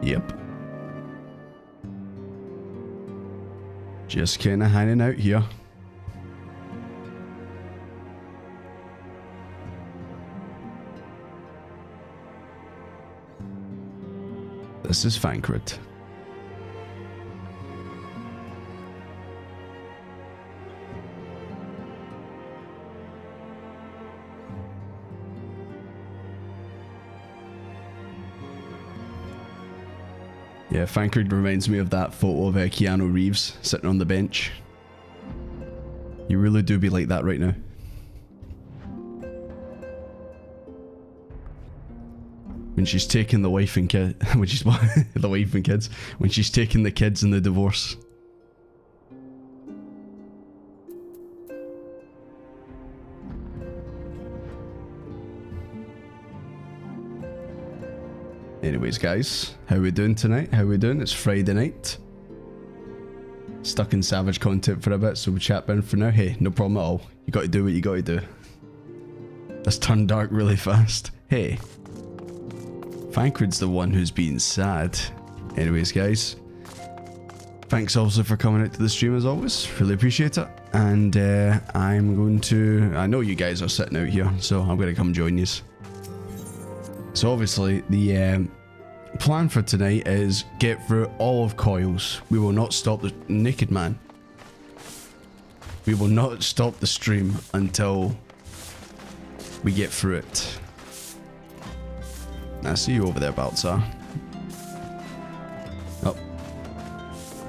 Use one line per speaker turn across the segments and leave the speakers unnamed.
Yep. Just kind of hanging out here. This is Fankrit. Yeah, Fankrit reminds me of that photo of Keanu Reeves sitting on the bench. You really do be like that right now. When she's taking the wife and kid, which is the wife and kids, when she's taking the kids in the divorce. Anyways, guys, how we doing tonight? How we doing? It's Friday night. Stuck in Savage content for a bit, so we'll chat in for now. Hey, no problem at all. You gotta do what you gotta do. This turned dark really fast. Hey. Fankrid's the one who's being sad. Anyways, guys. Thanks also for coming out to the stream as always. Really appreciate it. And I'm going to... I know you guys are sitting out here, so I'm going to come join you. So obviously, the plan for tonight is get through all of COILS. We will not stop the... Naked man. We will not stop the stream until we get through it. I see you over there, Baltzar. Oh.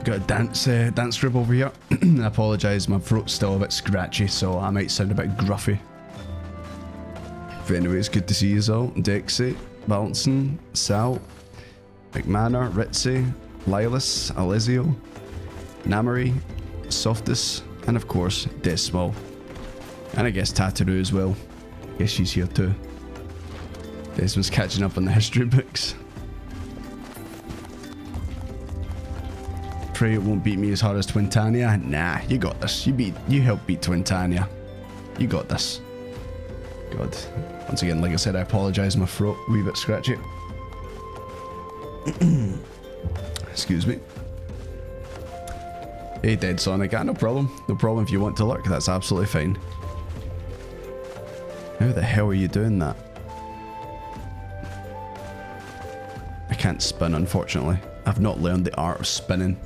Got a dance strip over here. I apologise, my throat's still a bit scratchy, so I might sound a bit gruffy. But anyways, good to see you all. Dexy, Balanson, Sal, McManor, Ritzy, Lilas, Alizio, Namari, Softus, and of course, Desmal. And I guess Tataru as well. Guess she's here too. Desmond's catching up on the history books. Pray it won't beat me as hard as Twintania. Nah, you got this. You helped beat Twintania. You got this. God. Once again, like I said, I apologise, my throat a wee bit scratchy. Excuse me. Hey, Dead Sonic, no problem. No problem if you want to lurk, that's absolutely fine. How the hell are you doing that? I can't spin, unfortunately. I've not learned the art of spinning.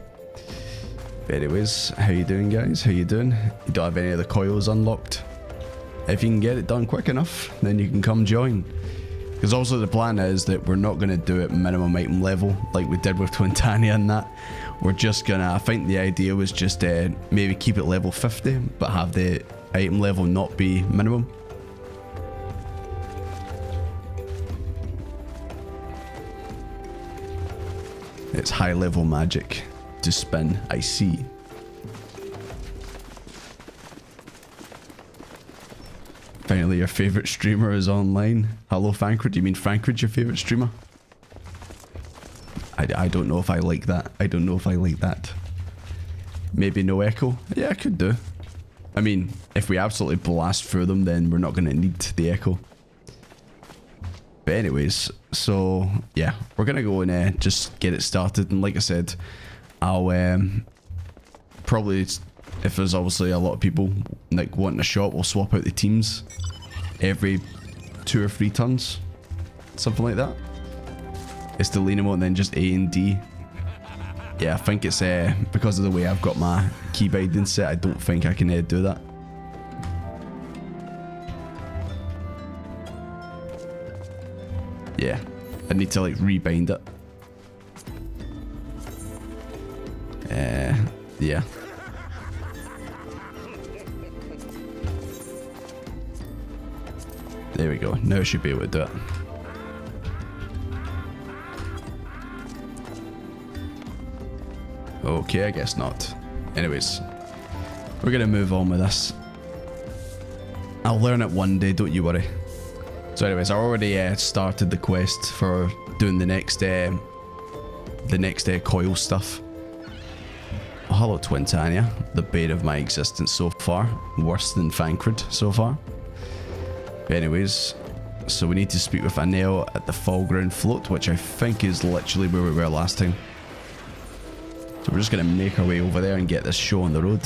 But anyways, how you doing, guys? How you doing? You don't have any of the coils unlocked? If you can get it done quick enough, then you can come join. Because also the plan is that we're not going to do it minimum item level like we did with Twintania and that. We're just going to, I think the idea was just maybe keep it level 50, but have the item level not be minimum. It's high level magic to spin, I see. Finally, your favourite streamer is online. Hello, Fankrid. Do you mean Fankrid's your favourite streamer? I don't know if I like that. I don't know if I like that. Maybe no echo? Yeah, I could do. I mean, if we absolutely blast through them, then we're not going to need the echo. But anyways, so yeah, we're gonna go and just get it started. And like I said, I'll probably, if there's obviously a lot of people like wanting a shot, we'll swap out the teams every 2 or 3 turns, something like that. It's the Deleemo and then just A and D. Yeah, I think it's because of the way I've got my key binding set, I don't think I can do that. Yeah, I need to like rebind it. Yeah. There we go. Now I should be able to do it. Okay, I guess not. Anyways, we're gonna move on with this. I'll learn it one day, don't you worry. So anyways, I already started the quest for doing the next coil stuff. Oh, hello Twintania, the bane of my existence so far. Worse than Thancred so far. But anyways, so we need to speak with Anel at the Fallground Float, which I think is literally where we were last time. So we're just going to make our way over there and get this show on the road.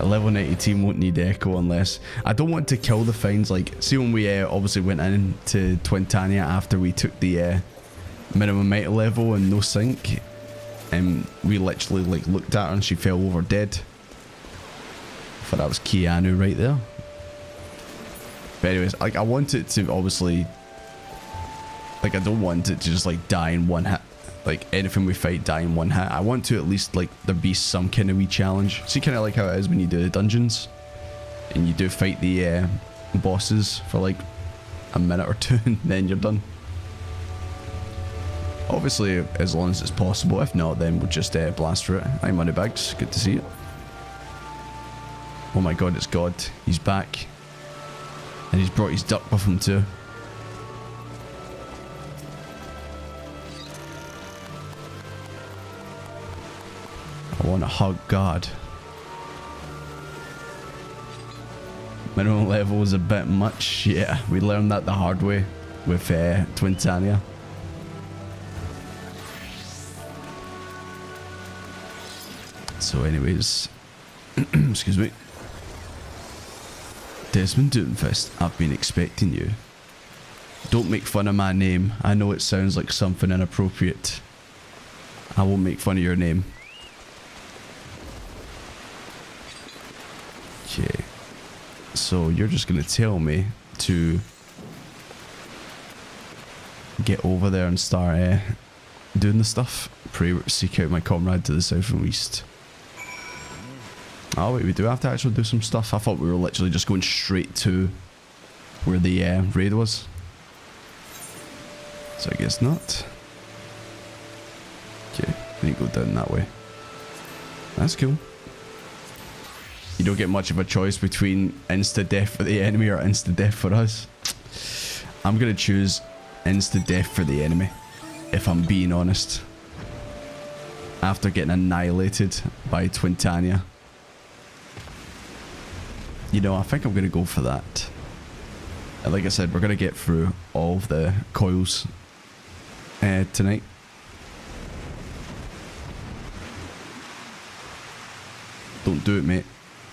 A level 90 team won't need Echo unless... I don't want to kill the finds. Like, see when we obviously went into Twintania after we took the minimum metal level and no sync. And we literally like looked at her and she fell over dead. I thought that was Keanu right there. But anyways, like I want it to obviously... Like I don't want it to just like die in one hit. Like anything we fight die in one hit. I want to at least like there be some kind of wee challenge. See kind of like how it is when you do the dungeons and you do fight the bosses for like a minute or 2 and then you're done. Obviously as long as it's possible. If not, then we'll just blast through it. Hi Moneybags, good to see you. Oh my god, it's God. He's back. And he's brought his duck with him too. I want to hug God. Minimum level is a bit much. Yeah, we learned that the hard way with Twintania. So anyways, excuse me. Desmond Doomfist, I've been expecting you. Don't make fun of my name. I know it sounds like something inappropriate. I won't make fun of your name. Okay. So you're just going to tell me to get over there and start doing the stuff. Pray seek out my comrade to the south and east. Oh wait, we do have to actually do some stuff. I thought we were literally just going straight to where the raid was. So I guess not. Okay, I need to go down that way. That's cool. You don't get much of a choice between insta-death for the enemy or insta-death for us. I'm going to choose insta-death for the enemy, if I'm being honest. After getting annihilated by Twintania. You know, I think I'm going to go for that. And like I said, we're going to get through all of the coils tonight. Don't do it, mate.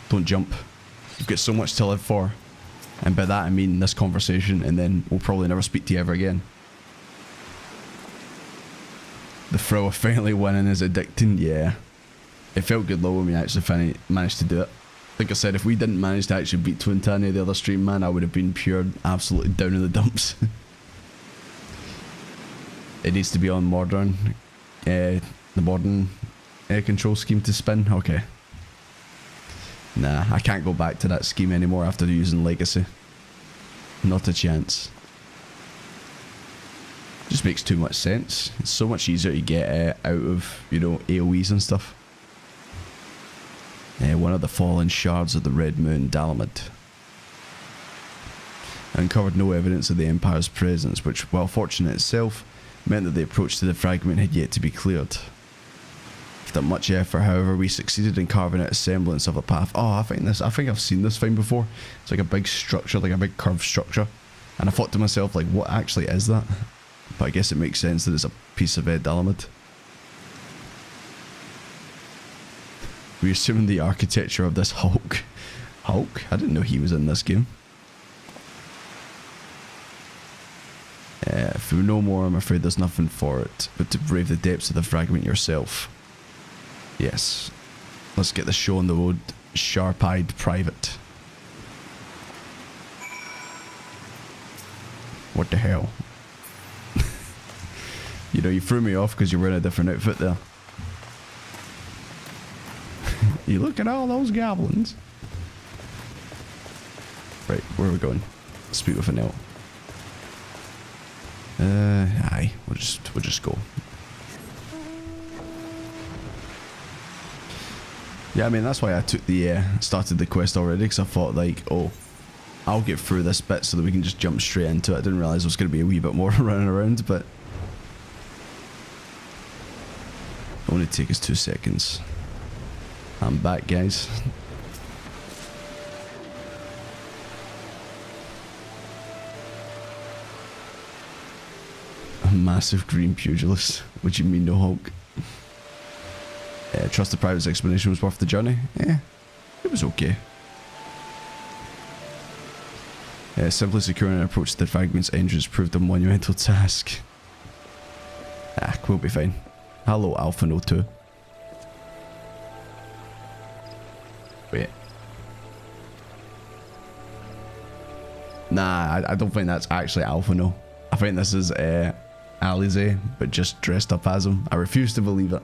Don't jump. You've got so much to live for. And by that I mean this conversation, and then we'll probably never speak to you ever again. The thrill of finally winning is addicting, yeah. It felt good though when we actually managed to do it. Like I said, if we didn't manage to actually beat Twintania the other stream, man, I would have been pure absolutely down in the dumps. It needs to be on modern. The modern control scheme to spin. Okay. Nah, I can't go back to that scheme anymore after using Legacy. Not a chance. Just makes too much sense. It's so much easier to get out of, you know, AoEs and stuff. One of the fallen shards of the Red Moon, Dalamud. Uncovered no evidence of the Empire's presence, which, while fortunate itself, meant that the approach to the fragment had yet to be cleared. If that much effort. However, we succeeded in carving out a semblance of a path. Oh, I think I've seen this thing before. It's like a big structure, like a big curved structure. And I thought to myself, like, what actually is that? But I guess it makes sense that it's a piece of Dalamud. We're assuming the architecture of this Hulk. Hulk? I didn't know he was in this game. If we know more, I'm afraid there's nothing for it but to brave the depths of the fragment yourself. Yes. Let's get the show on the road. Sharp-eyed private. What the hell? You know, you threw me off because you're wearing a different outfit there. You look at all those goblins. Right, where are we going? Speak with an L. Aye, we'll just go. Yeah, I mean that's why I took the started the quest already, because I thought like, oh, I'll get through this bit so that we can just jump straight into it. I didn't realise there was going to be a wee bit more running around, but only take us 2 seconds. I'm back, guys. A massive green pugilist. What do you mean, no Hulk? Trust the private's explanation was worth the journey. Yeah, it was okay. Simply securing an approach to the fragment's entrance proved a monumental task. Ah, we'll be fine. Hello, Alpha No 2. Wait. Nah, I don't think that's actually Alpha No. I think this is Alize, but just dressed up as him. I refuse to believe it.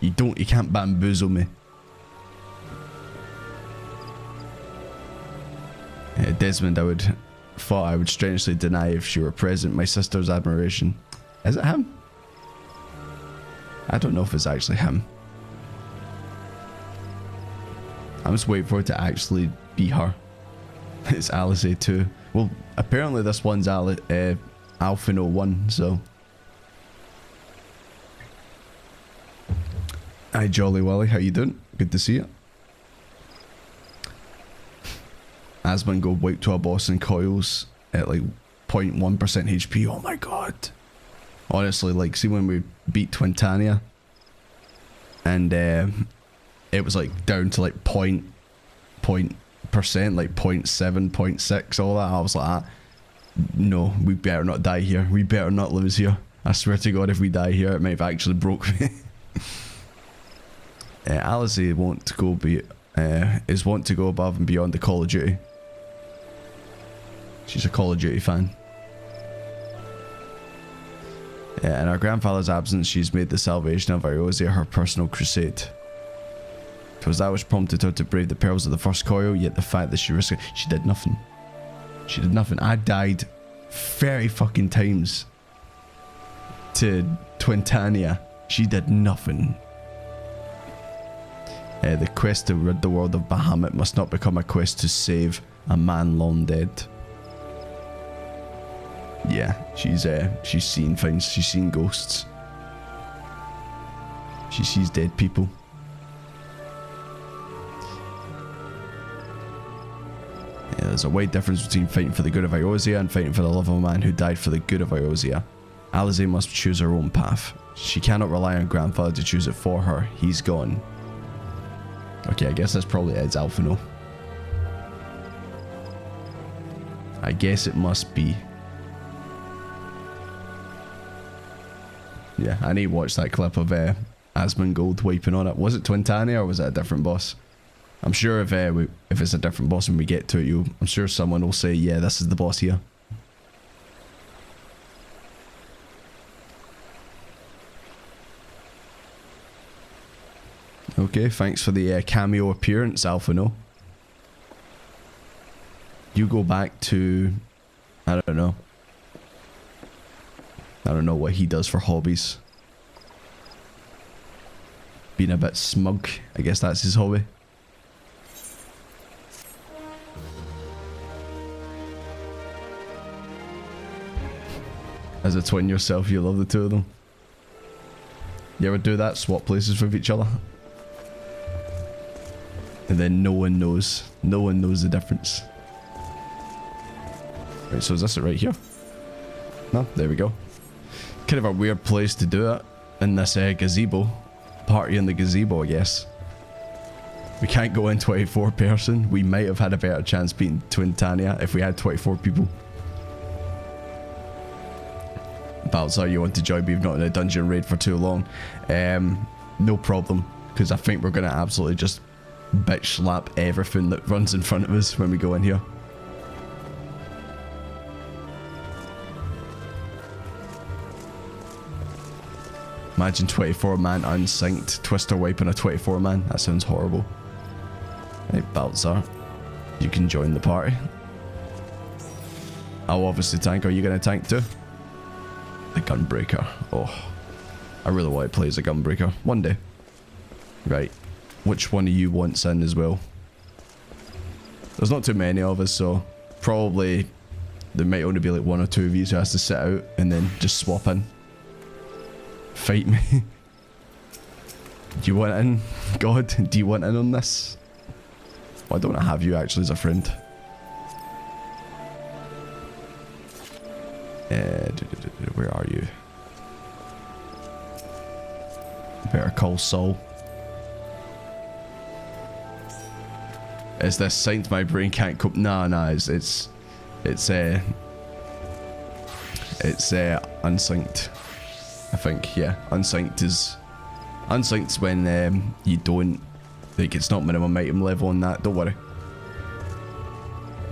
You can't bamboozle me. Desmond, thought I would strangely deny if she were present my sister's admiration. Is it him? I don't know if it's actually him. I'm just waiting for it to actually be her. It's Alice too. Well, apparently this one's Alpha No 1, so. Hi Jolly Wally, how you doing? Good to see you. Asmongold wiped to a boss in coils at like 0.1% HP. Oh my god. Honestly, like, see when we beat Twintania and it was like down to like point percent, like 0.7, 0.6, all that. I was like, ah, no, we better not die here. We better not lose here. I swear to God, if we die here, it might have actually broke me. Alice is wont to go above and beyond the Call of Duty. She's a Call of Duty fan. In our grandfather's absence, she's made the salvation of Eorzea her personal crusade. 'Twas that which prompted her to brave the perils of the first coil, yet the fact that she risked it, she did nothing. She did nothing. I died 30 fucking times to Twintania. She did nothing. The quest to rid the world of Bahamut must not become a quest to save a man long dead. Yeah, she's seen things. She's seen ghosts. She sees dead people. Yeah, there's a wide difference between fighting for the good of Eorzea and fighting for the love of a man who died for the good of Eorzea. Alize must choose her own path. She cannot rely on grandfather to choose it for her. He's gone. Okay, I guess that's probably Ed's Alpha No. I guess it must be. Yeah, I need to watch that clip of Asmongold wiping on it. Was it Twintania or was it a different boss? I'm sure if it's a different boss when we get to it, I'm sure someone will say, yeah, this is the boss here. Okay, thanks for the cameo appearance, Alpha No. You go back to, I don't know what he does for hobbies. Being a bit smug, I guess that's his hobby. As a twin yourself, you love the two of them. You ever do that? Swap places with each other? And then no one knows. No one knows the difference. Right, so is this it right here? No, there we go. Kind of a weird place to do it. In this gazebo. Party in the gazebo, I guess. We can't go in 24 person. We might have had a better chance beating Twintania if we had 24 people. Baltzar, you want to join me? We've not in a dungeon raid for too long. No problem. Because I think we're going to absolutely just bitch slap everything that runs in front of us when we go in here. Imagine 24 man unsynced Twister wiping a 24 man. That sounds horrible. Right, Baltzar, you can join the party. I'll obviously tank. Are you going to tank too? The Gunbreaker. Oh, I really want to play as a Gunbreaker one day. Right, which one of you wants in as well? There's not too many of us, so probably there might only be like one or two of you who has to sit out and then just swap in. Fight me. Do you want in? God, do you want in on this? Why don't I have you actually as a friend? Where are you? Better call Saul. Is this synced? My brain can't cope. Nah, it's unsynced. I think, yeah. Unsynced's when you don't, like, it's not minimum item level on that. Don't worry.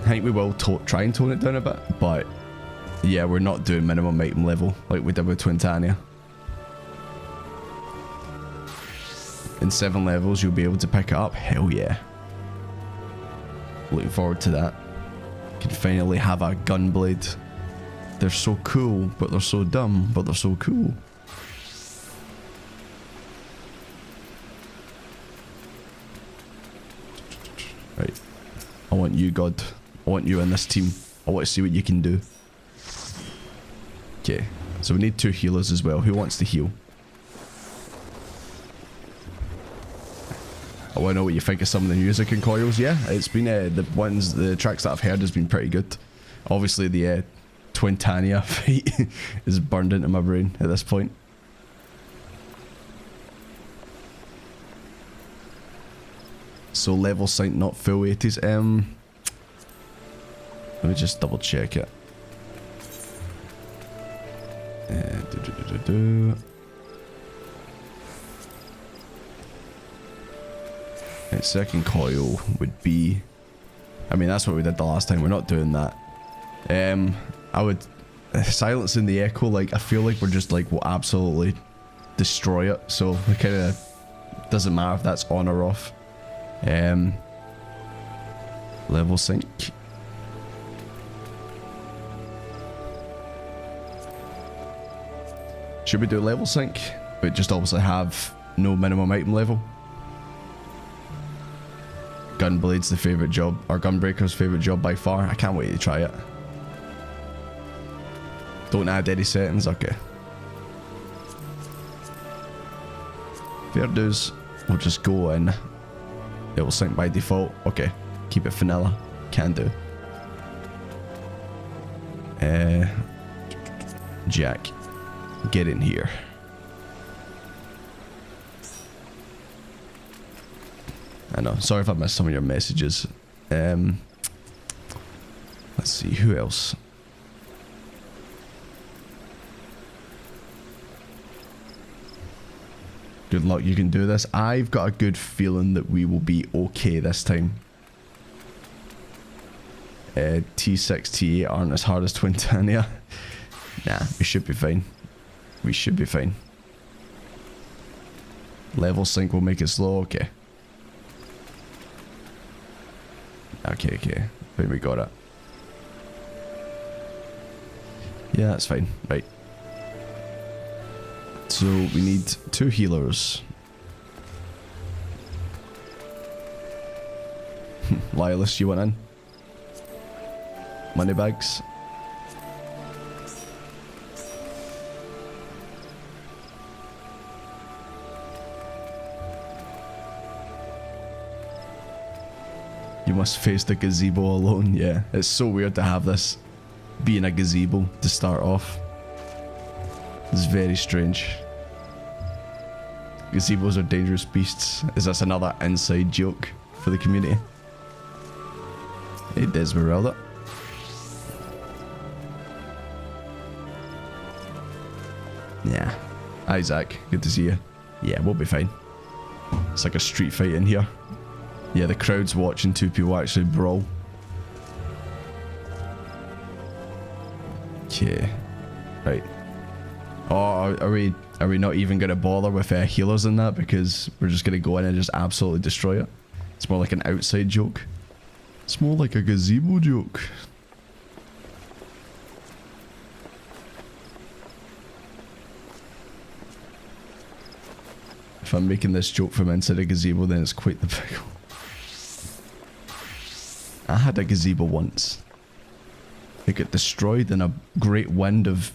I think we will try and tone it down a bit, but yeah, we're not doing minimum item level like we did with Twintania. In 7 levels, you'll be able to pick it up. Hell yeah. Looking forward to that. Can finally have a gunblade. They're so cool, but they're so dumb, but they're so cool. Right. I want you, God. I want you in this team. I want to see what you can do. Okay. So we need 2 healers as well. Who wants to heal? I want to know what you think of some of the music in Coils. Yeah, it's been the tracks that I've heard has been pretty good. Obviously the Twintania fight is burned into my brain at this point. So level sync, not full 80s. Let me just double check it. Right, second coil would be, I mean, that's what we did the last time. We're not doing that. I would silencing the echo. Like, I feel like we're just like will absolutely destroy it. So it kind of doesn't matter if that's on or off. Level sync. Should we do level sync? But just obviously have no minimum item level. Gunblade's the favourite job, or Gunbreaker's favourite job by far. I can't wait to try it. Don't add any settings, okay. Fair dues, we'll just go in. It will sync by default. Okay, keep it vanilla. Can do. Jack, get in here. I know, sorry if I missed some of your messages. Let's see, who else? Good luck, you can do this. I've got a good feeling that we will be okay this time. T6, T8 aren't as hard as Twintania. Nah, we should be fine. We should be fine. Level sync will make it slow, okay. Okay, okay. I think we got it. Yeah, that's fine. Right. So we need 2 healers. Lylus, you want in? Moneybags. You must face the gazebo alone. Yeah, it's so weird to have this being a gazebo to start off. It's very strange. Gazebos are dangerous beasts. Is this another inside joke for the community? Hey, Desmeralda. Yeah. Hi, Zach. Good to see you. Yeah, we'll be fine. It's like a street fight in here. Yeah, the crowd's watching two people actually brawl. Okay. Right. Oh, are we not even going to bother with healers in that? Because we're just going to go in and just absolutely destroy it. It's more like an outside joke. It's more like a gazebo joke. If I'm making this joke from inside a gazebo, then it's quite the pickle. I had a gazebo once. It got destroyed in a great wind of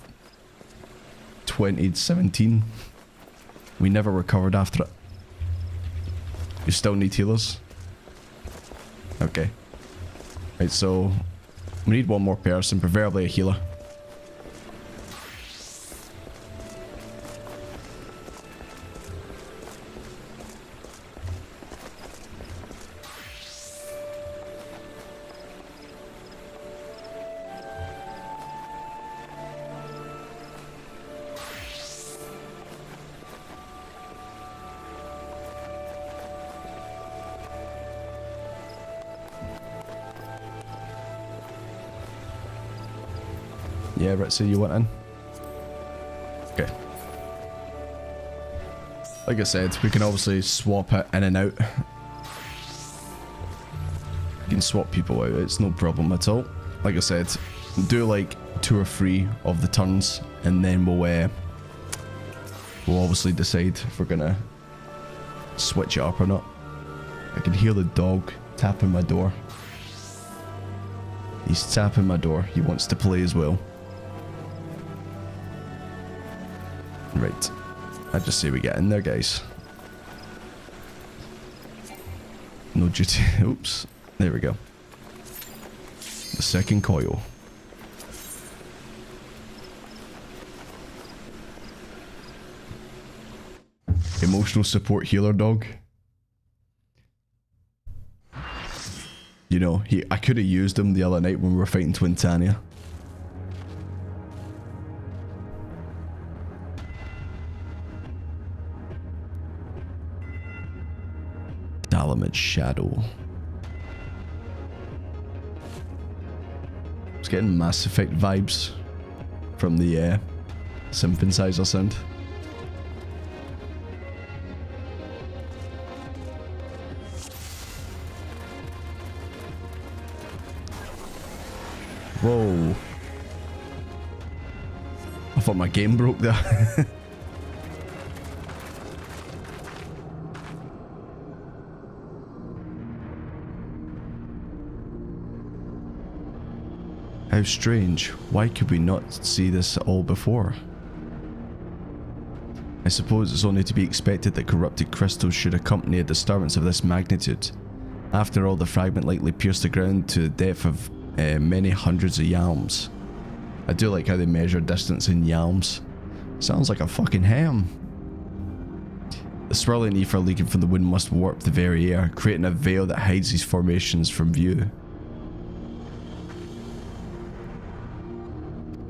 2017. We never recovered after it. You still need healers? Okay. Right, so we need one more person, preferably a healer. Yeah, Ritzy, you want in? Okay. Like I said, we can obviously swap it in and out. You can swap people out, it's no problem at all. Like I said, do like 2 or 3 of the turns, and then we'll obviously decide if we're gonna switch it up or not. I can hear the dog tapping my door. He's tapping my door, he wants to play as well. Right, I just say we get in there, guys. No duty. Oops, there we go. The second coil. Emotional support healer dog. You know, I could have used him the other night when we were fighting Twintania. Dalamid Shadow. I was getting Mass Effect vibes from the synthesizer sound. Whoa. I thought my game broke there. How strange. Why could we not see this all before? I suppose it's only to be expected that corrupted crystals should accompany a disturbance of this magnitude. After all, the fragment likely pierced the ground to the depth of many hundreds of yalms. I do like how they measure distance in yalms. Sounds like a fucking ham. The swirling ether leaking from the wind must warp the very air, creating a veil that hides these formations from view.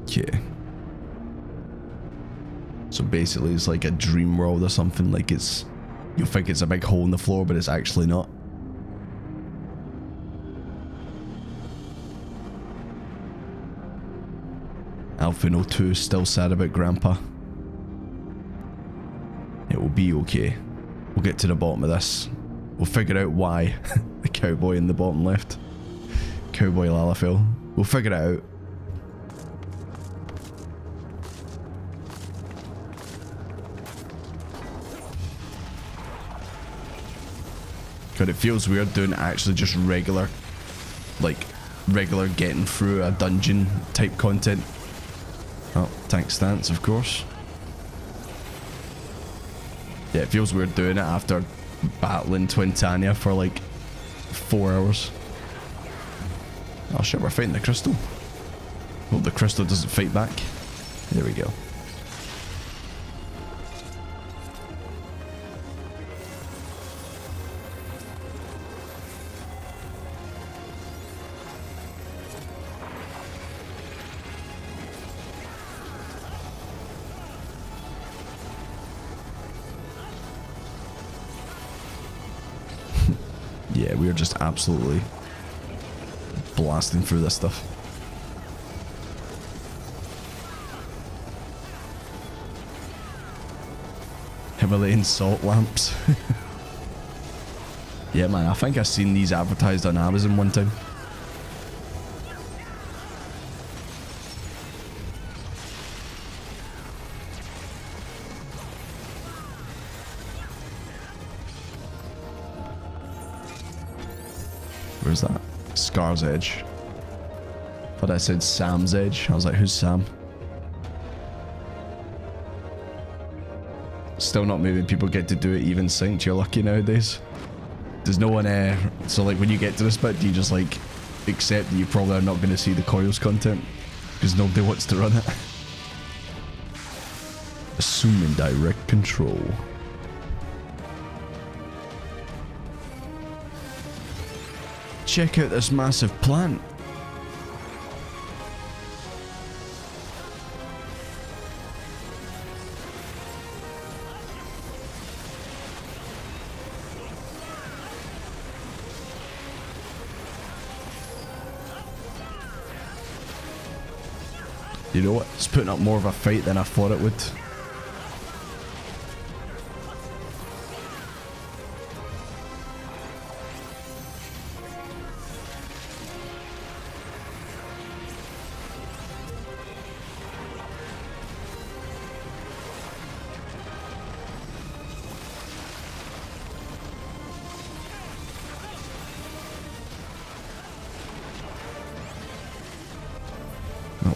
Okay. So basically it's like a dream world or something, like you'll think it's a big hole in the floor, but it's actually not. Alphino 2 still sad about Grandpa. It will be okay. We'll get to the bottom of this. We'll figure out why the cowboy in the bottom left. Cowboy Lalafell. We'll figure it out. God, it feels weird doing actually just regular getting through a dungeon type content. Oh, tank stance, of course. Yeah, it feels weird doing it after battling Twintania for like 4 hours. Oh shit, we're fighting the crystal. Hope the crystal doesn't fight back. There we go. Yeah, we are just absolutely blasting through this stuff. Himalayan salt lamps. Yeah, man, I think I've seen these advertised on Amazon one time. Where's that? Scar's Edge. But I said Sam's Edge. I was like, who's Sam? Still not many people get to do it even synced. You're lucky nowadays. Does no one so like when you get to this bit, do you just like accept that you probably are not going to see the COILS content because nobody wants to run it? Assuming direct control. Check out this massive plant. You know what? It's putting up more of a fight than I thought it would.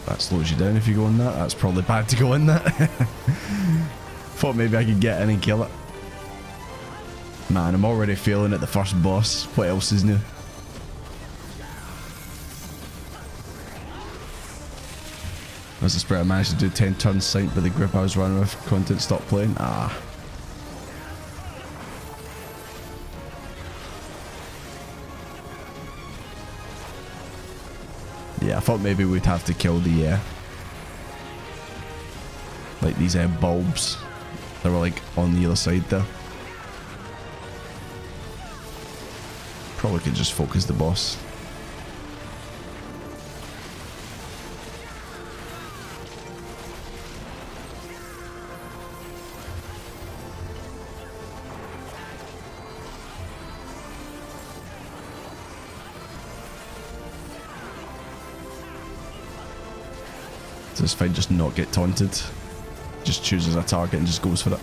That slows you down if you go in that. That's probably bad to go in that. Thought maybe I could get in and kill it. Man, I'm already failing at the first boss. What else is new? As a spread, I managed to do 10 turns synced, but the grip I was running with content stopped playing. Ah. Yeah, I thought maybe we'd have to kill the, like these bulbs that were like on the other side there. Probably could just focus the boss. Does this fight just not get taunted? Just chooses a target and just goes for it.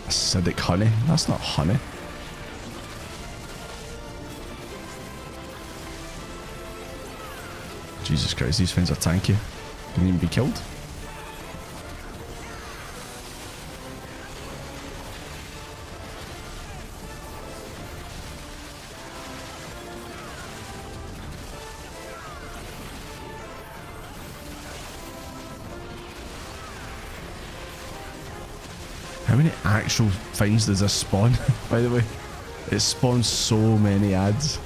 Acidic honey? That's not honey. Jesus Christ, these things are tanky. Can even be killed? How many actual things does this spawn, by the way? It spawns so many ads.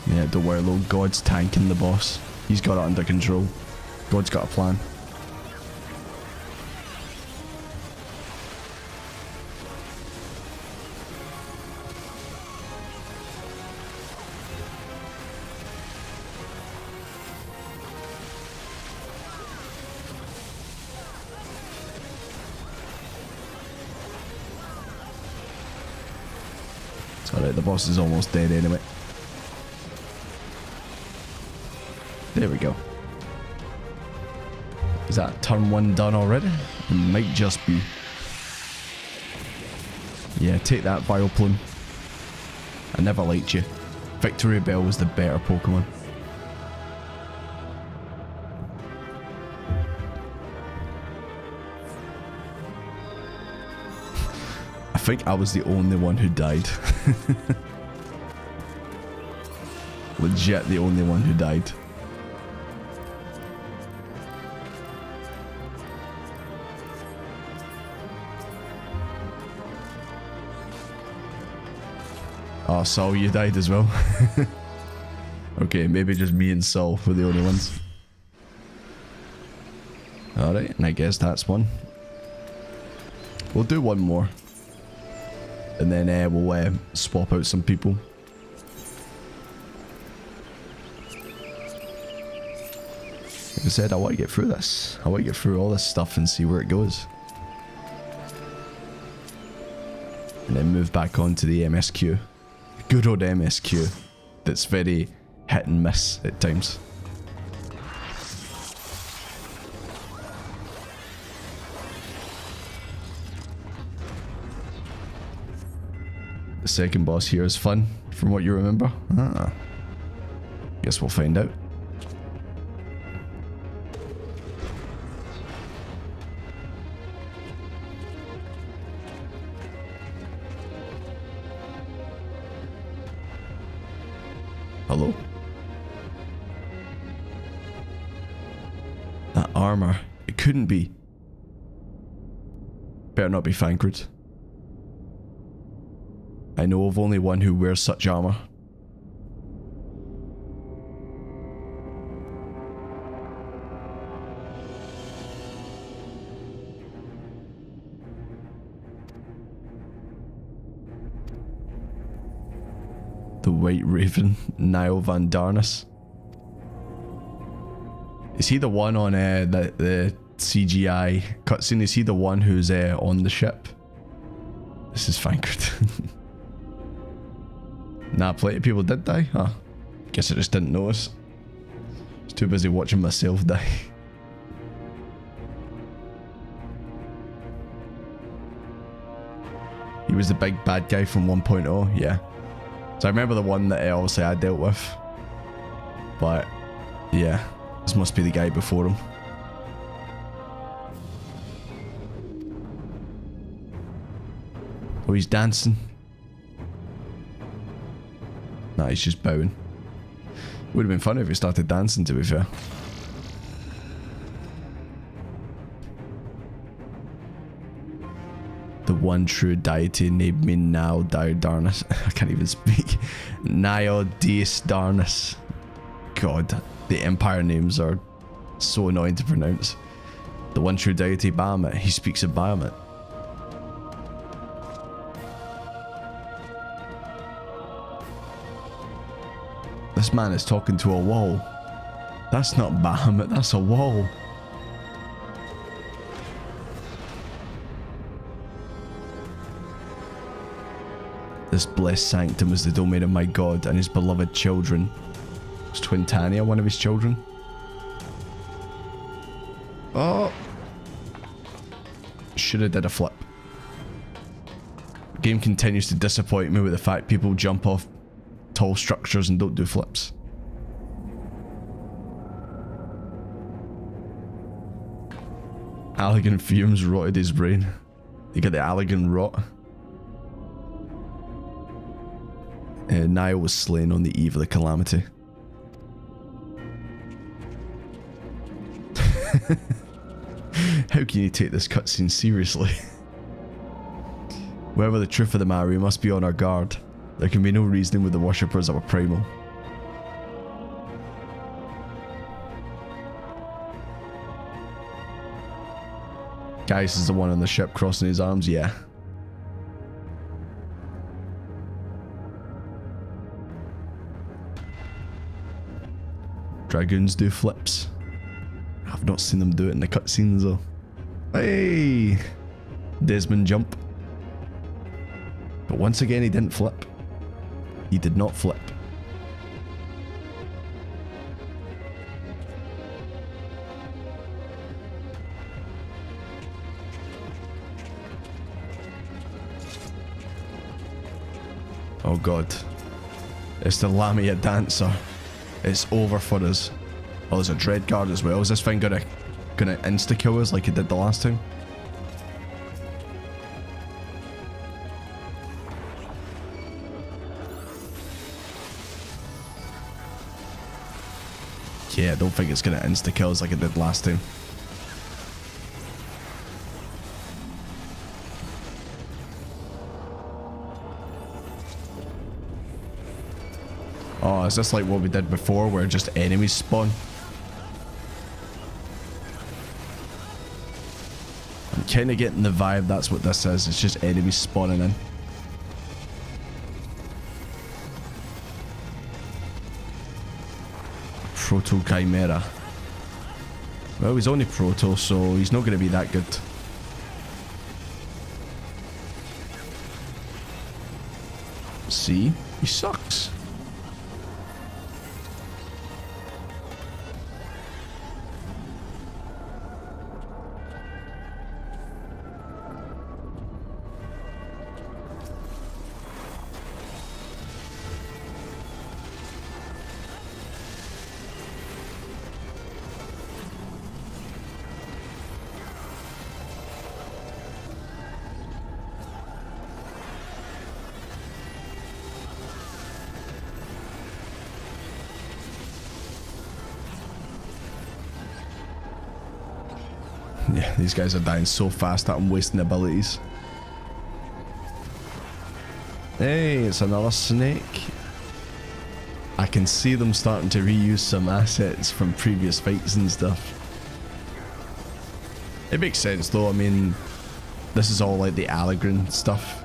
Yeah, don't worry, little God's tanking the boss. He's got it under control. God's got a plan. Alright, the boss is almost dead anyway. There we go. Is that turn 1 done already? It might just be. Yeah, take that, Vileplume. I never liked you. Victory Bell was the better Pokemon. I think I was the only one who died. Legit the only one who died. Oh, Saul, you died as well. Okay, maybe just me and Saul were the only ones. Alright, and I guess that's one. We'll do one more. And then we'll swap out some people. Like I said, I want to get through this. I want to get through all this stuff and see where it goes. And then move back on to the MSQ. Good old MSQ. That's very hit and miss at times. The second boss here is fun, from what you remember. Ah. Guess we'll find out. Hello? That armor. It couldn't be. Better not be Fancred. I know of only one who wears such armor. The White Raven, Niall Van Darnus. Is he the one on the CGI cutscene? Is he the one who's on the ship? This is Fancred. Nah, plenty of people did die. Huh. Guess I just didn't notice. I was too busy watching myself die. He was the big bad guy from 1.0, yeah. So I remember the one that obviously I dealt with. But, yeah. This must be the guy before him. Oh, he's dancing. Nah, he's just bowing. Would have been funny if he started dancing, to be fair. The one true deity named me Nile Darnus. I can't even speak. Nile Deus Darnus. God, the Empire names are so annoying to pronounce. The one true deity Bahamut. He speaks of Bahamut. This man is talking to a wall. That's not Bahamut, that's a wall. This blessed sanctum is the domain of my god and his beloved children. Was Twintania one of his children? Oh! Should have did a flip. The game continues to disappoint me with the fact people jump off tall structures and don't do flips. Allergen fumes rotted his brain. You get the allergen rot. Niall was slain on the eve of the calamity. How can you take this cutscene seriously? Wherever the truth of the matter, we must be on our guard. There can be no reasoning with the worshippers of a primal. Gaius is the one on the ship crossing his arms, yeah. Dragoons do flips. I've not seen them do it in the cutscenes though. Hey! Desmond jump. But once again he didn't flip. He did not flip. Oh god. It's the Lamia Dancer. It's over for us. Oh, there's a Dread Guard as well. Is this thing gonna insta-kill us like it did the last time? Yeah, I don't think it's gonna insta-kill us like it did last time. Oh, is this like what we did before where just enemies spawn? I'm kind of getting the vibe that's what this is. It's just enemies spawning in. Proto Chimera. Well, he's only Proto, so he's not going to be that good. See? He sucks. Yeah, these guys are dying so fast that I'm wasting abilities. Hey, it's another snake. I can see them starting to reuse some assets from previous fights and stuff. It makes sense though. I mean, this is all like the Allegran stuff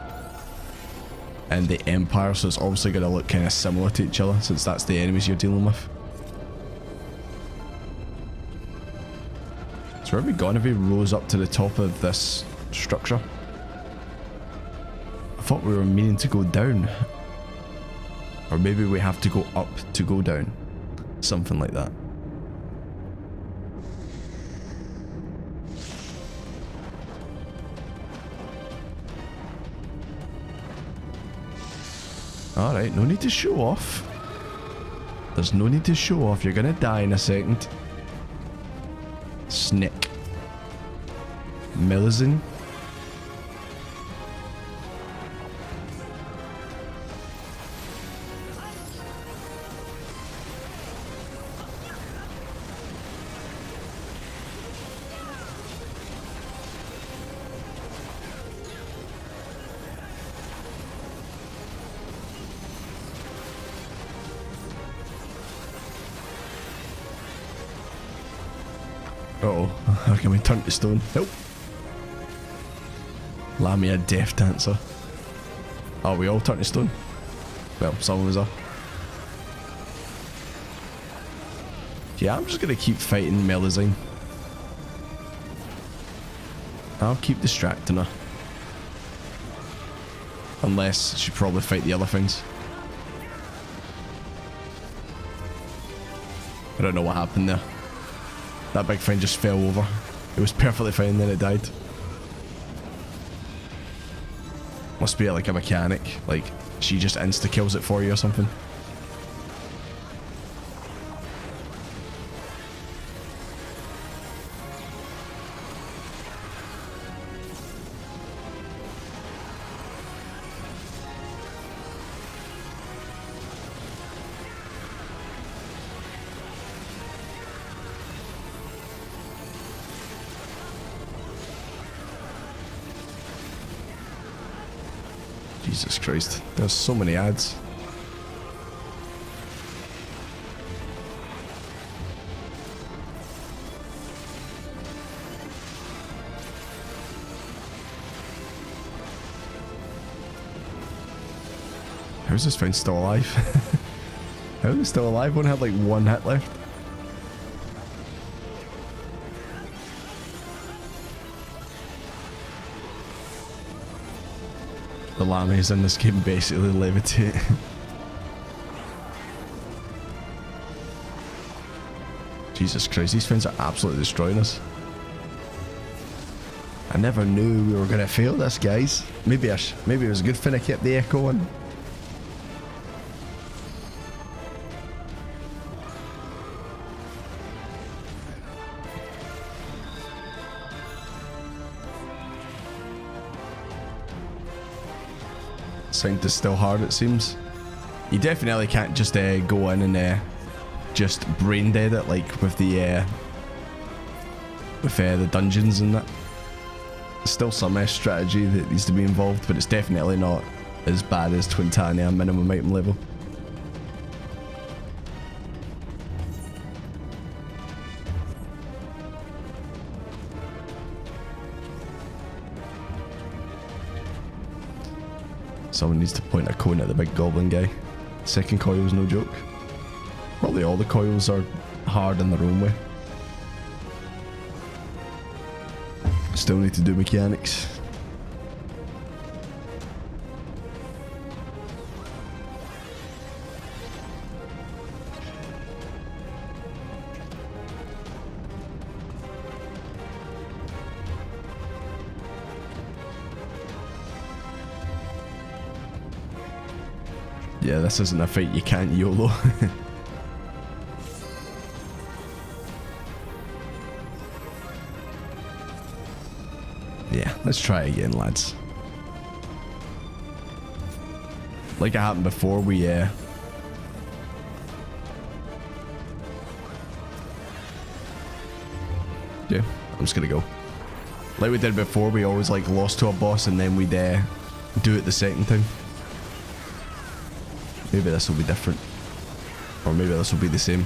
and the Empire, so it's obviously going to look kind of similar to each other since that's the enemies you're dealing with. So where are we gone if we rose up to the top of this structure? I thought we were meaning to go down. Or maybe we have to go up to go down. Something like that. Alright, no need to show off. There's no need to show off. You're gonna die in a second. Snick. Melizin. Uh-oh. How can we turn to stone? Nope. Lamia Death Dancer. Oh, we all turn to stone? Well, some of us are. Yeah, I'm just gonna keep fighting Melizine. I'll keep distracting her. Unless she'd probably fight the other things. I don't know what happened there. That big thing just fell over. It was perfectly fine, then it died. Must be like a mechanic. Like, she just insta-kills it for you or something. Jesus Christ, there's so many ads. How's this thing still alive? How is it still alive? Only had like one hit left. The llamas in this game basically levitate. Jesus Christ, these things are absolutely destroying us. I never knew we were gonna fail this, guys. Maybe it was a good thing I kept the echo on. Science is still hard, it seems. You definitely can't just go in and just brain dead it like with the dungeons and that. There's still some strategy that needs to be involved, but it's definitely not as bad as Twintania minimum item level. Someone needs to point a cone at the big goblin guy. Second coil's no joke. Probably all the coils are hard in their own way. Still need to do mechanics. Yeah, this isn't a fight you can't YOLO. Yeah, let's try again, lads. Like it happened before, we yeah, I'm just gonna go. Like we did before, we always like lost to a boss and then we'd do it the second time. Maybe this will be different. Or maybe this will be the same.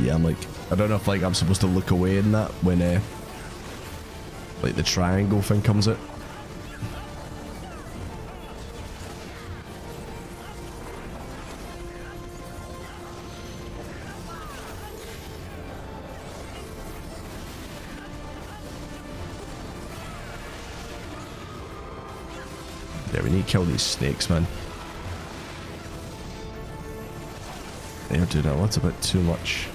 Yeah, I'm like, I don't know if like I'm supposed to look away in that when like the triangle thing comes out. Yeah, we need to kill these snakes, man. They're doing a little bit too much.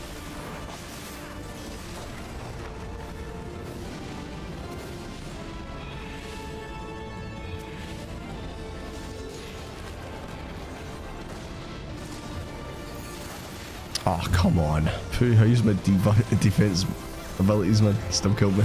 Oh, come on. Pooh, I used my defense abilities, man. Still killed me.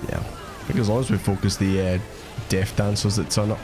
Yeah. I think as long as we focus the death dancers that turn up.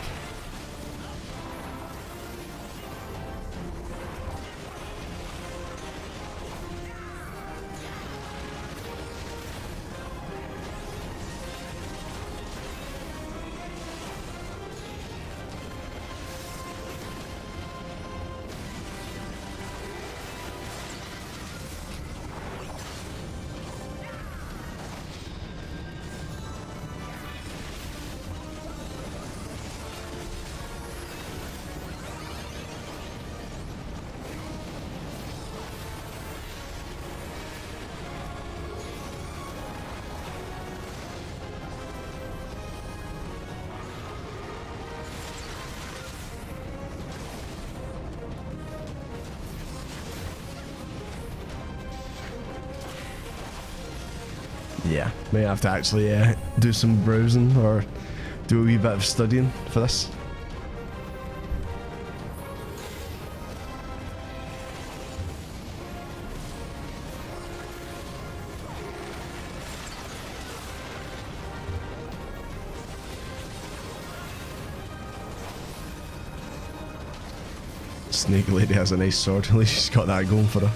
Yeah, may have to actually do some browsing or do a wee bit of studying for this. Snake lady has a nice sword, at least she's got that going for her.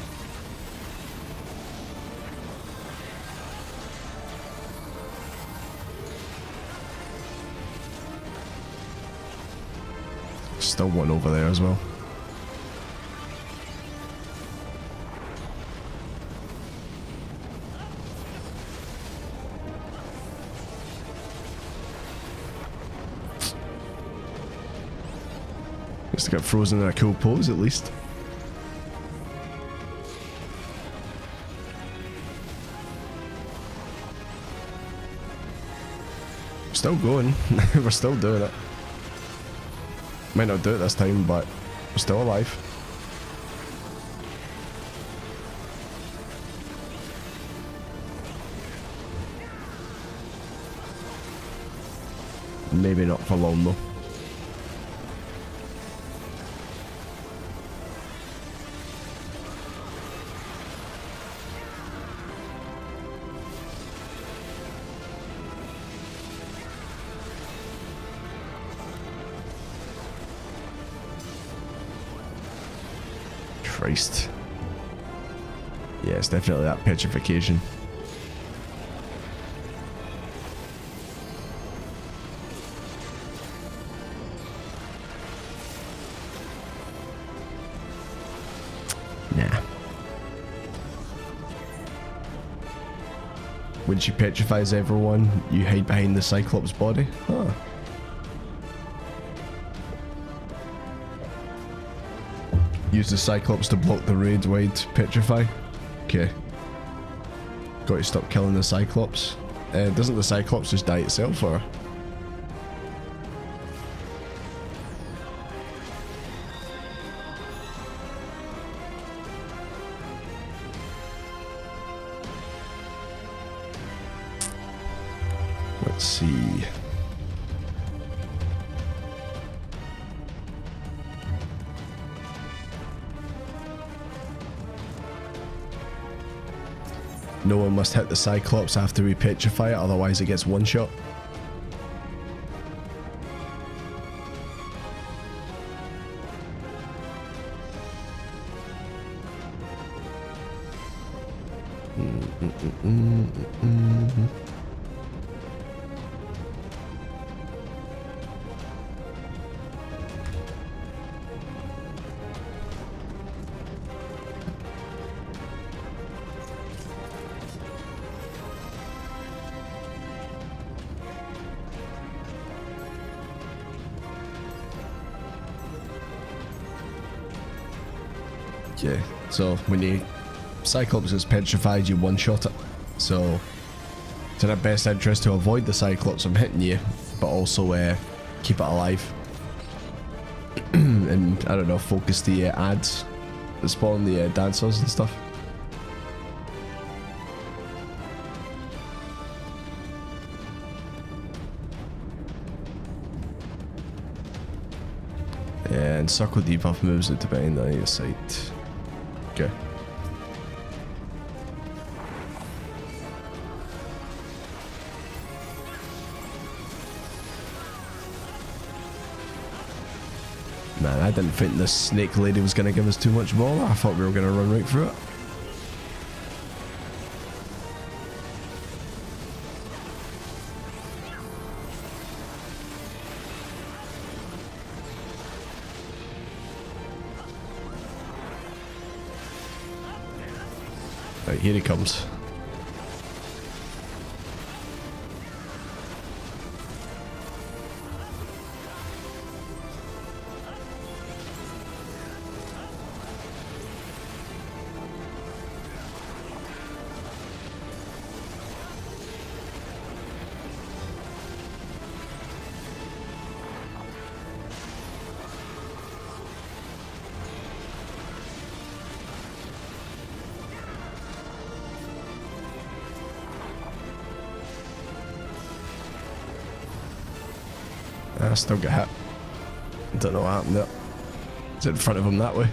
Still one over there as well. Just to get frozen in a cool pose at least. still going. We're still doing it. Might not do it this time, but we're still alive. Maybe not for long though. Christ. Yeah, it's definitely that petrification. Nah. When she petrifies everyone, you hide behind the Cyclops body? Huh. Use the Cyclops to block the raid wide petrify. Okay. Got to stop killing the Cyclops. Doesn't the Cyclops just die itself, or? Let's see. No one must hit the Cyclops after we petrify it, otherwise it gets one shot. Okay, so when you Cyclops is petrified, you one-shot it. So it's in our best interest to avoid the Cyclops from hitting you, but also keep it alive. And I don't know, focus the ads that spawn the dancers and stuff. And circle debuff moves it to behind the either side. Okay. Man, I didn't think this snake lady was going to give us too much more. I thought we were going to run right through it. Right, here he comes. I still get hit. Don't know what happened there. It's in front of him that way.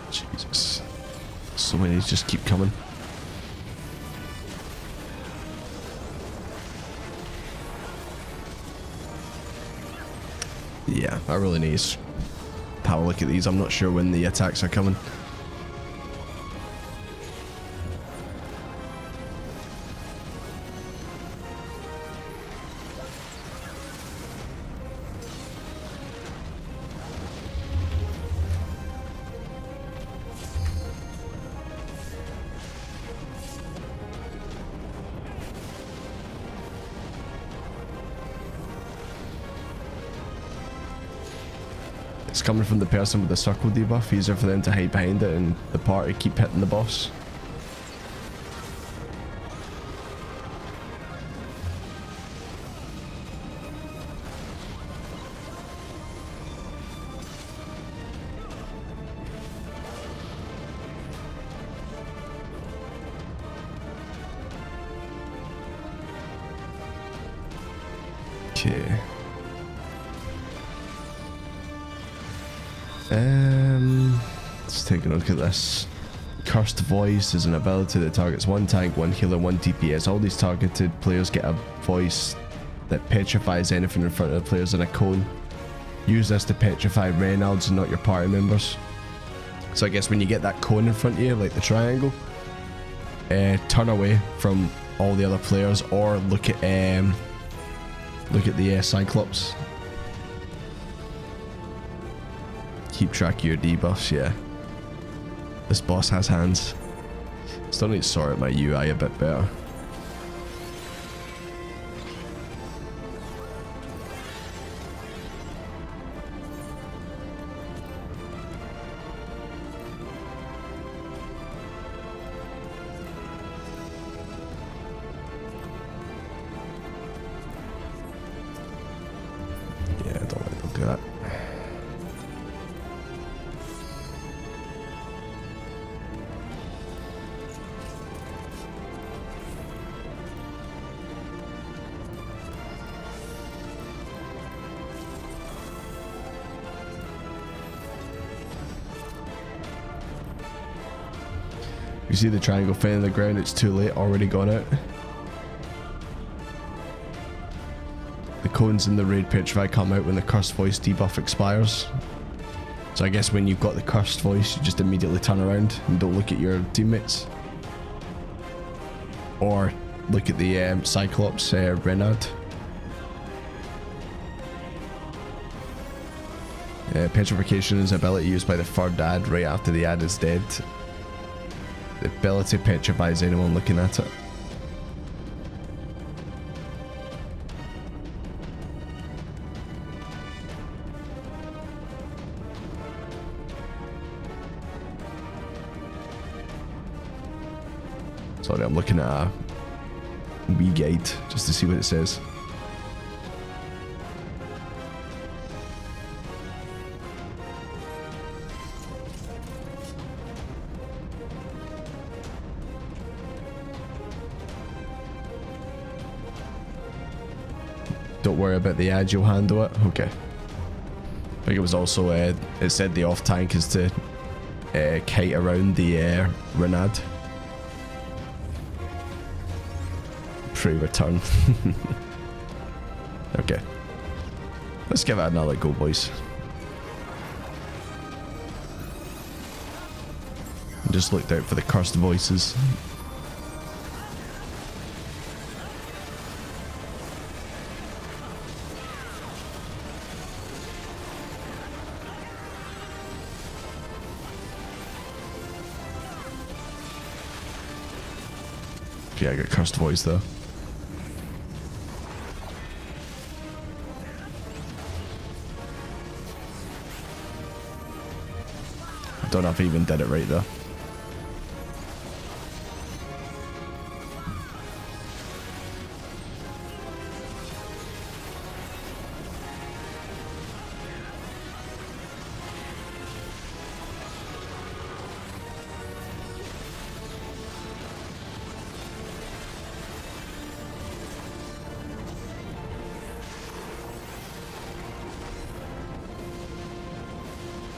Jesus. So many just keep coming. Yeah, I really need to have a look at these. I'm not sure when the attacks are coming. it's coming from the person with the circle debuff. Easier for them to hide behind it and the party keep hitting the boss.
Okay.
Let's take a look at this. Cursed Voice is an ability that targets one tank, one healer, one DPS. All these targeted players get a voice that petrifies anything in front of the players in a cone. Use this to petrify Reynolds and not your party members. So I guess when you get that cone in front of you, like the triangle, turn away from all the other players or look at the Cyclops. Keep track of your debuffs, yeah. This boss has hands. Still need to sort out my UI a bit better.
Yeah, don't let them do that.
You see the triangle finding the ground, it's too late, already gone out. The cones in the raid petrify come out when the cursed voice debuff expires. So I guess when you've got the cursed voice, you just immediately turn around and don't look at your teammates. Or look at the Cyclops Renard. Petrification is an ability used by the third ad right after the ad is dead. The ability petrifies anyone looking at it. Sorry, I'm looking at a wee guide just to see what it says. Don't worry about the ad, you'll handle it. Okay. I think it was also, it said the off tank is to kite around the Renard. Pre-return. Okay. Let's give it another go, boys. Just looked out for the cursed voices. Okay, I got cursed voice though. I don't know if I even did it right though.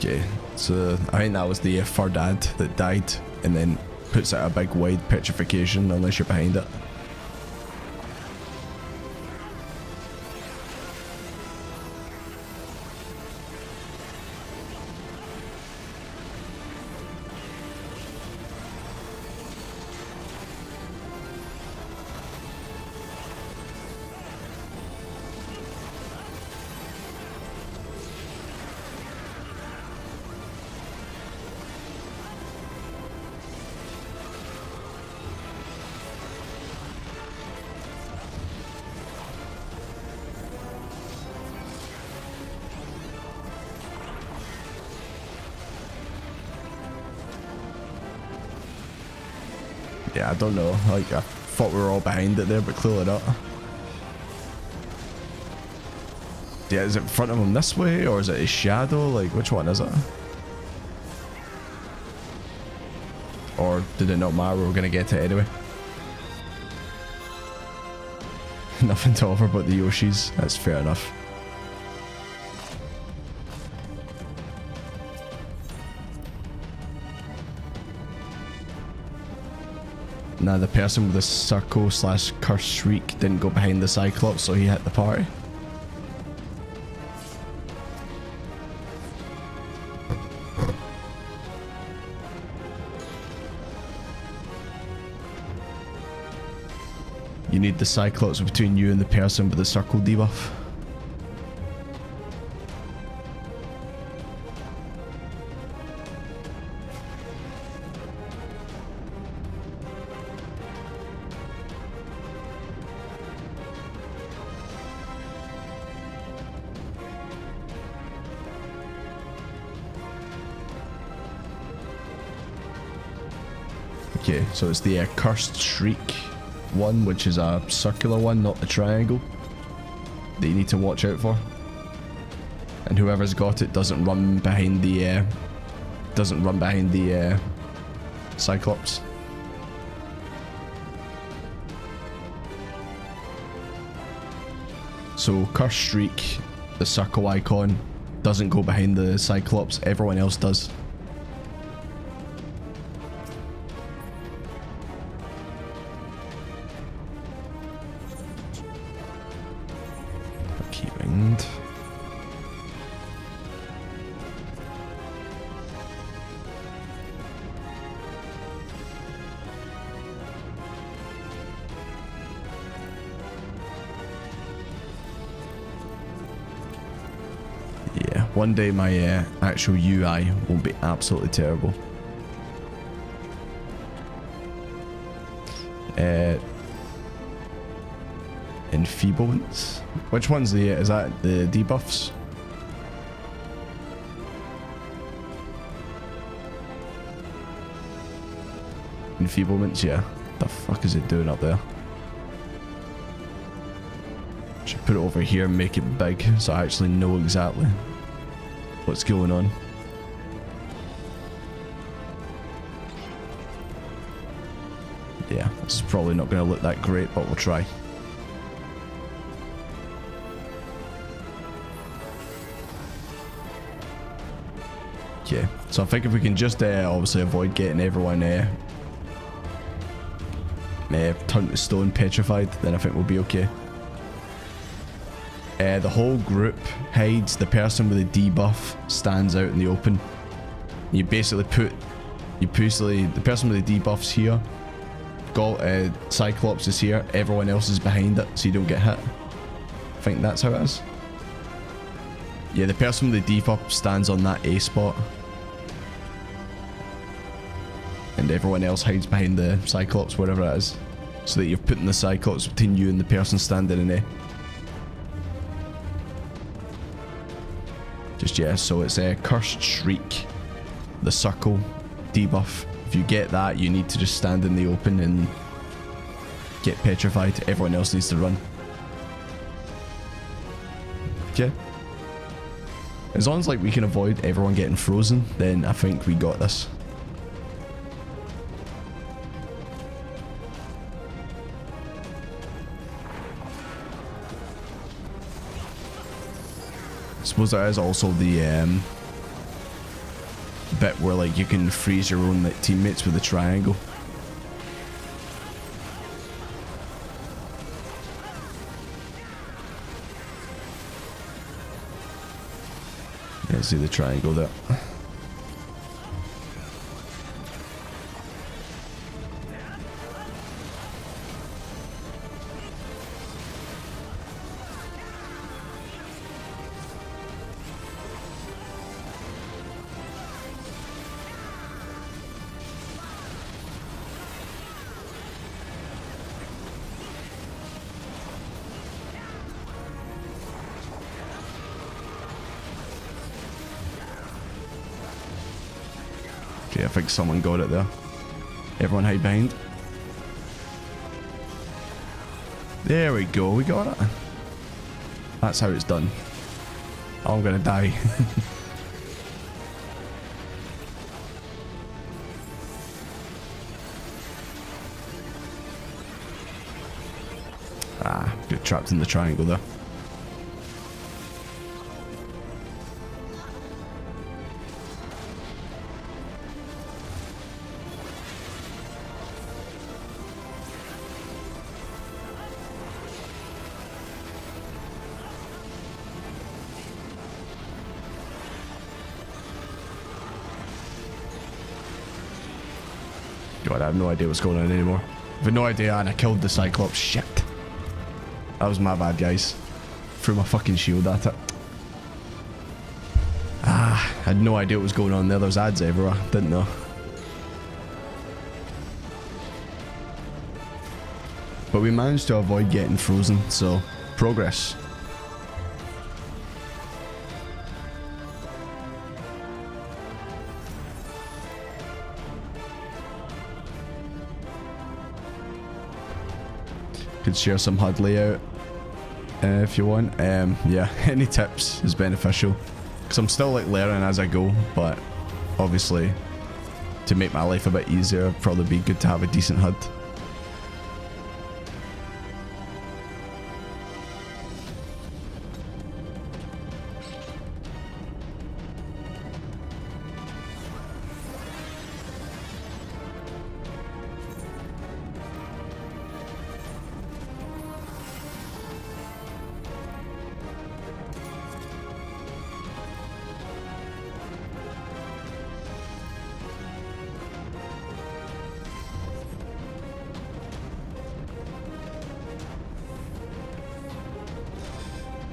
Okay, so I think that was the third ad that died and then puts out a big wide petrification unless you're behind it. Yeah, I don't know. Like, I thought we were all behind it there, but clearly not. Yeah, is it in front of him this way, or is it his shadow? Like, which one is it? Or did it not matter? We were going to get it anyway. Nothing to offer but the Yoshis. That's fair enough. Now, the person with the circle slash cursed shriek didn't go behind the Cyclops, so he hit the party. You need the Cyclops between you and the person with the circle debuff. Okay, so it's the cursed shriek one, which is a circular one, not the triangle, that you need to watch out for. And whoever's got it doesn't run behind the Cyclops. So cursed shriek, the circle icon, doesn't go behind the Cyclops. Everyone else does. One day my actual UI won't be absolutely terrible. Enfeeblements? Which one's the, is that the debuffs? Enfeeblements, yeah. The fuck is it doing up there? Should put it over here and make it big so I actually know exactly what's going on. Yeah, this is probably not going to look that great, but we'll try. Okay, so I think if we can just obviously avoid getting everyone turned to stone petrified, then I think we'll be okay. The whole group hides. The person with the debuff stands out in the open. You basically the person with the debuff's here. Cyclops is here. Everyone else is behind it, so you don't get hit. I think that's how it is. Yeah, the person with the debuff stands on that A spot. And everyone else hides behind the Cyclops, wherever it is. So that you're putting the Cyclops between you and the person standing in A. Yeah, so it's a cursed shriek, the circle debuff. If you get that, you need to just stand in the open and get petrified. Everyone else needs to run. Okay. As long as like we can avoid everyone getting frozen, then I think we got this. I suppose there is also the bit where like you can freeze your own like teammates with a triangle. Yeah, see the triangle there. I think someone got it there. Everyone hide behind. There we go, we got it. That's how it's done. Oh, I'm gonna die. Ah, get trapped in the triangle there. God, I have no idea what's going on anymore. I have no idea, and I killed the Cyclops. Shit. That was my bad, guys. Threw my fucking shield at it. Ah, I had no idea what was going on there. There was ads everywhere. Didn't know. But we managed to avoid getting frozen, so progress. Could share some HUD layout if you want. Yeah, any tips is beneficial because I'm still like learning as I go, but obviously to make my life a bit easier, it'd probably be good to have a decent HUD.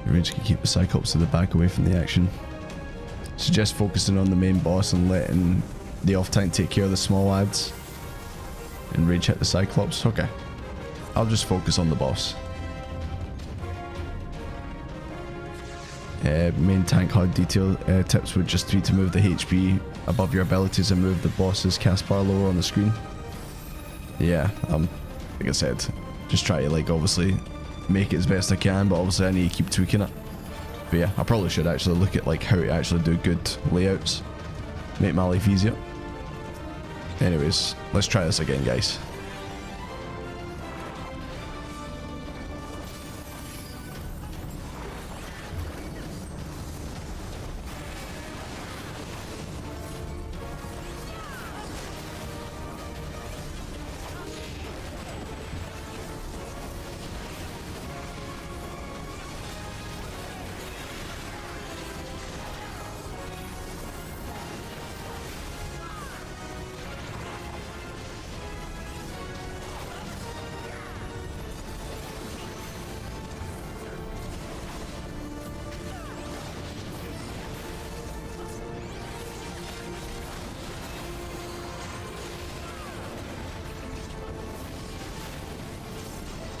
Range can keep the Cyclops to the back away from the action. Suggest focusing on the main boss and letting the off tank take care of the small ads. And rage hit the Cyclops. Okay. I'll just focus on the boss. Main tank HUD detail tips would just be to move the HP above your abilities and move the boss's cast bar lower on the screen. Yeah, like I said, just try to like obviously make it as best I can, but obviously I need to keep tweaking it. But yeah, I probably should actually look at like how to actually do good layouts, make my life easier. Anyways, let's try this again, guys.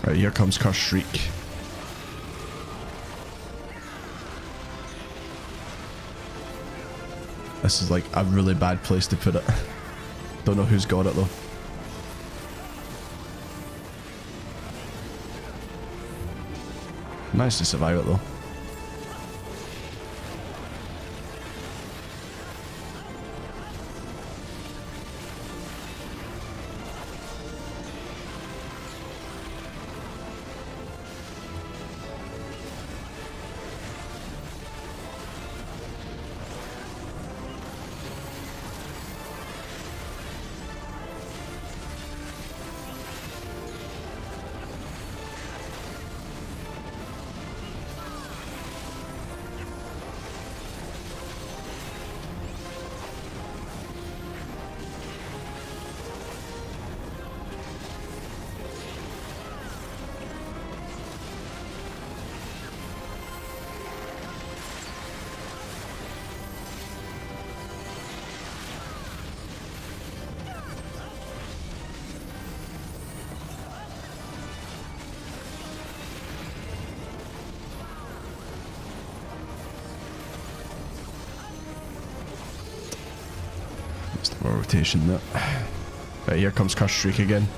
Right, here comes Curse Shriek. This is like a really bad place to put it. Don't know who's got it though. Managed to survive it though. More rotation there. Right, here comes Curse Shriek again.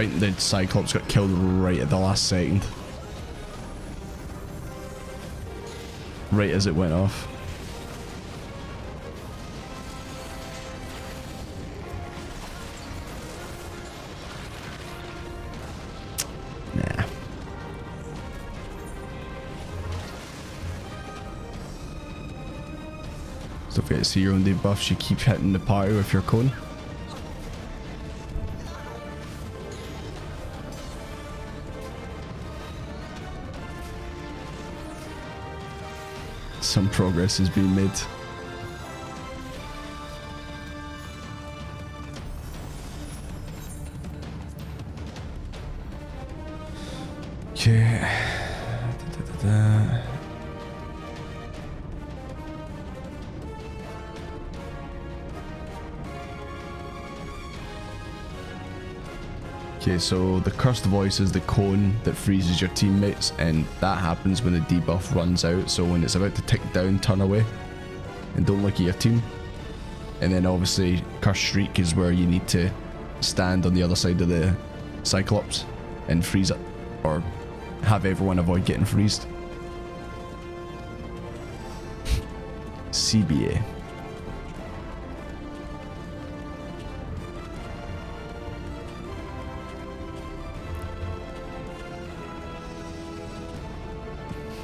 think the Cyclops got killed right at the last second. Right as it went off. Nah. So if you get to see your own debuffs, you keep hitting the party with your cone. Some progress is being made. Okay. Okay, so the cursed voice is the cone that freezes your teammates, and that happens when the debuff runs out. So when it's about to tick down, turn away and don't look at your team. And then obviously cursed shriek is where you need to stand on the other side of the Cyclops and freeze it, or have everyone avoid getting freezed. CBA.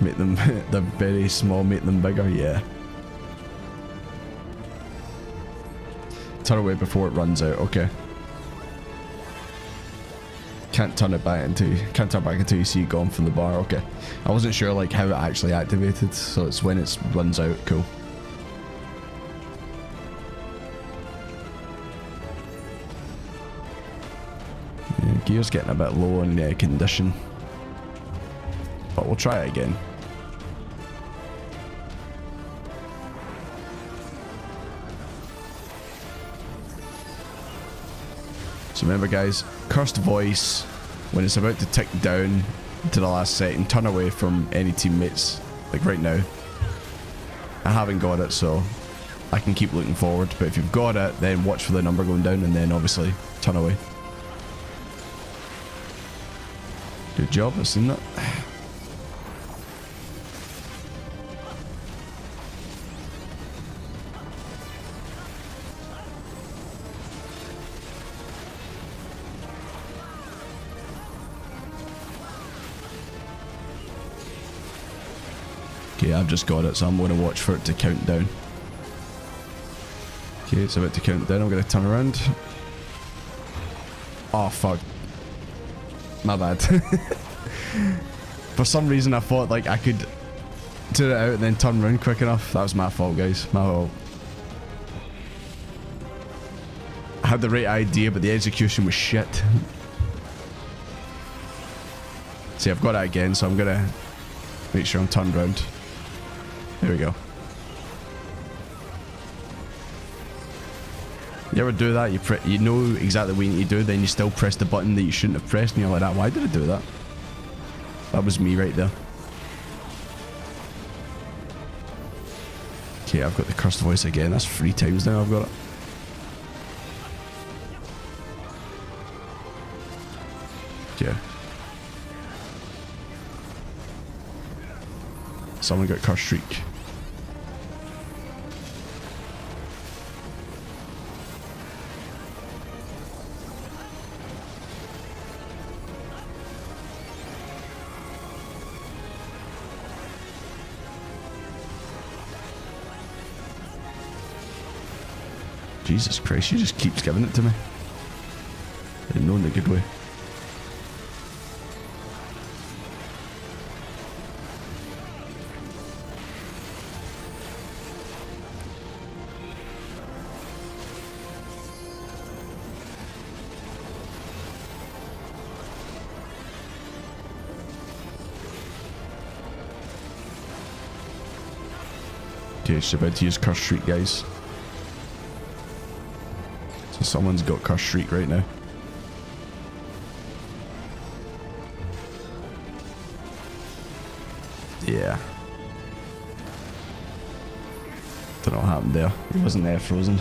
Make them, they're very small, make them bigger, yeah. Turn away before it runs out, okay. Can't turn back until you see it gone from the bar, okay. I wasn't sure like how it actually activated, so it's when it runs out, cool. Yeah, gear's getting a bit low on condition. But we'll try it again. So remember guys, cursed voice, when it's about to tick down to the last second, turn away from any teammates, like right now. I haven't got it, so I can keep looking forward, but if you've got it, then watch for the number going down and then obviously turn away. Good job, I've seen that. Okay, I've just got it, so I'm going to watch for it to count down. Okay, it's about to count down. I'm going to turn around. Oh, fuck. My bad. For some reason, I thought like I could turn it out and then turn around quick enough. That was my fault, guys. My fault. I had the right idea, but the execution was shit. See, I've got it again, so I'm going to make sure I'm turned around. There we go. You ever do that? You know exactly what you need to do, then you still press the button that you shouldn't have pressed, and you're like, that. Why did I do that? That was me right there. Okay, I've got the cursed voice again. That's 3 times now I've got it. Okay. Someone got cursed shriek. Jesus Christ, she just keeps giving it to me. And not in a good way. Okay, she's about to use Curse Shriek, guys. So someone's got Curse Shriek right now. Yeah. Don't know what happened there. He wasn't there frozen.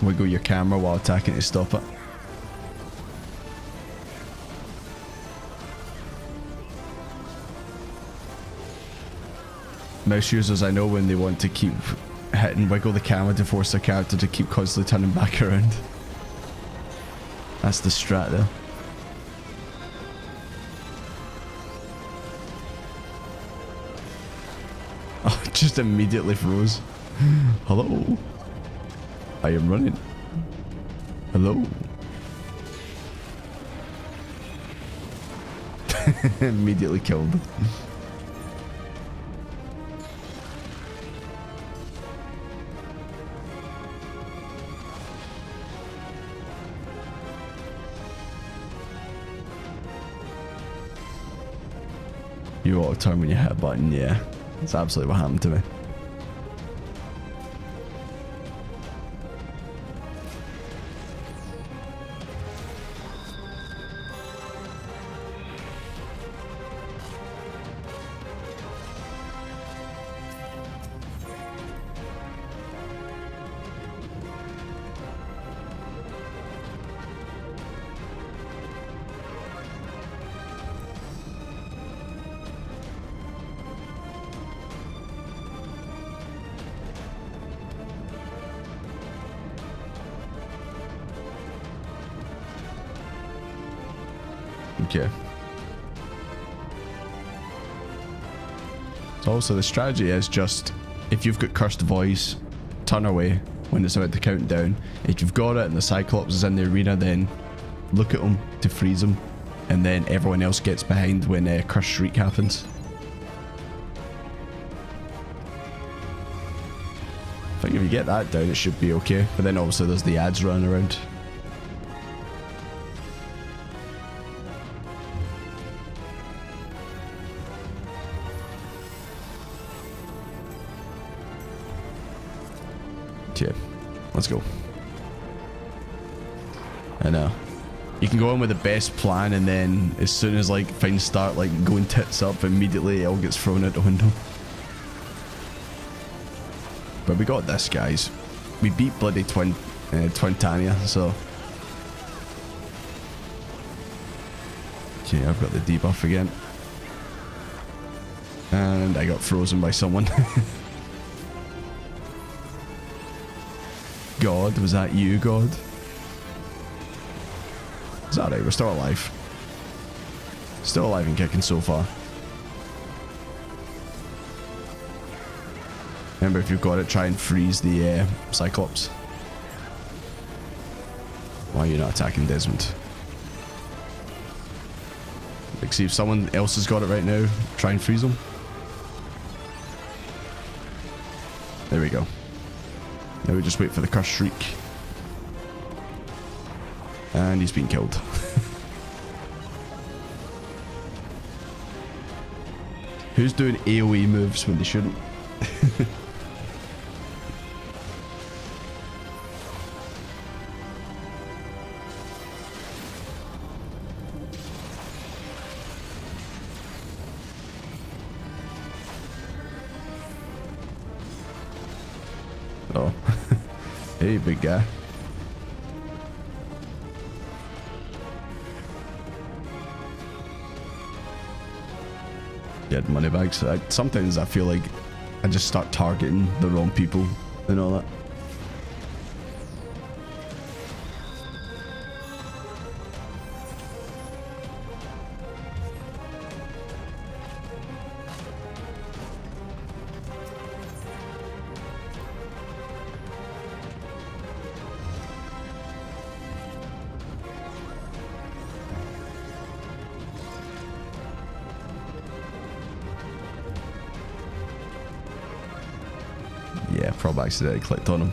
Wiggle your camera while attacking to stop it. Mouse users, I know when they want to keep hitting wiggle the camera to force their character to keep constantly turning back around. That's the strat there. Oh, it just immediately froze. Hello? I am running. Hello? Immediately killed. You auto turn when you hit a button, yeah. That's absolutely what happened to me. Okay. So also the strategy is just, if you've got cursed voice, turn away when it's about to count down. If you've got it and the Cyclops is in the arena, then look at him to freeze him, and then everyone else gets behind when cursed shriek happens. I think if you get that down, it should be okay. But then obviously there's the ads running around. Okay, let's go. I know. You can go in with the best plan, and then as soon as like things start like going tits up, immediately it all gets thrown out the window. But we got this, guys. We beat bloody Twintania, so. Okay, I've got the debuff again. And I got frozen by someone. God, was that you, God? Is that right? We're still alive. Still alive and kicking so far. Remember, if you've got it, try and freeze the Cyclops. Why are you not attacking Desmond? Like, see if someone else has got it right now, try and freeze him. There we go. Now we just wait for the cursed shriek. And he's been killed. Who's doing AoE moves when they shouldn't? Oh. Hey, big guy. Get money bags. Sometimes I feel like I just start targeting the wrong people and all that. Yeah, probably accidentally clicked on him.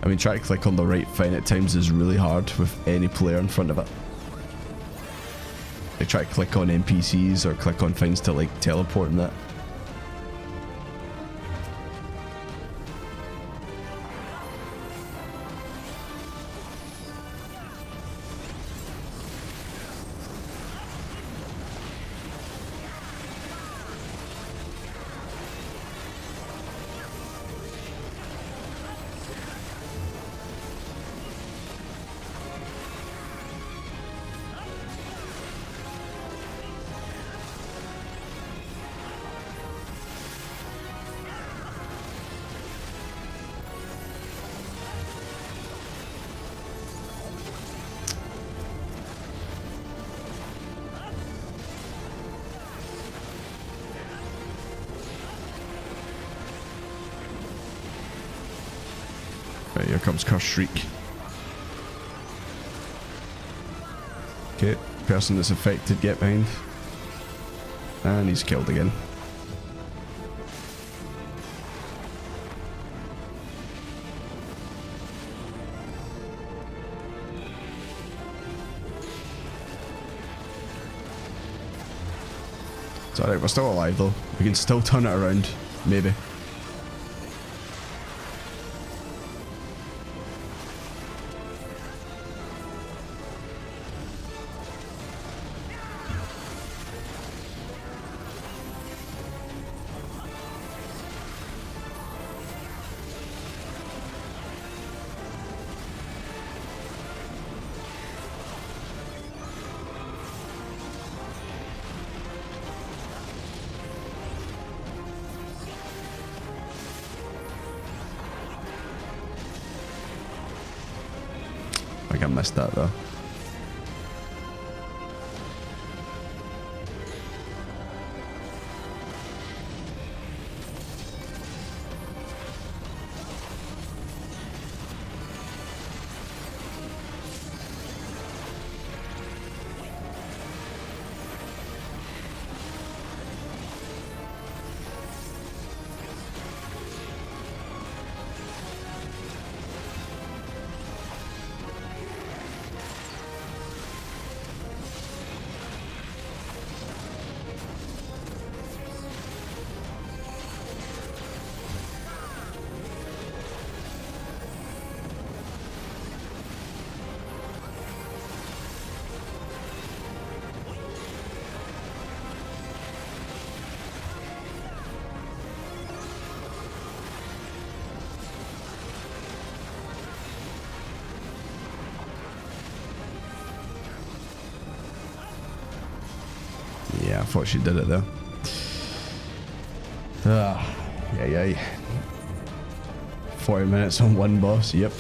I mean, try to click on the right thing at times is really hard with any player in front of it. They try to click on NPCs or click on things to like teleport and that. Right, here comes Curse Shriek. Okay, person that's affected, get behind. And he's killed again. It's alright, we're still alive though. We can still turn it around, maybe. I think I missed that though. Yeah, I thought she did it though. Yeah. 40 minutes on one boss, yep.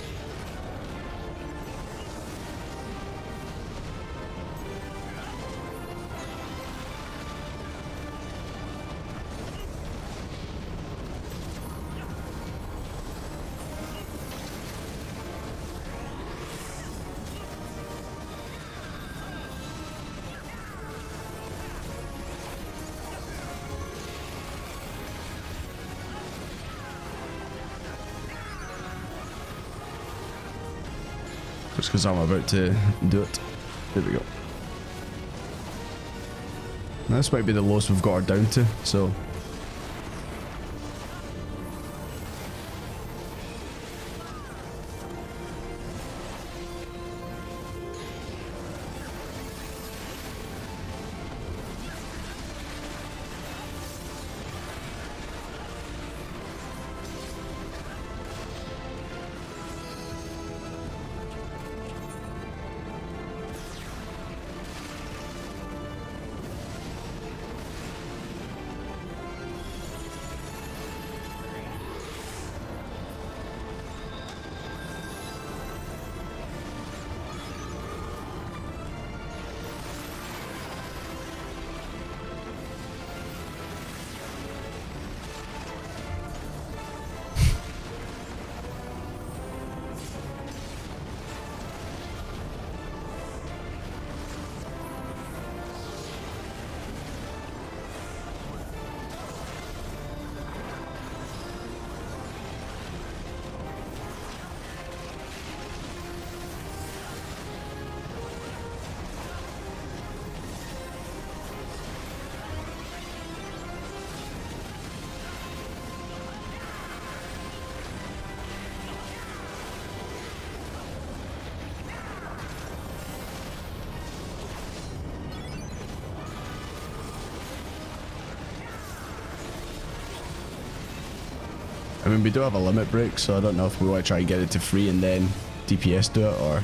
Just because I'm about to do it. There we go. Now, this might be the lowest we've got her down to, so... I mean, we do have a limit break, so I don't know if we want to try and get it to 3 and then DPS do it, or...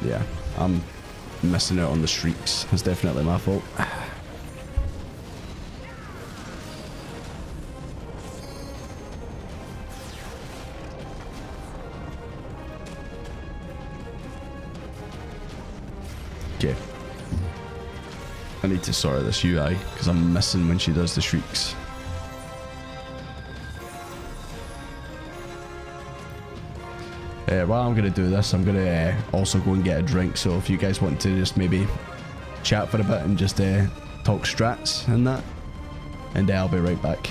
Yeah, I'm missing out on the shrieks. It's definitely my fault. Okay. I need to sort out this UI, because I'm missing when she does the shrieks. While I'm going to do this, I'm going to also go and get a drink. So if you guys want to just maybe chat for a bit and just talk strats and that, and I'll be right back.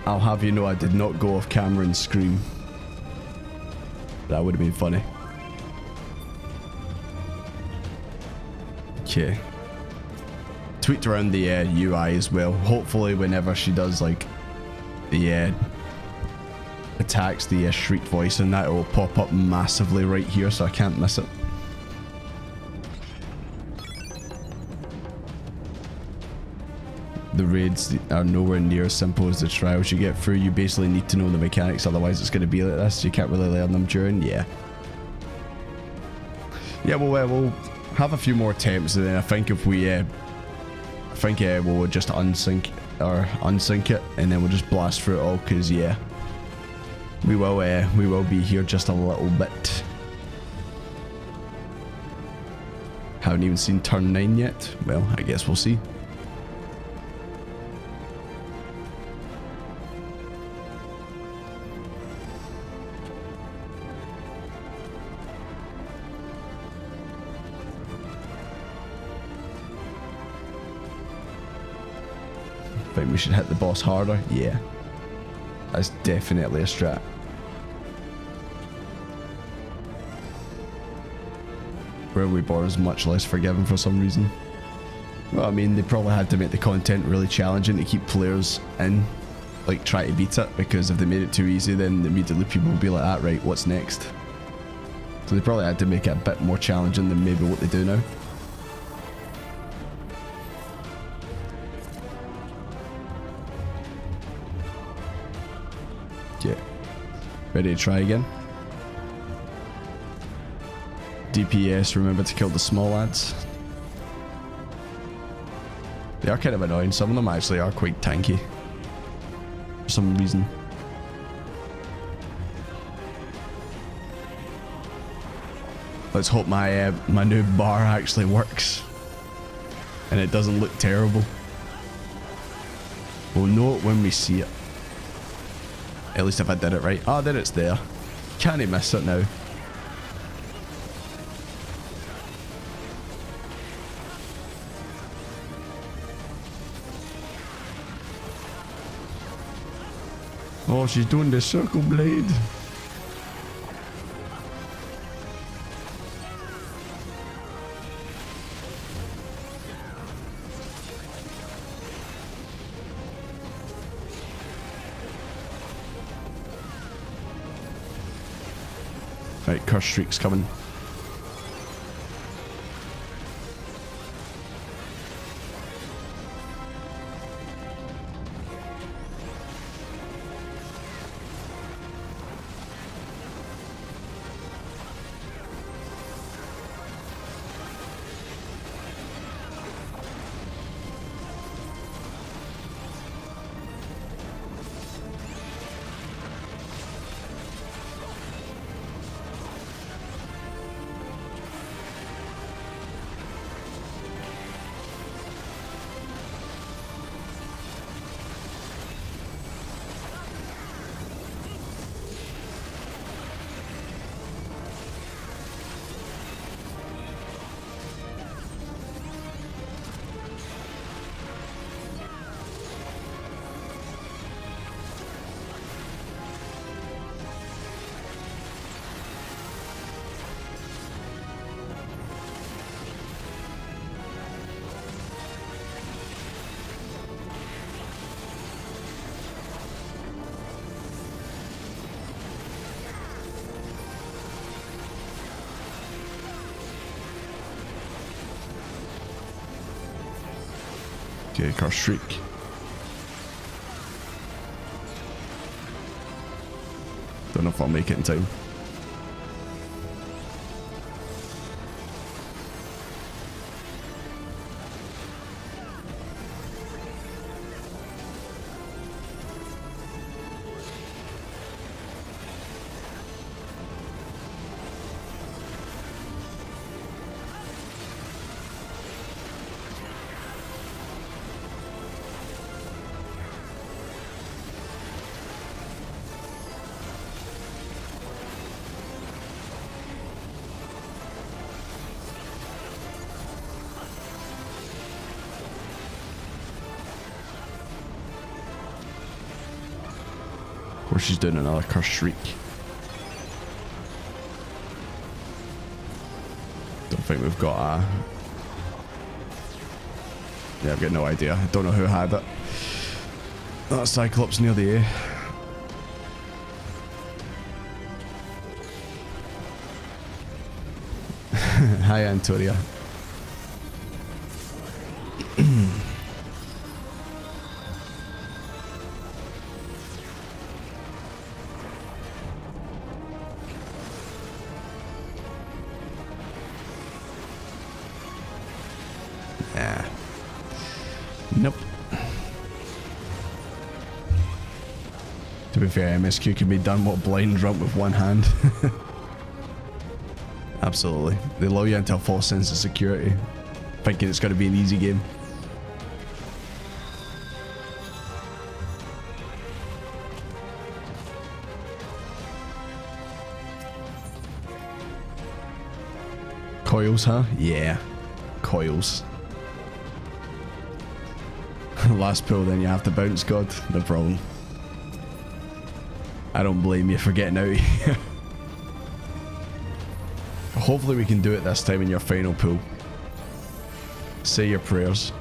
I'll have you know I did not go off camera and scream. That would have been funny. Okay. Tweaked around the UI as well. Hopefully whenever she does like the attacks, the shriek voice and that, it will pop up massively right here so I can't miss it. The raids are nowhere near as simple as the trials you get through. You basically need to know the mechanics, otherwise it's going to be like this. You can't really learn them during. Yeah, we'll have a few more attempts, and then I think if we we'll just unsync it, and then we'll just blast through it all. Cause yeah, we will be here just a little bit. Haven't even seen turn 9 yet. Well, I guess we'll see. Think we should hit the boss harder? Yeah. That's definitely a strat. Where we born is much less forgiving for some reason. Well, I mean, they probably had to make the content really challenging to keep players in, like try to beat it, because if they made it too easy, then immediately people would be like, ah, right, what's next? So they probably had to make it a bit more challenging than maybe what they do now. Yeah. Ready to try again? DPS, remember to kill the small lads. They are kind of annoying. Some of them actually are quite tanky. For some reason. Let's hope my my new bar actually works. And it doesn't look terrible. We'll know it when we see it. At least if I did it right. Oh, there it's there. Can't miss it now. Oh, she's doing the circle blade. Right, curse streak's coming. Okay, curse streak. Don't know if I'll make it in time. Of course, she's doing another curse shriek. Don't think we've got a... Yeah, I've got no idea. I don't know who had it. That Cyclops near the A. Hi, Antonia. Nope. To be fair, MSQ can be done what blind jump with one hand. Absolutely. They lull you into a false sense of security, thinking it's going to be an easy game. Coils, huh? Yeah. Coils. Last pull, then you have to bounce, God. No problem. I don't blame you for getting out of here. Hopefully we can do it this time in your final pull. Say your prayers.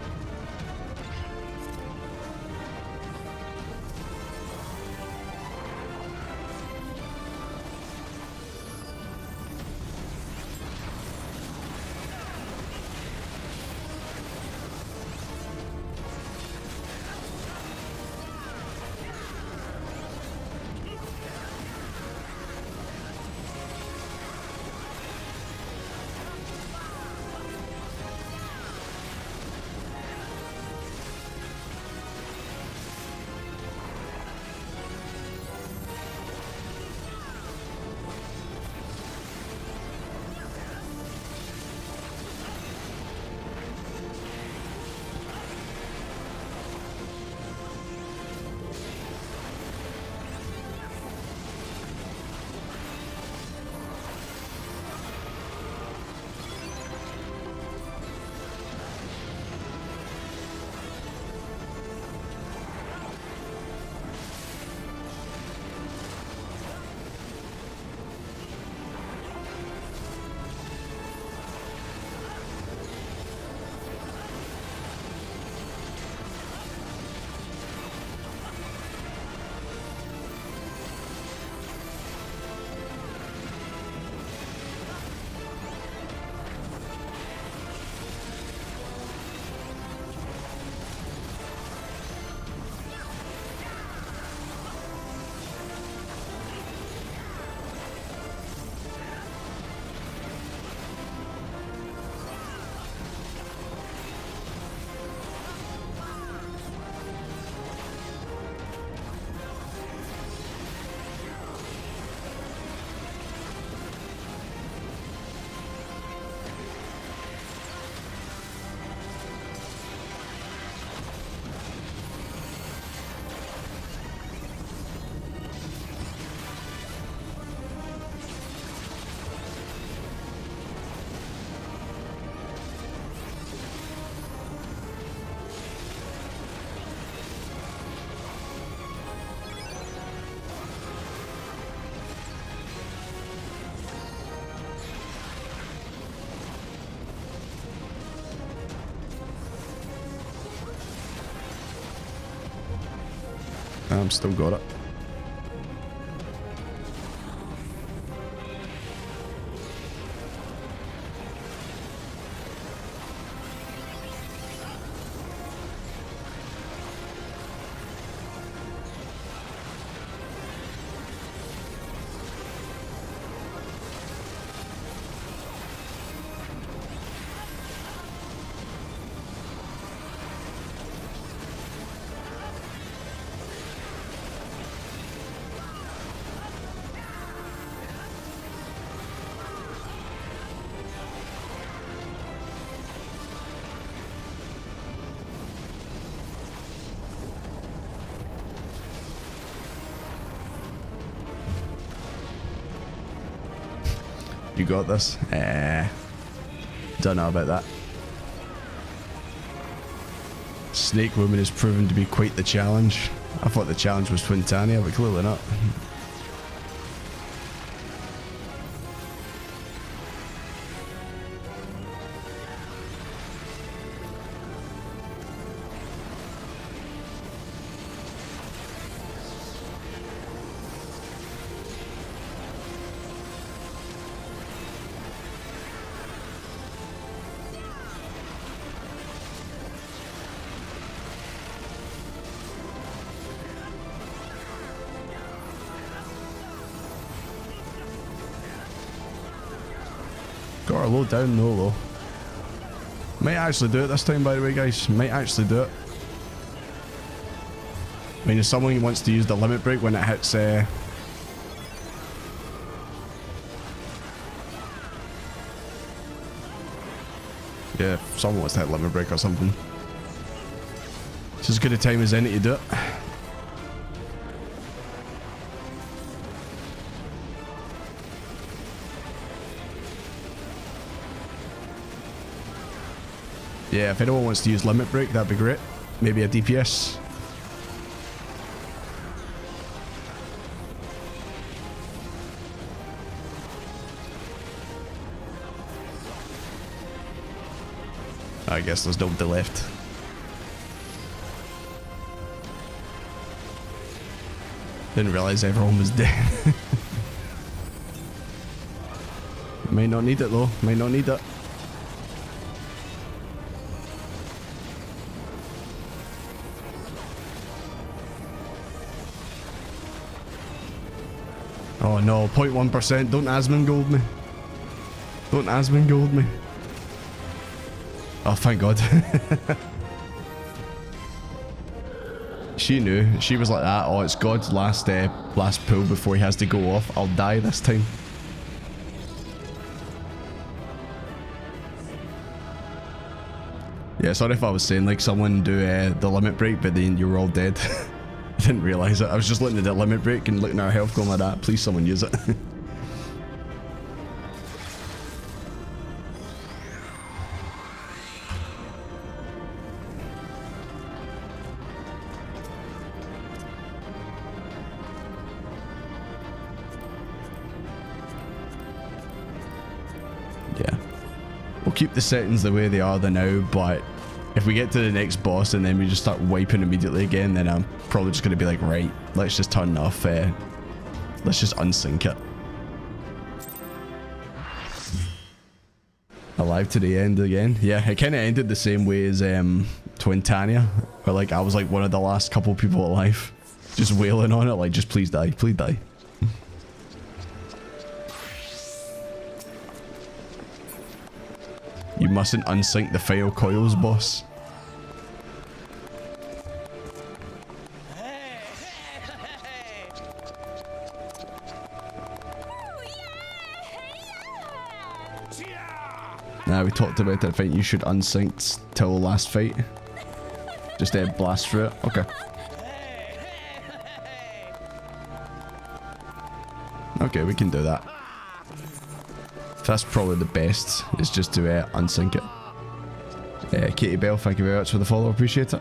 I'm still got it. You got this? Don't know about that. Snake Woman has proven to be quite the challenge. I thought the challenge was Twintania, but clearly not. Got her low down, no low. Might actually do it this time, by the way, guys. Might actually do it. I mean, if someone wants to use the limit break when it hits... yeah, if someone wants to hit limit break or something. It's as good a time as any to do it. Yeah, if anyone wants to use limit break, that'd be great. Maybe a DPS. I guess there's nobody left. Didn't realize everyone was dead. Might not need it though. Might not need it. Oh no, 0.1%. Don't Asmongold me. Don't Asmongold me. Oh, thank God. She knew. She was like that. Oh, it's God's last pull before he has to go off. I'll die this time. Yeah, sorry if I was saying like someone do the limit break, but then you were all dead. I didn't realise it. I was just looking at the limit break and looking at our health going like that. Please someone use it. Yeah. We'll keep the settings the way they are now, but if we get to the next boss and then we just start wiping immediately again, then I'm probably just going to be like, right, let's just turn off, let's just unsync it. Alive to the end again. Yeah, it kind of ended the same way as Twintania, where like I was like one of the last couple people alive, just wailing on it like, just please die, please die. You mustn't unsync the final coils boss. Nah, we talked about it. I think you should unsync till the last fight. Just blast through it. Okay. Okay, we can do that. That's probably the best, is just to unsync it. Katie Bell, thank you very much for the follow, appreciate it.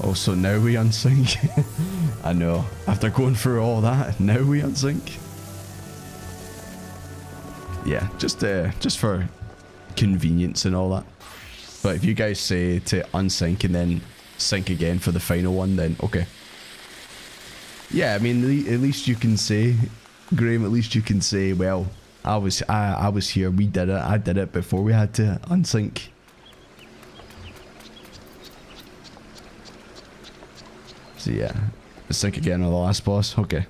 Oh, so now we unsync? I know, after going through all that, now we unsync? yeah, just for convenience and all that. But if you guys say to unsync and then sync again for the final one, then okay. Yeah, I mean, at least you can say, Graham, at least you can say, well, I was here, we did it, I did it before we had to unsync. So yeah, let's sync again on the last boss, okay.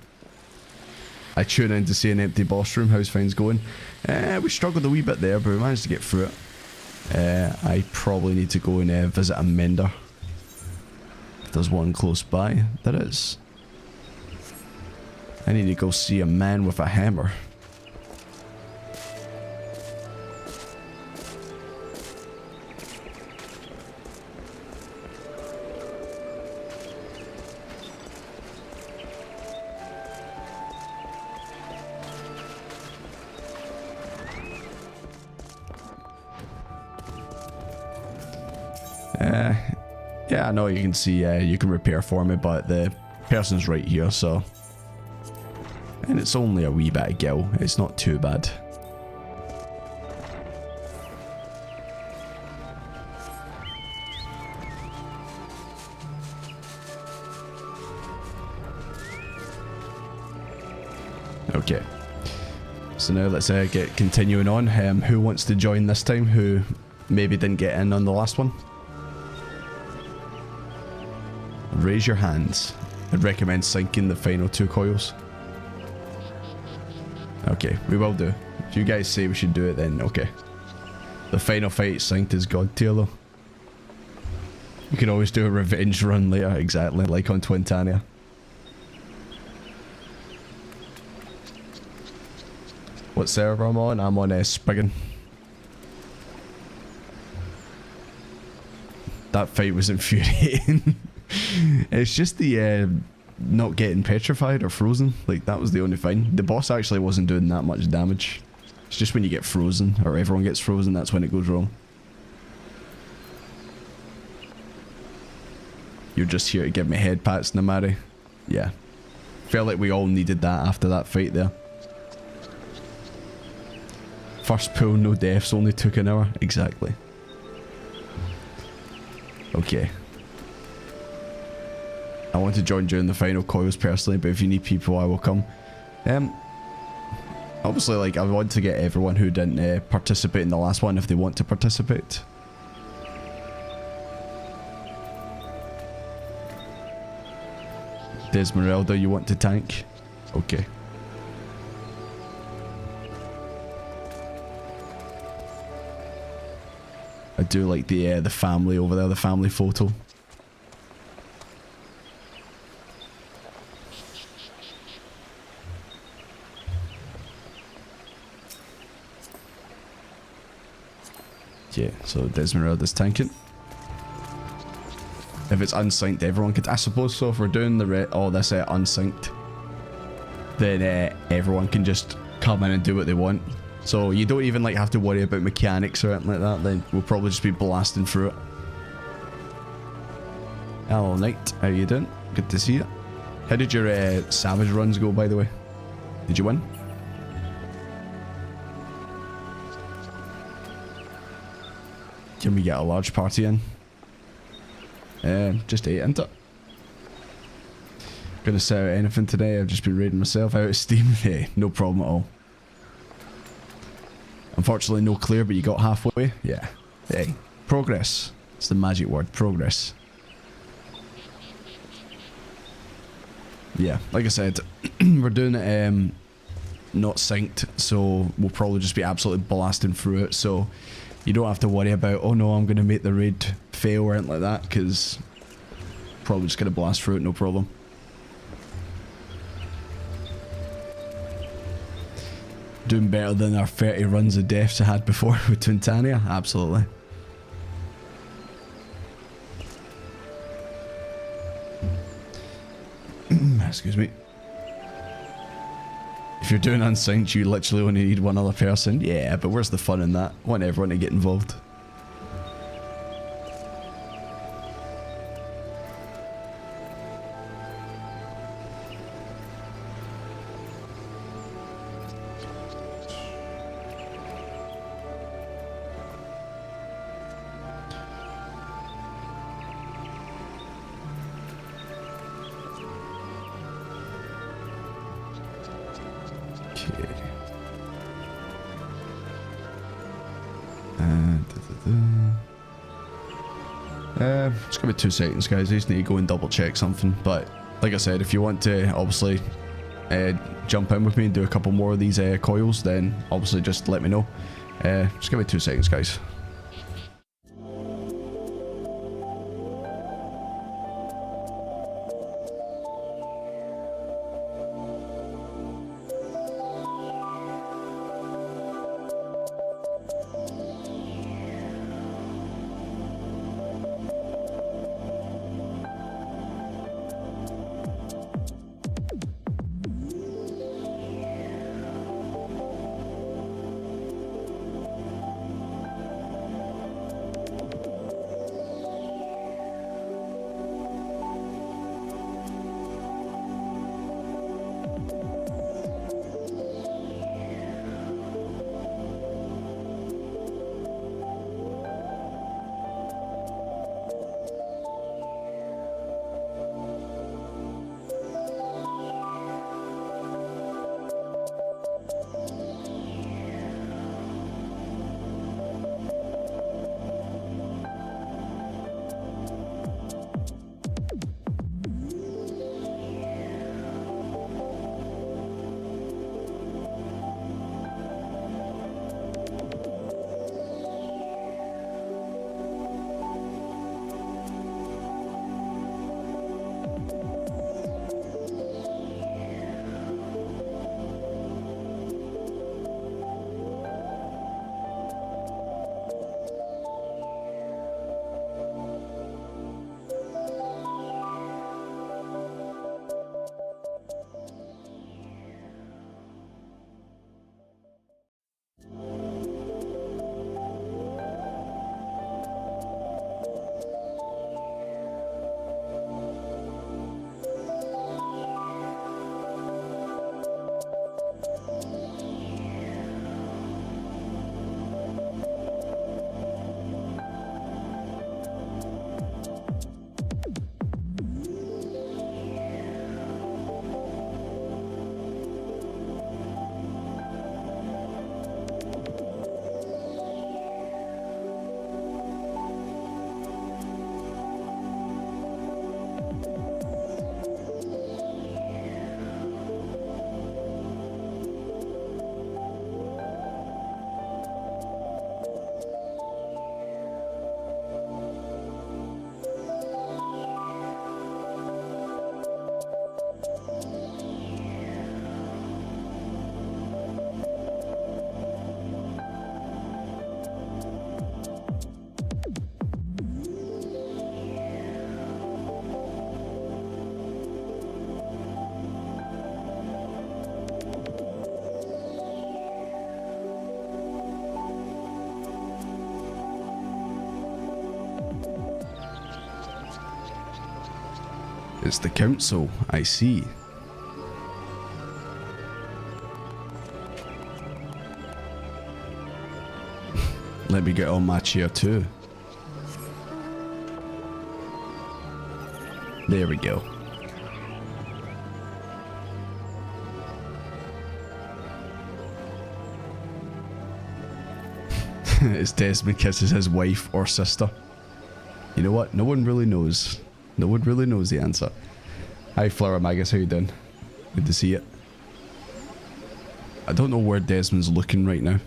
I tune in to see an empty boss room, how's things going? We struggled a wee bit there, but we managed to get through it. I probably need to go and visit a mender. If there's one close by, there is. I need to go see a man with a hammer. Yeah, I know you can see, you can repair for me, but the person's right here, so... And it's only a wee bit of gil, it's not too bad. Okay. So now let's get continuing on. Who wants to join this time? Who maybe didn't get in on the last one? Raise your hands. I'd recommend syncing the final 2 coils. Okay, we will do. If you guys say we should do it, then okay. The final fight synced is god tier though. You can always do a revenge run later, exactly, like on Twintania. What server I'm on? I'm on Spiggin. That fight was infuriating. It's just the not getting petrified or frozen. Like, that was the only thing. The boss actually wasn't doing that much damage. It's just when you get frozen, or everyone gets frozen, that's when it goes wrong. You're just here to give me head pats, Namari. Yeah. Felt like we all needed that after that fight there. First pull, no deaths, only took an hour. Exactly. Okay. I want to join during the final coils personally, but if you need people, I will come. Obviously, like, I want to get everyone who didn't participate in the last one if they want to participate. Desmeralda, you want to tank? Okay. I do like the family over there, the family photo. Yeah, so Desmeralda's tanking. If it's unsynced, everyone could... I suppose so. If we're doing the all this unsynced, then everyone can just come in and do what they want. So you don't even like have to worry about mechanics or anything like that. Then we'll probably just be blasting through it. Hello, Knight. How you doing? Good to see you. How did your Savage runs go, by the way? Did you win? Can we get a large party in? Just 8, isn't it? Gonna say out anything today, I've just been raiding myself out of Steam. Hey, no problem at all. Unfortunately no clear, but you got halfway. Yeah. Hey, progress. It's the magic word, progress. Yeah, like I said, we're doing it not synced, so we'll probably just be absolutely blasting through it, so you don't have to worry about, oh no, I'm going to make the raid fail or anything like that, because probably just going to blast through it, no problem. Doing better than our 30 runs of deaths I had before with Twintania, absolutely. Excuse me. If you're doing unsynced, you literally only need one other person. Yeah, but where's the fun in that? I want everyone to get involved. Just give me 2 seconds, guys. I just need to go and double check something. But like I said, if you want to obviously jump in with me and do a couple more of these coils, then obviously just let me know. Just give me 2 seconds, guys. It's the council, I see. Let me get on my chair too. There we go. It's Desmond kisses his wife or sister. You know what? No one really knows. No one really knows the answer. Hi Flower Magus, how you doing? Good to see it. I don't know where Desmond's looking right now.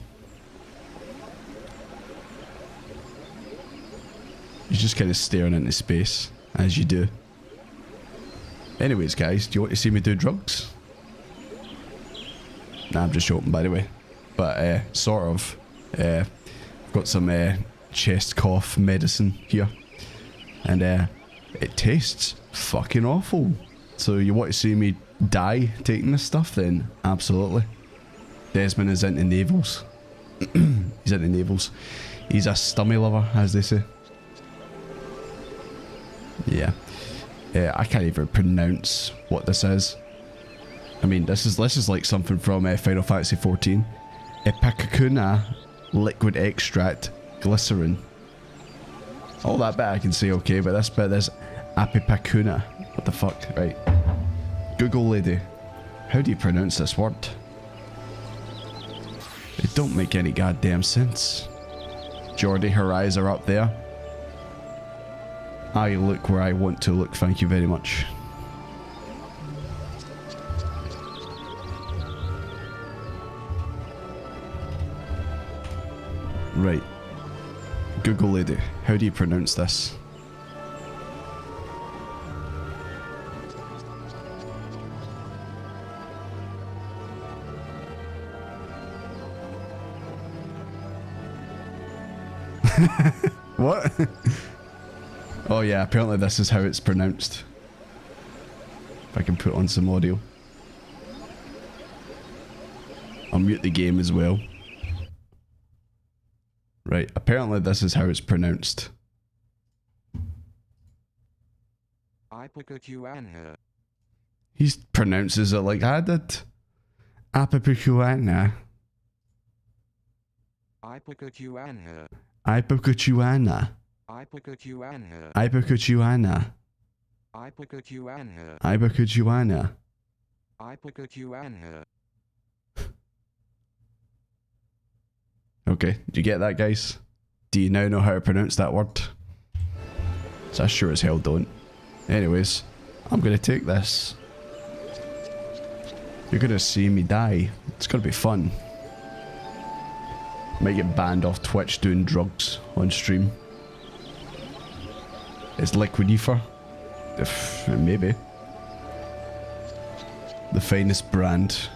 He's just kind of staring into space, as you do. Anyways guys, do you want to see me do drugs? Nah, I'm just joking by the way. But sort of. I've got some chest cough medicine here. And it tastes fucking awful. So you want to see me die taking this stuff? Then absolutely. Desmond is into navels. He's into navels. He's a stummy lover, as they say. Yeah. I can't even pronounce what this is. I mean, this is like something from Final Fantasy XIV. Epicacuna liquid extract glycerin. All that bit I can say okay, but this bit is apipacuna. What the fuck? Right. Google lady. How do you pronounce this word? It don't make any goddamn sense. Jordy, her eyes are up there. I look where I want to look, thank you very much. Right. Google lady, how do you pronounce this? What? Oh yeah, apparently this is how it's pronounced. If I can put on some audio. I'll mute the game as well. Right, apparently this is how it's pronounced. He pronounces it like I did. Apocalyptic. Ipocuana. Ipocuana. Ipocuana. Okay, did you get that, guys? Do you now know how to pronounce that word? So I sure as hell don't. Anyways, I'm gonna take this. You're gonna see me die. It's gonna be fun. Might get banned off Twitch doing drugs on stream. It's liquid ether. Maybe. The finest brand.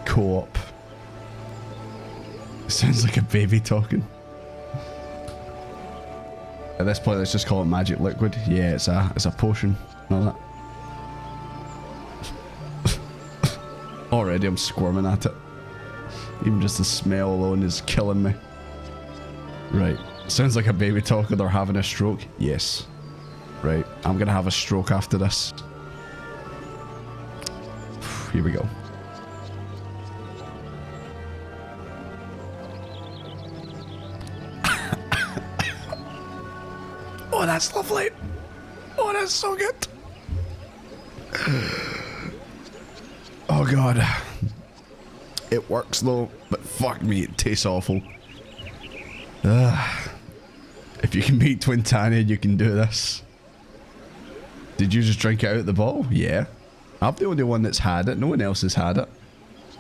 Co-op. Sounds like a baby talking. At this point, let's just call it magic liquid. Yeah, it's a potion. And all that. Already, I'm squirming at it. Even just the smell alone is killing me. Right. Sounds like a baby talking or having a stroke. Yes. Right. I'm gonna have a stroke after this. Here we go. Oh, that's lovely. Oh, that's so good. Oh, God. It works, though, but fuck me, it tastes awful. If you can beat Twintania, you can do this. Did you just drink it out the bottle? Yeah. I'm the only one that's had it. No one else has had it. Do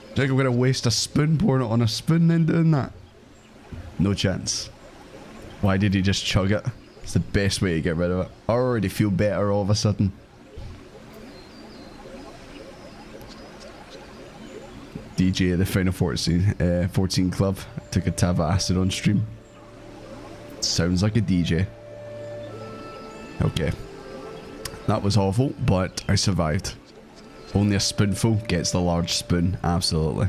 you think I'm going to waste a spoon pouring it on a spoon then doing that? No chance. Why did he just chug it? It's the best way to get rid of it. I already feel better all of a sudden. DJ at the Final 14 Club took a tab of acid on stream. Sounds like a DJ. Okay. That was awful, but I survived. Only a spoonful gets the large spoon. Absolutely.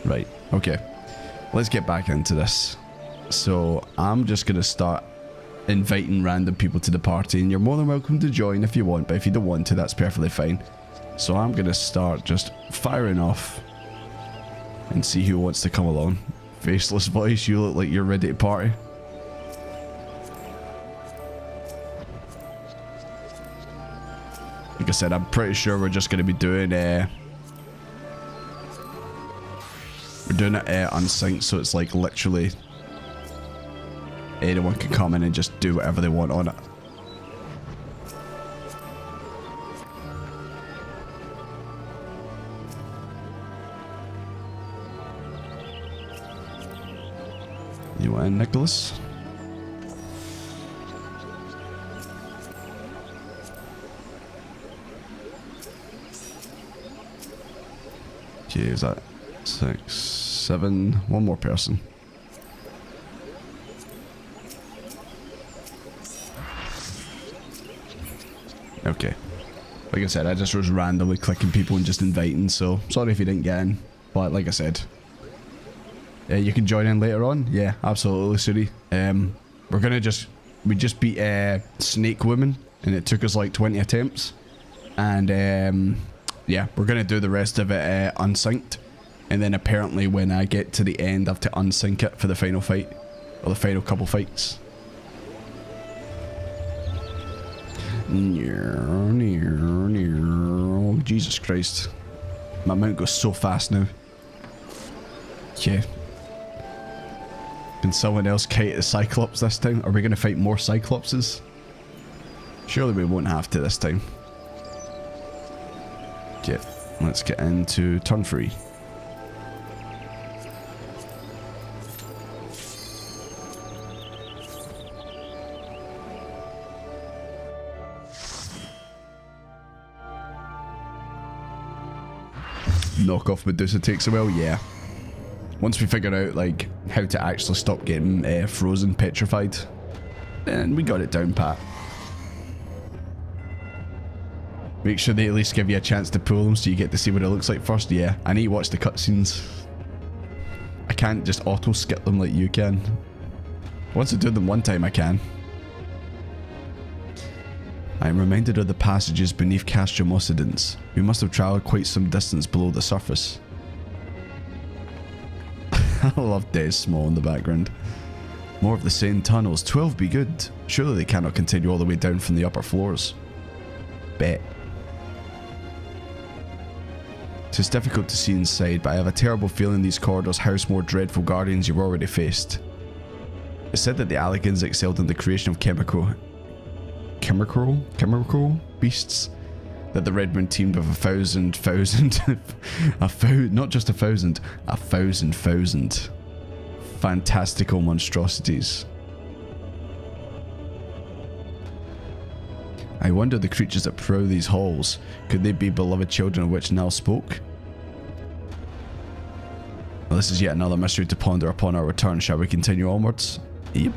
Right. Okay. Let's get back into this. So, I'm just going to start inviting random people to the party, and you're more than welcome to join if you want, but if you don't want to, that's perfectly fine. So I'm going to start just firing off and see who wants to come along. Faceless voice, you look like you're ready to party. Like I said, I'm pretty sure we're just going to be doing we're doing it unsynced, so it's like literally anyone can come in and just do whatever they want on it. You want in, Nicholas? Okay, is that 6, 7? One more person. Okay. Like I said, I just was randomly clicking people and just inviting, so sorry if you didn't get in. But like I said, you can join in later on. Yeah, absolutely, Suri. We're gonna we just beat Snake Woman, and it took us like 20 attempts. And yeah, we're gonna do the rest of it unsynced. And then apparently when I get to the end, I have to unsync it for the final fight. Or the final couple fights. Jesus Christ. My mount goes so fast now. Okay. Can someone else kite the Cyclops this time? Are we going to fight more Cyclopses? Surely we won't have to this time. Okay, let's get into turn 3. Knockoff Medusa takes a while, yeah. Once we figure out like how to actually stop getting frozen, petrified, then we got it down pat. Make sure they at least give you a chance to pull them so you get to see what it looks like first. Yeah, I need to watch the cutscenes. I can't just auto skip them like you can. Once I do them one time I can. I am reminded of the passages beneath Castrum Occidents. We must have travelled quite some distance below the surface. I love Des Small in the background. More of the same tunnels. 12 be good. Surely they cannot continue all the way down from the upper floors. Bet. It is difficult to see inside, but I have a terrible feeling these corridors house more dreadful guardians you've already faced. It's said that the Alligans excelled in the creation of chemical beasts, that the Red Moon teamed with a thousand fantastical monstrosities. I wonder the creatures that prowl these halls, could they be beloved children of which Nal spoke? Well, this is yet another mystery to ponder upon our return. Shall we continue onwards? Yep,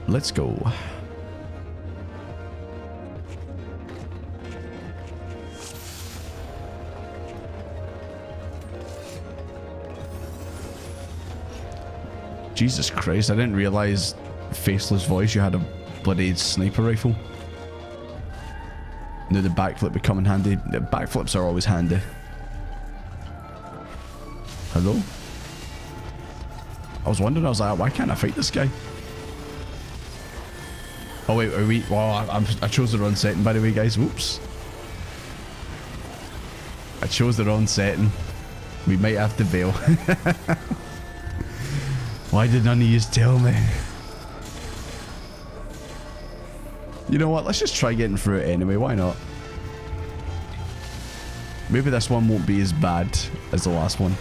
let's go. Jesus Christ, I didn't realise Faceless Voice you had a bloody sniper rifle. Knew the backflip would come in handy. The backflips are always handy. Hello? I was wondering, I was like, why can't I fight this guy? Oh wait, are we... Well, I chose the wrong setting by the way, guys. Whoops. I chose the wrong setting. We might have to bail. Why did none of you tell me? You know what? Let's just try getting through it anyway. Why not? Maybe this one won't be as bad as the last one.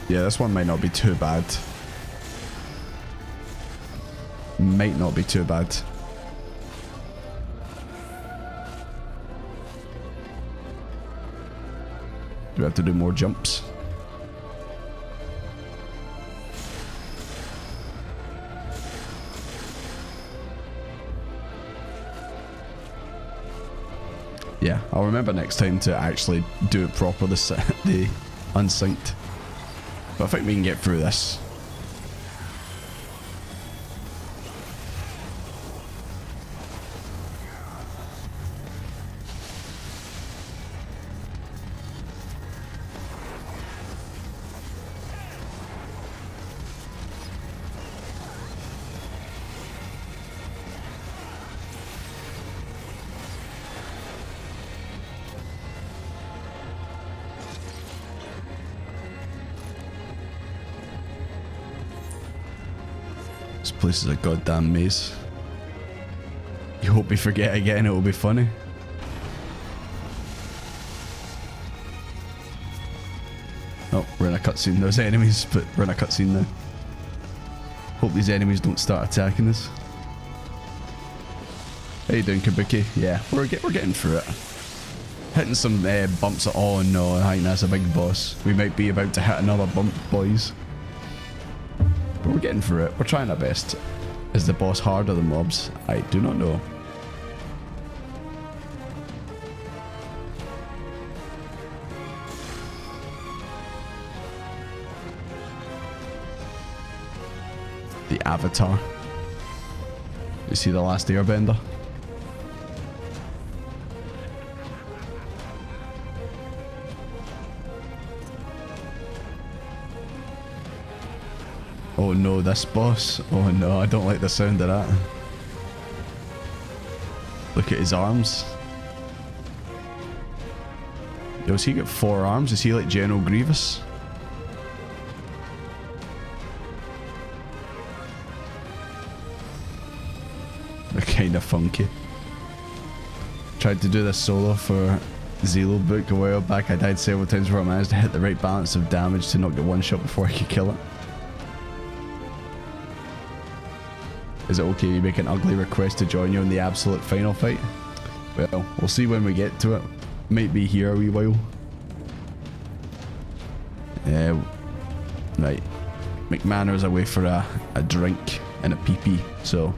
Yeah, this one might not be too bad. Might not be too bad. Do we have to do more jumps? Yeah, I'll remember next time to actually do it proper, the unsynced. But I think we can get through this. This place is a goddamn maze. You hope we forget again, it will be funny. Oh, we're in a cutscene. There's enemies, but we're in a cutscene now. Hope these enemies don't start attacking us. How you doing, Kabuki? Yeah, we're getting through it. Hitting some bumps. Oh no, I think that's a big boss. We might be about to hit another bump, boys. But we're getting through it. We're trying our best. Is the boss harder than mobs? I do not know. The Avatar. You see the last Airbender? Oh no, this boss. Oh no, I don't like the sound of that. Look at his arms. Yo, has he got 4 arms? Is he like General Grievous? They're kind of funky. Tried to do this solo for Zelo book a while back. I died several times before I managed to hit the right balance of damage to not get one shot before I could kill it. Is it okay you make an ugly request to join you in the absolute final fight? Well, we'll see when we get to it. Might be here a wee while. Right. McManner's away for a drink and a pee-pee, so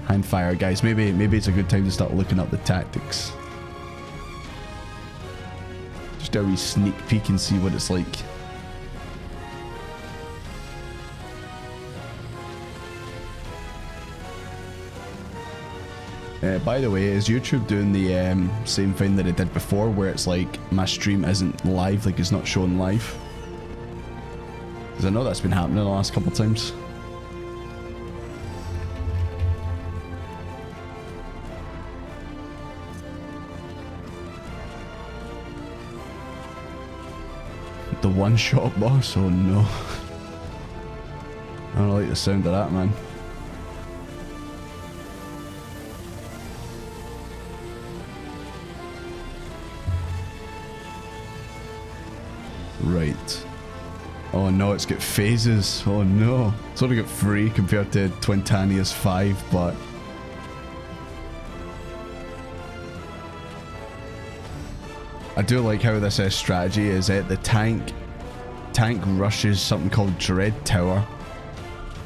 hand fire, guys. Maybe it's a good time to start looking up the tactics. Just a wee sneak peek and see what it's like. By the way, is YouTube doing the same thing that it did before, where it's like my stream isn't live, like it's not shown live? Because I know that's been happening the last couple of times. The one-shot boss? Oh no. I don't like the sound of that, man. Right. Oh no, it's got phases. Oh no. It's only got 3 compared to Twintania's 5, but... I do like how this strategy is that the tank rushes something called Dread Tower.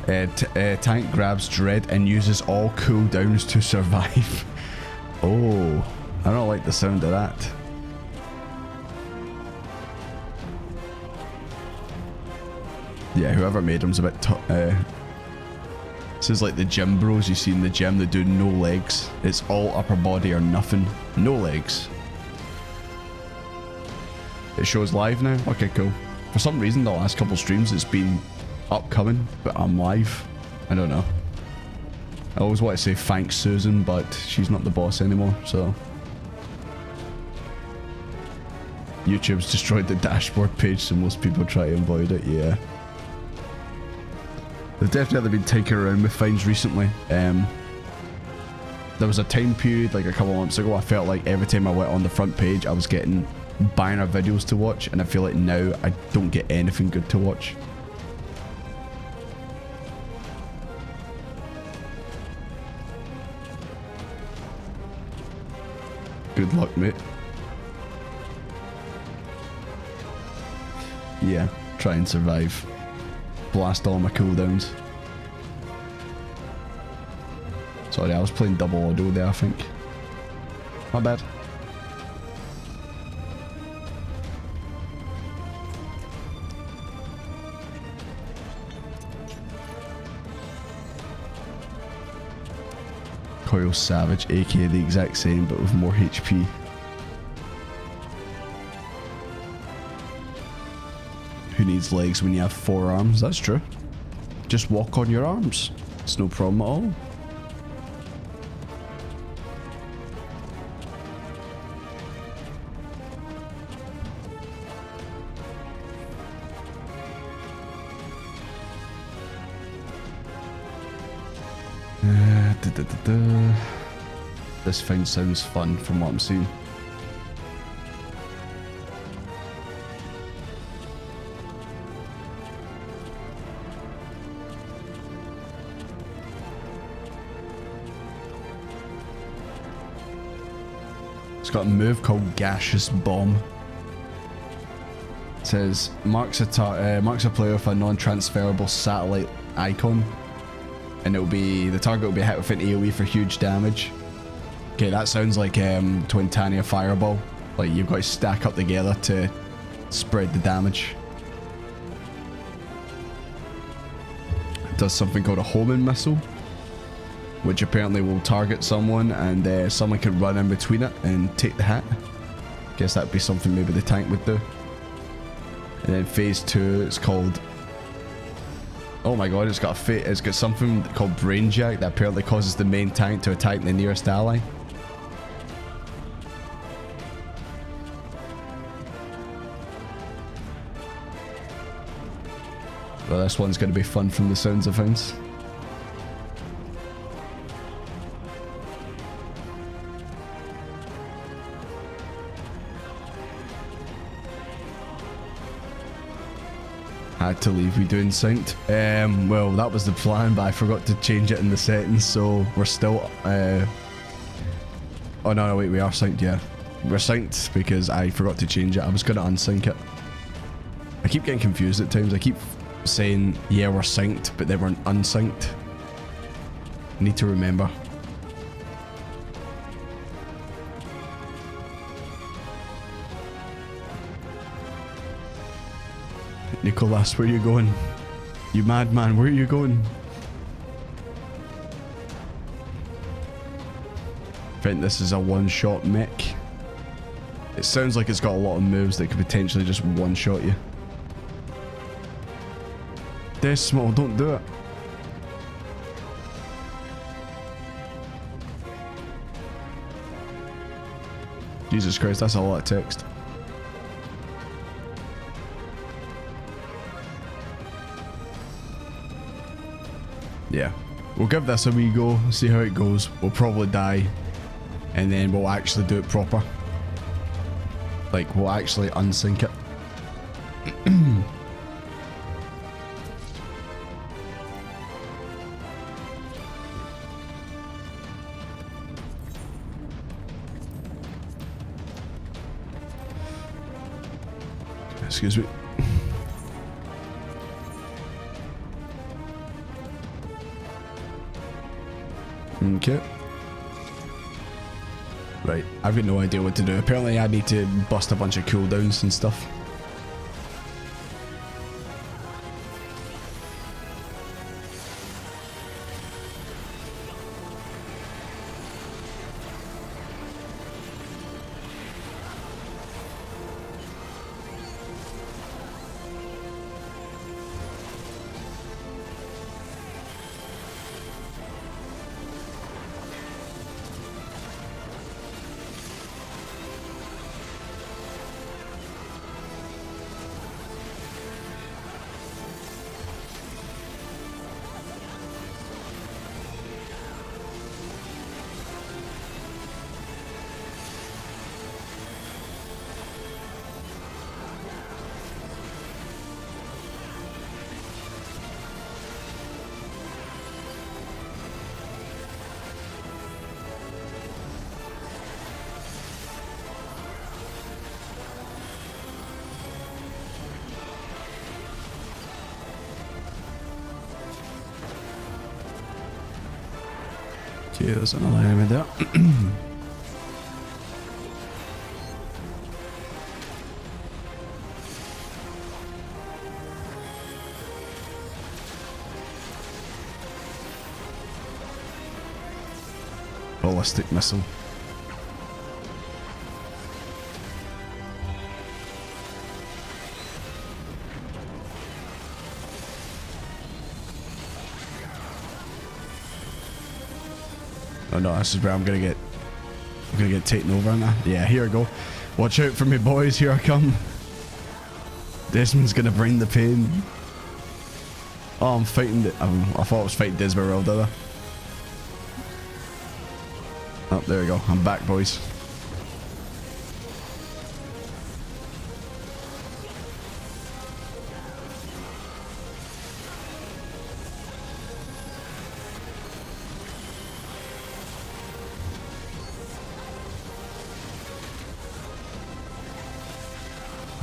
Tank grabs Dread and uses all cooldowns to survive. Oh, I don't like the sound of that. Yeah, whoever made him's a bit this is like the gym bros you see in the gym that do no legs. It's all upper body or nothing. No legs. It shows live now? Okay, cool. For some reason the last couple streams it's been upcoming, but I'm live. I don't know. I always want to say thanks Susan, but she's not the boss anymore, so... YouTube's destroyed the dashboard page, so most people try to avoid it, yeah. They've definitely been tinkering around with things recently. There was a time period like a couple months ago I felt like every time I went on the front page I was getting banner videos to watch, and I feel like now I don't get anything good to watch. Good luck, mate. Yeah, try and survive. Blast all my cooldowns. Sorry, I was playing double audio there, I think. My bad. Coil Savage, aka the exact same but with more HP. Who needs legs when you have 4 arms? That's true. Just walk on your arms. It's no problem at all. This thing sounds fun from what I'm seeing. It's got a move called Gaseous Bomb. It says marks a player with a non-transferable satellite icon, and the target will be hit with an AoE for huge damage. Okay, that sounds like Twintania Fireball. Like you've got to stack up together to spread the damage. It does something called a homing missile, which apparently will target someone and someone can run in between it and take the hit. Guess that'd be something maybe the tank would do. And then phase 2, it's called... Oh my god, it's got something called Brain Jack that apparently causes the main tank to attack the nearest ally. Well, this one's going to be fun from the sounds of things. Had to leave we doing synced. Well, that was the plan, but I forgot to change it in the settings, so we're still oh no, wait, we are synced. Yeah, we're synced because I forgot to change it. I was gonna unsync it. I keep getting confused at times. I keep saying yeah we're synced, but then we're unsynced. Need to remember. Nicholas, where are you going? You madman, where are you going? I think this is a one-shot mech. It sounds like it's got a lot of moves that could potentially just one-shot you. Decimal, don't do it. Jesus Christ, that's a lot of text. Yeah, we'll give this a wee go, see how it goes. We'll probably die, and then we'll actually do it proper. Like, we'll actually unsync it. Excuse me. Okay. Right, I've got no idea what to do. Apparently I need to bust a bunch of cooldowns and stuff. Okay, there's another enemy there. Ballistic missile. Oh no, this is where I'm gonna get taken over now. Yeah, here I go. Watch out for me, boys, here I come. Desmond's gonna bring the pain. Oh, I'm fighting I thought I was fighting Desmeralda there. Oh, there we go. I'm back, boys.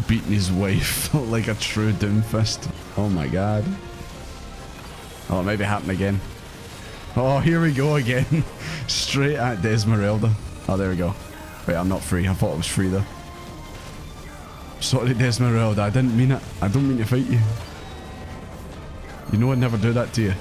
Beating his wife like a true doomfist. Oh my god. Oh, it maybe happened again. Oh, here we go again. Straight at Desmeralda. Oh, there we go. Wait, I'm not free. I thought I was free there. Sorry, Desmeralda. I didn't mean it. I don't mean to fight you. You know I'd never do that to you.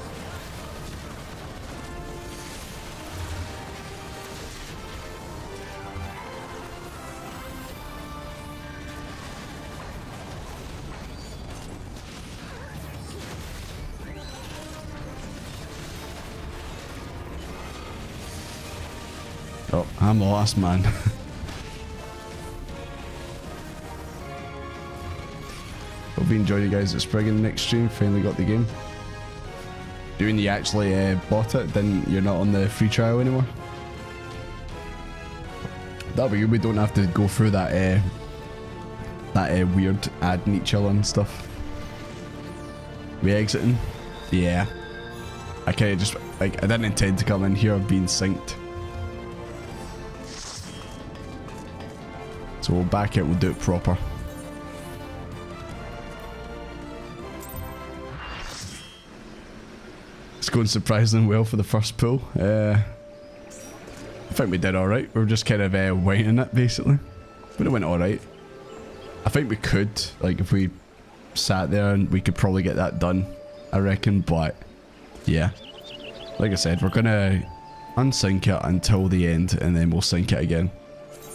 Oh, I'm lost, man. Hope you enjoyed it, guys. It's Spring in the next stream. Finally got the game. Doing you actually bought it, then you're not on the free trial anymore. That'll be good. We don't have to go through that weird adding each other and stuff. We exiting? Yeah. I kind of just, like, I didn't intend to come in here being synced. So we'll back it, we'll do it proper. It's going surprisingly well for the first pull. I think we did alright. We were just kind of waiting it, basically. But it went alright. I think we could, like, if we sat there, and we could probably get that done, I reckon, but yeah. Like I said, we're gonna unsync it until the end, and then we'll sync it again.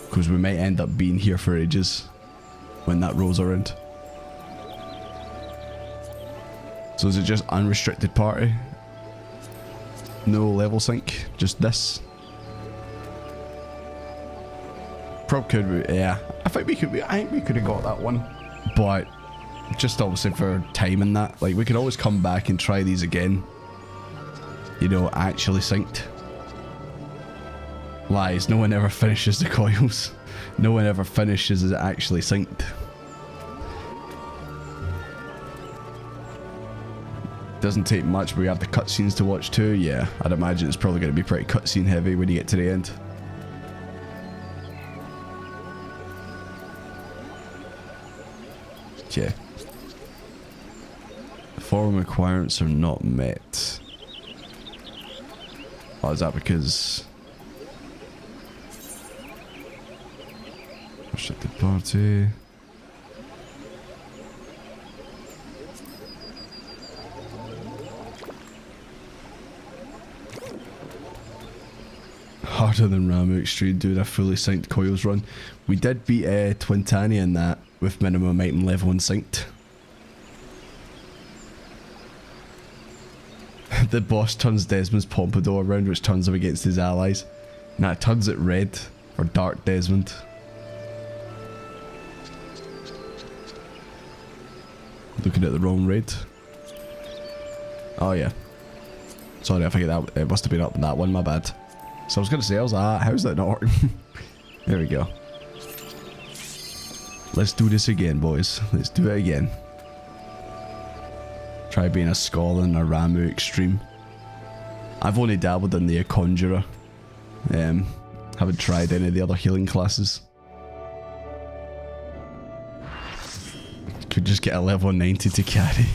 Because we might end up being here for ages when that rolls around. So is it just unrestricted party? No level sync? Just this? Probably could we, yeah. I think we could have got that one. But just obviously for timing that, like, we could always come back and try these again. You know, actually synced. Lies, no one ever finishes the coils. No one ever finishes it actually synced. Doesn't take much, but we have the cutscenes to watch too. Yeah, I'd imagine it's probably going to be pretty cutscene heavy when you get to the end. Okay. The following requirements are not met. Oh, is that because... Restricted party... Harder than Ramu Extreme doing a fully synced coils run. We did beat Twintani in that with minimum item level and synced. The boss turns Desmond's Pompadour around, which turns him against his allies. Nah, it turns it red for Dark Desmond. Looking at the wrong raid. Oh yeah. Sorry, I think that it must have been up in that one, my bad. So I was going to say, how's that not working? There we go. Let's do this again, boys. Let's do it again. Try being a Scotland or Ramu Extreme. I've only dabbled in the Conjurer. Haven't tried any of the other healing classes. Could just get a level 90 to carry.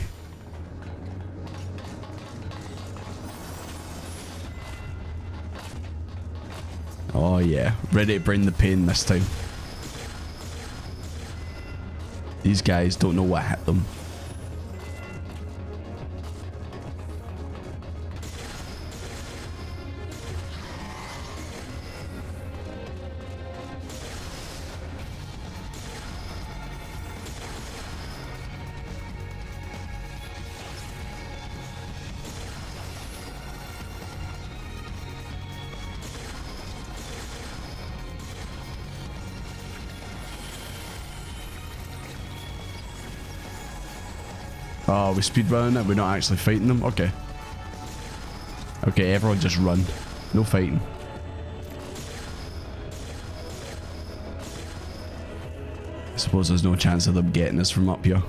Oh yeah, ready to bring the pain this time. These guys don't know what hit them. Oh, we speedrunning it, we're not actually fighting them? Okay. Okay, everyone just run. No fighting. I suppose there's no chance of them getting us from up here.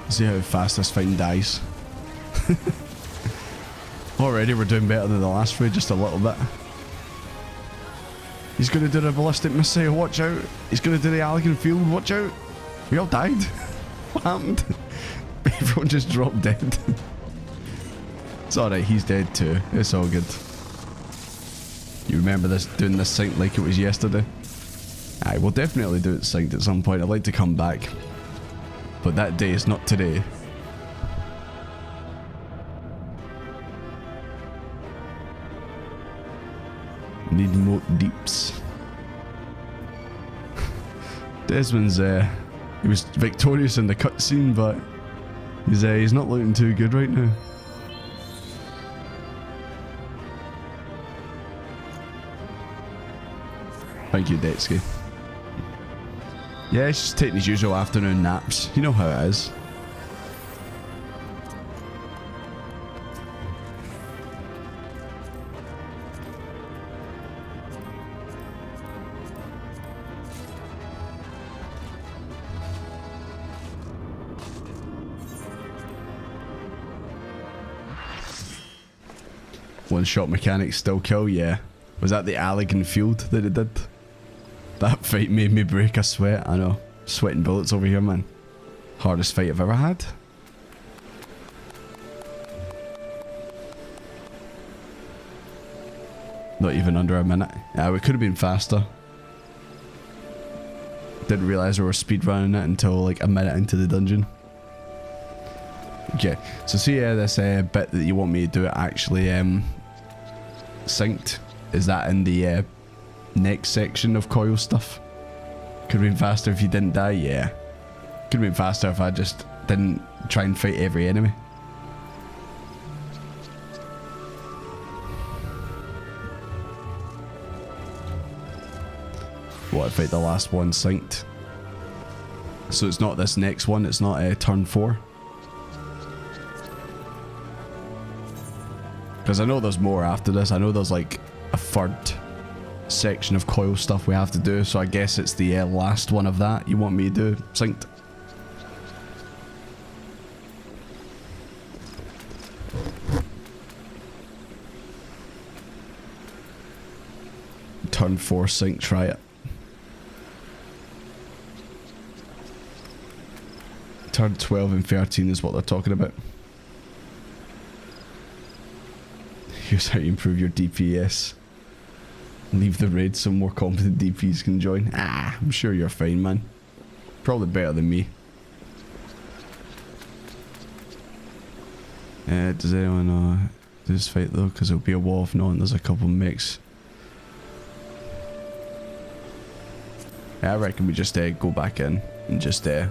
See how fast this thing dies. Already we're doing better than the last raid, just a little bit. He's gonna do the ballistic missile, watch out. He's gonna do the Allegan field, watch out. We all died. What happened? Everyone just dropped dead. It's alright, he's dead too. It's all good. You remember this, doing this sync like it was yesterday? Aye, we'll definitely do it synced at some point. I'd like to come back. But that day is not today. Need more deeps. Desmond's he was victorious in the cutscene, but he's not looking too good right now. Thank you, Detsky. Yeah, he's just taking his usual afternoon naps. You know how it is. One-shot mechanics still kill, yeah. Was that the Allegan field that it did? That fight made me break a sweat, I know. Sweating bullets over here, man. Hardest fight I've ever had. Not even under a minute. Yeah, we could have been faster. Didn't realise we were speedrunning it until like a minute into the dungeon. Okay, so see this bit that you want me to do it actually synced. Is that in the next section of coil stuff? Could have been faster if you didn't die, yeah. Could have been faster if I just didn't try and fight every enemy. What if the last one synced? So it's not this next one, it's not turn 4. Because I know there's more after this. I know there's like a third section of coil stuff we have to do. So I guess it's the last one of that you want me to do synced. Turn 4 sync, try it. Turn 12 and 13 is what they're talking about. Here's how you improve your DPS. Leave the raid so more competent DPs can join. Ah, I'm sure you're fine, man. Probably better than me. Does anyone know this fight though? Because it'll be a wall of no, and there's a couple mechs. Yeah, I reckon we just go back in and just yeah,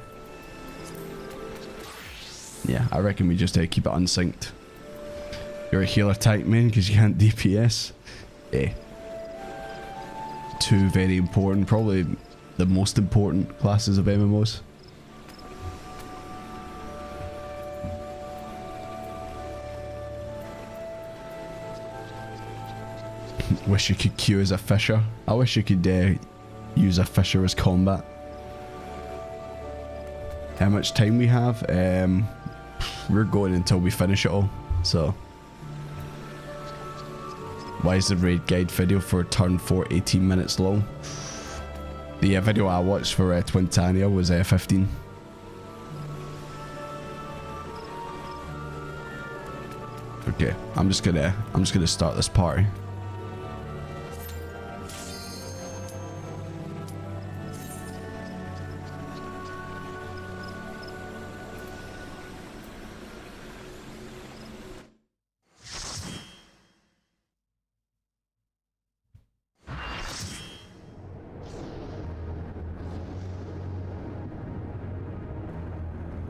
I reckon we just keep it unsynced. You're a healer type main because you can't DPS. Eh. Two very important, probably the most important classes of MMOs. Wish you could queue as a fisher. I wish you could use a fisher as combat. How much time we have? We're going until we finish it all, so. Why is the raid guide video for turn 4 18 minutes long? The video I watched for Twintania was 15. Okay, I'm just gonna start this party.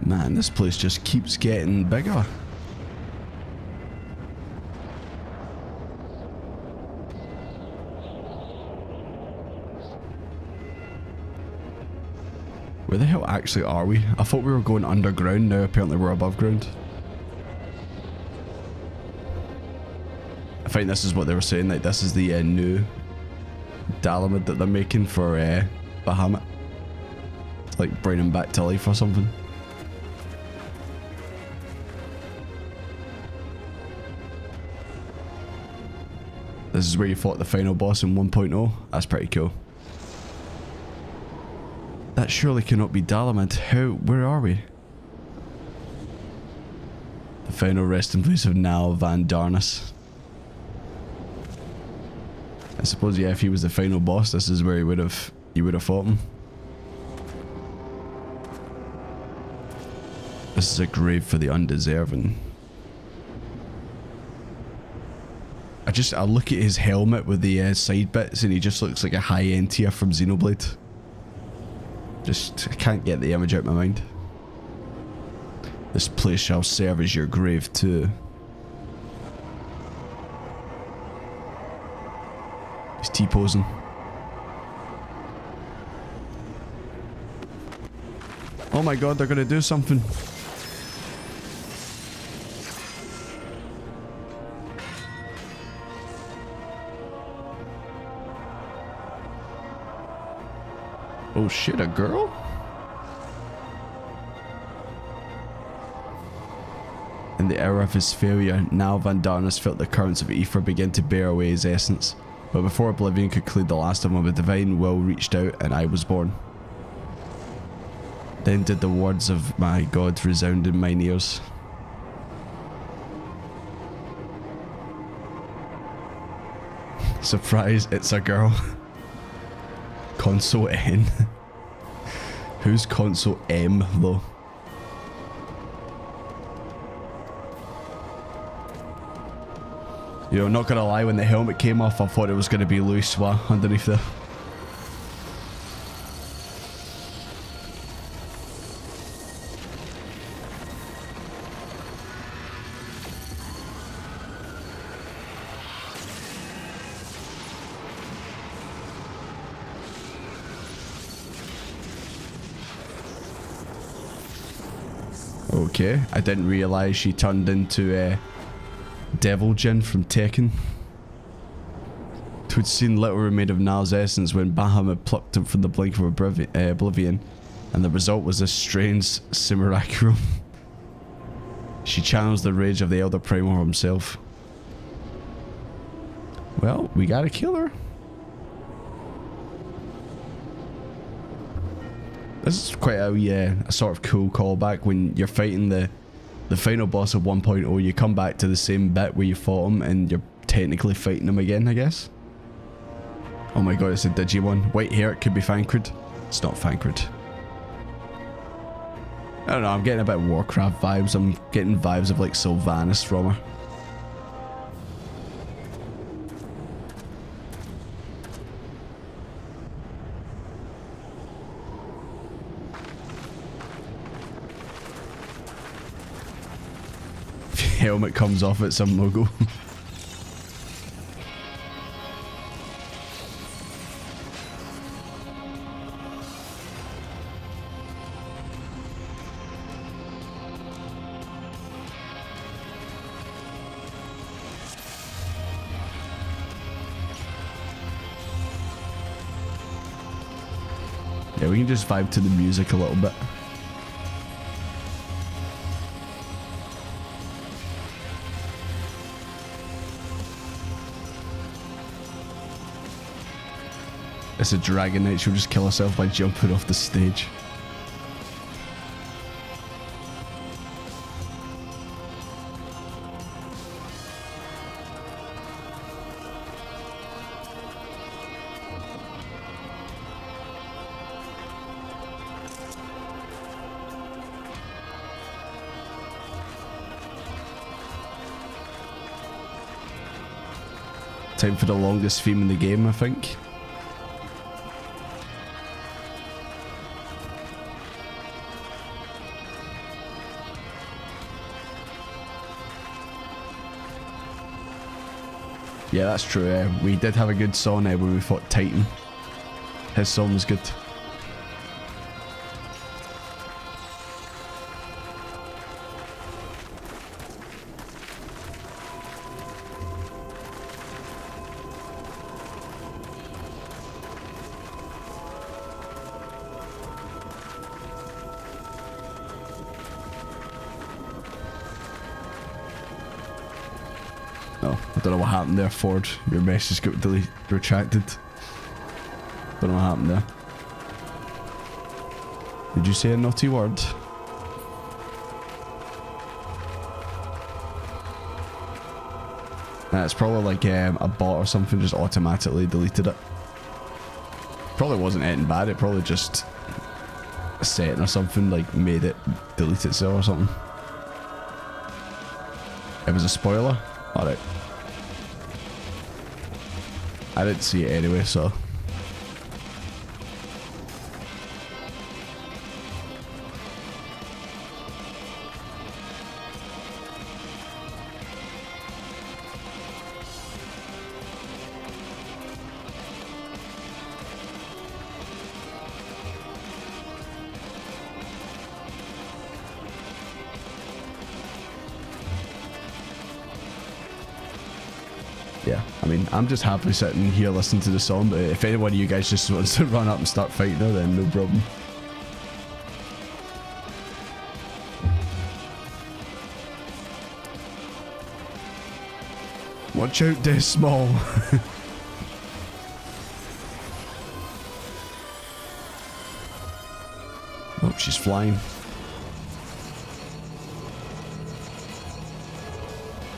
Man, this place just keeps getting bigger. Where the hell actually are we? I thought we were going underground, now apparently we're above ground. I think this is what they were saying, like this is the new Dalamid that they're making for Bahamut. Like bring him back to life or something. This is where you fought the final boss in 1.0. That's pretty cool. That surely cannot be Dalamid. Where are we? The final resting place of Nal Van Darnus. I suppose, yeah, if he was the final boss, this is where you would have fought him. This is a grave for the undeserving. I look at his helmet with the side bits and he just looks like a high-end tier from Xenoblade. I can't get the image out of my mind. This place shall serve as your grave too. He's T-posing. Oh my god, they're gonna do something. Oh shit, a girl? In the hour of his failure, now Van Darnus felt the currents of ether begin to bear away his essence. But before oblivion could clear the last of him, a divine will reached out and I was born. Then did the words of my God resound in mine ears. Surprise, it's a girl. Console N. Who's Console M though? You know, not gonna lie, when the helmet came off, I thought it was gonna be Louis Swa underneath there. Okay, I didn't realise she turned into Devil Jin from Tekken. Who'd seen little remained of Nal's essence when Bahamut plucked him from the blink of oblivion, and the result was a strange simulacrum. She channels the rage of the elder primal himself. Well, we gotta kill her. This is quite a sort of cool callback when you're fighting the final boss of 1.0. You come back to the same bit where you fought him and you're technically fighting him again, I guess. Oh my god, it's a Digimon. White hair, it could be Thancred. It's not Thancred. I don't know, I'm getting a bit of Warcraft vibes. I'm getting vibes of like Sylvanas from her. Helmet comes off at some logo. Yeah, we can just vibe to the music a little bit. It's a Dragon Knight, she'll just kill herself by jumping off the stage. Time for the longest theme in the game, I think. Yeah, that's true. We did have a good song when we fought Titan. His song was good. I don't know what happened there, Ford. Your message got retracted. Don't know what happened there. Did you say a naughty word? It's probably like a bot or something just automatically deleted it. Probably wasn't anything bad, it probably just a setting or something like made it delete itself or something. It was a spoiler? Alright. I didn't see it anyway, so. Yeah, I mean, I'm just happily sitting here listening to the song, but if any one of you guys just wants to run up and start fighting her, then no problem. Watch out, they're small. Oh, she's flying.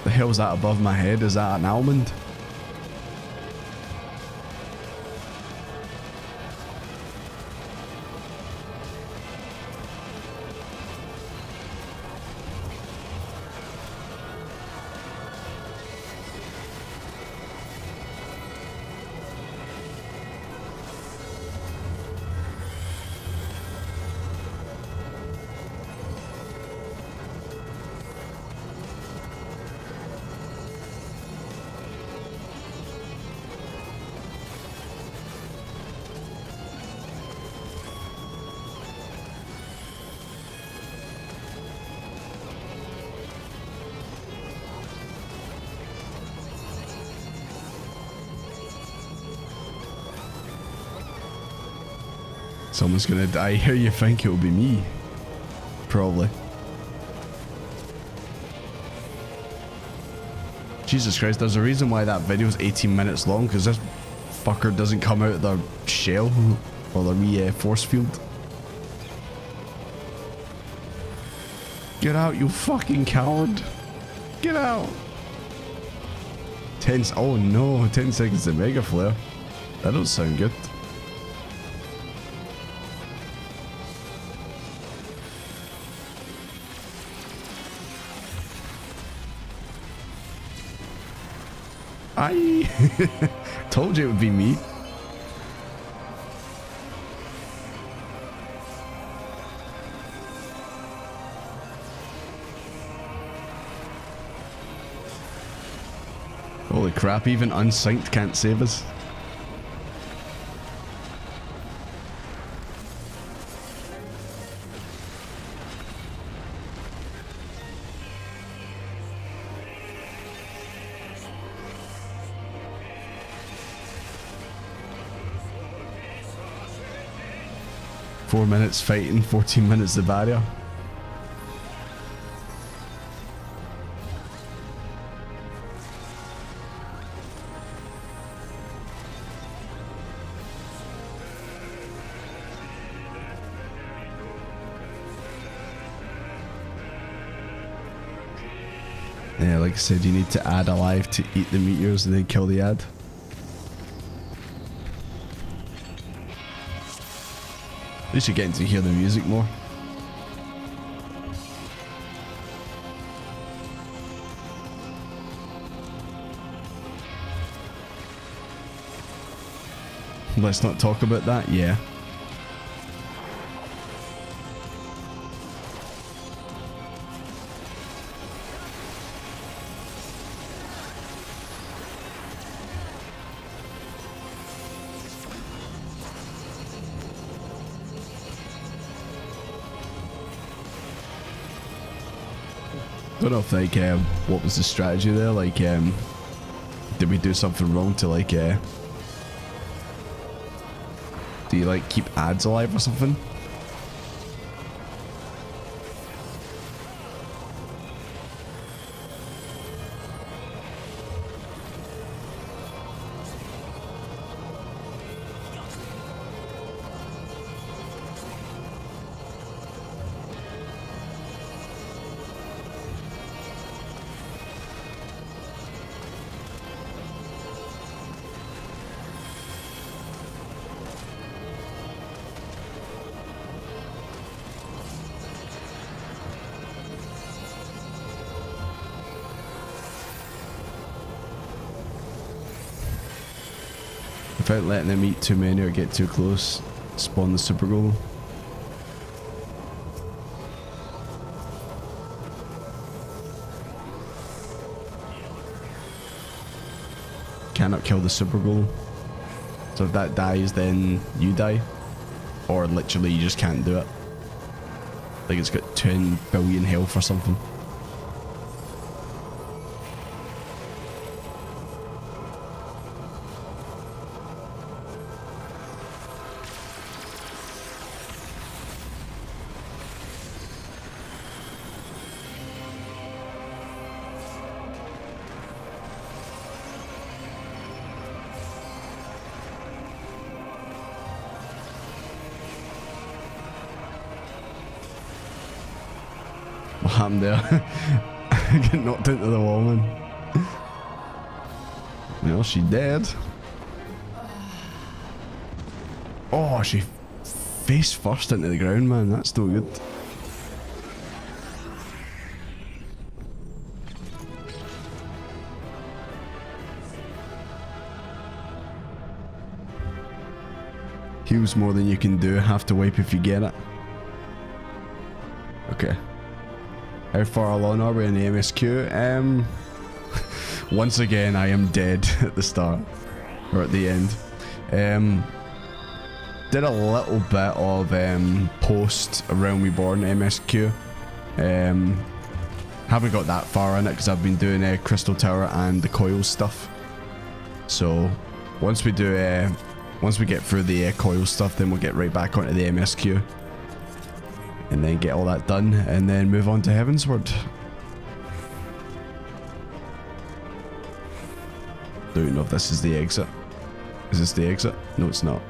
The hell's that above my head? Is that an almond? Someone's gonna die here. You think it'll be me? Probably. Jesus Christ, there's a reason why that video is 18 minutes long, because this fucker doesn't come out of their shell or their wee force field. Get out, you fucking coward. Get out. 10, oh no, 10 seconds to Mega Flare. That don't sound good. I told you it would be me. Holy crap, even unsynced can't save us. Four minutes fighting, 14 minutes the barrier. Yeah, like I said, you need to add alive to eat the meteors and then kill the ad. At least you're getting to hear the music more. Let's not talk about that, yeah. I don't know if like what was the strategy there, like did we do something wrong to like do you like keep ads alive or something? Without letting them eat too many or get too close, spawn the super golem. Cannot kill the super golem. So if that dies, then you die. Or literally you just can't do it. Like it's got 10 billion health or something. What happened there? I get knocked into the wall, man. Well, she dead. Oh, she face first into the ground, man. That's still good. Heals more than you can do. Have to wipe if you get it. Okay. How far along are we in the MSQ? Once again, I am dead at the start. Or at the end. Did a little bit of post around Reborn MSQ. Haven't got that far in it because I've been doing Crystal Tower and the COILS stuff. So once we do, once we get through the COILS stuff, then we'll get right back onto the MSQ. And then get all that done, and then move on to Heavensward. Don't know if this is the exit. Is this the exit? No, it's not.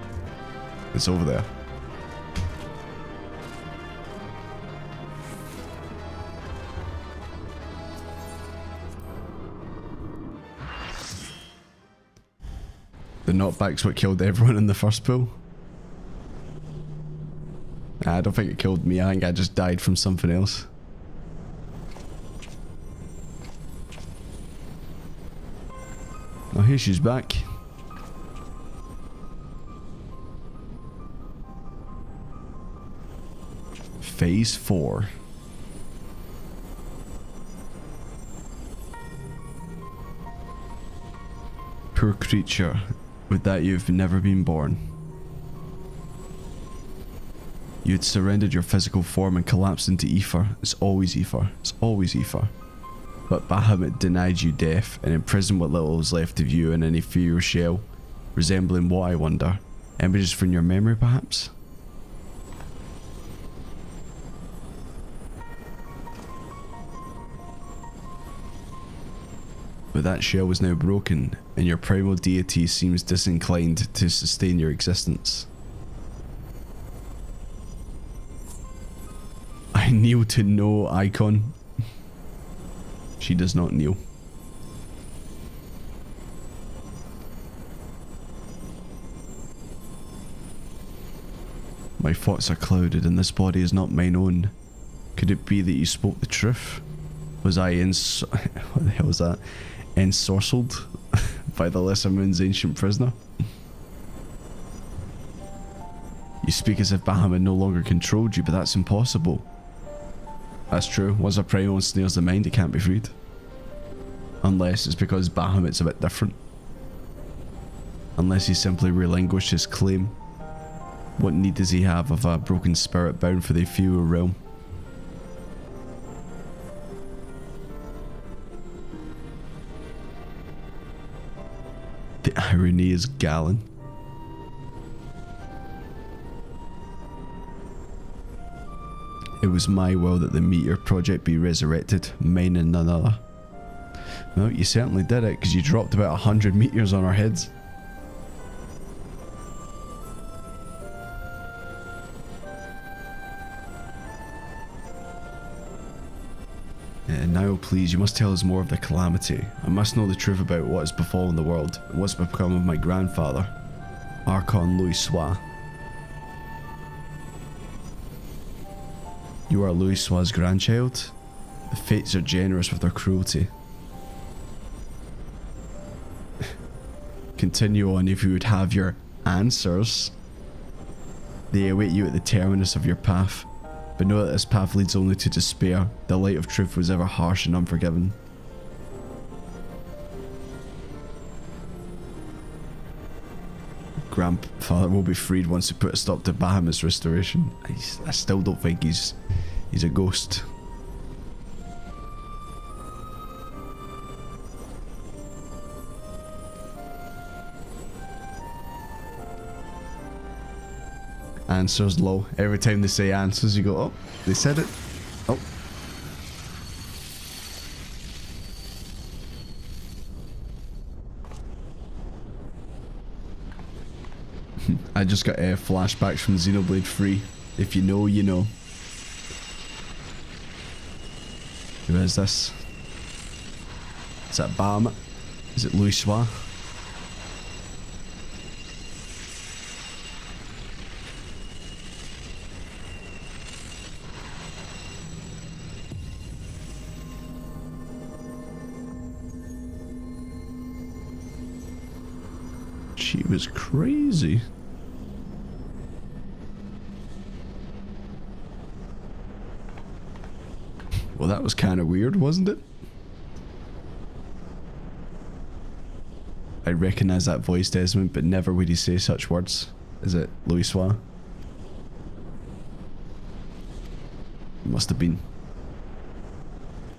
It's over there. The knockback's what killed everyone in the first pool. I don't think it killed me. I think I just died from something else. Oh, here she's back. Phase 4. Poor creature. With that you've never been born. You had surrendered your physical form and collapsed into ether. It's always ether. It's always ether. But Bahamut denied you death and imprisoned what little was left of you in an ethereal shell, resembling what, I wonder? Images from your memory, perhaps? But that shell was now broken, and your primal deity seems disinclined to sustain your existence. I kneel to no icon. She does not kneel. My thoughts are clouded and this body is not mine own. Could it be that you spoke the truth? Was I what the hell was that? Ensorcelled by the Lesser Moon's ancient prisoner? You speak as if Bahamut no longer controlled you, but that's impossible. That's true. Once a primal ensnares the mind, it can't be freed. Unless it's because Bahamut's a bit different. Unless he simply relinquished his claim. What need does he have of a broken spirit bound for the ethereal realm? The irony is galling. It was my will that the Meteor Project be resurrected, mine and none other. Well, you certainly did it, because you dropped about 100 meteors on our heads. Now, please, you must tell us more of the calamity. I must know the truth about what has befallen the world, and what's become of my grandfather, Archon Louis Sois. You are Louis Sois' grandchild? The fates are generous with their cruelty. continue on if you would have your answers. They await you at the terminus of your path. But know that this path leads only to despair. The light of truth was ever harsh and unforgiving. Grandfather will be freed once we put a stop to Bahamut's restoration. I still don't think he's a ghost. Answers low. Every time they say answers, you go, oh, they said it. Oh. I just got flashbacks from Xenoblade 3. If you know, you know. Who is this? Is that Bahamut? Is it Louis Soir? She was crazy. Well, that was kind of weird, wasn't it? I recognise that voice, Desmond, but never would he say such words. Is it Louis Soir? Must have been.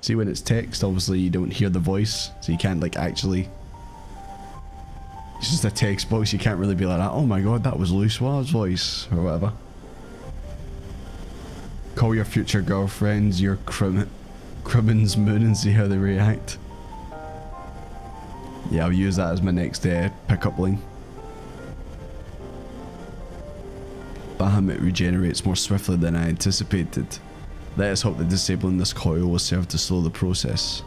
See, when it's text, obviously you don't hear the voice, so you can't like actually... It's just a text box, you can't really be like that, oh my god, that was Louis Soir's voice, or whatever. Call your future girlfriends your Crimmins Moon and see how they react. Yeah, I'll use that as my next pickup line. Bahamut regenerates more swiftly than I anticipated. Let us hope that disabling this coil will serve to slow the process.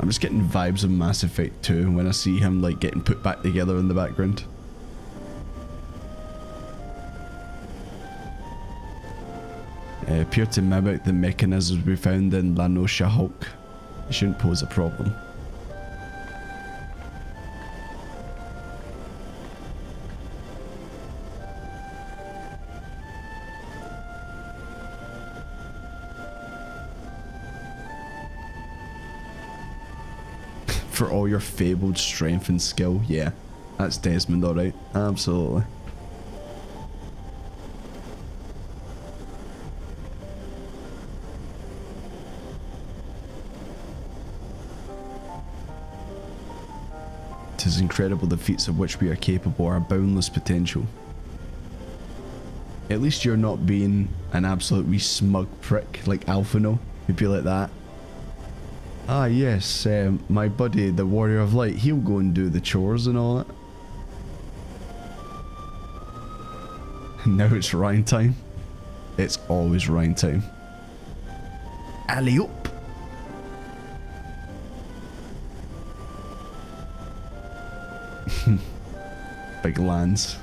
I'm just getting vibes of Mass Effect 2 when I see him like getting put back together in the background. Appear to mimic the mechanisms we found in La Noscia Hulk. It shouldn't pose a problem. For all your fabled strength and skill, yeah, that's Desmond, alright, absolutely. Tis incredible the feats of which we are capable are boundless potential. At least you're not being an absolute wee smug prick like Alphino, who'd be like that. Ah yes, my buddy, the Warrior of Light, he'll go and do the chores and all that. Now it's Rhyme time. It's always Rhyme time. Alley-oop! Big lands.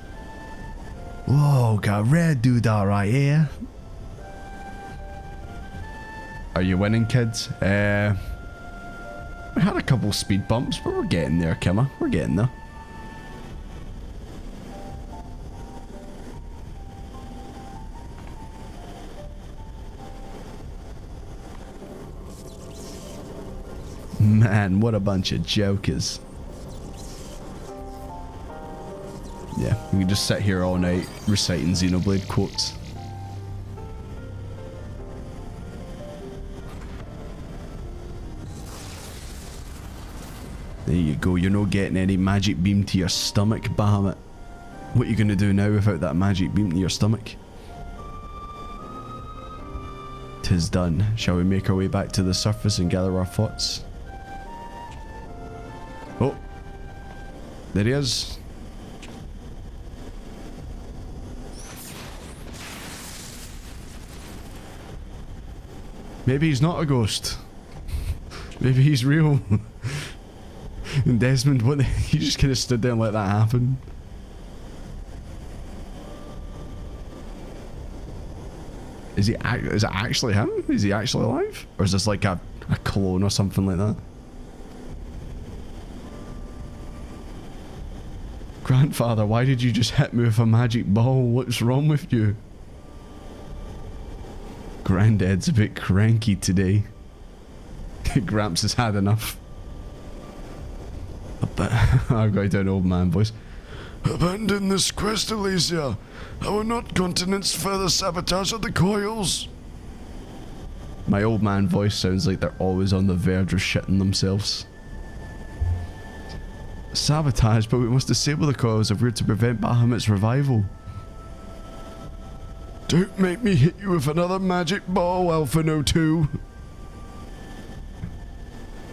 Whoa, got a red dude right here. Are you winning, kids? We had a couple speed bumps, but we're getting there, Kimmer. We're getting there. Man, what a bunch of jokers. Yeah, we can just sit here all night reciting Xenoblade quotes. There you go, you're not getting any magic beam to your stomach, Bahamut. What are you going to do now without that magic beam to your stomach? 'Tis done. Shall we make our way back to the surface and gather our thoughts? Oh, there he is. Maybe he's not a ghost. Maybe he's real. And Desmond, what? He just kind of stood there and let that happen. Is it actually him? Is he actually alive? Or is this like a clone or something like that? Grandfather, why did you just hit me with a magic ball? What's wrong with you? Granddad's a bit cranky today. Gramps has had enough. I've got an old man voice. Abandon this quest, Eorzea. Our not continent's further sabotage of the coils. My old man voice sounds like they're always on the verge of shitting themselves. Sabotage, but we must disable the coils if we're to prevent Bahamut's revival. Don't make me hit you with another magic ball, Alpha No 2.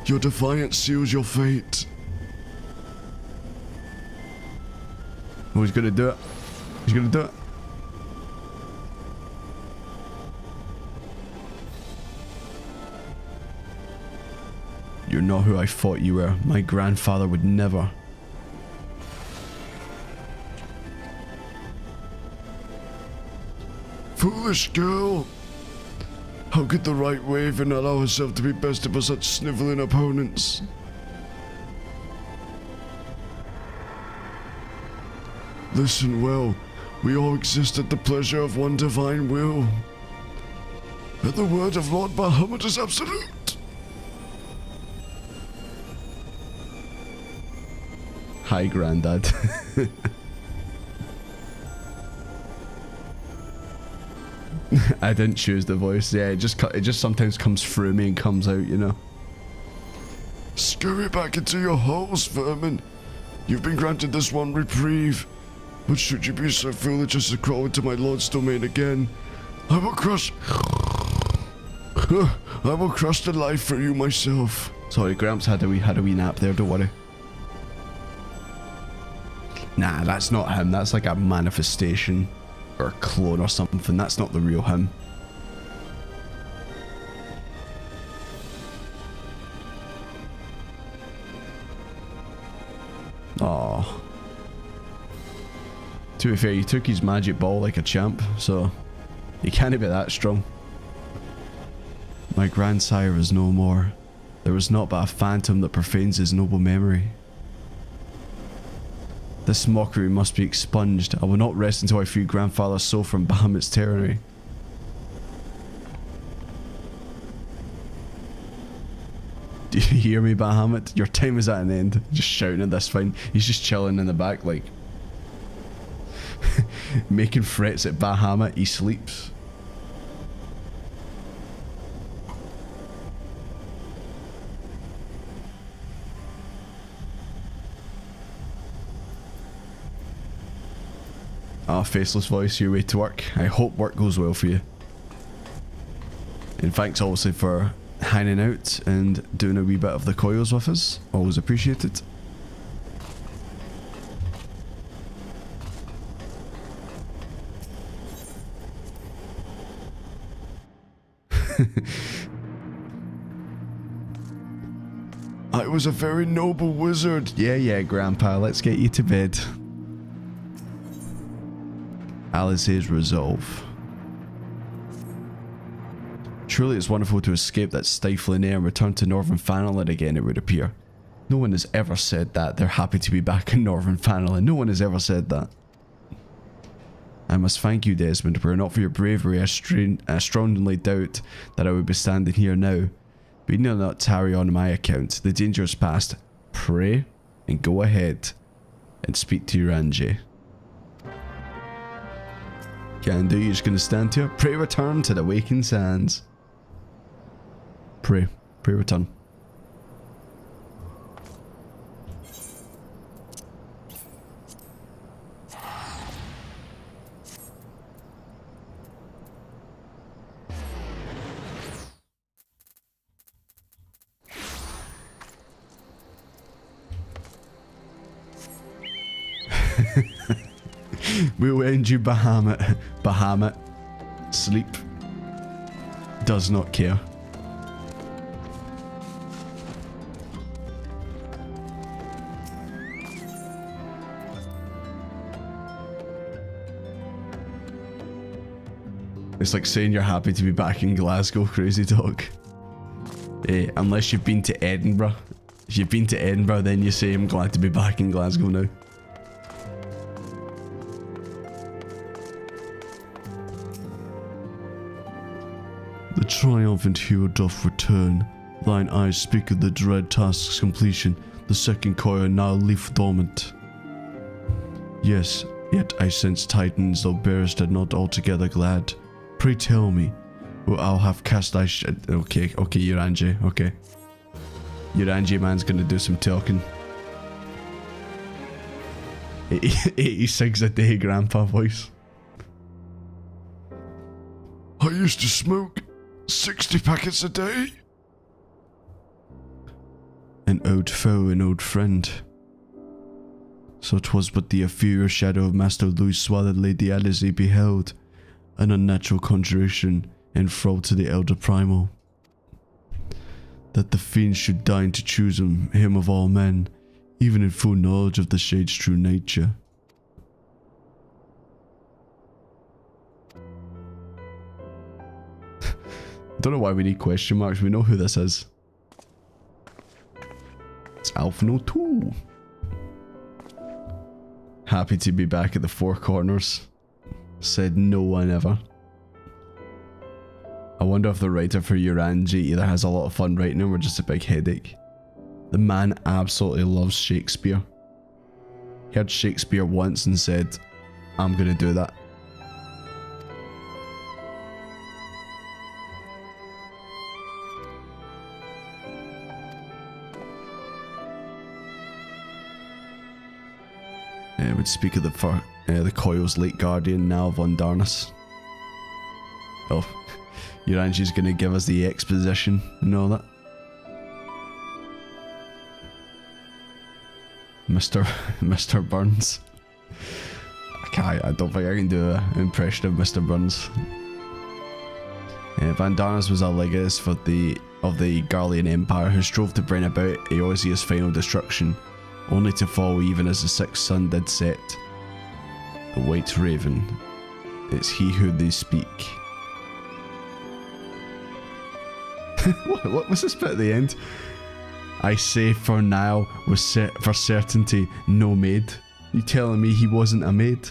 Your defiance seals your fate. Oh, he's gonna do it. He's gonna do it. You're not who I thought you were. My grandfather would never. Foolish girl. How could the right Raven allow herself to be bested by such sniveling opponents? Listen well, we all exist at the pleasure of one divine will. And the word of Lord Bahamut is absolute. Hi, Grandad. I didn't choose the voice. Yeah, it just sometimes comes through me and comes out, you know. Scurry back into your holes, vermin. You've been granted this one reprieve. But should you be so foolish as to crawl into my lord's domain again, I will crush the life for you myself. Sorry, Gramps had a wee nap there, don't worry. Nah, that's not him. That's like a manifestation or a clone or something. That's not the real him. Oh. To be fair, he took his magic ball like a champ, so he can't be that strong. My grandsire is no more. There is naught but a phantom that profanes his noble memory. This mockery must be expunged. I will not rest until I free grandfather's soul from Bahamut's tyranny. Do you hear me, Bahamut? Your time is at an end. Just shouting at this fine. He's just chilling in the back like... making threats at Bahamut. He sleeps. Ah, faceless voice, your way to work. I hope work goes well for you. And thanks obviously for hanging out and doing a wee bit of the coils with us. Always appreciate it. I was a very noble wizard. Yeah, Grandpa, let's get you to bed. Alice's resolve. Truly it's wonderful to escape that stifling air and return to Northern Fanaland again, it would appear. No one has ever said that. They're happy to be back in Northern Fanaland. No one has ever said that. I must thank you, Desmond. Were it not for your bravery, I strongly doubt that I would be standing here now. But you need not tarry on my account. The danger is past. Pray and go ahead and speak to your Angie. Can do, you're just gonna stand here. Pray return to the waking sands. Pray return. We'll end you, Bahamut. Bahamut. Sleep. Does not care. It's like saying you're happy to be back in Glasgow, crazy dog. Unless you've been to Edinburgh. If you've been to Edinburgh, then you say I'm glad to be back in Glasgow now. triumphant hero doth return. Thine eyes speak of the dread task's completion. The second coil now leaf dormant. Yes, yet I sense tidings thou bearest are not altogether glad. Pray tell me, or I'll have cast thy Okay, Uranji, okay. Uranji man's gonna do some talking. 86 a day grandpa voice. I used to smoke 60 packets a day. An old foe, an old friend. So 'twas but the inferior shadow of Master Louis swallowed Lady Alice he beheld, an unnatural conjuration enthralled to the elder primal. That the fiend should deign to choose him of all men, even in full knowledge of the shade's true nature. Don't know why we need question marks, we know who this is. It's Alphino 2. Happy to be back at the Four Corners. Said no one ever. I wonder if the writer for Uranji either has a lot of fun writing him or just a big headache. The man absolutely loves Shakespeare. He heard Shakespeare once and said, I'm gonna do that. Would speak of the COILS late guardian, now von Darnus. Oh, Uranji's gonna give us the exposition and all that. Mr. Burns. I don't think I can do an impression of Mr. Burns. Van Darnus was a legatus of the Garlean Empire who strove to bring about Eorzea's final destruction, only to fall even as the sixth sun did set. The White Raven, it's he who they speak. what was this bit at the end? I say for now, with for certainty, no maid. You telling me he wasn't a maid?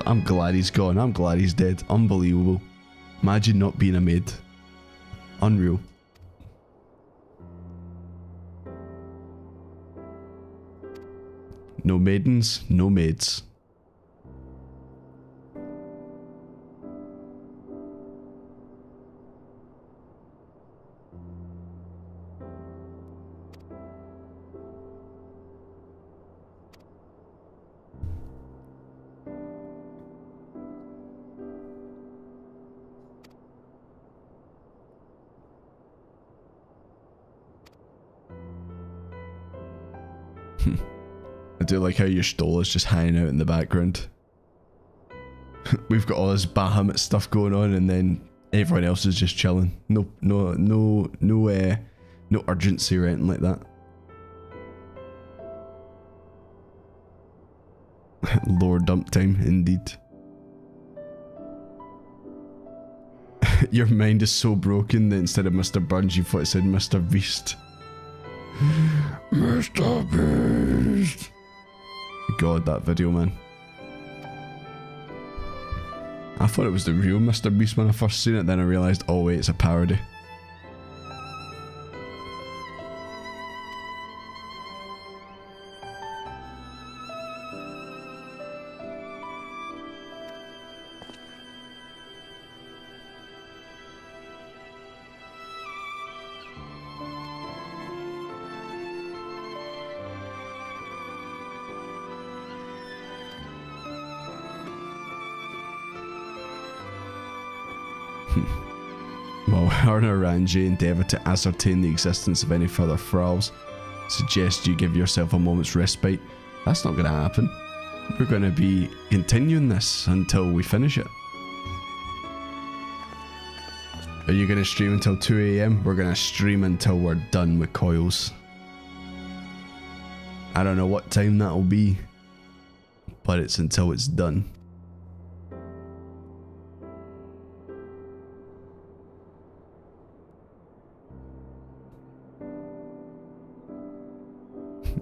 I'm glad he's gone, I'm glad he's dead. Unbelievable. Imagine not being a maid. Unreal. No maidens, no maids. I do like how your stole is just hanging out in the background. We've got all this Bahamut stuff going on, and then everyone else is just chilling. No urgency or anything like that. Lower dump time, indeed. Your mind is so broken that instead of Mr. Burns, you thought it said Mr. Beast. Mr. Beast. God, that video, man. I thought it was the real Mr. Beast when I first seen it, then I realised, oh wait, it's a parody. While Arna Ranji endeavour to ascertain the existence of any further thralls, suggest you give yourself a moment's respite. That's not going to happen. We're going to be continuing this until we finish it. Are you going to stream until 2 AM? We're going to stream until we're done with COILS. I don't know what time that'll be, but it's until it's done.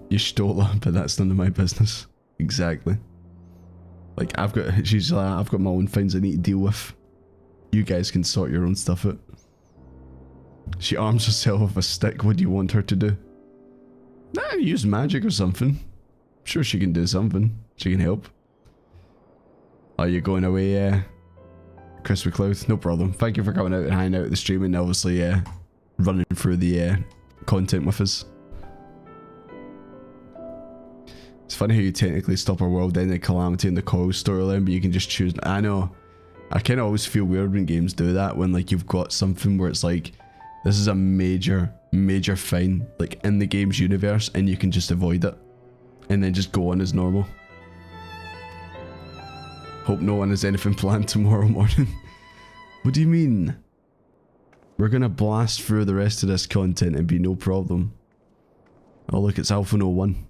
You stole her, but that's none of my business. Exactly. Like, she's like, I've got my own things I need to deal with. You guys can sort your own stuff out. She arms herself with a stick. What do you want her to do? Nah, use magic or something. Sure she can do something. She can help. Are you going away, Crispy Cloud? No problem. Thank you for coming out and hanging out at the stream and obviously running through the content with us. It's funny how you technically stop a world-ending calamity in the coil storyline, but you can just choose. I know. I kind of always feel weird when games do that, when like you've got something where it's like, this is a major fine, like in the game's universe, and you can just avoid it. And then just go on as normal. Hope no one has anything planned tomorrow morning. What do you mean? We're gonna blast through the rest of this content and be no problem. Oh look, it's Alpha 01.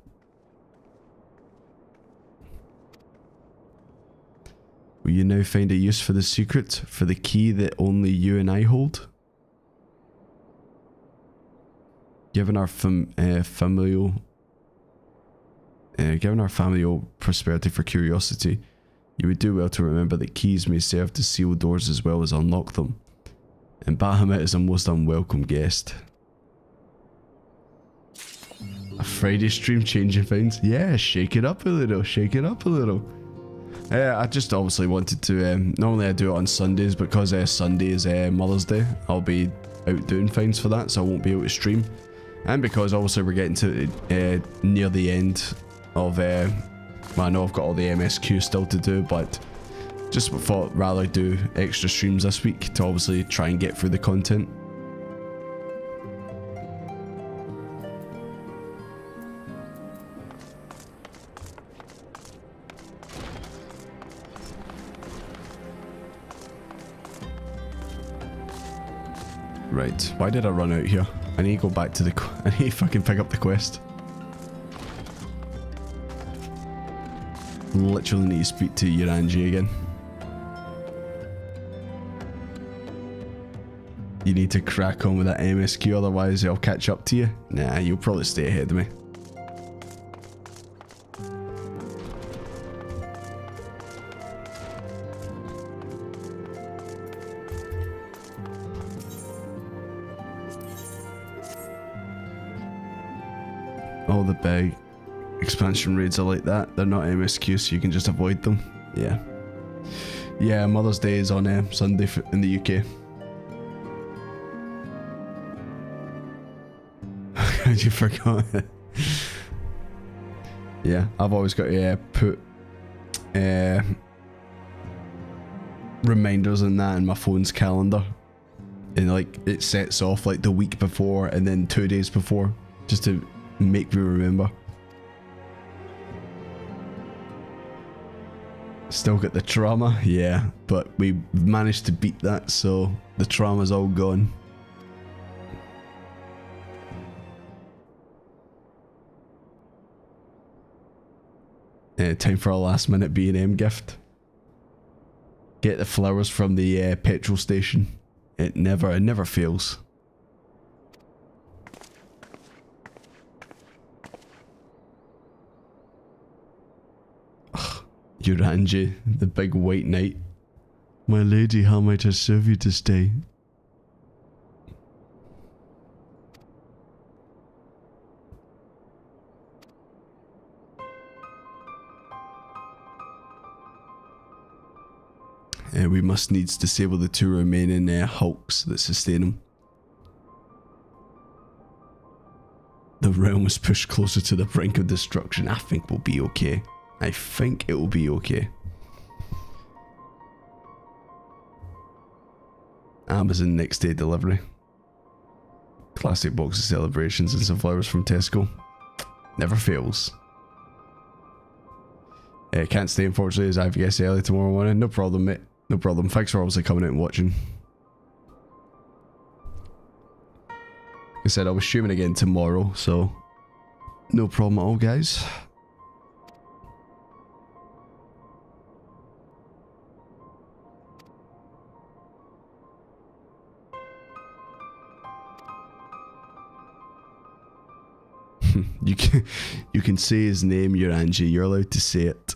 Will you now find a use for the secret? For the key that only you and I hold? Given our familial prosperity for curiosity, you would do well to remember that keys may serve to seal doors as well as unlock them. And Bahamut is a most unwelcome guest. A Friday stream changing things? Yeah, shake it up a little, shake it up a little. I just obviously wanted to, normally I do it on Sundays, but because Sunday is Mother's Day, I'll be out doing things for that, so I won't be able to stream. And because obviously we're getting to near the end of, well, I know I've got all the MSQ still to do, but just thought rather do extra streams this week to obviously try and get through the content. Right, why did I run out here? I need to go back to the... I need to fucking pick up the quest. Literally need to speak to Eorzea again. You need to crack on with that MSQ, otherwise I'll catch up to you. Nah, you'll probably stay ahead of me. All the big expansion raids are like that. They're not MSQ, so you can just avoid them. Yeah. Yeah, Mother's Day is on Sunday in the UK. You forgot. Yeah, I've always got to put reminders in that in my phone's calendar. And like, it sets off like the week before and then 2 days before, just to make me remember. Still got the trauma, yeah, but we managed to beat that, so the trauma's all gone. Time for a last minute B&M gift. Get the flowers from the petrol station. It never fails. Eorzea, the big white knight. My lady, how might I serve you this day? We must needs disable the 2 remaining hulks that sustain him. The realm is pushed closer to the brink of destruction. I think we'll be okay. I think it will be okay. Amazon next day delivery. Classic box of celebrations and some flowers from Tesco. Never fails. Can't stay unfortunately as I have to get early tomorrow morning. No problem, mate. No problem. Thanks for obviously coming out and watching. Like I said, I'll be streaming again tomorrow, so no problem at all, guys. You can say his name, Eorzea. You're allowed to say it.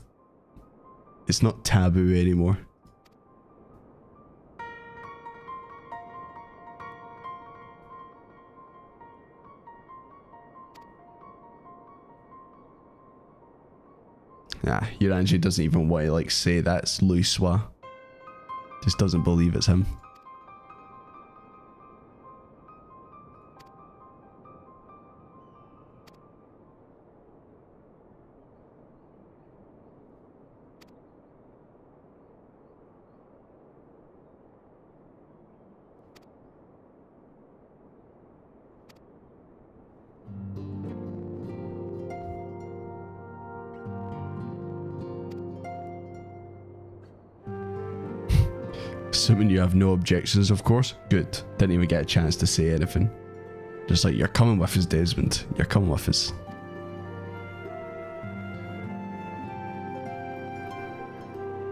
It's not taboo anymore. Nah, Uranji doesn't even want to like say that's Louisois. Just doesn't believe it's him. Assuming you have no objections, of course. Good. Didn't even get a chance to say anything. Just like, you're coming with us, Desmond. You're coming with us.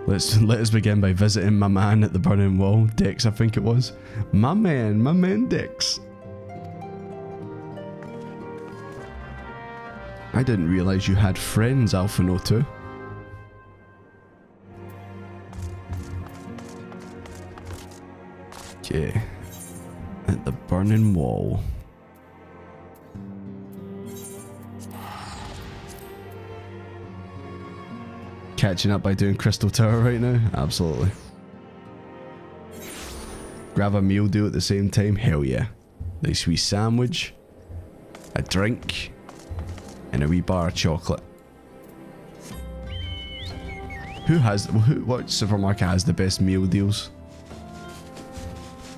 Let us begin by visiting my man at the burning wall. Dex, I think it was. My man Dex. I didn't realise you had friends, Alphino 2. Okay. At the burning wall. Catching up by doing Crystal Tower right now? Absolutely. Grab a meal deal at the same time? Hell yeah. Nice wee sandwich, a drink, and a wee bar of chocolate. What supermarket has the best meal deals?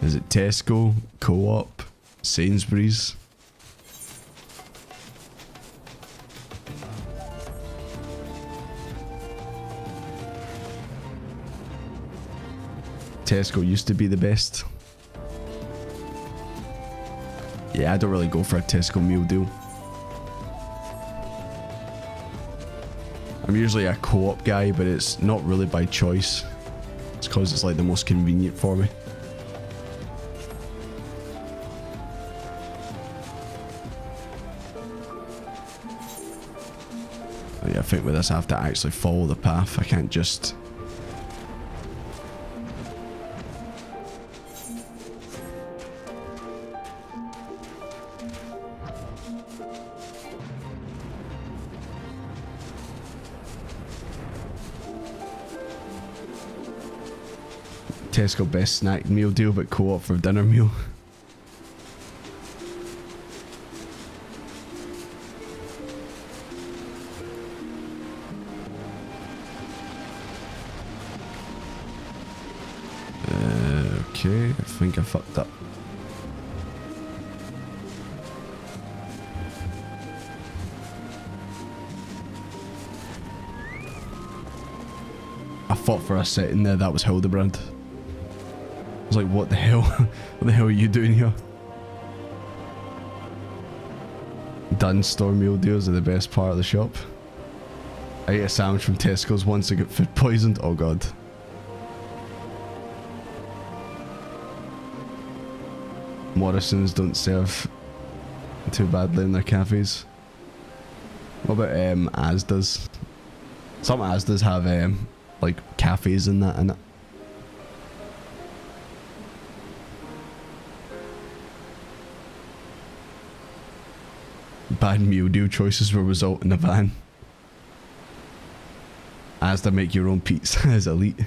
Is it Tesco, Co-op, Sainsbury's? Tesco used to be the best. Yeah, I don't really go for a Tesco meal deal. I'm usually a Co-op guy, but it's not really by choice. It's because it's like the most convenient for me. Oh yeah, I think with this I have to actually follow the path. I can't just... Tesco best snack meal deal, but Co-op for dinner meal. Okay, I think I fucked up. I thought for a second there that was Hildebrand. I was like, what the hell? What the hell are you doing here? Done store meal deals are the best part of the shop. I ate a sandwich from Tesco's once I got food poisoned. Oh god. Morrison's don't serve too badly in their cafes. What about Asda's? Some Asda's have like cafes and that in it. Bad meal deal choices will result in a van. Asda make your own pizza is elite.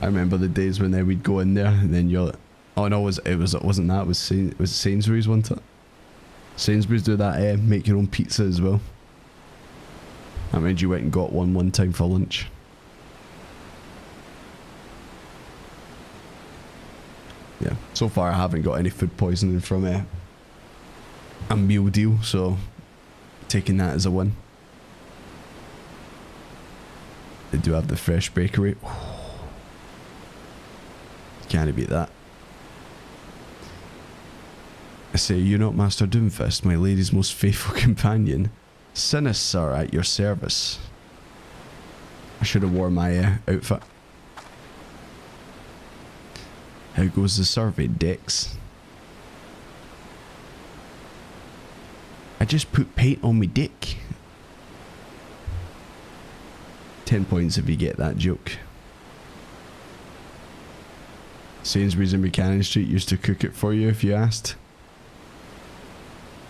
I remember the days when we'd go in there and then you're like, oh no, it wasn't that, it was Sainsbury's, wasn't it? Sainsbury's do that make your own pizza as well. I mean, you went and got one time for lunch. Yeah, so far I haven't got any food poisoning from a meal deal, so taking that as a win. They do have the fresh bakery. Can't beat that. I say, you not Master Doomfist, my lady's most faithful companion. Sinus, sir, at your service. I should have worn my outfit. How goes the survey, Dex? I just put paint on me dick. 10 points if you get that joke. Sainsbury's in Buchanan Street used to cook it for you if you asked.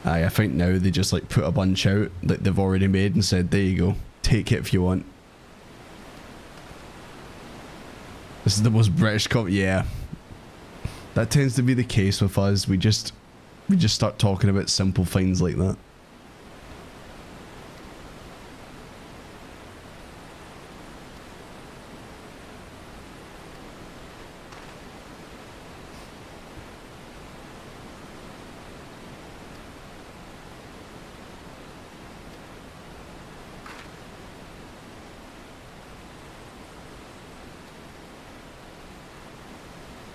I think now they just like put a bunch out that they've already made and said, there you go, take it if you want. This is the most British yeah. That tends to be the case with us. We just start talking about simple things like that.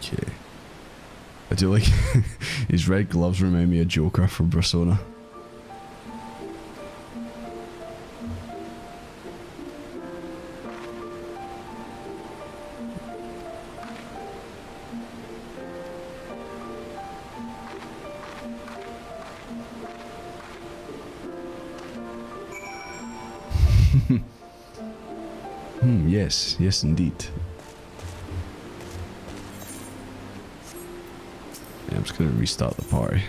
Okay. I do like his red gloves remind me of Joker from Persona. Yes, yes indeed. Yeah, I'm just gonna restart the party.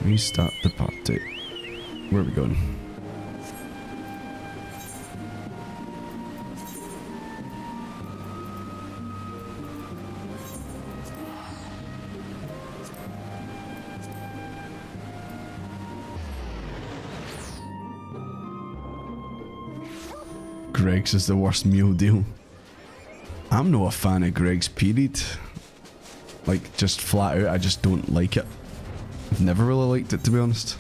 Restart the party. Where are we going? Greg's is the worst meal deal. I'm not a fan of Greg's, period. Like, just flat out, I just don't like it. I've never really liked it, to be honest.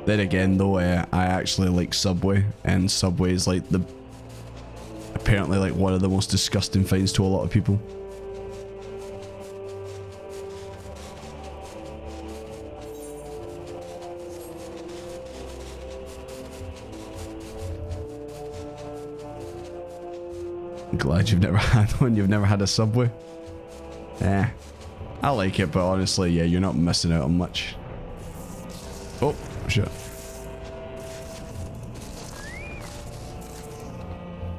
Then again, though, I actually like Subway, and Subway is like apparently like one of the most disgusting things to a lot of people. Glad you've never had one. You've never had a Subway? Eh. I like it, but honestly, yeah, you're not missing out on much. Oh, shit.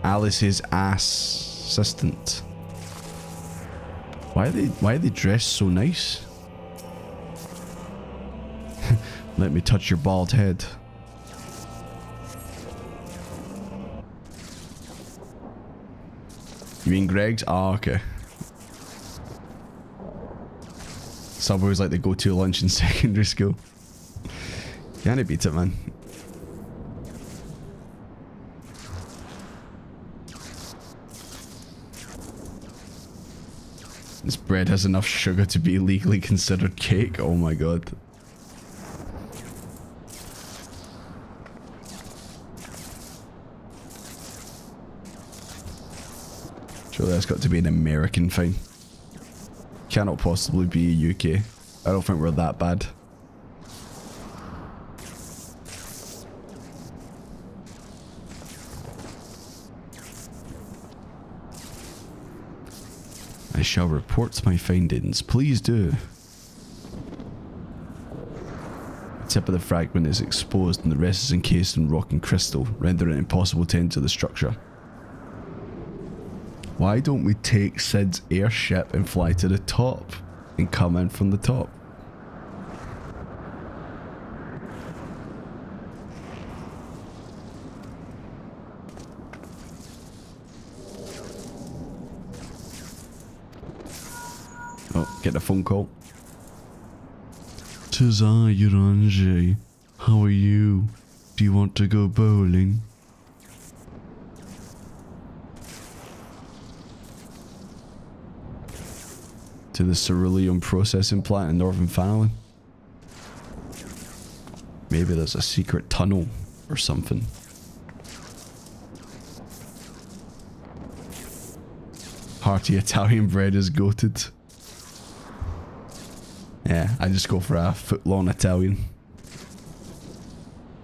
Alice's assistant. Why are they dressed so nice? Let me touch your bald head. You mean Greg's? Oh, okay. Subway was like the go-to lunch in secondary school. Can't beat it, man. This bread has enough sugar to be legally considered cake? Oh my god. Surely that's got to be an American thing. Cannot possibly be a UK. I don't think we're that bad. I shall report my findings. Please do. The tip of the fragment is exposed and the rest is encased in rock and crystal, rendering it impossible to enter the structure. Why don't we take Sid's airship and fly to the top and come in from the top? Oh, get a phone call. 'Tis I, Eorzea. How are you? Do you want to go bowling? To the cerulean processing plant in Northern Fallon. Maybe there's a secret tunnel or something. Hearty Italian bread is goated. Yeah, I just go for a foot-long Italian.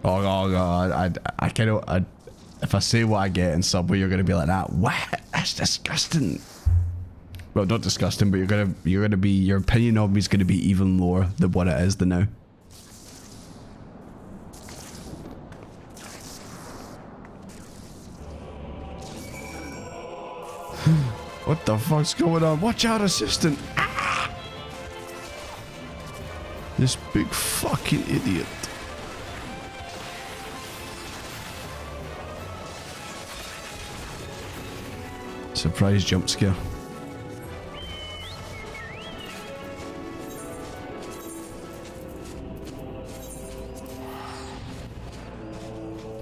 Oh god, I cannot. If I say what I get in Subway, you're gonna be like that. What? That's disgusting. Well, not disgusting, but you're gonna be, your opinion of me is gonna be even lower than what it is than now. What the fuck's going on? Watch out, assistant! Ah! This big fucking idiot. Surprise jump scare.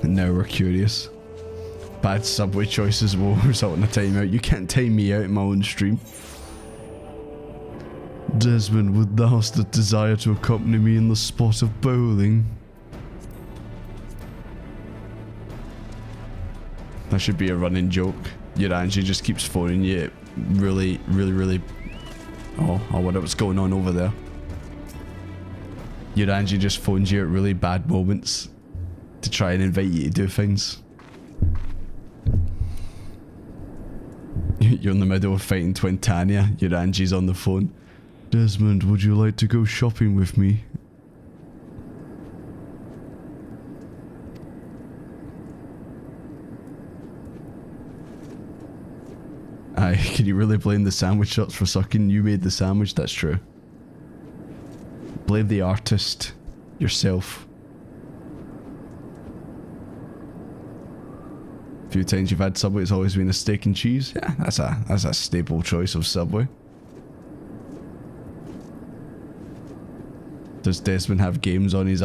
And now we're curious. Bad subway choices will result in a timeout. You can't time me out in my own stream. Desmond, would thou hast desire to accompany me in the spot of bowling? That should be a running joke. Your Angie just keeps phoning you really... Oh, I wonder what's going on over there. Your Angie just phones you at really bad moments to try and invite you to do things. You're in the middle of fighting Twintania. Your Angie's on the phone. Desmond, would you like to go shopping with me? Aye, can you really blame the sandwich shops for sucking? You made the sandwich, that's true. Blame the artist. Yourself. A few times you've had Subway, it's always been a steak and cheese. Yeah, that's a staple choice of Subway. Does Desmond have games on his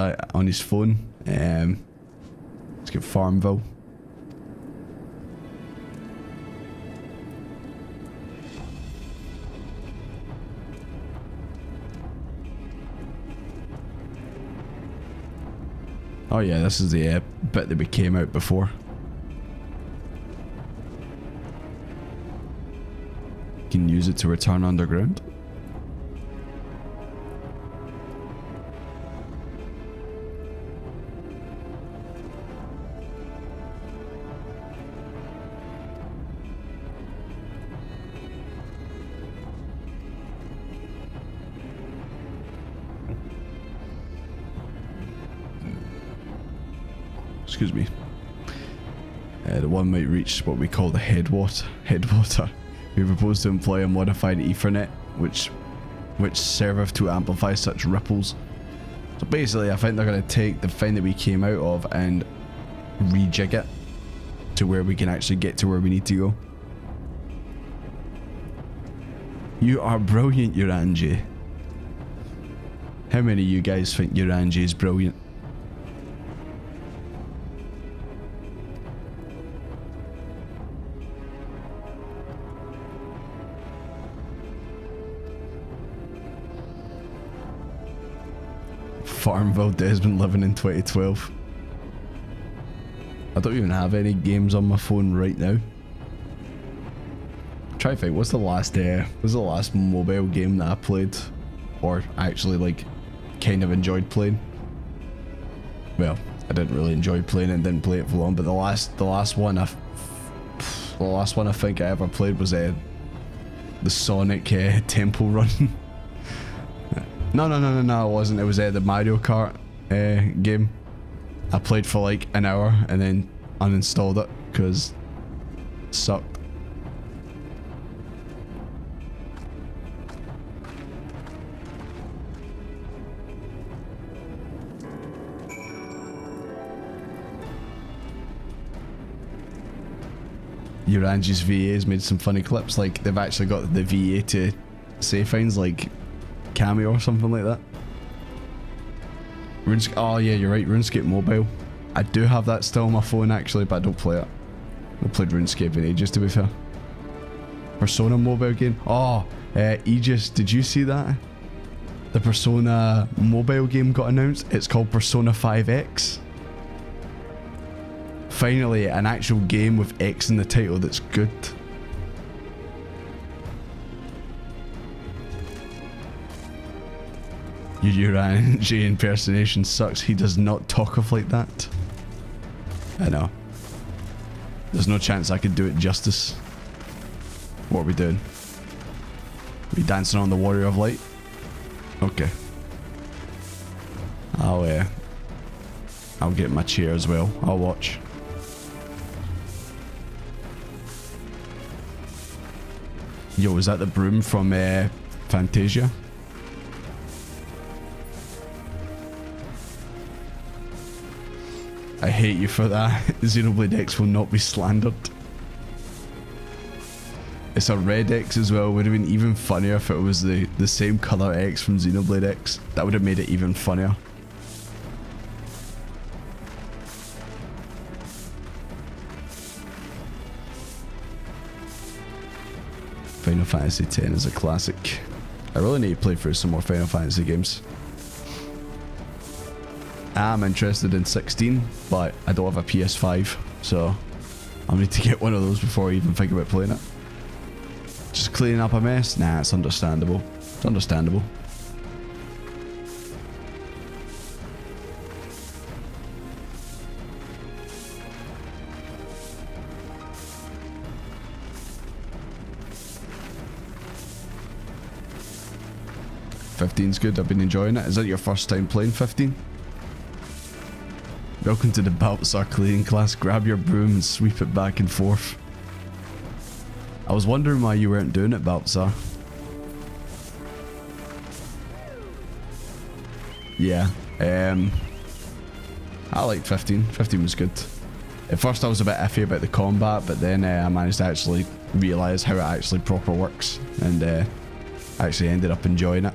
phone? Let's get Farmville. Oh yeah, this is the bit that we came out before. You can use it to return underground. Excuse me. The one might reach what we call the headwater. We propose to employ a modified Ethernet, which serveth to amplify such ripples. So basically, I think they're going to take the thing that we came out of and rejig it to where we can actually get to where we need to go. You are brilliant, Uranji. How many of you guys think Uranji is brilliant? Farmville Desmond living in 2012. I don't even have any games on my phone right now. Try to think, what's the last mobile game that I played, or actually like kind of enjoyed playing? Well, I didn't really enjoy playing it and didn't play it for long, but the last one I think I ever played was the Sonic Temple Run. No, it wasn't. It was the Mario Kart game. I played for like an hour and then uninstalled it because it sucked. Uranji's VA's made some funny clips, like they've actually got the VA to say things like Cameo or something like that. Oh yeah, you're right, RuneScape Mobile. I do have that still on my phone actually, but I don't play it. I played RuneScape in ages, to be fair. Persona mobile game. Oh, Aegis, did you see that? The Persona mobile game got announced. It's called Persona 5X. Finally, an actual game with X in the title that's good. Your Uranji impersonation sucks. He does not talk of like that. I know. There's no chance I could do it justice. What are we doing? Are we dancing on the Warrior of Light? Okay. I'll get my chair as well. I'll watch. Yo, is that the broom from Fantasia? hate you for that. Xenoblade X will not be slandered. It's a red X as well. Would have been even funnier if it was the same color X from Xenoblade X. That would have made it even funnier. Final Fantasy X is a classic. I really need to play through some more Final Fantasy games. I'm interested in 16, but I don't have a PS5, so I'll need to get one of those before I even think about playing it. Just cleaning up a mess? Nah, it's understandable. It's understandable. Fifteen's good, I've been enjoying it. Is that your first time playing 15? Welcome to the Balthazar cleaning class. Grab your broom and sweep it back and forth. I was wondering why you weren't doing it, Balthazar. Yeah, I like 15. 15 was good. At first I was a bit iffy about the combat, but then I managed to actually realise how it actually proper works, and actually ended up enjoying it.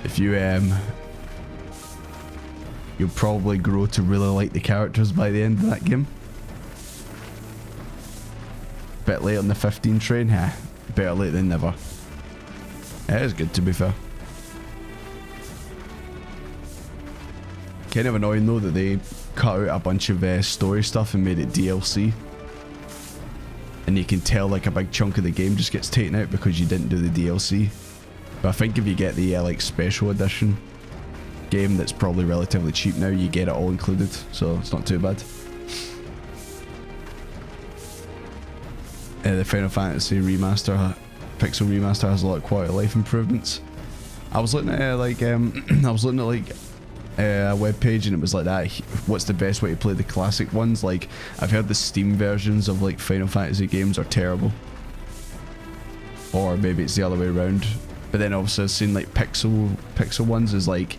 If you you'll probably grow to really like the characters by the end of that game. Bit late on the 15 train, better late than never. It is good, to be fair. Kind of annoying though that they cut out a bunch of story stuff and made it DLC. And you can tell like a big chunk of the game just gets taken out because you didn't do the DLC. But I think if you get the like special edition game that's probably relatively cheap now, you get it all included, so it's not too bad. The Final Fantasy remaster, Pixel remaster, has a lot of quality of life improvements. I was looking at a web page and it was like that. What's the best way to play the classic ones? Like, I've heard the Steam versions of like Final Fantasy games are terrible, or maybe it's the other way around. But then also I've seen like pixel ones is like,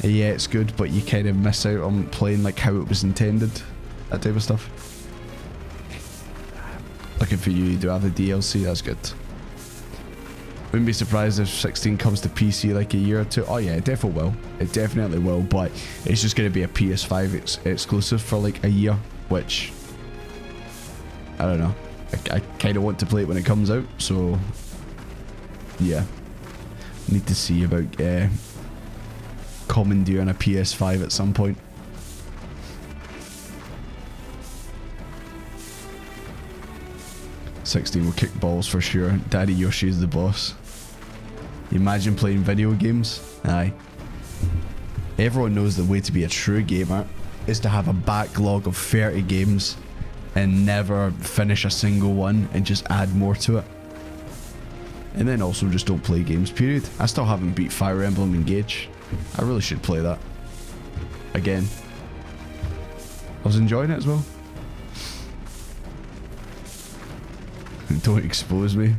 yeah, it's good, but you kind of miss out on playing like how it was intended, that type of stuff. Looking for you, you do have the DLC, that's good. Wouldn't be surprised if 16 comes to PC like a year or two. Oh yeah, it definitely will. It definitely will, but it's just going to be a PS5 exclusive for like a year, which, I don't know. I kind of want to play it when it comes out, so yeah. Need to see about commandeering a PS5 at some point. "16 will kick balls for sure. Daddy Yoshi is the boss." You imagine playing video games? Aye. Everyone knows the way to be a true gamer is to have a backlog of 30 games and never finish a single one and just add more to it. And then also just don't play games, period. I still haven't beat Fire Emblem Engage. I really should play that again. I was enjoying it as well. Don't expose me.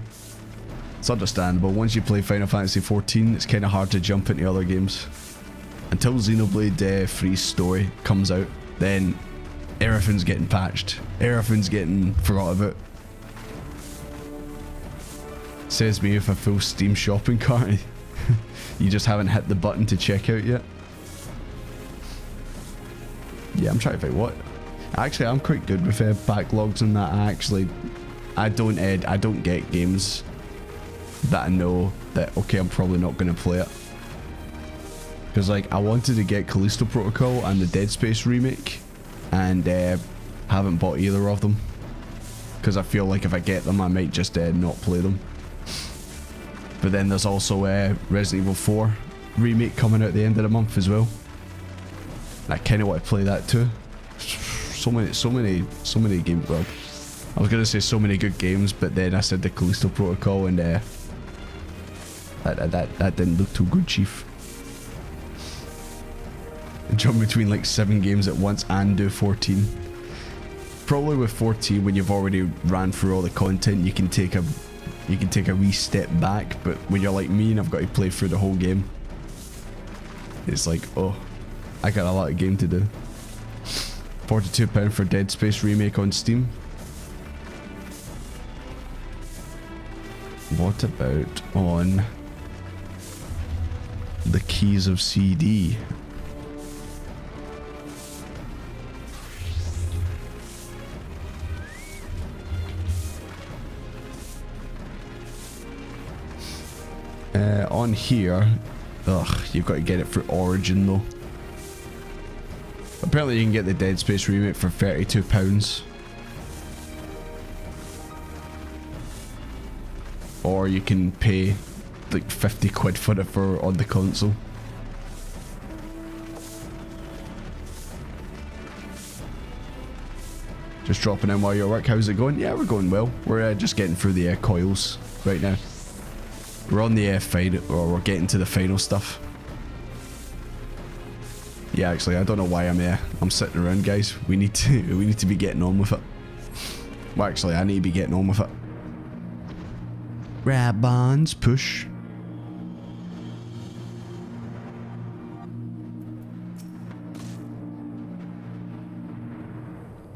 It's understandable. Once you play Final Fantasy XIV, it's kind of hard to jump into other games. Until Xenoblade Free's story comes out, then everything's getting patched. Everything's getting forgot about. Says me with a full Steam shopping cart. You just haven't hit the button to check out yet. Yeah, I'm trying to think what. Actually, I'm quite good with backlogs and that. I don't get games that I know that, okay, I'm probably not going to play it. Because like, I wanted to get Callisto Protocol and the Dead Space remake, and haven't bought either of them. Because I feel like if I get them, I might just not play them. But then there's also Resident Evil 4 remake coming out at the end of the month as well. And I kind of want to play that too. So many games. Well, I was gonna say so many good games, but then I said the Callisto Protocol, and that didn't look too good, Chief. Jump between like 7 games at once and do 14. Probably with 14, when you've already ran through all the content, you can take a wee step back. But when you're like me and I've got to play through the whole game, it's like, oh, I got a lot of game to do. £42 for Dead Space remake on Steam. What about on the Keys of CD? On here, ugh, you've got to get it for Origin though. Apparently you can get the Dead Space remake for £32. Or you can pay like 50 quid for it for on the console. Just dropping in while you're at work. How's it going? Yeah, we're going well. We're just getting through the coils right now. We're on the final, or we're getting to the final stuff. Yeah, actually, I don't know why I'm sitting around, guys. We need to be getting on with it. Well, actually, I need to be getting on with it. Grab bonds, push.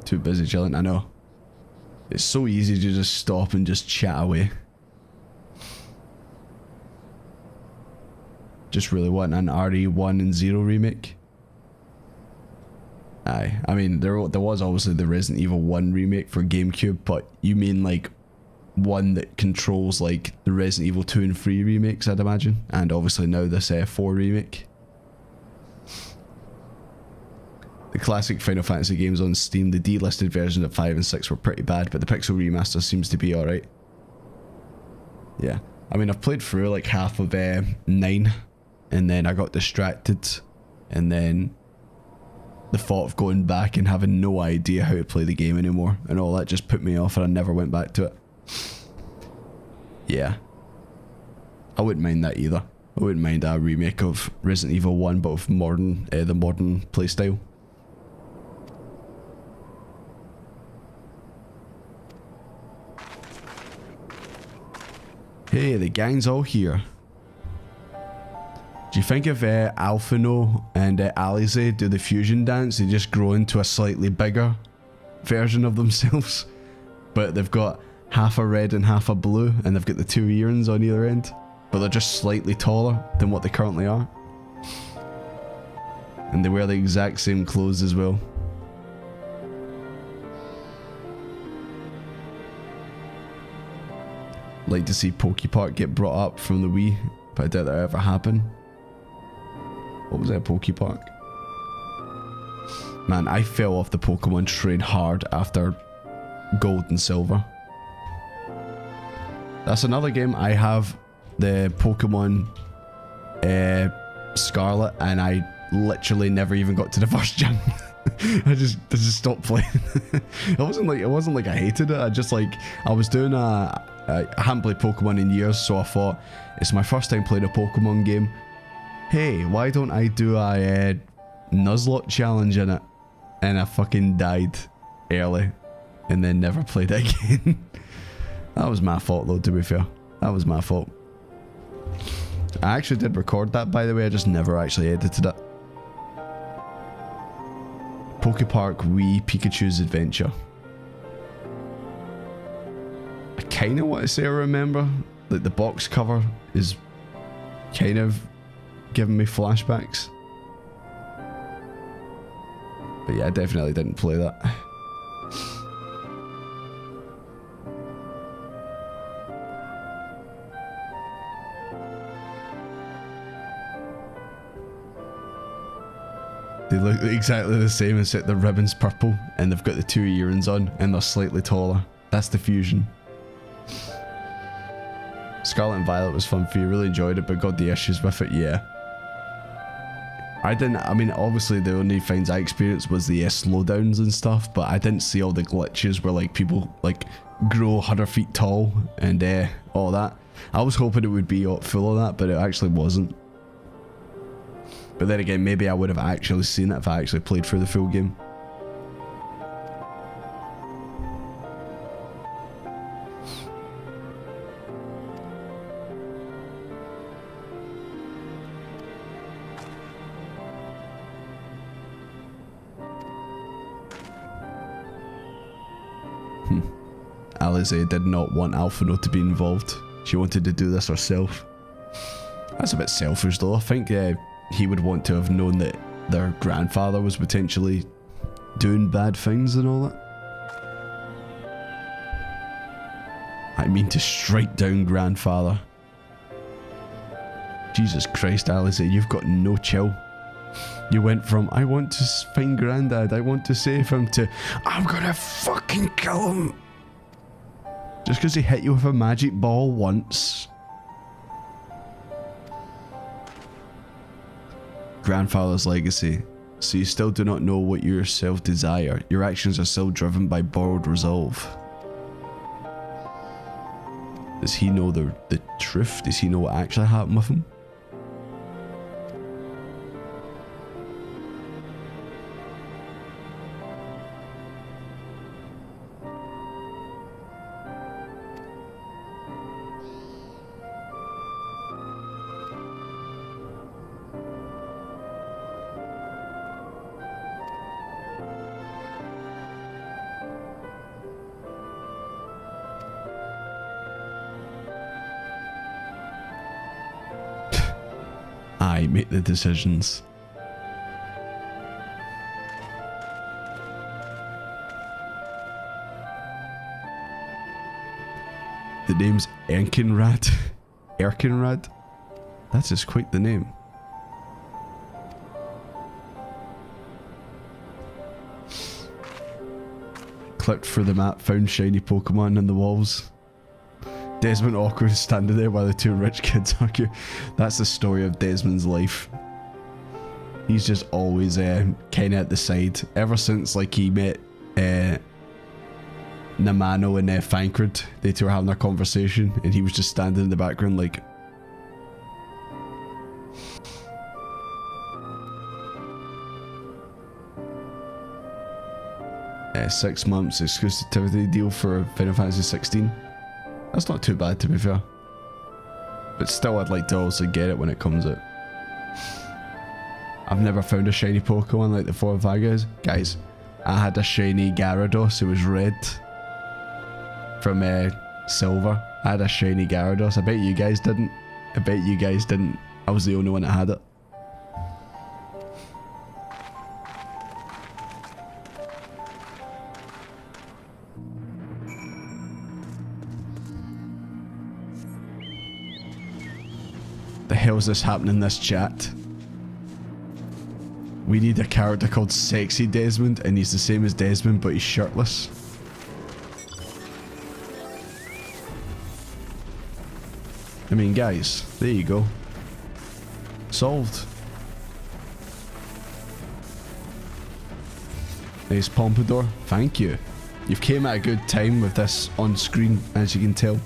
Too busy chilling, I know. It's so easy to just stop and just chat away. Just really want an RE1 and 0 remake. Aye, I mean, there was obviously the Resident Evil 1 remake for GameCube, but you mean like one that controls like the Resident Evil 2 and 3 remakes, I'd imagine, and obviously now this 4 remake. The classic Final Fantasy games on Steam, the delisted versions of 5 and 6 were pretty bad, but the Pixel remaster seems to be alright. Yeah, I mean, I've played through like half of 9, and then I got distracted, and then the thought of going back and having no idea how to play the game anymore and all that just put me off, and I never went back to it. Yeah, I wouldn't mind that either. I wouldn't mind a remake of Resident Evil 1 but with modern, the modern playstyle. Hey, the gang's all here. Do you think if Alphino and Alize do the fusion dance, they just grow into a slightly bigger version of themselves? But they've got half a red and half a blue, and they've got the 2 earrings on either end, but they're just slightly taller than what they currently are. And they wear the exact same clothes as well. Like to see Pokepark get brought up from the Wii, but I doubt that'll ever happen. What was that, Pokepark? Man, I fell off the Pokemon train hard after Gold and Silver. That's another game. I have the Pokemon Scarlet, and I literally never even got to the first gym. I just stopped playing. It wasn't like I hated it. I was doing I hadn't played Pokemon in years, so I thought it's my first time playing a Pokemon game. Hey, why don't I do a Nuzlocke challenge in it? And I fucking died early, and then never played it again. That was my fault though, to be fair. That was my fault. I actually did record that, by the way, I just never actually edited it. Pokepark Wii Pikachu's Adventure. I kind of want to say I remember. Like, the box cover is kind of giving me flashbacks. But yeah, I definitely didn't play that. They look exactly the same except the ribbon's purple and they've got the 2 earrings on and they're slightly taller. That's the fusion. Scarlet and Violet was fun for you, really enjoyed it, but got the issues with it, yeah. I mean, obviously the only things I experienced was the slowdowns and stuff, but I didn't see all the glitches where like people like grow 100 feet tall and all that. I was hoping it would be full of that, but it actually wasn't. But then again, maybe I would have actually seen it if I actually played through the full game. Alize did not want Alphino to be involved. She wanted to do this herself. That's a bit selfish though. I think he would want to have known that their grandfather was potentially doing bad things and all that. I mean to strike down grandfather. Jesus Christ, Alize, you've got no chill. You went from, I want to find granddad, I want to save him, to, I'm gonna fucking kill him. Just because he hit you with a magic ball once. Grandfather's legacy. So you still do not know what you yourself desire. Your actions are still driven by borrowed resolve. Does he know the truth? Does he know what actually happened with him? I make the decisions. The name's Erkenrad. Erkenrad? That's just quite the name. Clicked through the map, found shiny Pokemon on the walls. Desmond awkward standing there while the two rich kids argue. That's the story of Desmond's life. He's just always kind of at the side. Ever since like he met Namano and Thancred, they two were having a conversation and he was just standing in the background like... 6 months exclusivity deal for Final Fantasy 16. That's not too bad to be fair. But still I'd like to also get it when it comes out. I've never found a shiny Pokemon like the 4 and 5 guys. Guys, I had a shiny Gyarados, it was red. From Silver. I had a shiny Gyarados. I bet you guys didn't. I bet you guys didn't. I was the only one that had it. The hell is this happening in this chat? We need a character called Sexy Desmond, and he's the same as Desmond, but he's shirtless. I mean, guys, there you go. Solved. Nice pompadour. Thank you. You've came at a good time with this on screen, as you can tell.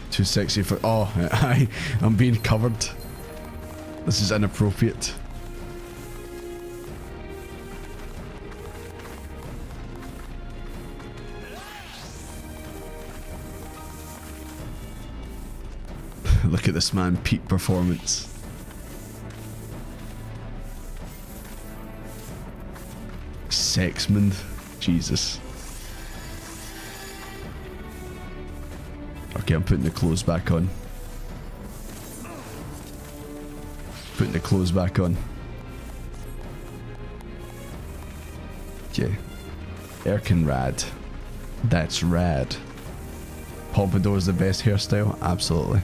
Too sexy for... Oh, I'm being covered. This is inappropriate. Look at this man, peak performance. Sexman. Jesus. Okay, I'm putting the clothes back on. Putting the clothes back on. Okay. Erkenrad. That's rad. Pompadour's the best hairstyle? Absolutely.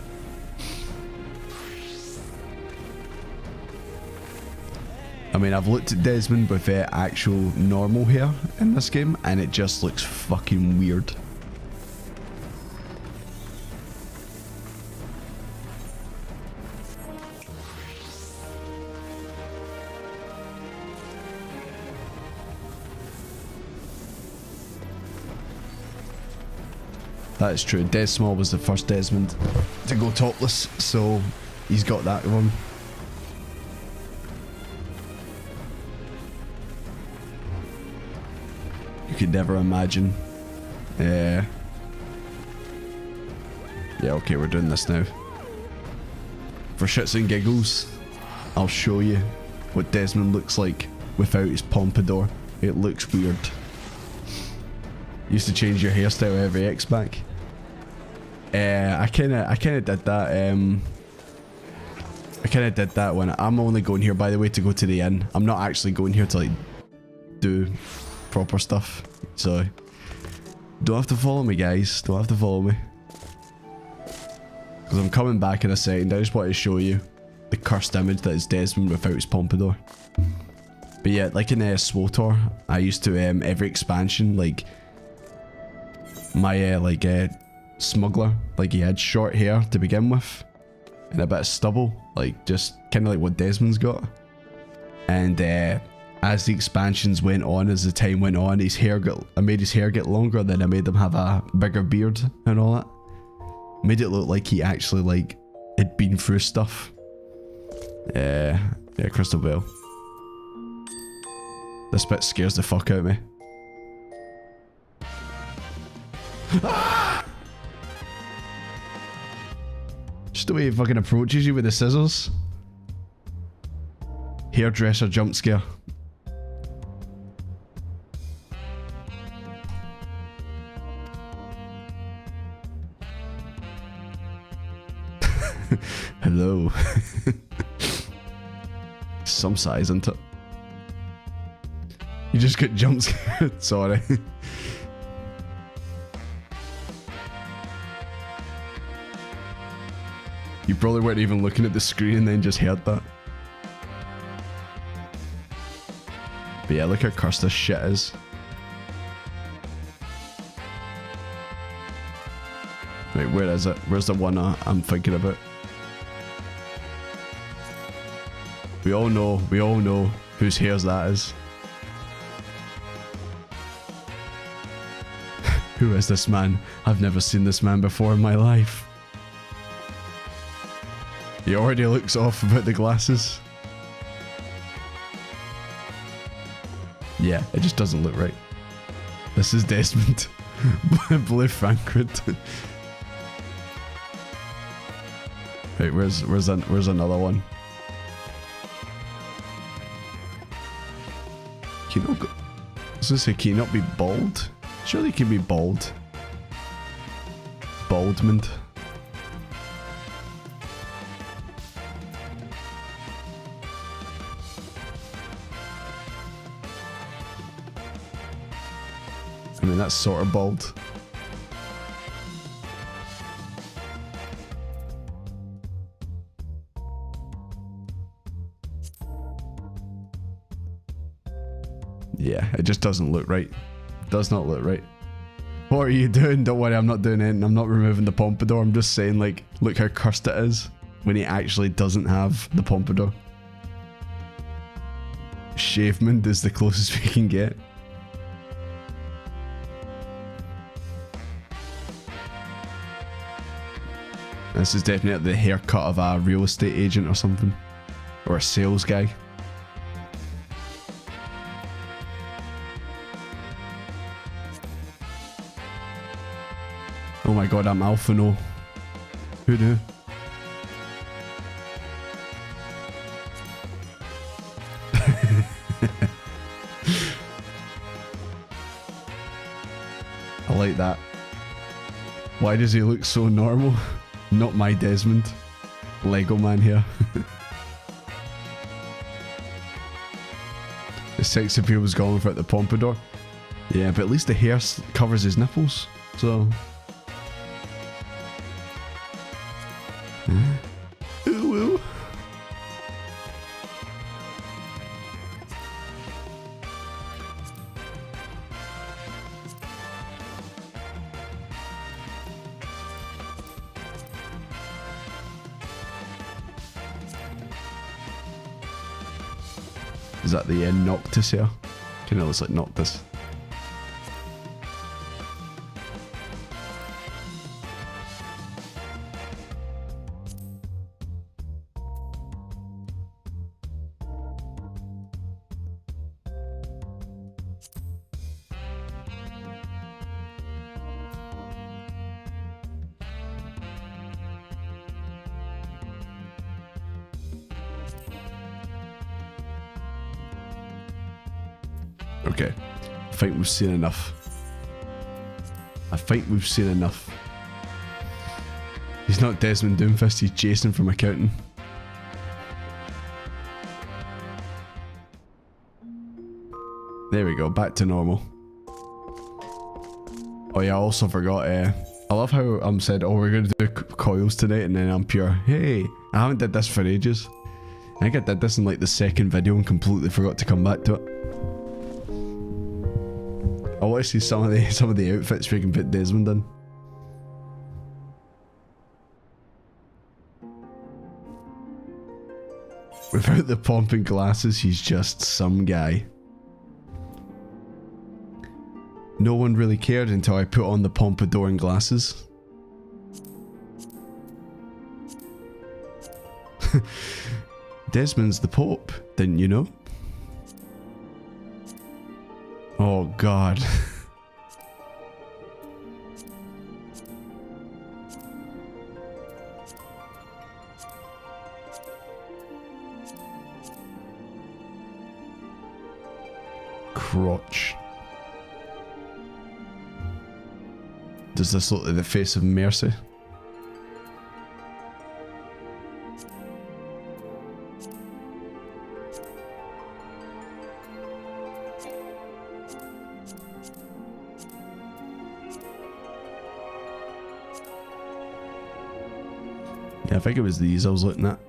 I mean, I've looked at Desmond with actual normal hair in this game, and it just looks fucking weird. That is true. Des Small was the first Desmond to go topless, so he's got that one. You could never imagine. Yeah, okay, we're doing this now. For shits and giggles, I'll show you what Desmond looks like without his pompadour. It looks weird. Used to change your hairstyle every X back. I kinda did that. I kinda did that when I'm only going here, by the way, to go to the inn. I'm not actually going here to like do proper stuff. So don't have to follow me, guys. Don't have to follow me. Because I'm coming back in a second. I just wanted to show you the cursed image that is Desmond without his pompadour. But yeah, like in SWTOR, I used to every expansion, like my smuggler, like he had short hair to begin with and a bit of stubble, like just kind of like what Desmond's got. And as the expansions went on, as the time went on, I made his hair get longer, then I made him have a bigger beard and all that. Made it look like he actually like had been through stuff. Yeah, Crystal Bell. This bit scares the fuck out of me. Ah! Just the way he fucking approaches you with the scissors. Hairdresser jump scare. Hello. Some size, isn't it? You just get jump scared. Sorry. You probably weren't even looking at the screen and then just heard that. But yeah, look how cursed this shit is. Wait, where is it? Where's the one I'm thinking about? We all know whose hairs that is. Who is this man? I've never seen this man before in my life. He already looks off about the glasses. Yeah, it just doesn't look right. This is Desmond. Blue Frankfurt. Wait, where's another one? Can you not go? I was gonna say, can you not be bald? Surely you can be bald. Baldmond. I mean, that's sort of bald. Yeah, it just doesn't look right. Does not look right. What are you doing? Don't worry, I'm not doing anything. I'm not removing the pompadour. I'm just saying, like, look how cursed it is when he actually doesn't have the pompadour. Shavement is the closest we can get. This is definitely the haircut of a real estate agent or something. Or a sales guy. Oh my god, I'm Alpha No. Who knew? I like that. Why does he look so normal? Not my Desmond. Lego man here. The sex appeal was gone without the pompadour. Yeah, but at least the hair covers his nipples. So... Ooh, ooh. Is that the Noctis here? Kind of looks like Noctis. Okay. I think we've seen enough. I think we've seen enough. He's not Desmond Doomfist, he's Jason from accounting. There we go, back to normal. Oh yeah, I also forgot, I love how I'm said, oh we're gonna do coils tonight, and then I'm pure, hey, I haven't did this for ages. I think I did this in like the second video and completely forgot to come back to it. I want to see some of the outfits we can put Desmond in. Without the pomp and glasses, he's just some guy. No one really cared until I put on the pompadour and glasses. Desmond's the Pope, didn't you know? Oh god. Crotch. Does this look like the face of mercy? Yeah, I think it was these I was looking at.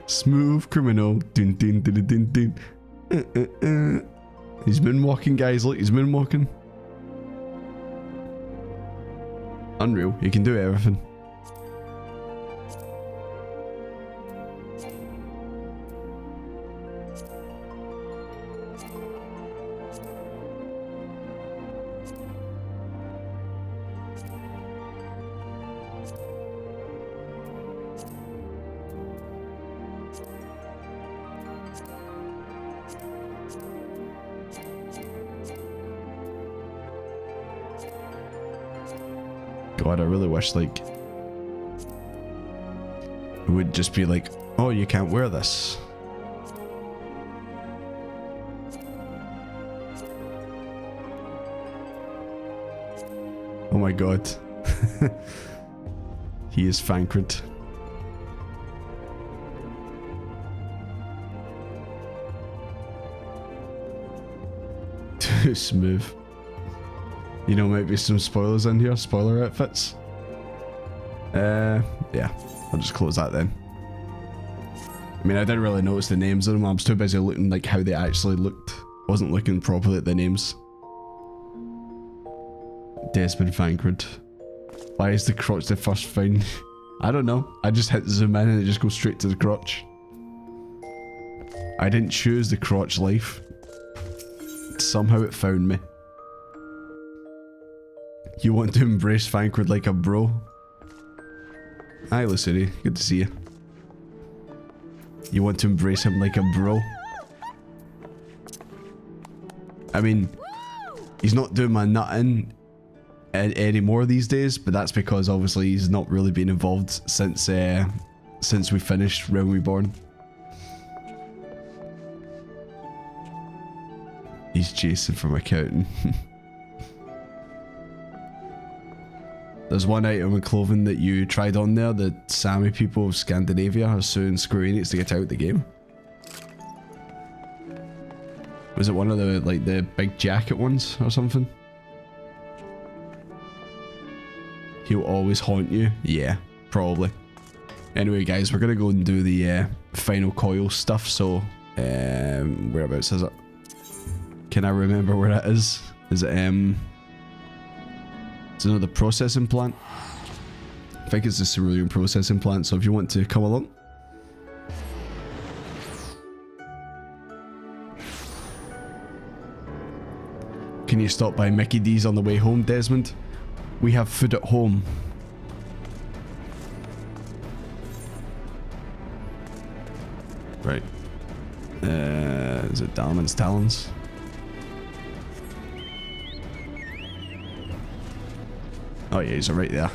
Smooth criminal. Dun, dun, dun, dun, dun. He's moonwalking, guys. Look, he's moonwalking. Unreal. He can do everything. God, I really wish, like, it would just be like, oh, you can't wear this. Oh my god. He is Fankred. Too smooth. You know, might be some spoilers in here, spoiler outfits. Yeah, I'll just close that then. I mean, I didn't really notice the names of them, I was too busy looking like how they actually looked. Wasn't looking properly at the names. Desmond Fankred. Why is the crotch the first thing? I don't know, I just hit zoom in and it just goes straight to the crotch. I didn't choose the crotch life. Somehow it found me. You want to embrace Fankred like a bro? Hi Lucity, good to see you. You want to embrace him like a bro? I mean, he's not doing my nutting anymore these days, but that's because obviously he's not really been involved since we finished Realm Reborn. He's Jason from accounting. There's one item of clothing that you tried on there that Sami people of Scandinavia are suing Square Enix to get out of the game. Was it one of the, like, the big jacket ones or something? He'll always haunt you? Yeah, probably. Anyway guys, we're gonna go and do the final coil stuff, so whereabouts is it? Can I remember where it is? Is it it's another processing plant. I think it's the cerulean processing plant, so if you want to come along. Can you stop by Mickey D's on the way home, Desmond? We have food at home. Right. Is it Dalman's Talons? Oh yeah, he's right there.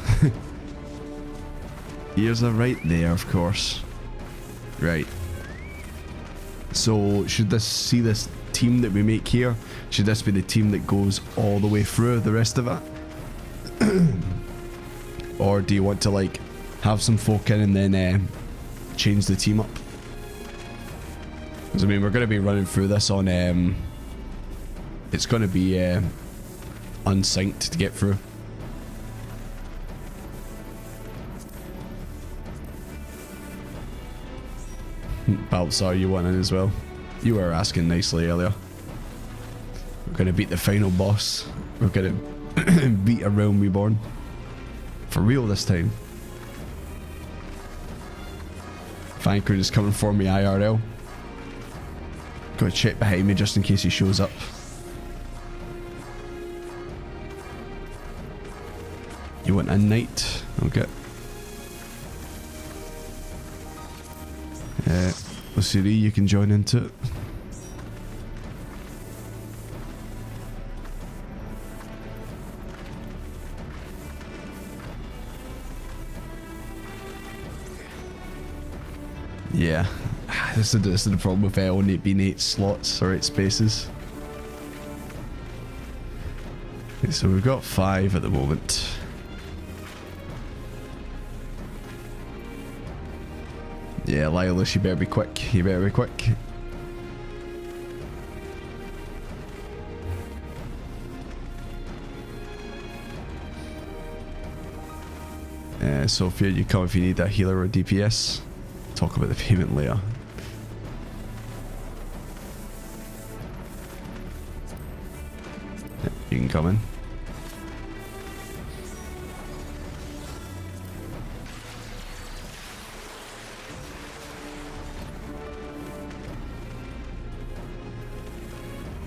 Ears are right there, of course. Right. So should this team that we make here, should this be the team that goes all the way through the rest of it? Or do you want to like have some folk in and then change the team up? Because I mean, we're going to be running through this on it's going to be unsynced to get through. Baltzar, you want in as well? You were asking nicely earlier. We're going to beat the final boss. We're going to beat a realm reborn. For real this time. Vanquid is coming for me IRL. Gotta check behind me just in case he shows up. You want a knight? Okay. Osiri, you can join into it. Yeah, this is the problem with only it being 8 slots or 8 spaces. Okay, so we've got 5 at the moment. Yeah, Lilus, you better be quick. You better be quick. Sophia, you come if you need a healer or DPS. Talk about the payment later. Yeah, you can come in.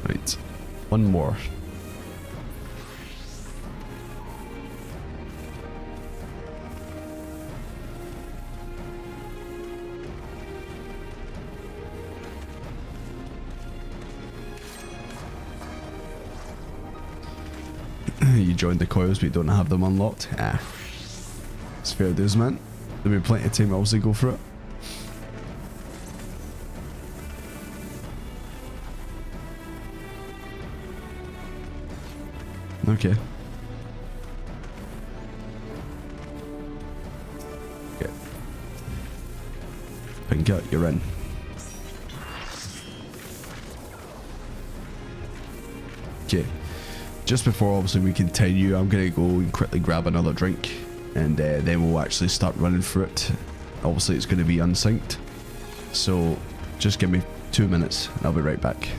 Right, one more. You joined the coils but you don't have them unlocked. Ah, it's fair dues, man. There'll be plenty of time to also go for it. Okay. Okay. Pinker, you're in. Okay. Just before obviously we continue, I'm gonna go and quickly grab another drink and then we'll actually start running through it. Obviously it's gonna be unsynced, so just give me 2 minutes and I'll be right back.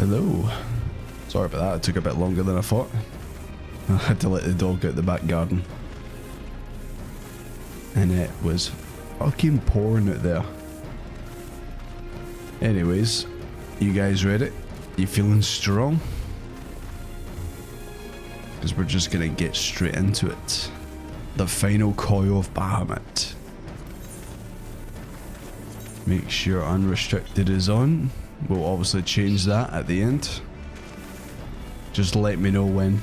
Hello. Sorry about that, it took a bit longer than I thought. I had to let the dog out the back garden. And it was fucking pouring out there. Anyways, you guys ready? You feeling strong? Because we're just gonna get straight into it. The final coil of Bahamut. Make sure unrestricted is on. We'll obviously change that at the end. Just let me know when.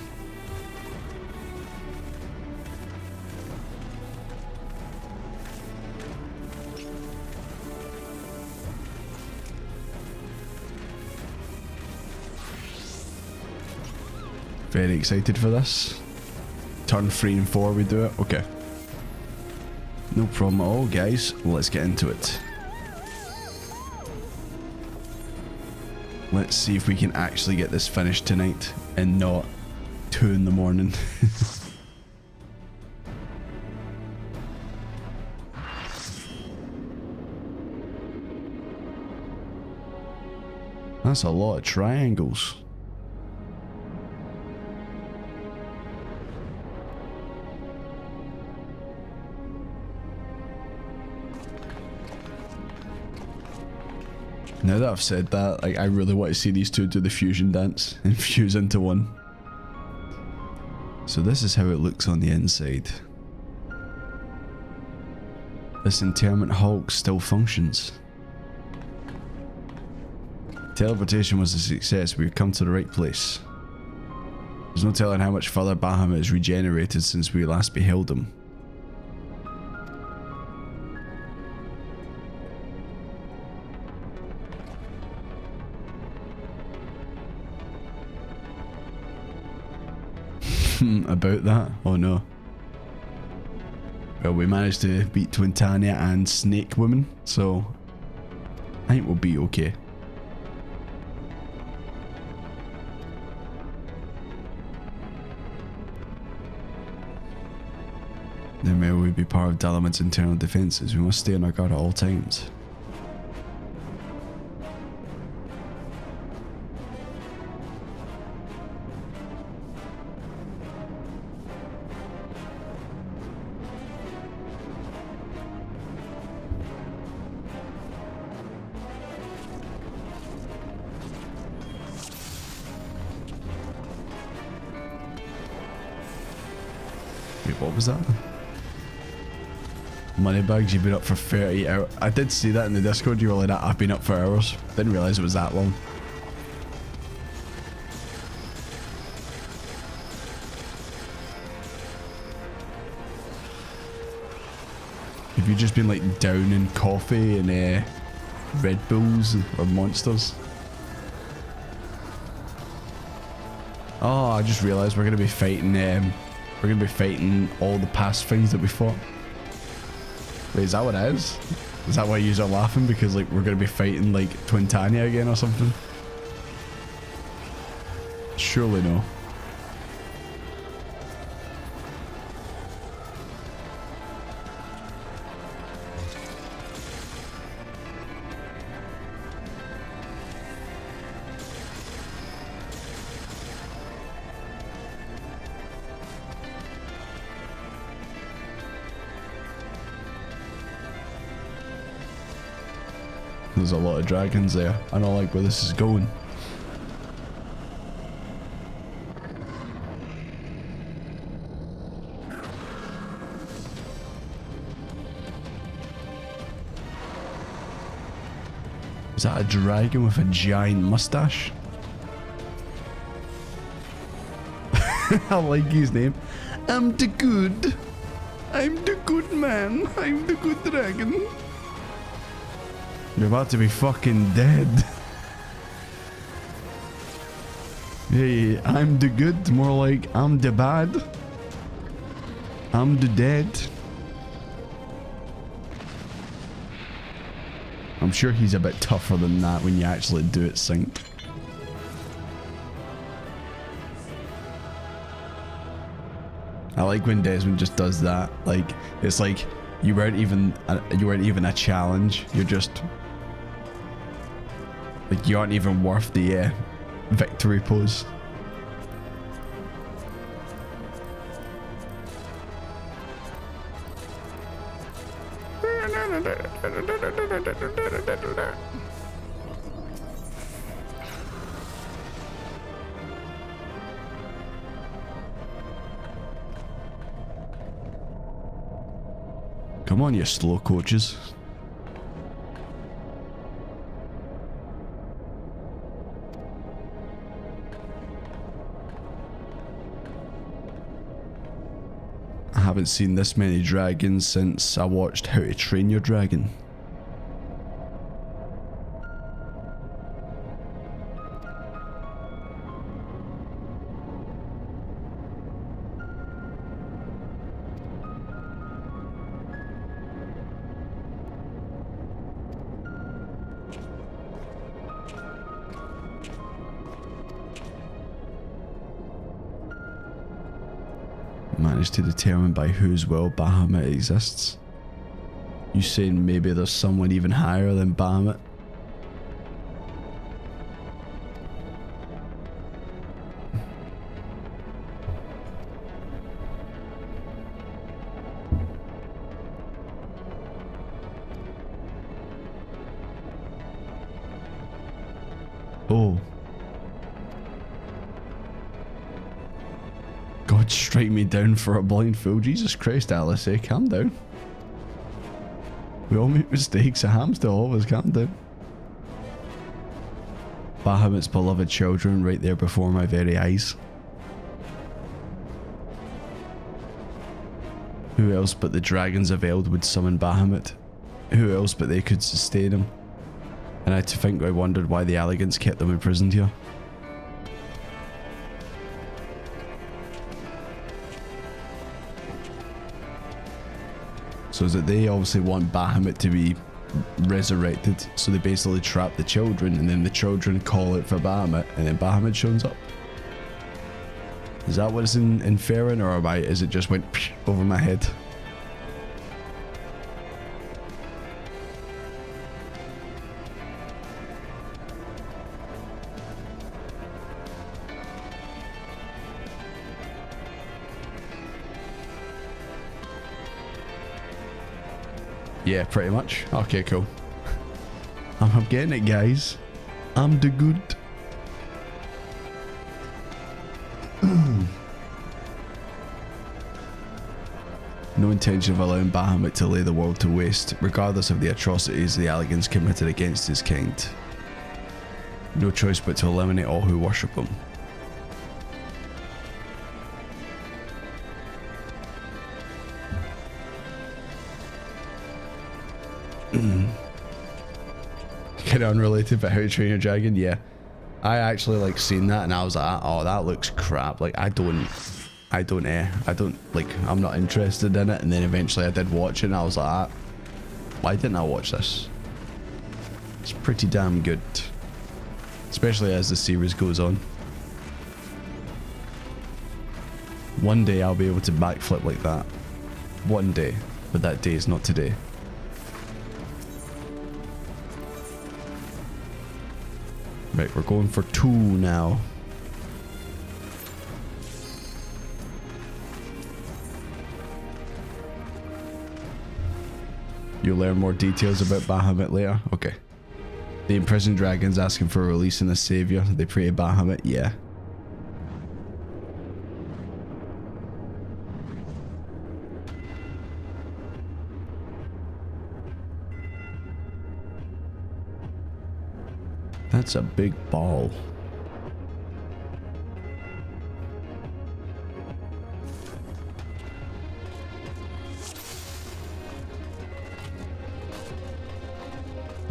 Very excited for this. Turn 3 and 4 we do it. Okay. No problem at all, guys. Let's get into it. Let's see if we can actually get this finished tonight and not 2 in the morning. That's a lot of triangles. Now that I've said that, like, I really want to see these two do the fusion dance and fuse into one. So this is how it looks on the inside. This interment hulk still functions. Teleportation was a success. We've come to the right place. There's no telling how much further Bahamut has regenerated since we last beheld him. About that? Oh no. Well, we managed to beat Twintania and Snake Woman, so I think we'll be okay. Then may we be part of Dalamut's internal defences. We must stay on our guard at all times. What was that? Moneybags, you've been up for 30 hours. I did see that in the Discord, you were like that, I've been up for hours. Didn't realise it was that long. Have you just been like downing coffee and Red Bulls or Monsters? Oh, I just realised we're going to be fighting all the past things that we fought. Wait, is that what it is? Is that why you are laughing? Because like we're going to be fighting like Twintania again or something? Surely no. There's a lot of dragons there. I don't like where this is going. Is that a dragon with a giant mustache? I like his name. I'm the good. I'm the good man. I'm the good dragon. You're about to be fucking dead. Hey, I'm the good, more like I'm the bad. I'm the dead. I'm sure he's a bit tougher than that when you actually do it sync. I like when Desmond just does that. Like, it's like you weren't even a challenge. You're just like, you aren't even worth the victory pose. Come on, you slow coaches. I haven't seen this many dragons since I watched How to Train Your Dragon. Managed to determine by whose will Bahamut exists. You saying maybe there's someone even higher than Bahamut? Oh. God, strike me down for a blind fool. Jesus Christ, Alice, calm down. We all make mistakes. A hamster always calm down. Bahamut's beloved children right there before my very eyes. Who else but the dragons of Eld would summon Bahamut? Who else but they could sustain him? And I wondered why the Elegants kept them imprisoned here. So is it they obviously want Bahamut to be resurrected, so they basically trap the children, and then the children call out for Bahamut, and then Bahamut shows up? Is that what it's inferring, or is it just went over my head? Yeah, pretty much. Okay, cool. I'm getting it, guys. I'm the good. No intention of allowing Bahamut to lay the world to waste, regardless of the atrocities the Elegants committed against his kind. No choice but to eliminate all who worship him. Kind of unrelated, but How to Train Your Dragon, yeah. I actually like seen that and I was like, oh, that looks crap. Like, I'm not interested in it. And then eventually I did watch it and I was like, why didn't I watch this? It's pretty damn good. Especially as the series goes on. One day I'll be able to backflip like that. One day. But that day is not today. Right, we're going for 2 now. You'll learn more details about Bahamut later. Okay. The imprisoned dragons asking for a release and a savior. They pray to Bahamut. Yeah. That's a big ball.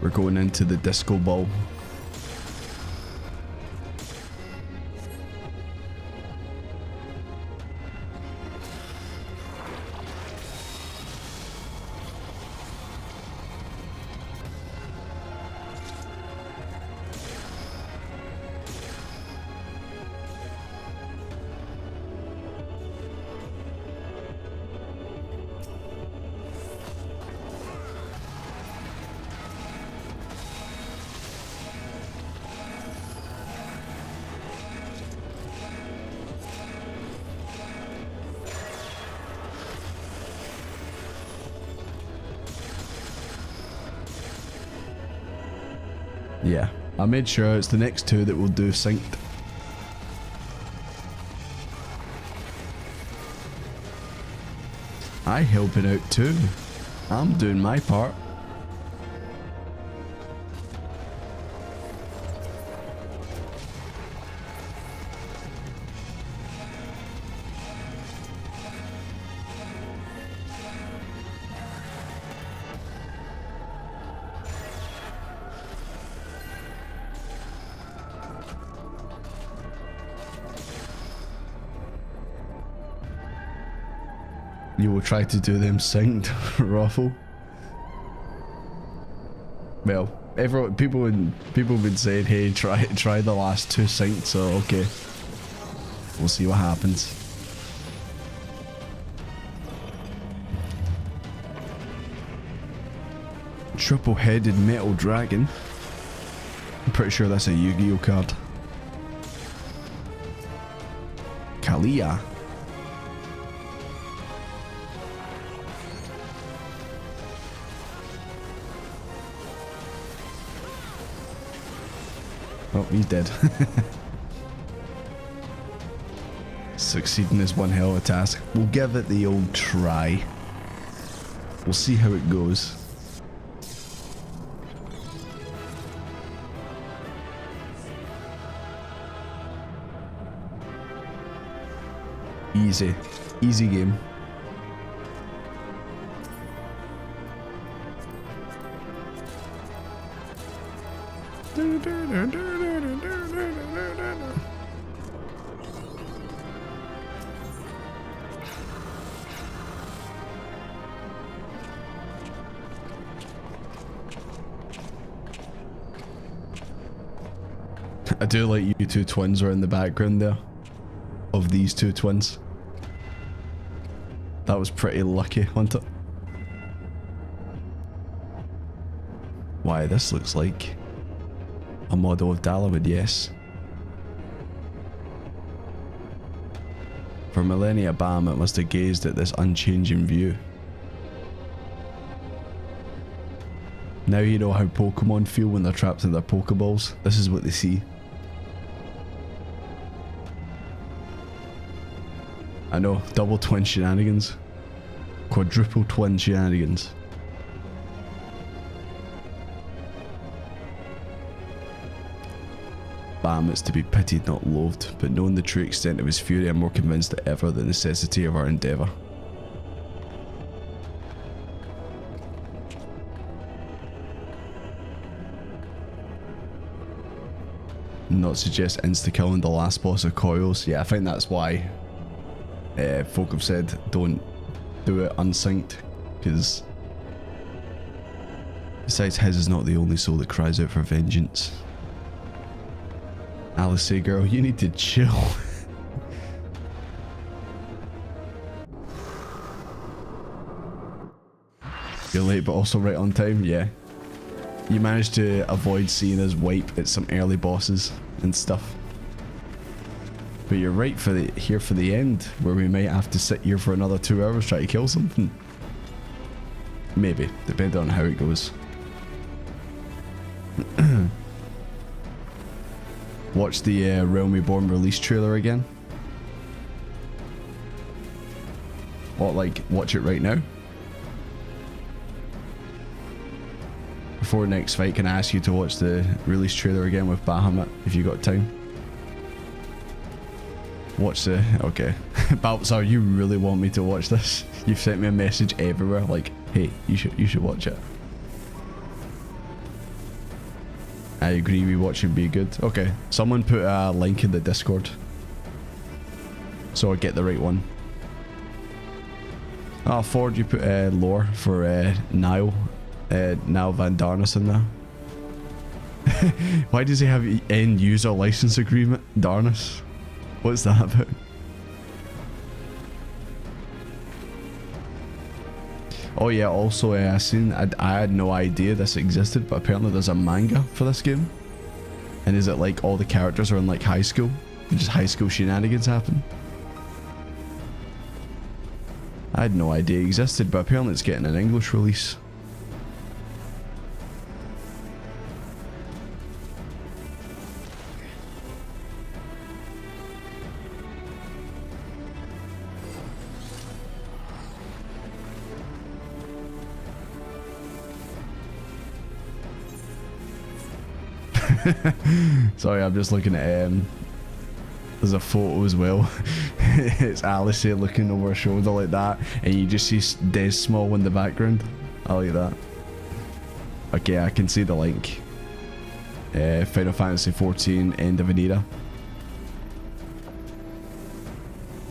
We're going into the disco ball. Yeah, I made sure it's the next two that we'll do synced. I helping out too. I'm doing my part. You will try to do them synced, Raffle. Well, people have been saying, hey, try the last two synced, so okay. We'll see what happens. Triple-headed metal dragon. I'm pretty sure that's a Yu-Gi-Oh card. Kalia. Oh, he's dead. Succeeding is one hell of a task. We'll give it the old try. We'll see how it goes. Easy. Easy game. I do like you two twins are in the background there. Of these two twins. That was pretty lucky, wasn't it? Why, this looks like a model of Dalawood, yes. For millennia, Bahamut must have gazed at this unchanging view. Now you know how Pokemon feel when they're trapped in their Pokeballs. This is what they see. I know, double twin shenanigans. Quadruple twin shenanigans. Bahamut's to be pitied, not loathed, but knowing the true extent of his fury, I'm more convinced than ever of the necessity of our endeavour. Not suggest insta-killing the last boss of COILS. Yeah, I think that's why folk have said don't do it unsynced, because besides his is not the only soul that cries out for vengeance. Alice say, girl, you need to chill. You're late but also right on time, yeah. You managed to avoid seeing us wipe at some early bosses and stuff. But you're right for here for the end, where we might have to sit here for another 2 hours trying to kill something. Maybe, depending on how it goes. Watch the Realm Reborn release trailer again. What, like, watch it right now? Before next fight, can I ask you to watch the release trailer again with Bahamut, if you got time? Watch the... okay. Baltzar, you really want me to watch this? You've sent me a message everywhere, like, hey, you should watch it. I agree, we watch would be good. Okay, someone put a link in the Discord, so I get the right one. Oh, Ford, you put lore for Niall Van Darnus in there. Why does he have end user license agreement? Darnus? What's that about? Oh yeah, also I seen, I had no idea this existed, but apparently there's a manga for this game. And is it like all the characters are in like high school? And just high school shenanigans happen? I had no idea it existed, but apparently it's getting an English release. Sorry, I'm just looking at there's a photo as well. It's Alice looking over her shoulder like that, and you just see Des Small in the background. I like that. Okay, I can see the link. Final Fantasy XIV, End of an Era.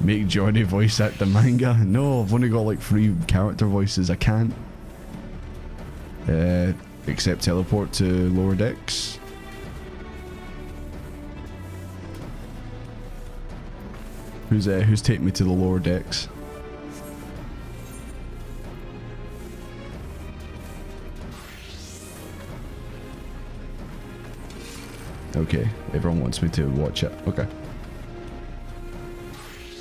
Make Jordy voice act the manga. No, I've only got like 3 character voices. I can't. Except teleport to lower decks. Who's taking me to the lower decks? Okay, everyone wants me to watch it. Okay.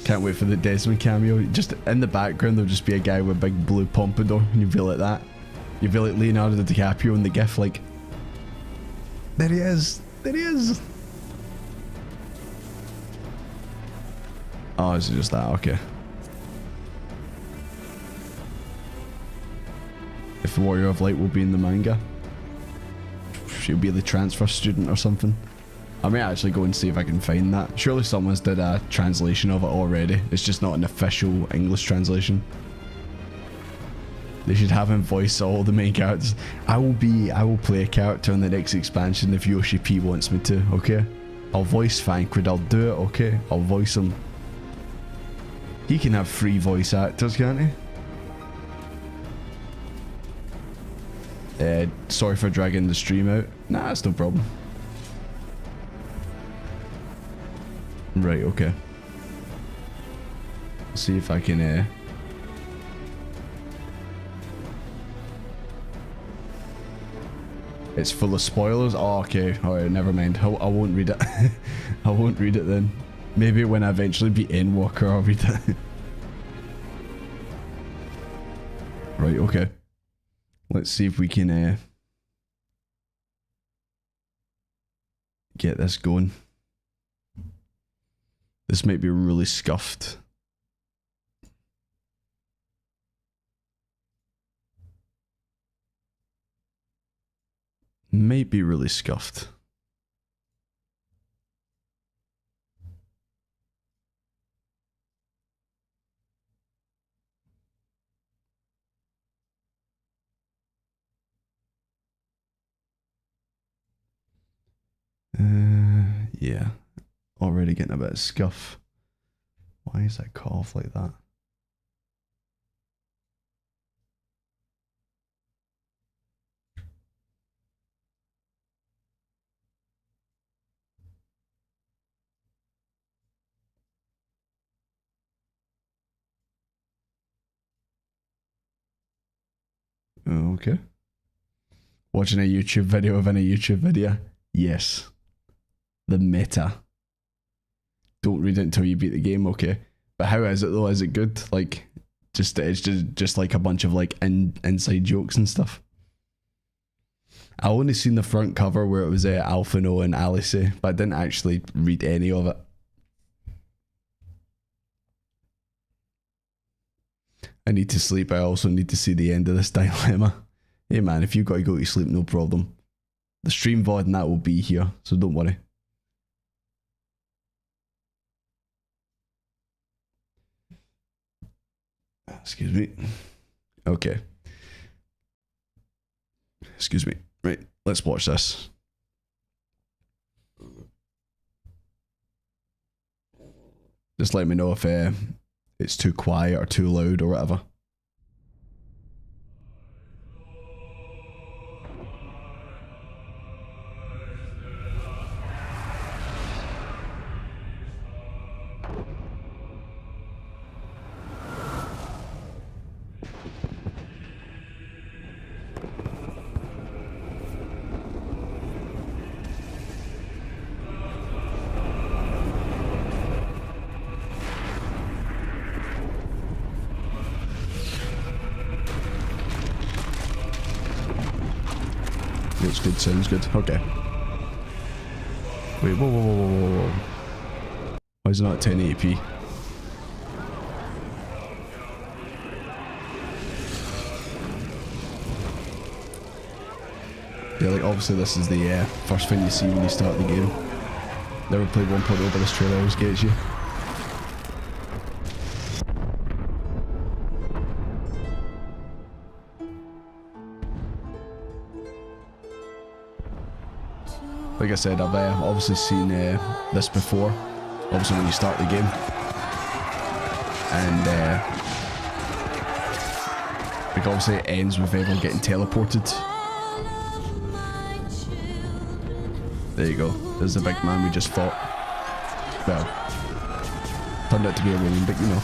Can't wait for the Desmond cameo. Just in the background, there'll just be a guy with a big blue pompadour, and you'll be like that. You'll be like Leonardo DiCaprio in the GIF, like, there he is! There he is! Oh, is it just that? Okay. If the Warrior of Light will be in the manga, she'll be the transfer student or something. I may actually go and see if I can find that. Surely someone's did a translation of it already. It's just not an official English translation. They should have him voice all the main characters. I will play a character in the next expansion if Yoshi P wants me to, okay? I'll voice Thancred, I'll do it, okay? I'll voice him. He can have 3 voice actors, can't he? Sorry for dragging the stream out. Nah, that's no problem. Right, okay. See if I can It's full of spoilers? Oh, okay. Alright, never mind. I won't read it. I won't read it then. Maybe when I eventually be Endwalker, I'll read it. Right, okay. Let's see if we can get this going. This might be really scuffed. Might be really scuffed. Yeah. Already getting a bit of scuff. Why is that cut off like that? Okay. Watching a YouTube video within a YouTube video? Yes. The meta. Don't read it until you beat the game, okay. But how is it though? Is it good? Like, it's just like a bunch of like inside jokes and stuff. I only seen the front cover where it was Alphino and Alice, but I didn't actually read any of it. I need to sleep. I also need to see the end of this dilemma. Hey man, if you've got to go to sleep, no problem. The stream VOD and that will be here, so don't worry. Excuse me. Okay. Excuse me. Right, let's watch this. Just let me know if it's too quiet or too loud or whatever. Looks good, sounds good. Okay. Wait, whoa. Why is it not 1080p? Yeah, like obviously this is the first thing you see when you start the game. Never played 1.0, but this trailer always gets you. Like I said, I've obviously seen this before, obviously when you start the game. And like obviously it ends with everyone getting teleported. There you go, there's the big man we just fought. Well, turned out to be a woman, but you know.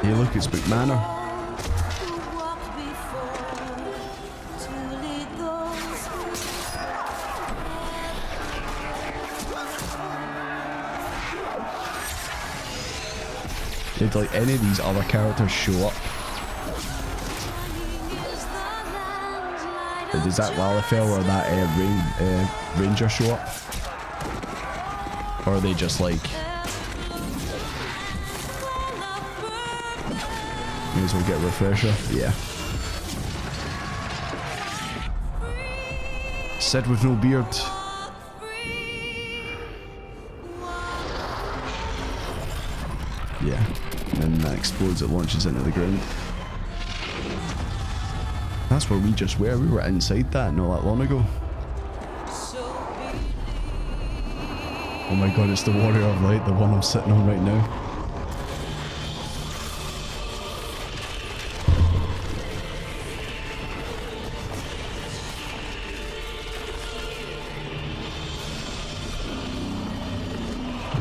Hey look, it's Book Manor. Did like any of these other characters show up? Does that Lalafell or that Ranger show up? Or are they just like... May as well get a refresher. Yeah. Sid with no beard. Yeah. And then that explodes, it launches into the ground. That's where we just were. We were inside that not that long ago. Oh my god, it's the Warrior of Light, the one I'm sitting on right now.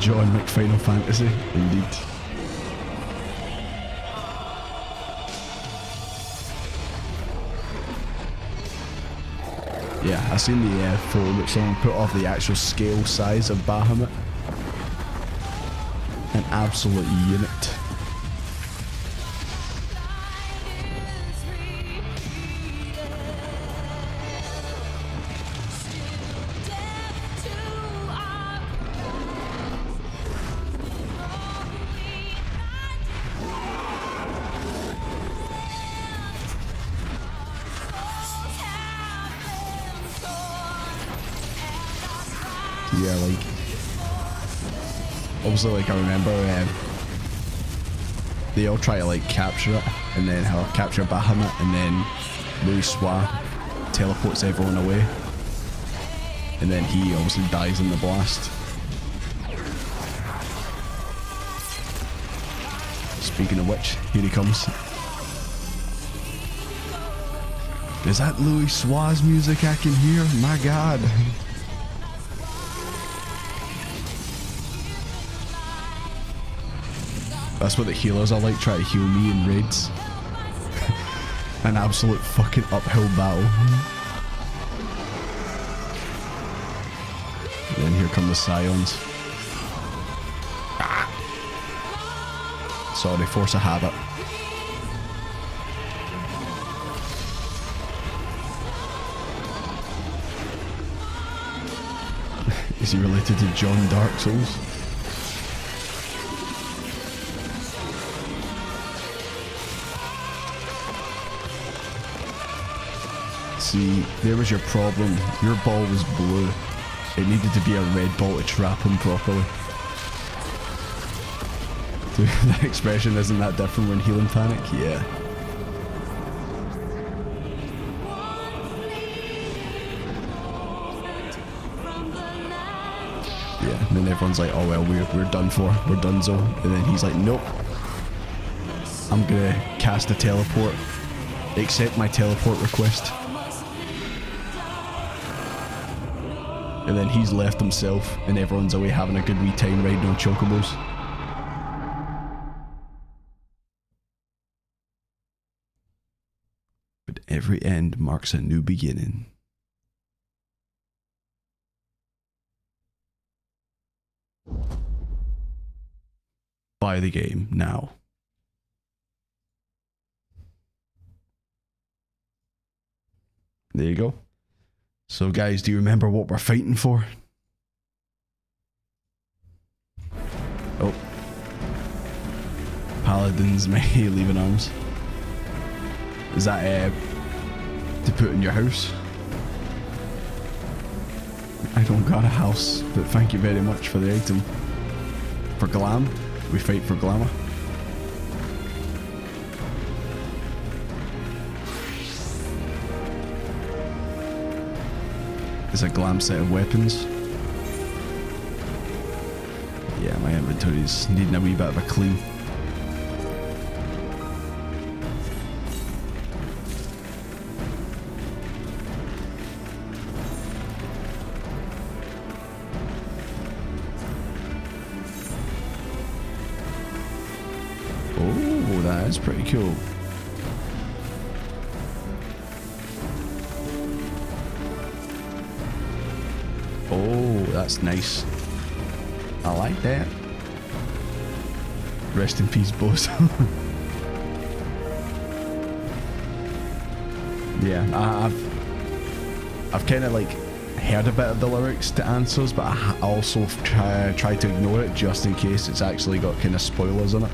John McFinal Fantasy, indeed. Yeah, I seen the photo that someone put of the actual scale size of Bahamut. An absolute unit. Yeah, like, obviously, like, I remember they all try to like capture it, and then capture Bahamut, and then Louis Swa teleports everyone away, and then he obviously dies in the blast. Speaking of which, here he comes. Is that Louis Swa's music I can hear? My god. That's what the healers are like, try to heal me in raids. An absolute fucking uphill battle. And then here come the Scions. Ah. Sorry, force of habit. Is he related to John Dark Souls? See, there was your problem. Your ball was blue. It needed to be a red ball to trap him properly. Dude, that expression isn't that different when healing panic? Yeah. Yeah, and then everyone's like, oh well, we're done for. We're donezo. And then he's like, nope. I'm gonna cast a teleport. Accept my teleport request. And then he's left himself, and everyone's away having a good wee time riding on chocobos. But every end marks a new beginning. Buy the game now. There you go. So guys, do you remember what we're fighting for? paladins may leaving arms. Is that to put in your house? I don't got a house, but thank you very much for the item. For glam, we fight for glamour. It's a glam set of weapons. Yeah, my inventory's needing a wee bit of a clean. Oh, that is pretty cool. Oh, that's nice. I like that. Rest in peace, boss. Yeah, I've kind of like heard a bit of the lyrics to answers, but I also try to ignore it just in case it's actually got kind of spoilers in it.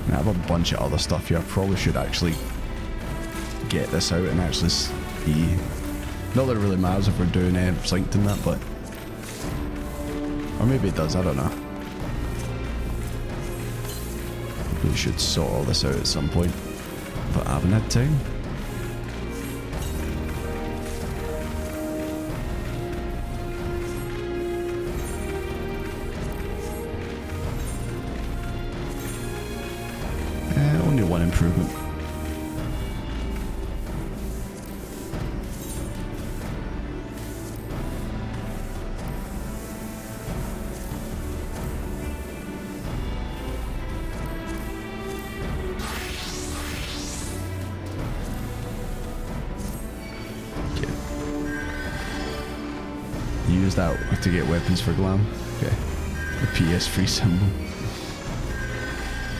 I have a bunch of other stuff here. I probably should actually get this out and actually see. Not that it really matters if we're doing synced in that, but... Or maybe it does, I don't know. We should sort all this out at some point, but I haven't had time. Only one improvement. Use that to get weapons for glam. Okay. The PS3 symbol.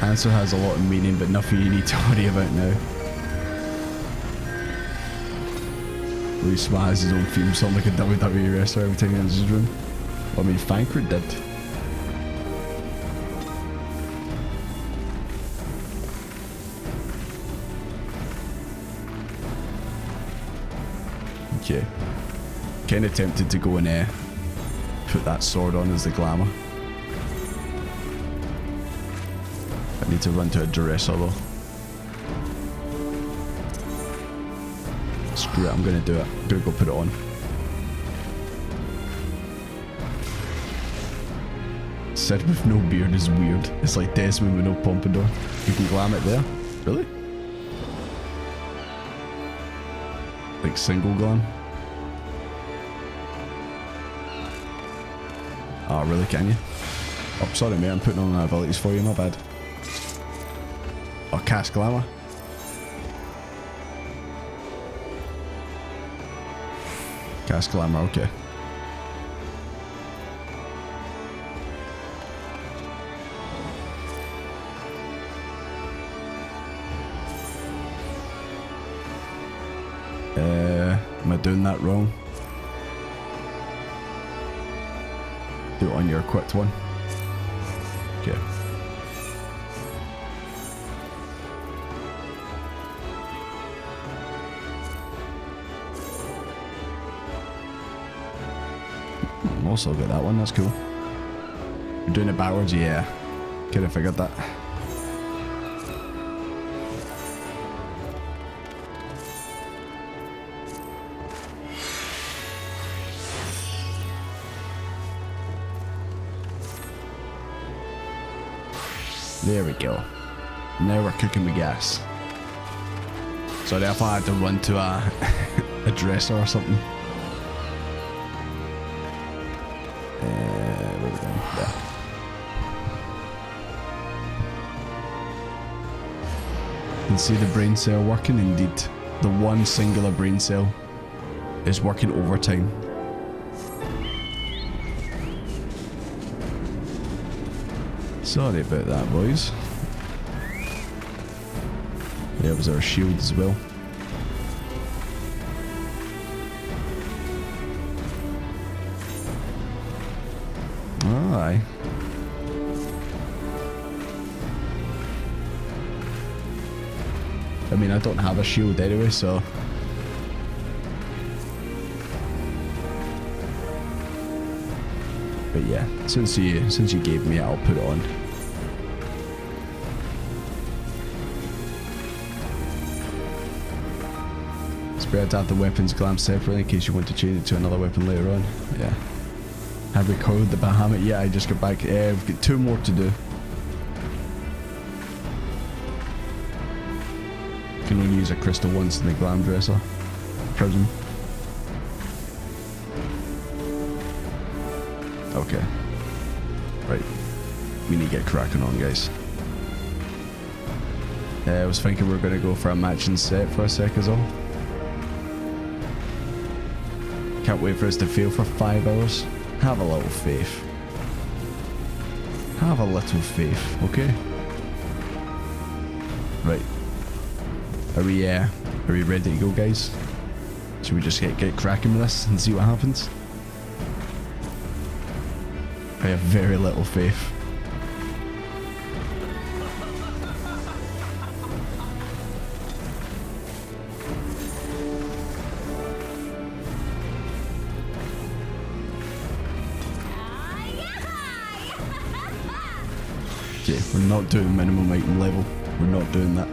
Answer has a lot of meaning, but nothing you need to worry about now. Louis Sma has his own theme song like a WWE wrestler every time he enters his room. Well, I mean, Fankford did. Okay. Kinda tempted to go and put that sword on as the glamour. I need to run to a dresser though. Screw it, I'm gonna do it. I'm gonna go put it on. Sid with no beard is weird. It's like Desmond with no pompadour. You can glam it there. Really? Like single glam? Oh, really, can you? Oh, sorry mate, I'm putting on my abilities for you, my bad. Oh, cast glamour. Cast glamour, okay. Am I doing that wrong? Do it on your equipped one. Okay. Also got that one, that's cool. You're doing it backwards? Yeah. Could have figured that. There we go. Now we're cooking with gas. Sorry if I had to run to a dresser or something. Where are we going? There. You can see the brain cell working indeed. The one singular brain cell is working overtime. Sorry about that, boys. There was our shield as well. Oh, aye. I mean, I don't have a shield anyway, so... But yeah, since you gave me it, I'll put it on. It's better to have the weapons glam separately in case you want to change it to another weapon later on. Yeah. Have we coiled the Bahamut? Yeah, I just got back. We've got 2 more to do. Can only use a crystal once in the glam dresser prison. Okay. Right. We need to get cracking on, guys. I was thinking we were going to go for a matching set for a sec as well. Can't wait for us to fail for 5 hours. Have a little faith. Have a little faith, okay? Right. Are we ready to go, guys? Should we just get cracking with this and see what happens? I have very little faith. Okay, we're not doing minimum item level. We're not doing that.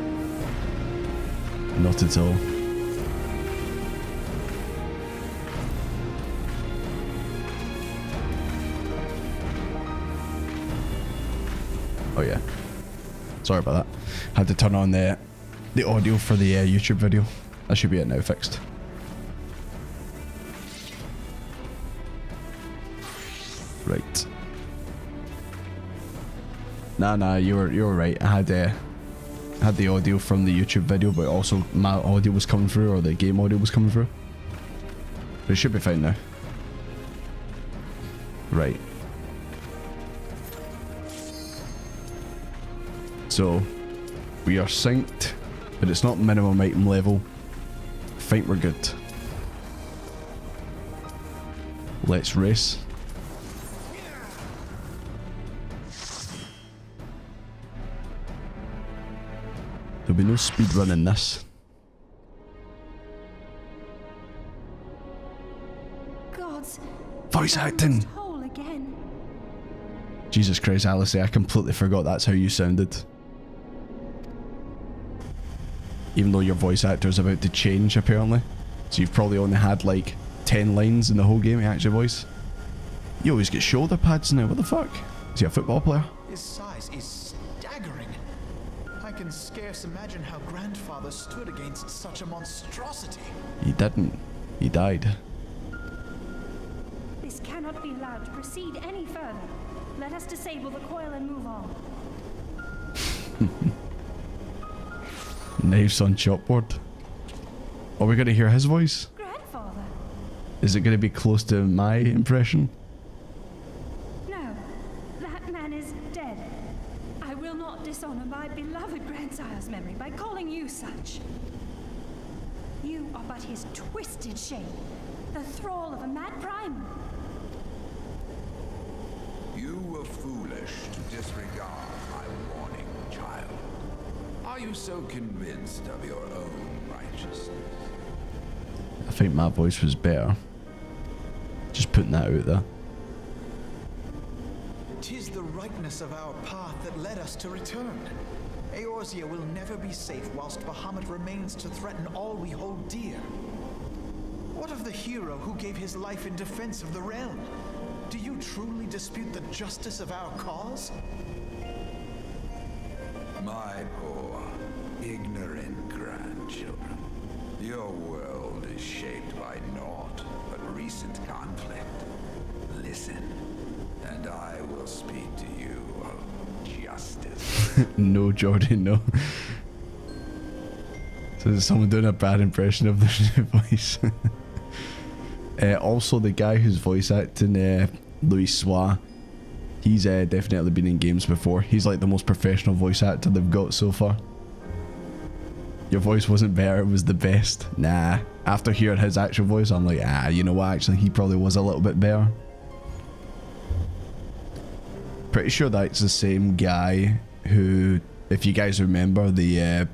Not at all. Oh yeah. Sorry about that. Had to turn on the audio for the YouTube video. That should be it now, fixed. Right. Nah, you were right. I had the audio from the YouTube video, but also my audio was coming through, or the game audio was coming through. But it should be fine now. Right. So, we are synced, but it's not minimum item level. I think we're good. Let's race. There'll be no speed run in this.
Gods,
voice acting!
whole again.
Jesus Christ, Alice, I completely forgot that's how you sounded. Even though your voice actor is about to change, apparently. So you've probably only had like 10 lines in the whole game, actual voice. You always get shoulder pads now, what the fuck? Is he a football player?
His size is staggering. I can scarce imagine how grandfather stood against such a monstrosity.
He didn't. He died.
This cannot be allowed to proceed any further. Let us disable the coil and move on.
Knives on chalkboard. Are we going to hear his voice?
Grandfather?
Is it going to be close to my impression?
No, that man is dead. I will not dishonor my beloved grandsire's memory by calling you such. You are but his twisted shape, the thrall of a mad primal.
You were foolish to disregard my warning, child. Are you so convinced of your own righteousness?
I think my voice was better. Just putting that out there.
'Tis the rightness of our path that led us to return. Eorzea will never be safe whilst Bahamut remains to threaten all we hold dear. What of the hero who gave his life in defense of the realm? Do you truly dispute the justice of our cause?
My poor, ignorant grandchildren. Your world is shaped by naught but recent conflict. Listen, and I will speak to you of justice.
No, Jordy, no. So is someone doing a bad impression of their voice? Also, the guy who's voice acting Louis Soir, he's definitely been in games before. He's like the most professional voice actor they've got so far. Your voice wasn't better, it was the best. Nah. After hearing his actual voice, I'm like, you know what, actually, he probably was a little bit better. Pretty sure that's the same guy who, if you guys remember the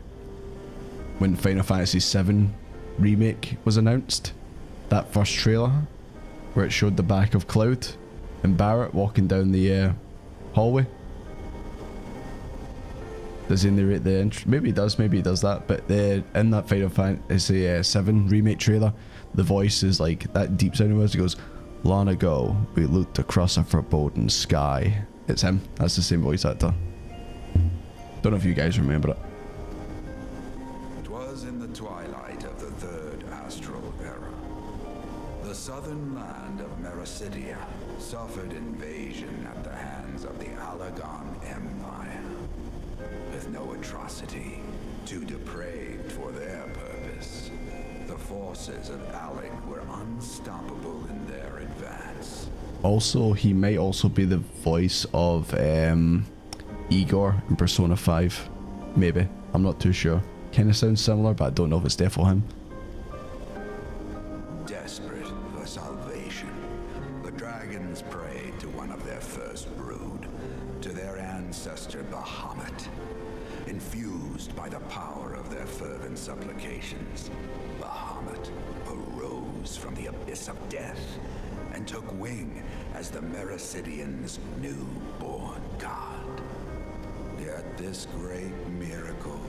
when Final Fantasy VII remake was announced, that first trailer where it showed the back of Cloud and Barrett walking down the hallway. Does he narrate the intro? Maybe he does that, but in that Final Fantasy VII remake trailer, the voice is like that deep sounding voice. It goes, "Long ago, we looked across a foreboding sky." It's him. That's the same voice actor. Don't know if you guys remember it.
Twas in the twilight of the third astral era. The southern land of Mericidia suffered invasion at the hands of the Garlean Empire. With no atrocity too depraved for their purpose, the forces of Alec were unstoppable in their advance.
Also, he might also be the voice of Igor in Persona 5. Maybe. I'm not too sure. Kind of sounds similar, but I don't know if it's definitely him.
Desperate for salvation, the dragons prayed to one of their first brood, to their ancestor Bahamut. Infused by the power of their fervent supplications, Bahamut arose from the abyss of death and took wing as the Mericidians' newborn god. Yet this great miracle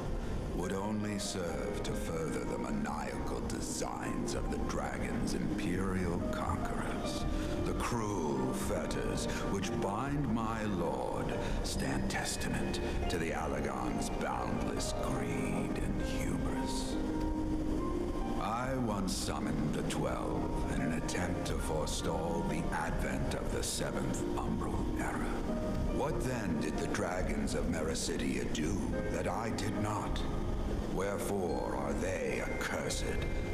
would only serve to further the maniacal designs of the dragon's imperial conquerors. The cruel fetters which bind my lord stand testament to the Allagan's boundless greed and hubris. I once summoned the 12 in an attempt to forestall the advent of the Seventh Umbral Era. What then did the dragons of Mericidia do that I did not? Wherefore are they accursed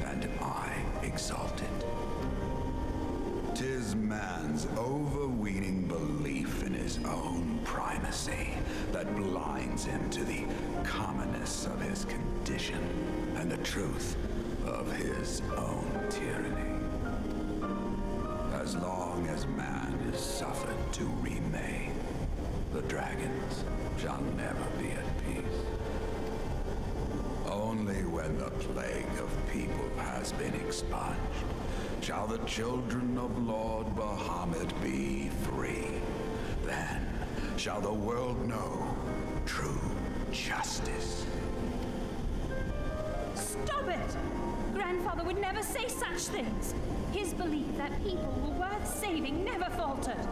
and I exalted? 'Tis man's overweening belief in his own primacy that blinds him to the commonness of his condition and the truth of his own tyranny. As long as man is suffered to remain, the dragons shall never be at peace. Only when the plague of people has been expunged shall the children of Lord Bahamut be free. Then shall the world know true justice.
Stop it! Grandfather would never say such things. His belief that people were worth saving never faltered.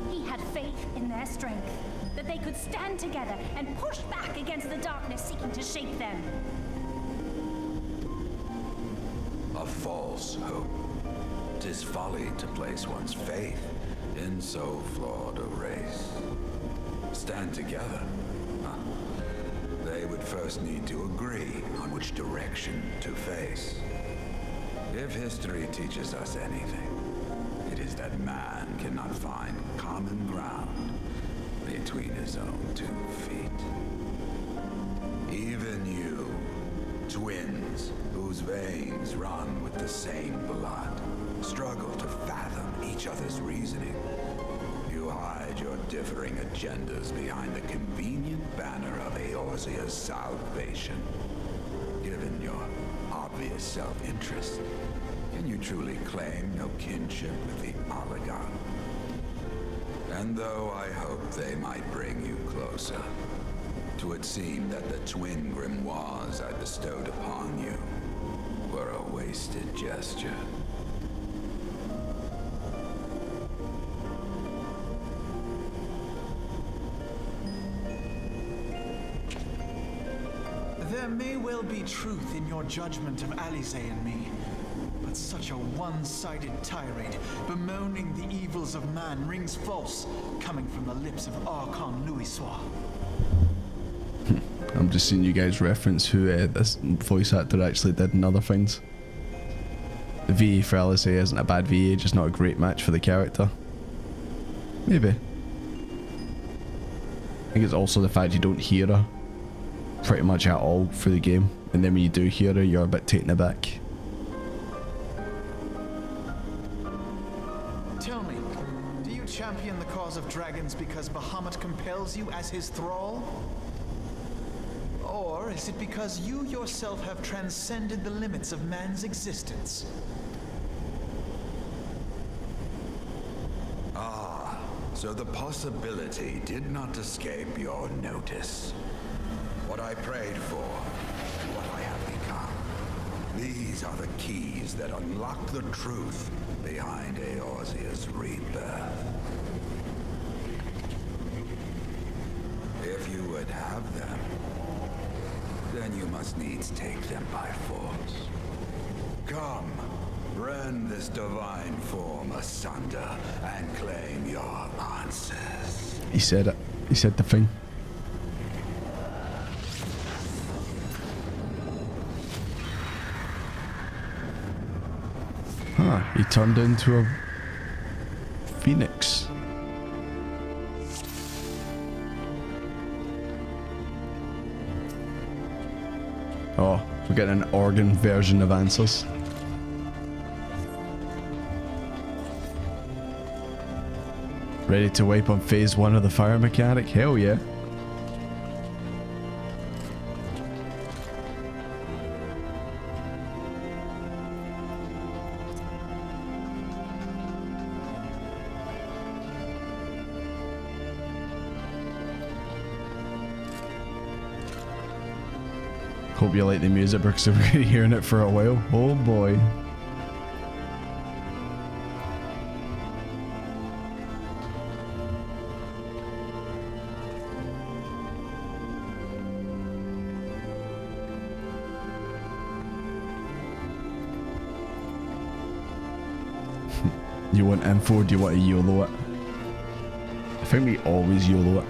He had faith in their strength, that they could stand together and push back against the darkness seeking to shape them.
A false hope. 'Tis folly to place one's faith in so flawed a race. Stand together? Huh. They would first need to agree on which direction to face. If history teaches us anything, it is that man cannot find common ground between his own 2 feet. Even you, twins whose veins run with the same blood, struggle to fathom each other's reasoning. You hide your differing agendas behind the convenient banner of Eorzea's salvation. Given your obvious self-interest, can you truly claim no kinship with the Allagan? And though I hope they might bring you closer, 'twould seem that the twin grimoires I bestowed upon you were a wasted gesture.
There may well be truth in your judgment of Alize and me, but such a one-sided tirade bemoaning the evils of man rings false, coming from the lips of Archon Louisois.
I'm just seeing you guys reference who this voice actor actually did in other things. The VA for Alice isn't a bad VA, just not a great match for the character. Maybe. I think it's also the fact you don't hear her pretty much at all through the game, and then when you do hear her, you're a bit taken aback.
Tell me, do you you champion the cause of dragons because Bahamut compels you as his thrall? Or is it because you yourself have transcended the limits of man's existence?
Ah, so the possibility did not escape your notice. What I prayed for, and what I have become. These are the keys that unlock the truth behind Eorzea's rebirth. If you would have them, then you must needs take them by force. Come, rend this divine form asunder and claim your answers.
He said it. He said the thing. Huh, he turned into a phoenix. Oh, we're getting an organ version of answers. Ready to wipe on phase 1 of the fire mechanic? Hell yeah. Hope you like the music because we've been hearing it for a while. Oh boy. You want info? Do you want to YOLO it? I think we always YOLO it.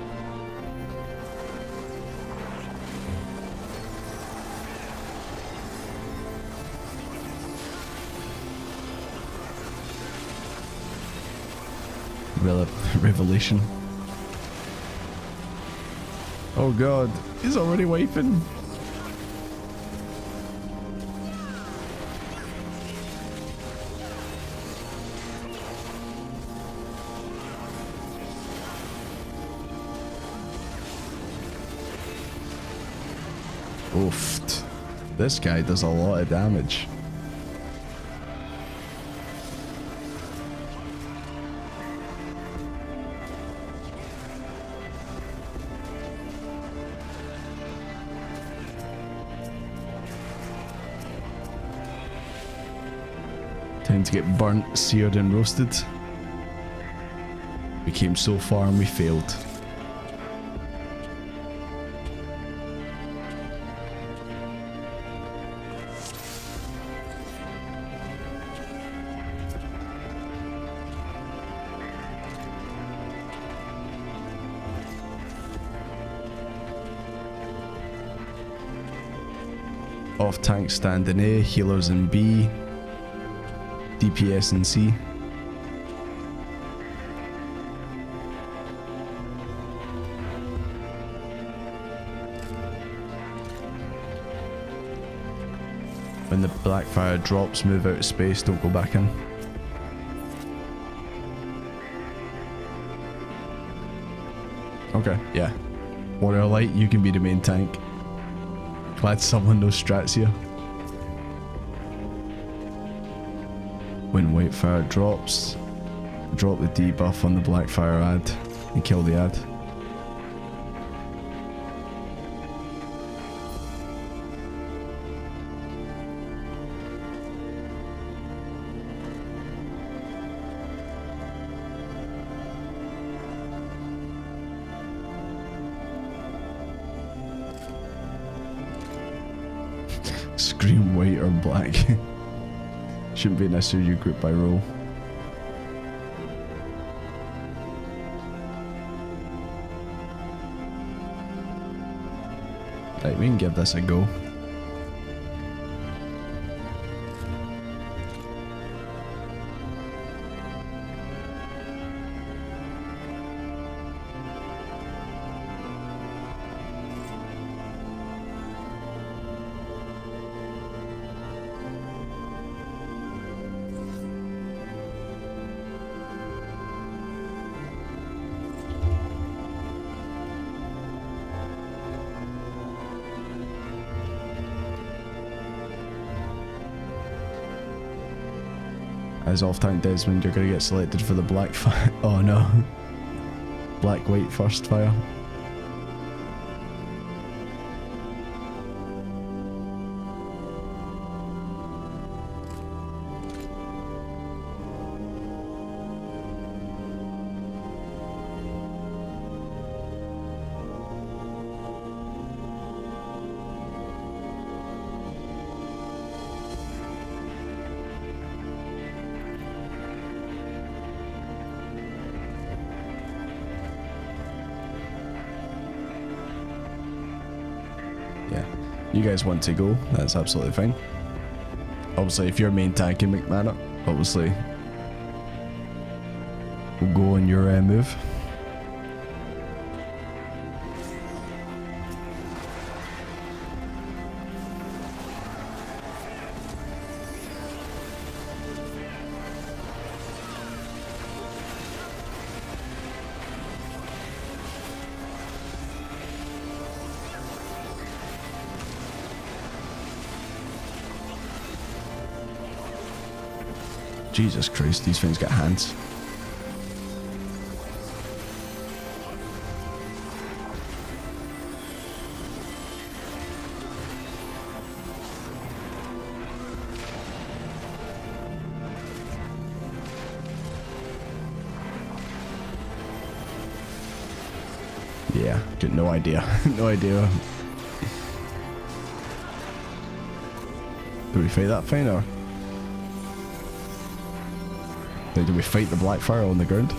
Revelation. Oh god, he's already wiping. Oof. This guy does a lot of damage. Time to get burnt, seared and roasted. We came so far and we failed. Off tank stand in A, healers in B, DPS in C. When the Blackfire drops, move out of space, don't go back in. Okay, yeah. Warrior Light, you can be the main tank. Glad someone knows strats here. When Whitefire drops, drop the debuff on the Blackfire ad and kill the ad. Scream white or black. Shouldn't be necessary you group by role. Right, we can give this a go. As off-tank Desmond, you're gonna get selected for the black fire. Oh no. Black-white first fire. Yeah, you guys want to go, that's absolutely fine. Obviously, if you're main tanking McMahon, obviously, we'll go on your move. Jesus Christ, these things got hands. Yeah, got no idea. No idea. Do we fight that thing or? Do we fight the Blackfire on the ground?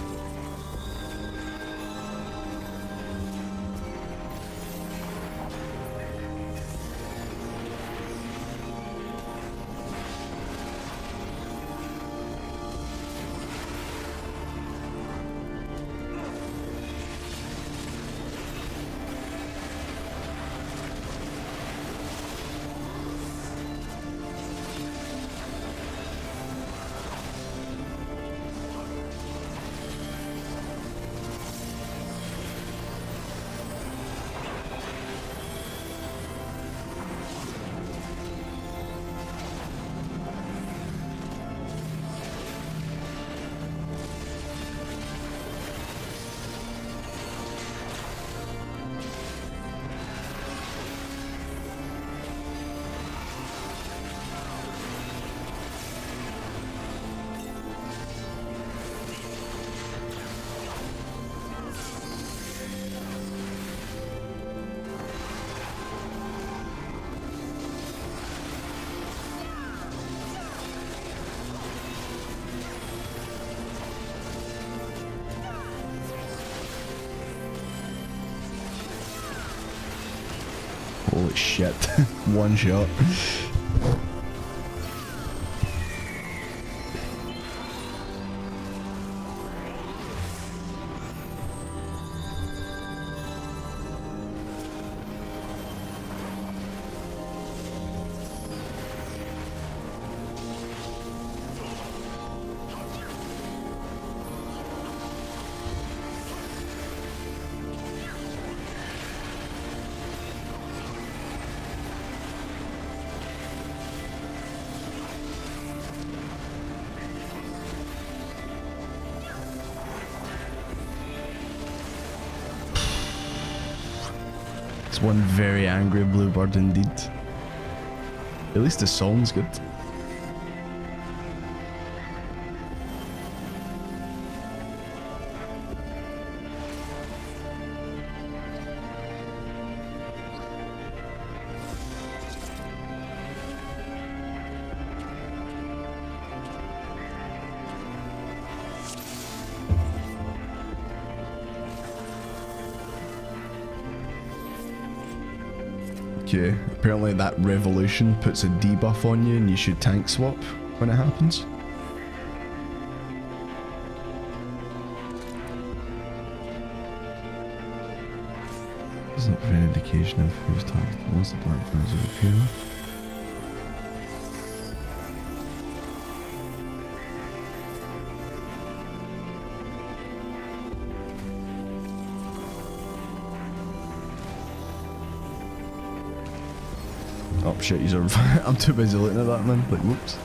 Holy shit. One shot. It's one very angry bluebird indeed. At least the song's good. Okay, apparently that revolution puts a debuff on you and you should tank swap when it happens. Does not provide indication of who's tanked once the black fires are appear. Oh shit, I'm too busy looking at that, man. Like, whoops.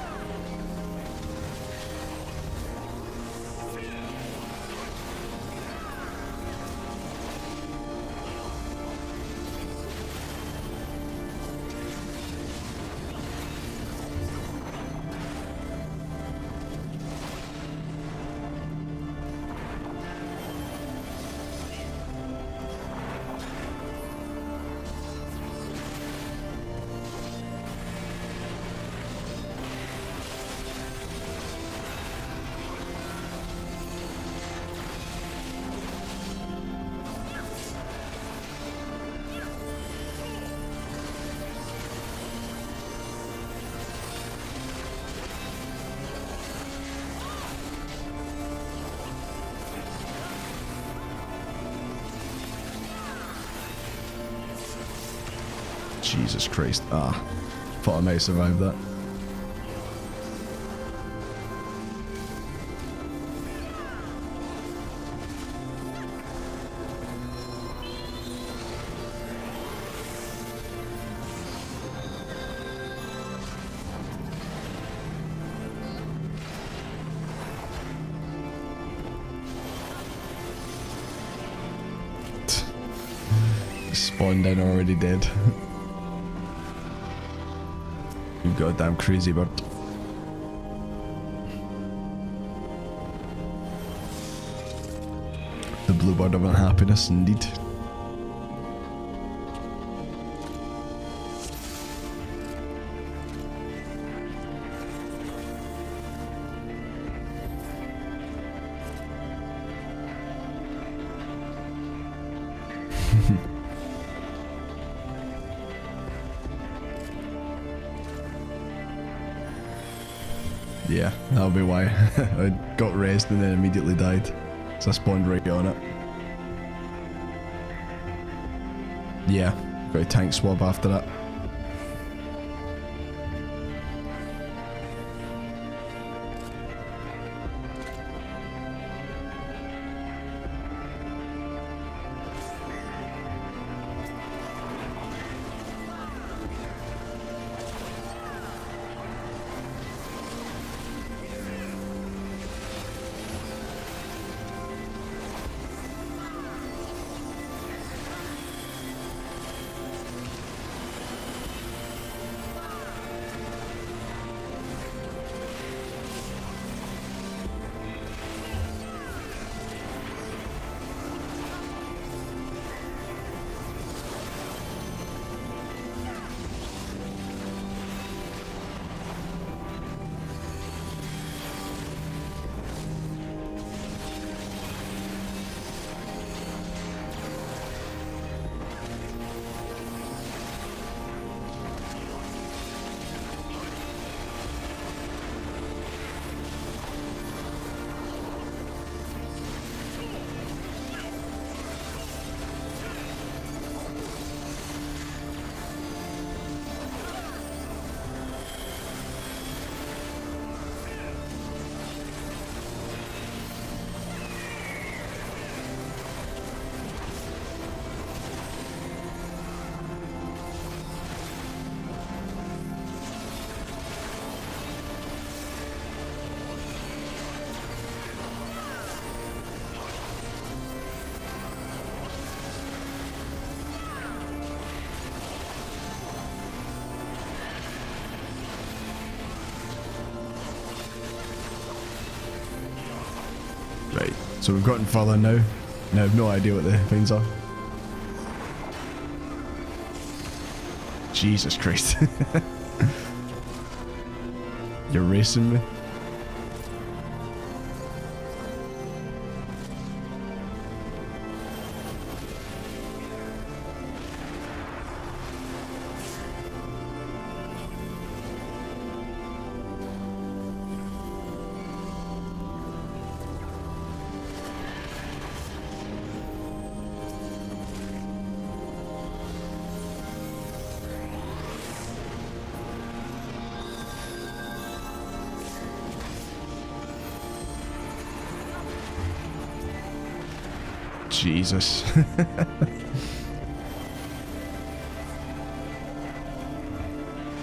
Jesus Christ. Ah. Thought I might survive that. Spawned in already dead. You goddamn crazy bird. The blue bird of unhappiness, indeed. Yeah, that'll be why. I got rest and then immediately died. So I spawned right on it. Yeah, got a tank swab after that. Right, so we've gotten further now, and I have no idea what the things are. Jesus Christ. You're racing me? Jesus.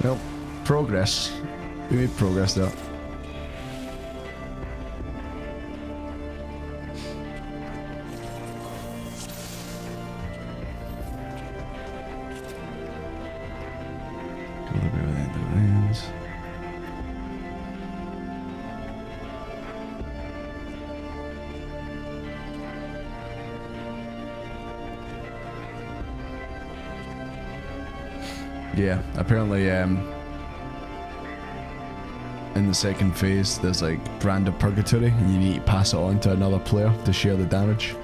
Well, progress. We made progress there. Yeah, apparently in the second phase there's like brand of purgatory and you need to pass it on to another player to share the damage.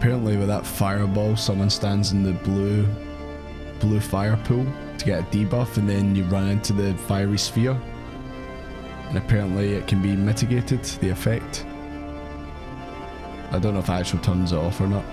apparently with that fireball, someone stands in the blue fire pool to get a debuff, and then you run into the fiery sphere. And apparently it can be mitigated, the effect. I don't know if it actually turns it off or not.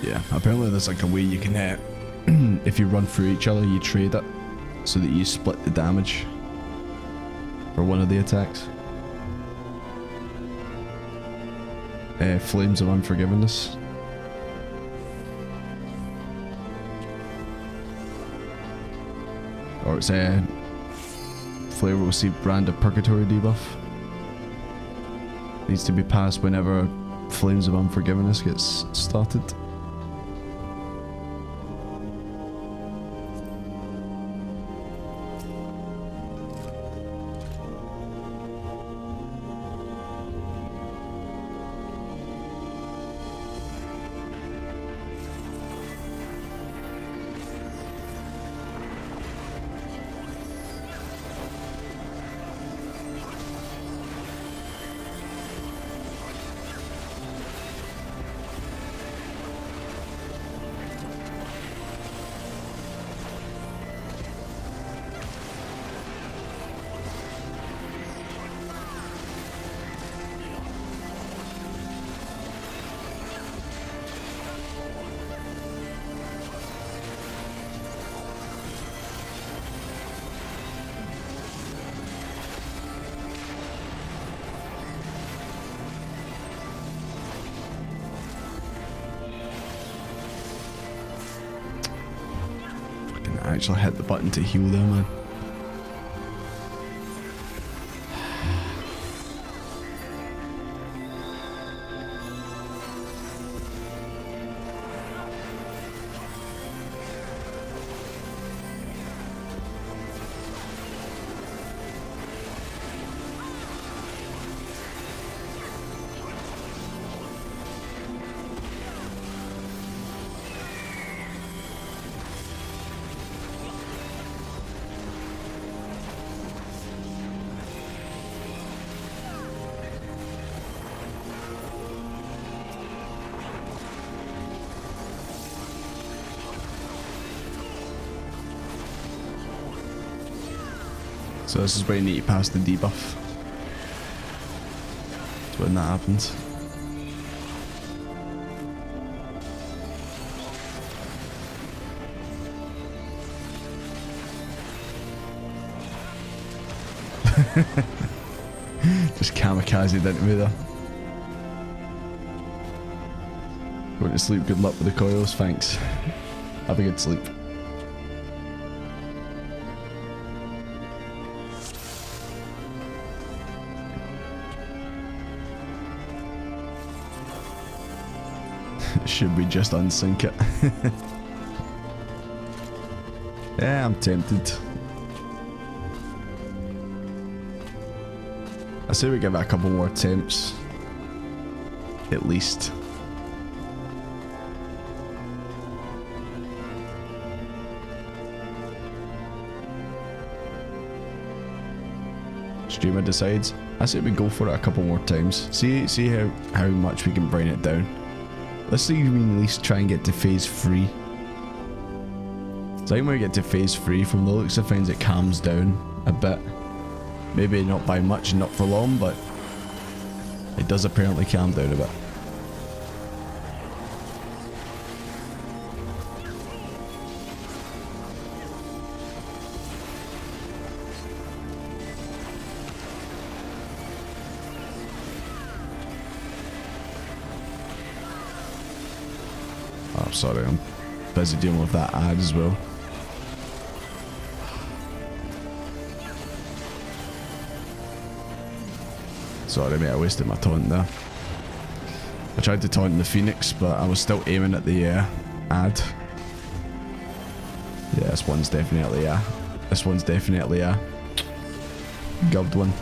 Yeah, apparently there's like a way you can if you run through each other, you trade it so that you split the damage for one of the attacks. Flames of Unforgiveness. Or it's a Flair will receive Brand of Purgatory debuff. Needs to be passed whenever Flames of Unforgiveness gets started. actually hit the button to heal there, man. So this is where you need to pass the debuff. That's when that happens. Just kamikazed into me there. Going to sleep, good luck with the coils, thanks. Have a good sleep. Should we just unsync it? Yeah, I'm tempted. I say we give it a couple more attempts. At least. Streamer decides. I say we go for it a couple more times. See how much we can bring it down. Let's see if we can at least try and get to phase 3. So I think when we get to phase 3, from the looks of things, it calms down a bit. Maybe not by much, not for long, but it does apparently calm down a bit. Oh, sorry, I'm busy dealing with that ad as well. Sorry mate, I wasted my taunt there. I tried to taunt the Phoenix, but I was still aiming at the ad. Yeah, this one's definitely a gubbed one.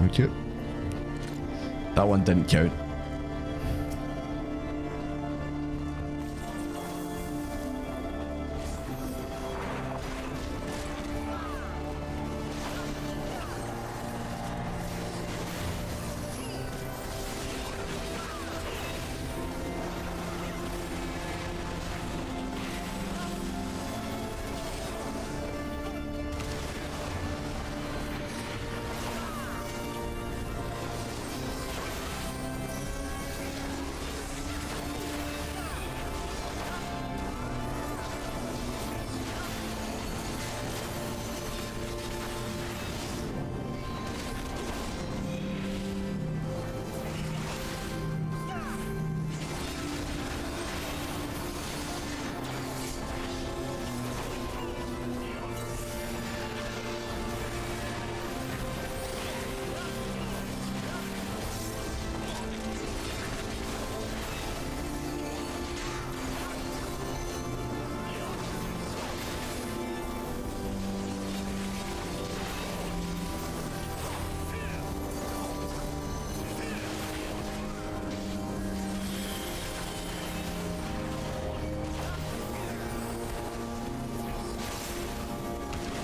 Okay. That one didn't count.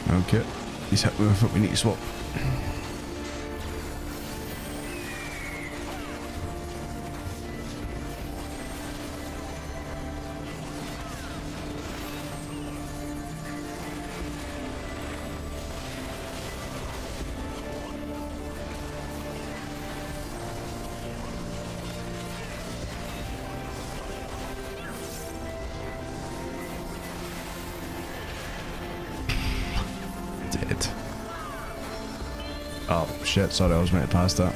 Okay, he's hit me with it, we need to swap. Dead. Oh shit, sorry, I was meant to pass that.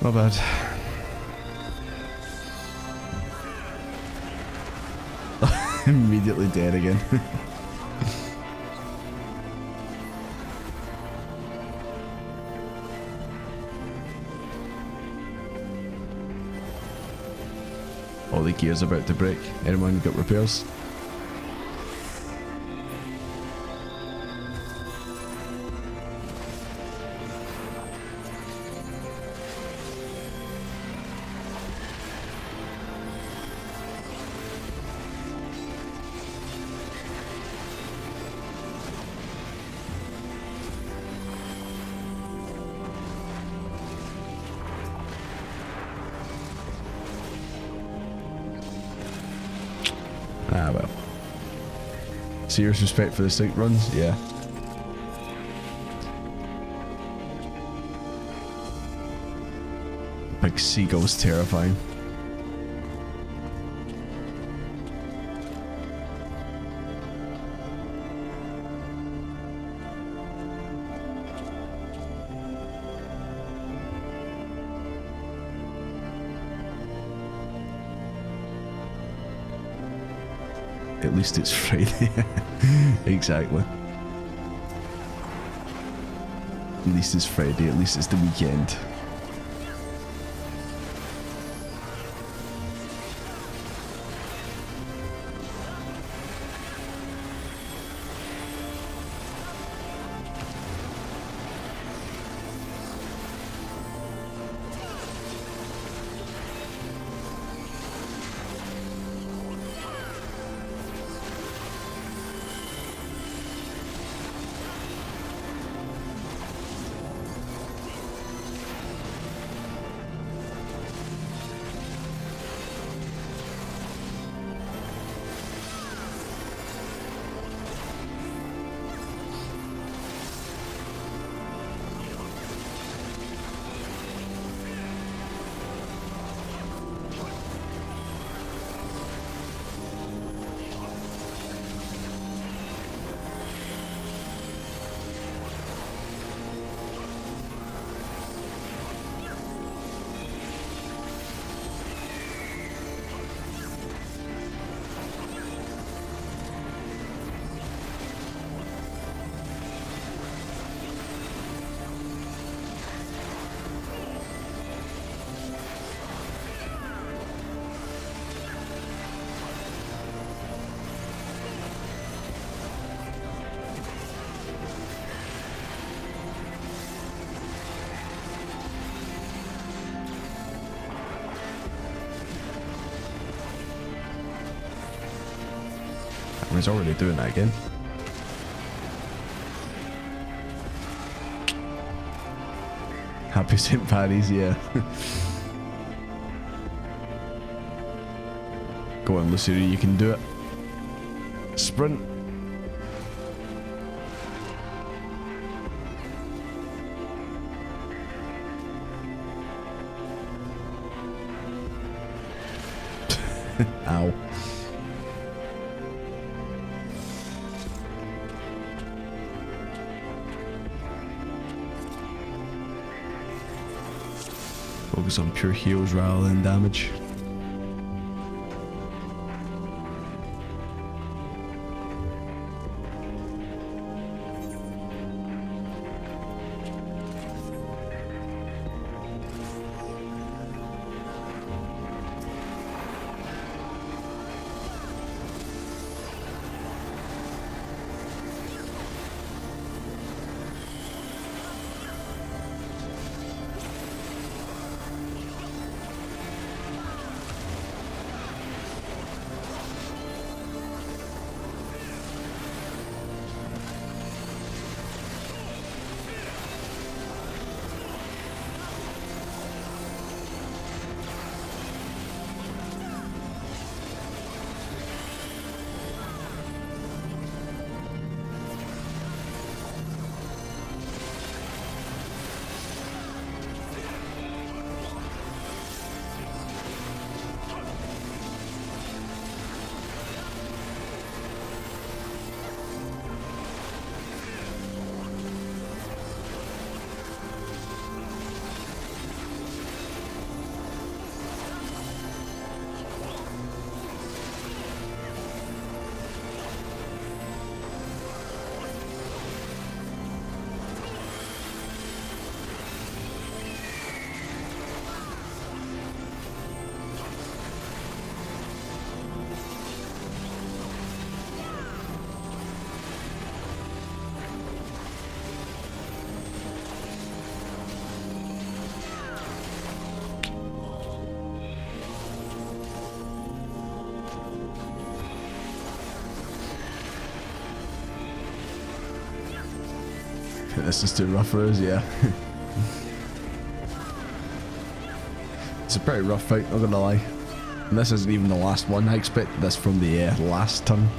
My bad. Immediately dead again. All the gears about to break. Anyone got repairs? Ah well. Serious respect for the sync runs, yeah. Big seagull's terrifying. At least it's Friday. Exactly. At least it's Friday, at least it's the weekend. He's already doing that again. Happy St. Paddy's, yeah. Go on, Lucy, you can do it. Sprint. Ow. Focus on pure heals rather than damage. This is too rough for us, yeah. It's a pretty rough fight, not gonna lie. And this isn't even the last one. I expect this from the last turn.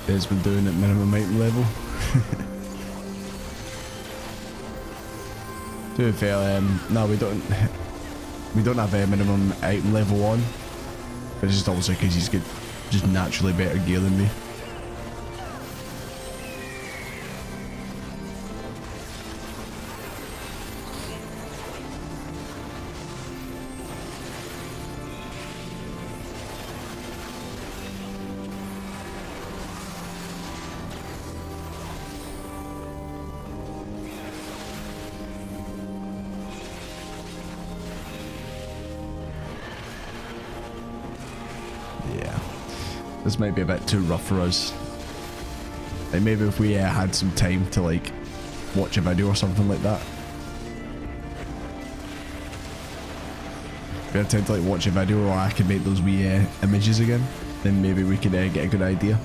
It's been doing at minimum item level. To be fair, no, we don't have a minimum item level on. It's just obviously because he's got just naturally better gear than me. This might be a bit too rough for us. Like maybe if we had some time to like watch a video or something like that. If we had time to like watch a video or I could make those wee images again, then maybe we could get a good idea.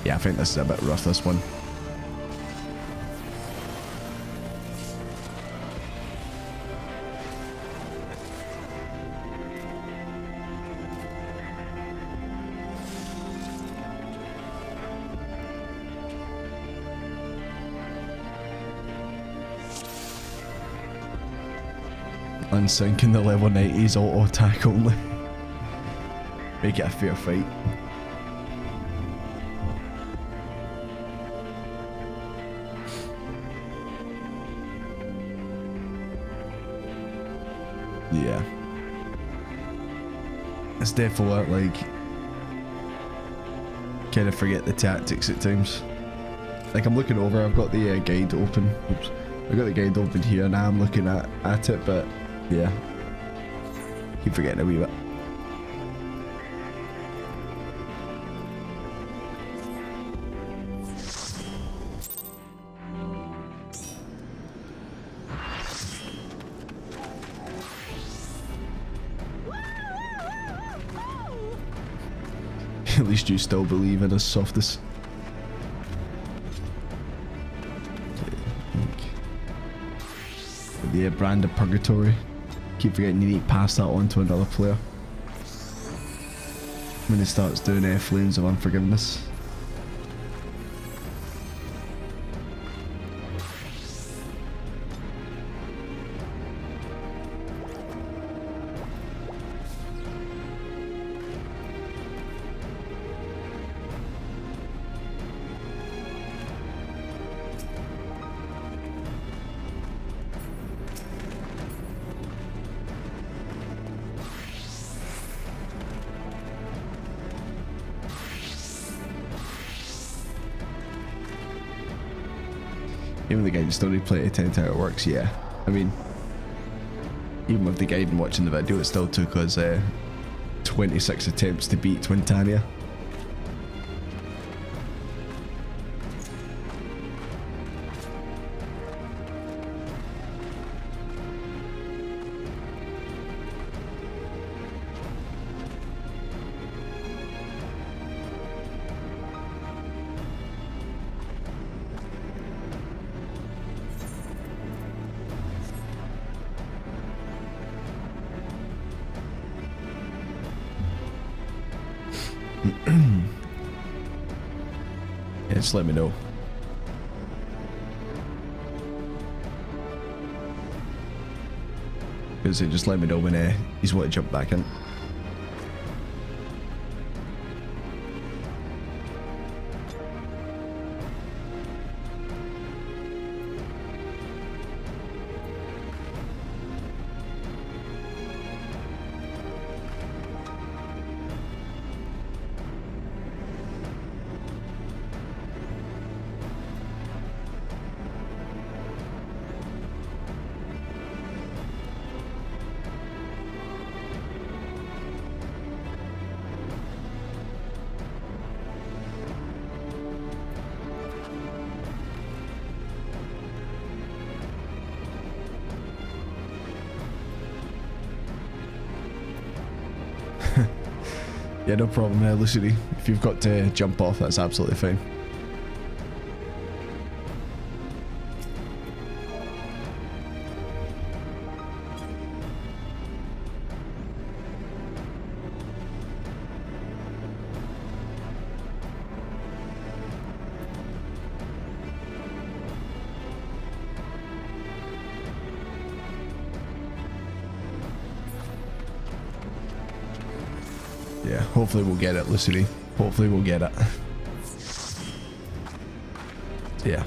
Yeah, I think this is a bit rough, this one. Unsinking the level 90s auto attack only. Make it a fair fight. Yeah. It's definitely like kind of forget the tactics at times. Like I'm looking over, I've got the guide open. Oops. I've got the guide open here and I'm looking at it, but yeah, keep forgetting a wee bit. At least you still believe in us, Softus. The brand of purgatory. Keep forgetting you need to pass that on to another player when he starts doing flames of unforgiveness. Even the guidance don't need plenty of time to how it works, yeah. I mean, even with the guide and watching the video, it still took us 26 attempts to beat Twintania. Yeah, just let me know. Just let me know when he's want to jump back in. Yeah, no problem there, Lucidity. If you've got to jump off, that's absolutely fine. Yeah, hopefully we'll get it, Lucidity. Hopefully we'll get it. Yeah.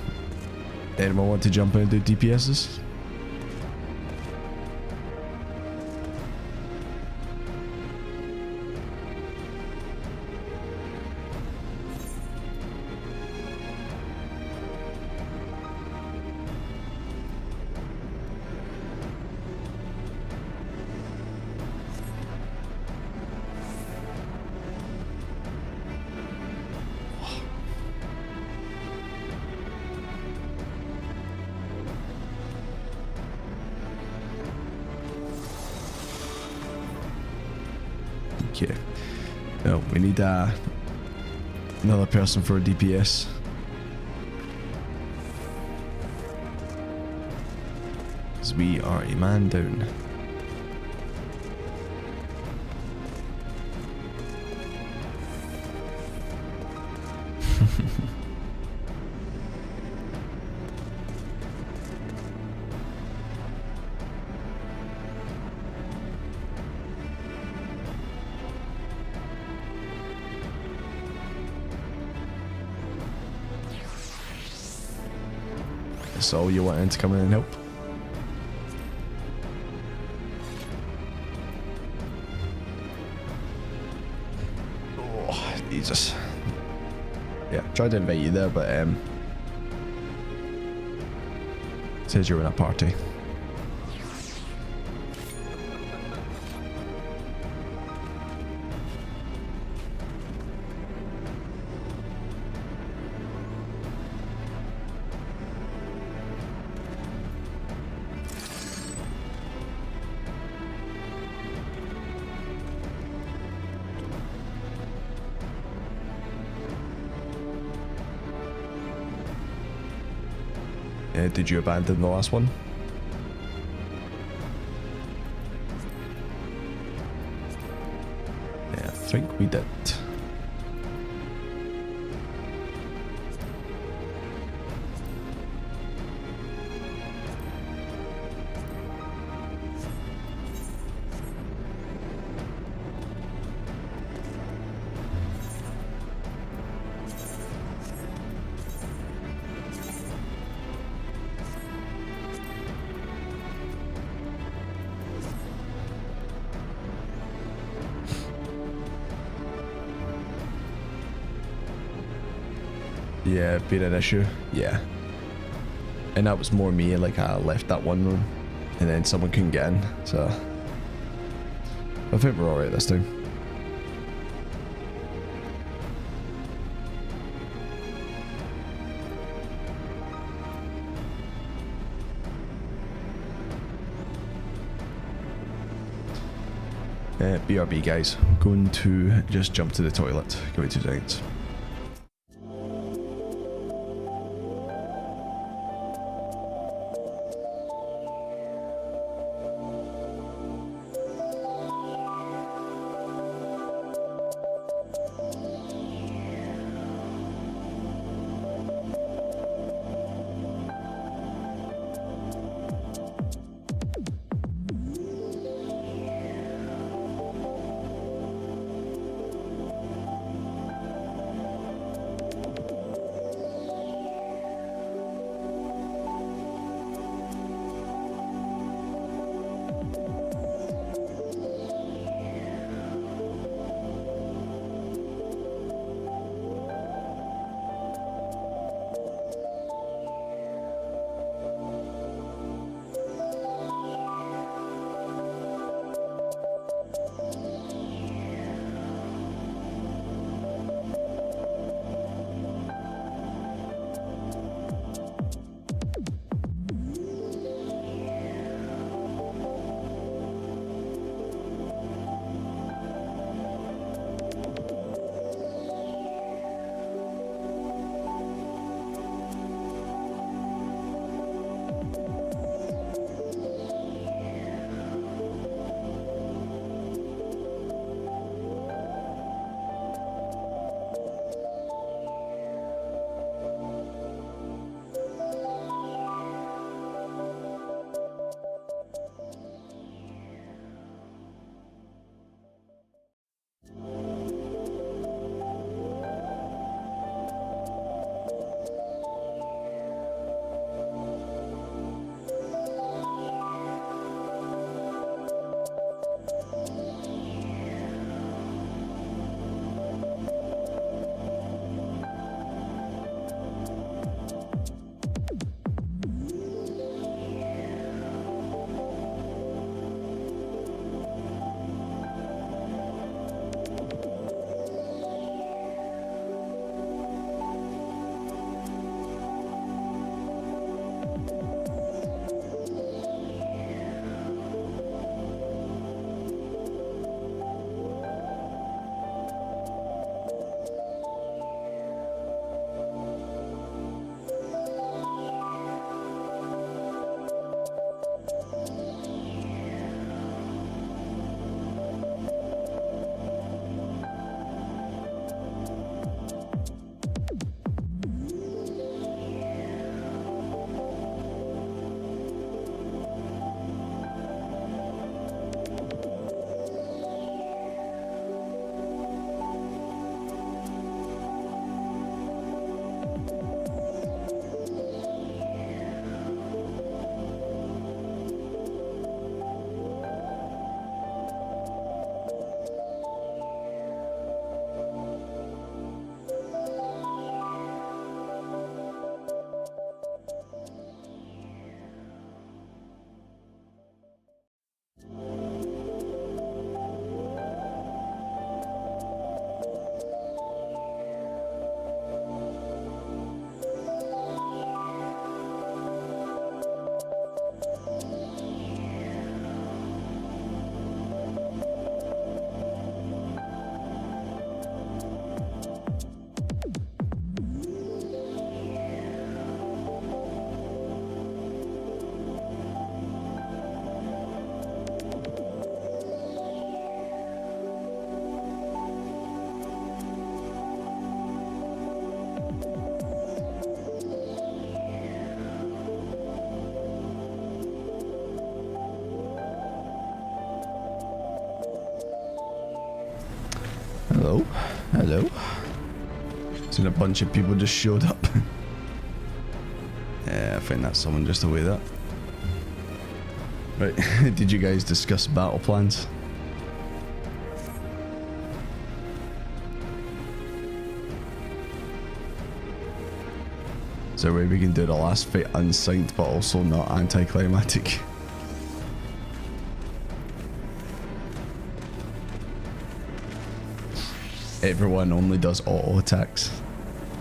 Anyone want to jump in and do DPSs? Okay. No, we need another person for a DPS. Because we are a man down. So you wanting to come in and help? Oh, Jesus. Yeah, tried to invite you there, but it says you're in a party. Did you abandon the last one? Yeah, I think we did. Yeah, been an issue. Yeah.
And that was more me, like I left that one room and then someone couldn't get in, so I think we're alright this time. BRB guys, going to just jump to the toilet. Give me 2 seconds. Hello? Hello? Seen a bunch of people just showed up. Yeah, I think that's someone just away that. Right, did you guys discuss battle plans?
Is there a way we can do the last fight unsynced but also not anticlimactic? Everyone only does auto attacks.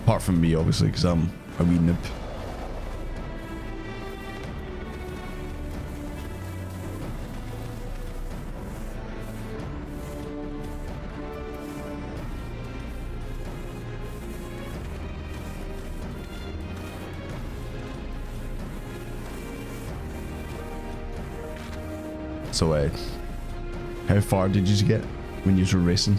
Apart from me, obviously, because I'm a wee noob. So, how far did you get when you were racing?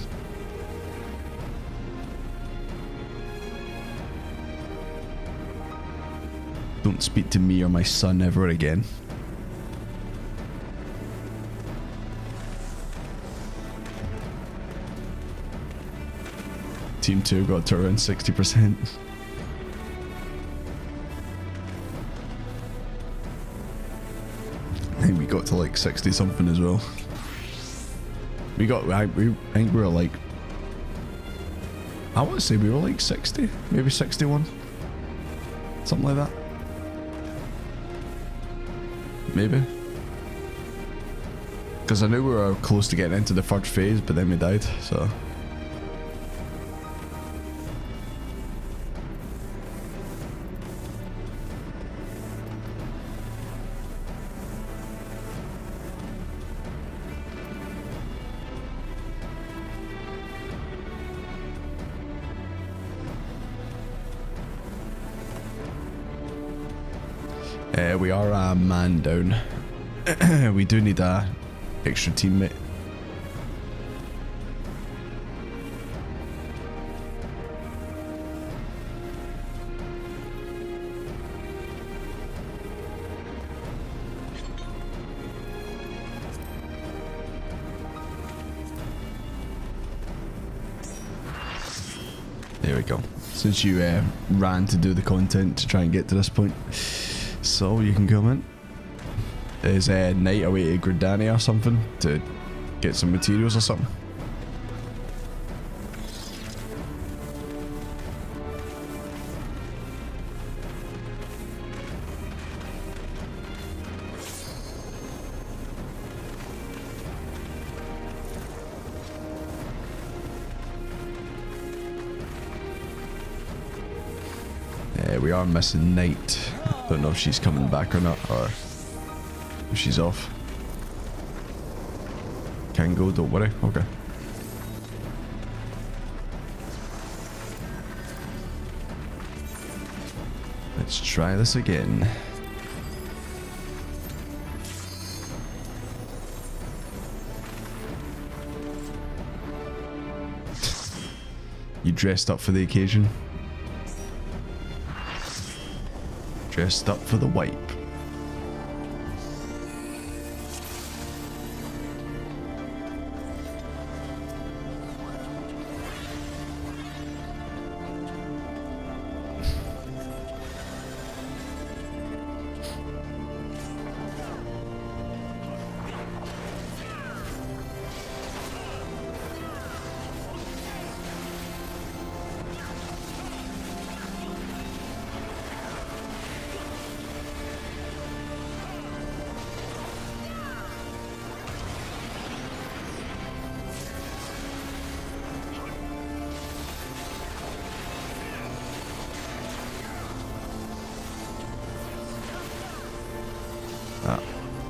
Don't speak to me or my son ever again. Team 2 got to around 60%. I think we got to like 60 something as well. We got, I think we were like, I want to say we were like 60, maybe 61. Something like that. Maybe. Because I knew we were close to getting into the third phase, but then we died, so. We are a man down. We do need a extra teammate. There we go. Since you ran to do the content to try and get to this point, so you can come in. Is a night away to Gridania or something to get some materials or something. We are missing Night. Don't know if she's coming back or not, or if she's off. Can go, don't worry. Okay. Let's try this again. You dressed up for the occasion? Dressed up for the wipe.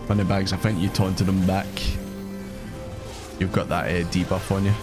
Funny bags, I think you taunted him back. You've got that debuff on you.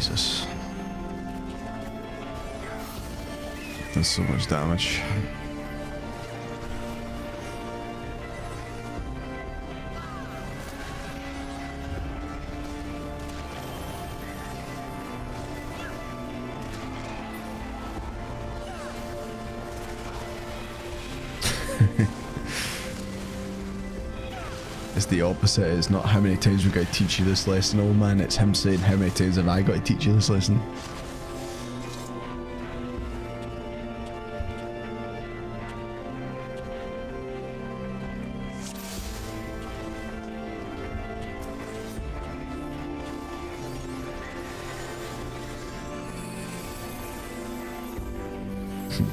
Jesus. That's so much damage. It's the opposite. It's not how many times we got to teach you this lesson, old man. It's him saying, how many times have I got to teach you this lesson?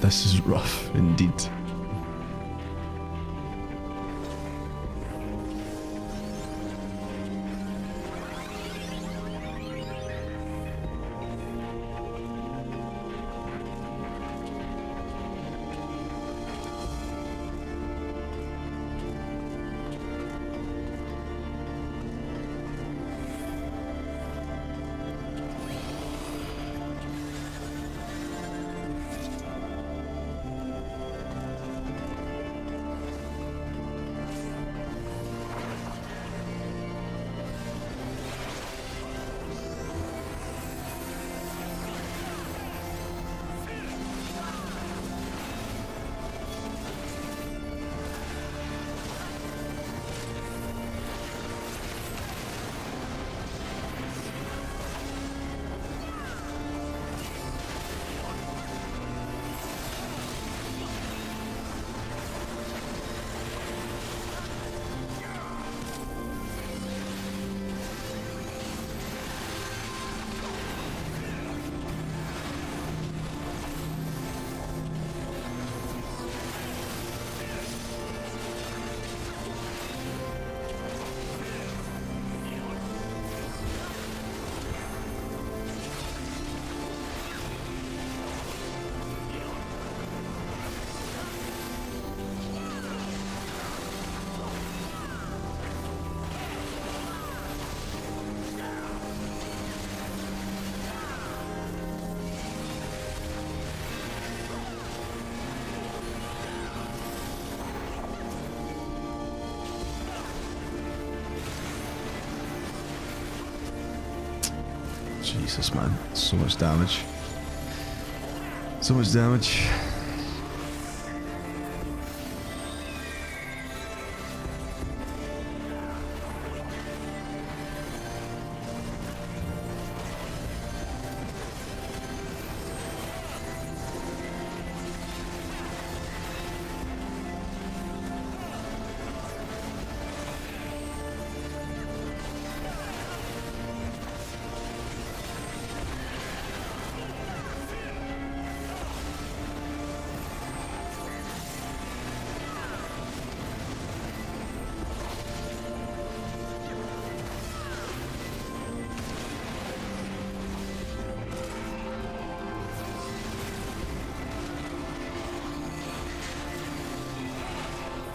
This is rough indeed. Jesus, man. So much damage. So much damage.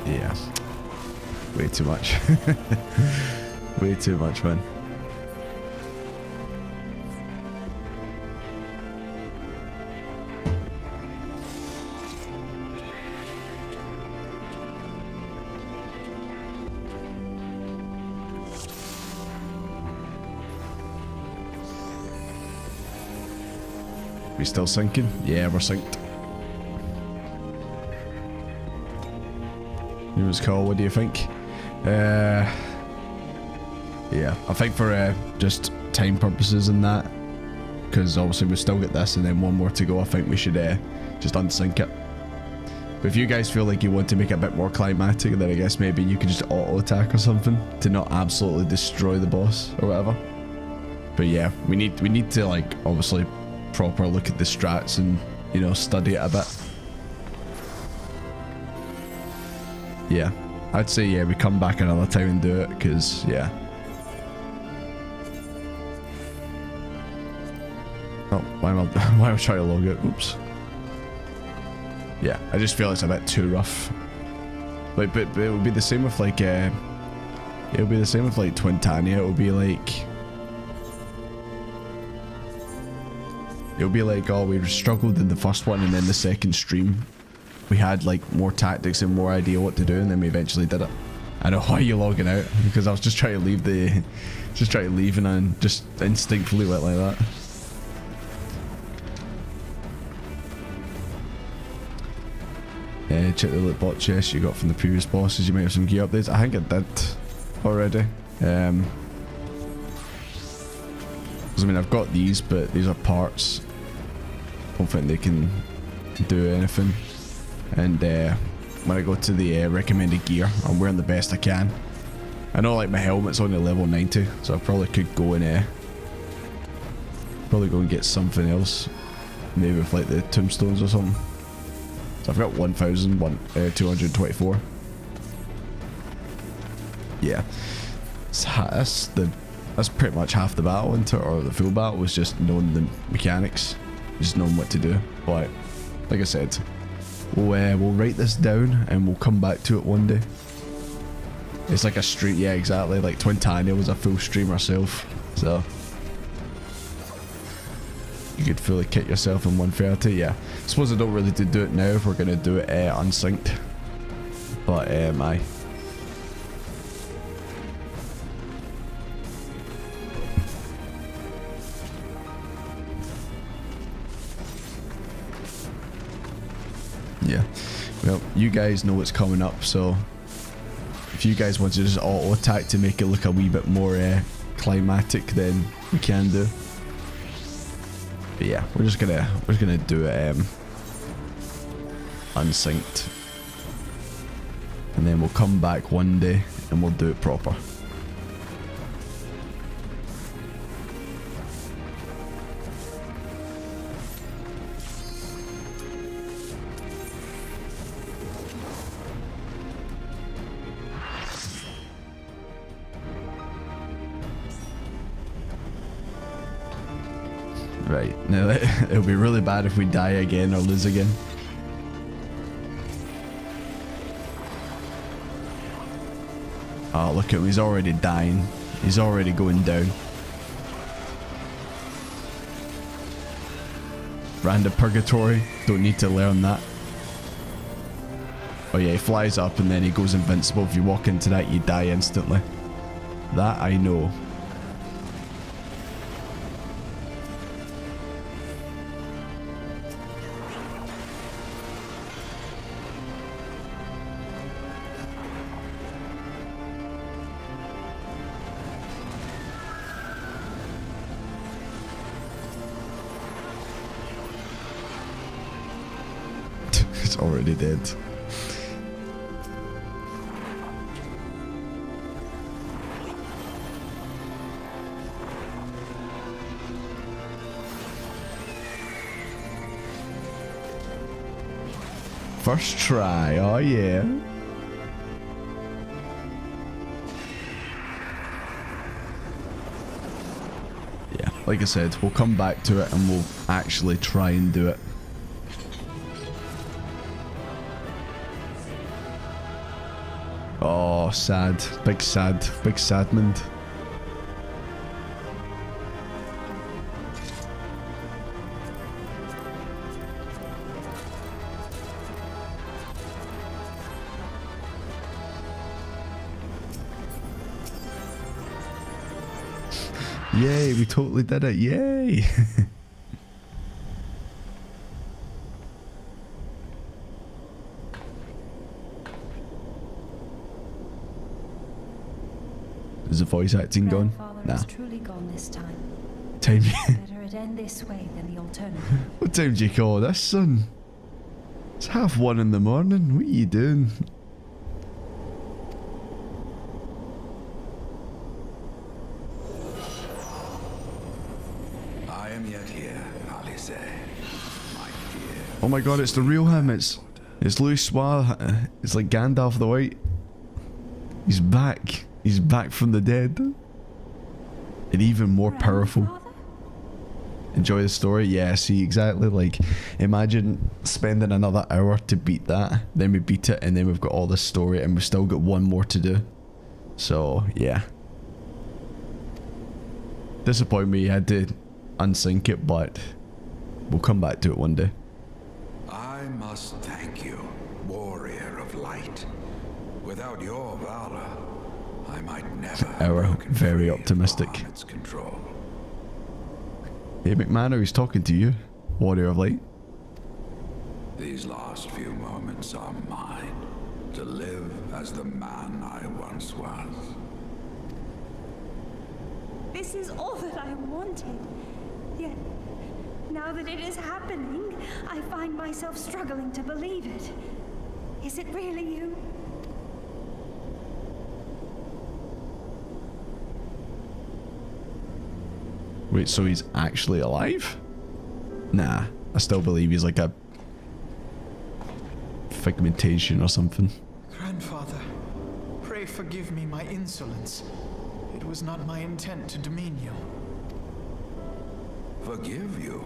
Yeah. Way too much. Way too much, man. We still sinking? Yeah, we're synced. News call, what do you think? Yeah, I think for just time purposes and that, because obviously we still get this and then one more to go, I think we should just unsync it. But if you guys feel like you want to make it a bit more climatic, then I guess maybe you could just auto attack or something to not absolutely destroy the boss or whatever. But yeah, we need to like obviously proper look at the strats and, you know, study it a bit. Yeah, I'd say yeah, we come back another time and do it, because yeah. Oh, why am I trying to log it? Oops. Yeah, I just feel it's a bit too rough. Like, but it would be the same with like it would be the same with like Twintania. It would be like It'll be like, oh, we struggled in the first one, and then the second stream we had like more tactics and more idea what to do, and then we eventually did it. I know why you're logging out, because I was just trying to leave and then just instinctively went like that. Check the loot bot chest you got from the previous bosses. You might have some gear updates. I think I did already. Because I mean, I've got these, but these are parts. Don't think they can do anything. And when I go to the recommended gear, I'm wearing the best I can. I know like my helmet's only level 90, so I probably could go and get something else, maybe with like the tombstones or something. So I've got 1,224. Yeah, that's pretty much half the battle into it, or the full battle was just knowing the mechanics, just knowing what to do. But like I said, we'll write this down and we'll come back to it one day. It's like a stream, yeah, exactly. Like Twintania was a full stream herself, so you could fully kit yourself in 130. Yeah, I suppose I don't really do it now if we're gonna do it unsynced, but aye. Yeah, well, you guys know what's coming up, so if you guys want to just auto attack to make it look a wee bit more climatic, then we can do. But yeah, we're just gonna do it unsynced, and then we'll come back one day and we'll do it proper. Right, now it'll be really bad if we die again or lose again. Oh, look at him, he's already dying. He's already going down. Random purgatory, don't need to learn that. Oh yeah, he flies up and then he goes invincible. If you walk into that, you die instantly. That I know. It's already dead. First try, oh yeah. Yeah, like I said, we'll come back to it and we'll actually try and do it. Oh, sad. Big sadment. Yay, we totally did it, yay! Is the voice acting gone? Nah.
Is truly gone this time.
Time.
Better it end this way than the alternative.
What time do you call this, son? It's 1:30 in the morning. What are you doing?
I am yet here, Alice, my dear.
Oh my god, it's the real him. It's Louis Suarez. It's like Gandalf the White. He's back. He's back from the dead. And even more powerful. Enjoy the story? Yeah, see, exactly. Like, imagine spending another hour to beat that. Then we beat it, and then we've got all this story, and we've still got one more to do. So, yeah. Disappoint me, you had to unsync it, but We'll come back to it one day.
I must thank you, warrior of light. Without your valor, I might never have
Our
broken
very
free of
optimistic.
Bahamut's control.
Hey McMahon, he's talking to you, Warrior of Light.
These last few moments are mine, to live as the man I once was.
This is all that I wanted. Yet, now that it is happening, I find myself struggling to believe it. Is it really you?
Wait, so he's actually alive? Nah, I still believe he's like a figmentation or something.
Grandfather, pray forgive me my insolence. It was not my intent to demean you.
Forgive you?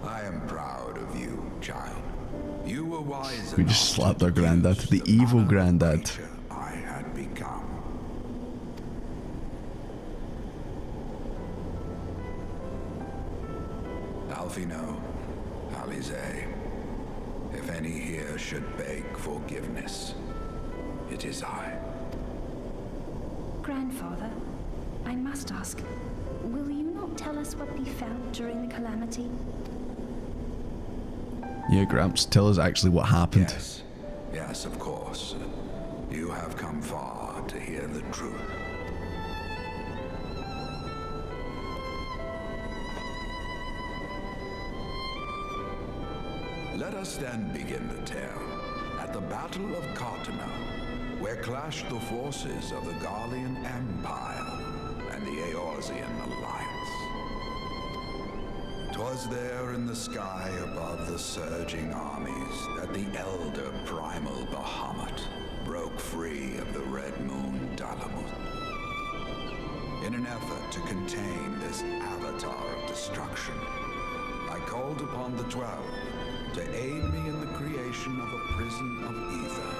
I am proud of you, child. You were wise
We just
enough
slapped
to
our granddad,
use
the evil
manner of
granddad.
creature I had become. Alfino, Alize, if any here should beg forgiveness, it is I.
Grandfather, I must ask, will you not tell us what befell during the calamity?
Yeah, Gramps, tell us actually what happened.
Yes, yes, of course. You have come far to hear the truth. Let us then begin the tale at the Battle of Cartano, where clashed the forces of the Garlean Empire and the Eorzean Alliance. 'Twas there in the sky above the surging armies that the elder primal Bahamut broke free of the Red Moon Bahamut. In an effort to contain this avatar of destruction, I called upon the 12 to aid me in the creation of a prison of ether.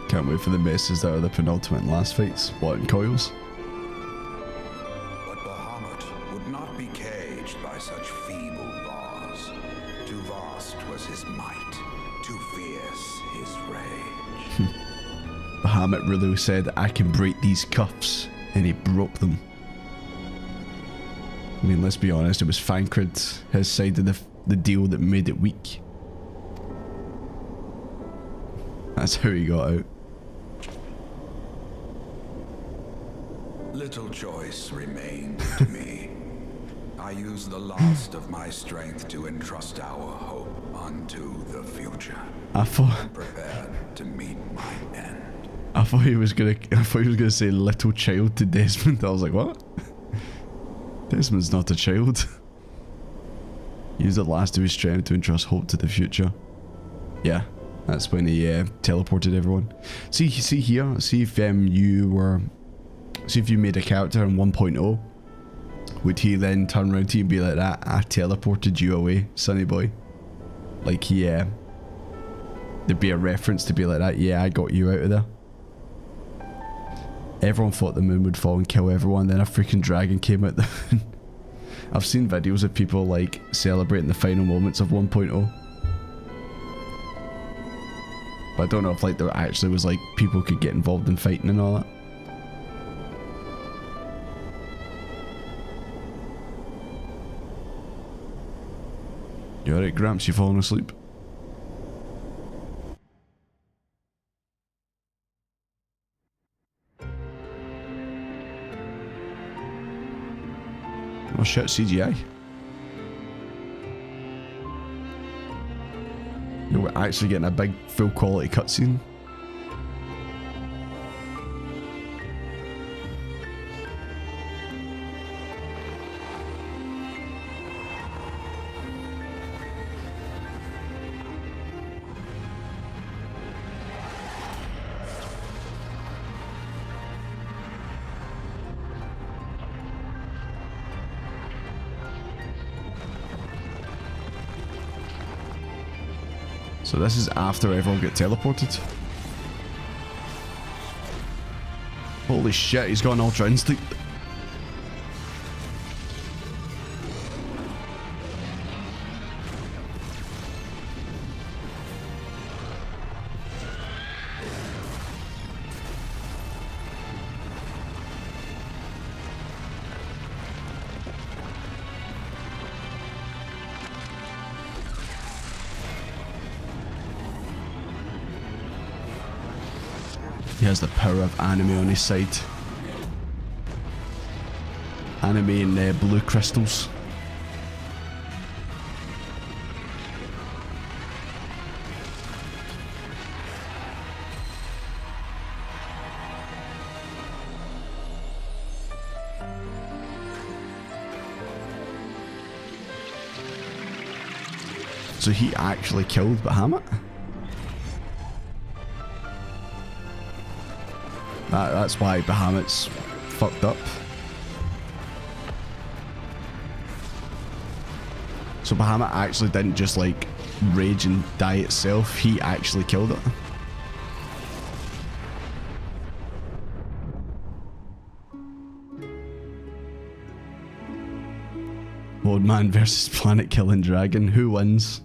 Can't wait for the messes that are the penultimate and last fights. What, in COILS?
But Bahamut would not be caged by such feeble bars. Too vast was his might, too fierce his rage.
Bahamut really said, I can break these cuffs, and he broke them. I mean, let's be honest, it was Fancred, his side of the deal that made it weak. That's how he got out.
Little choice remained to me. I used the last of my strength to entrust our hope unto the future.
I thought
Prepared to meet my end.
he was gonna say little child to Desmond. I was like, what? Desmond's not a child. Use the last of his strength to entrust hope to the future. Yeah, that's when he teleported everyone. See here. See if you made a character in 1.0, would he then turn around to you and be like that? I teleported you away, sonny boy. Like there'd be a reference to be like that. Yeah, I got you out of there. Everyone thought the moon would fall and kill everyone. Then a freaking dragon came out the moon. I've seen videos of people like celebrating the final moments of 1.0. But I don't know if like there actually was like people could get involved in fighting and all that. You alright, Gramps? You falling asleep? Oh shit, CGI. Yo, we're actually getting a big full quality cutscene. So this is after everyone get teleported. Holy shit, he's got an Ultra Instinct.
He has the power of anime on his side. Anime and blue crystals. So he actually killed Bahamut? That's why Bahamut's fucked up. So Bahamut actually didn't just like rage and die itself, he actually killed it. Old man versus planet killing dragon, who wins?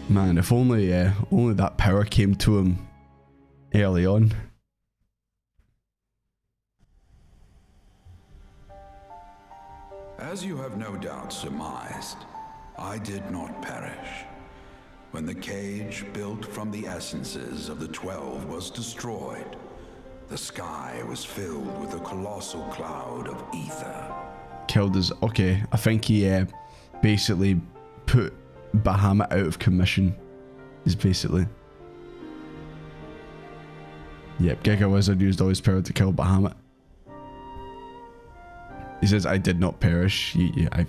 Man, if only that power came to him early on.
As you have no doubt surmised, I did not perish. When the cage built from the essences of the 12 was destroyed, the sky was filled with a colossal cloud of ether.
Killed us. Okay, I think he basically put Bahamut out of commission. Is basically. Yep, Giga Wizard used all his power to kill Bahamut. He says, "I did not perish." I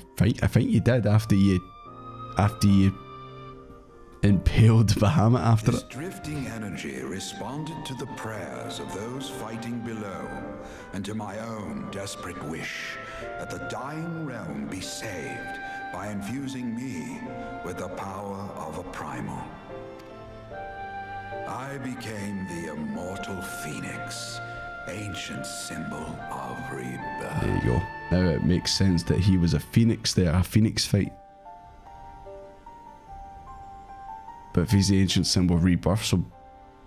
think you did after you impaled Bahamut after
This
it.
drifting energy responded to the prayers of those fighting below, and to my own desperate wish that the dying realm be saved by infusing me with the power of a primal. I became the immortal phoenix, ancient symbol of rebirth.
There you go. Now it makes sense that he was a phoenix there, a phoenix fight. But if he's the ancient symbol of rebirth, so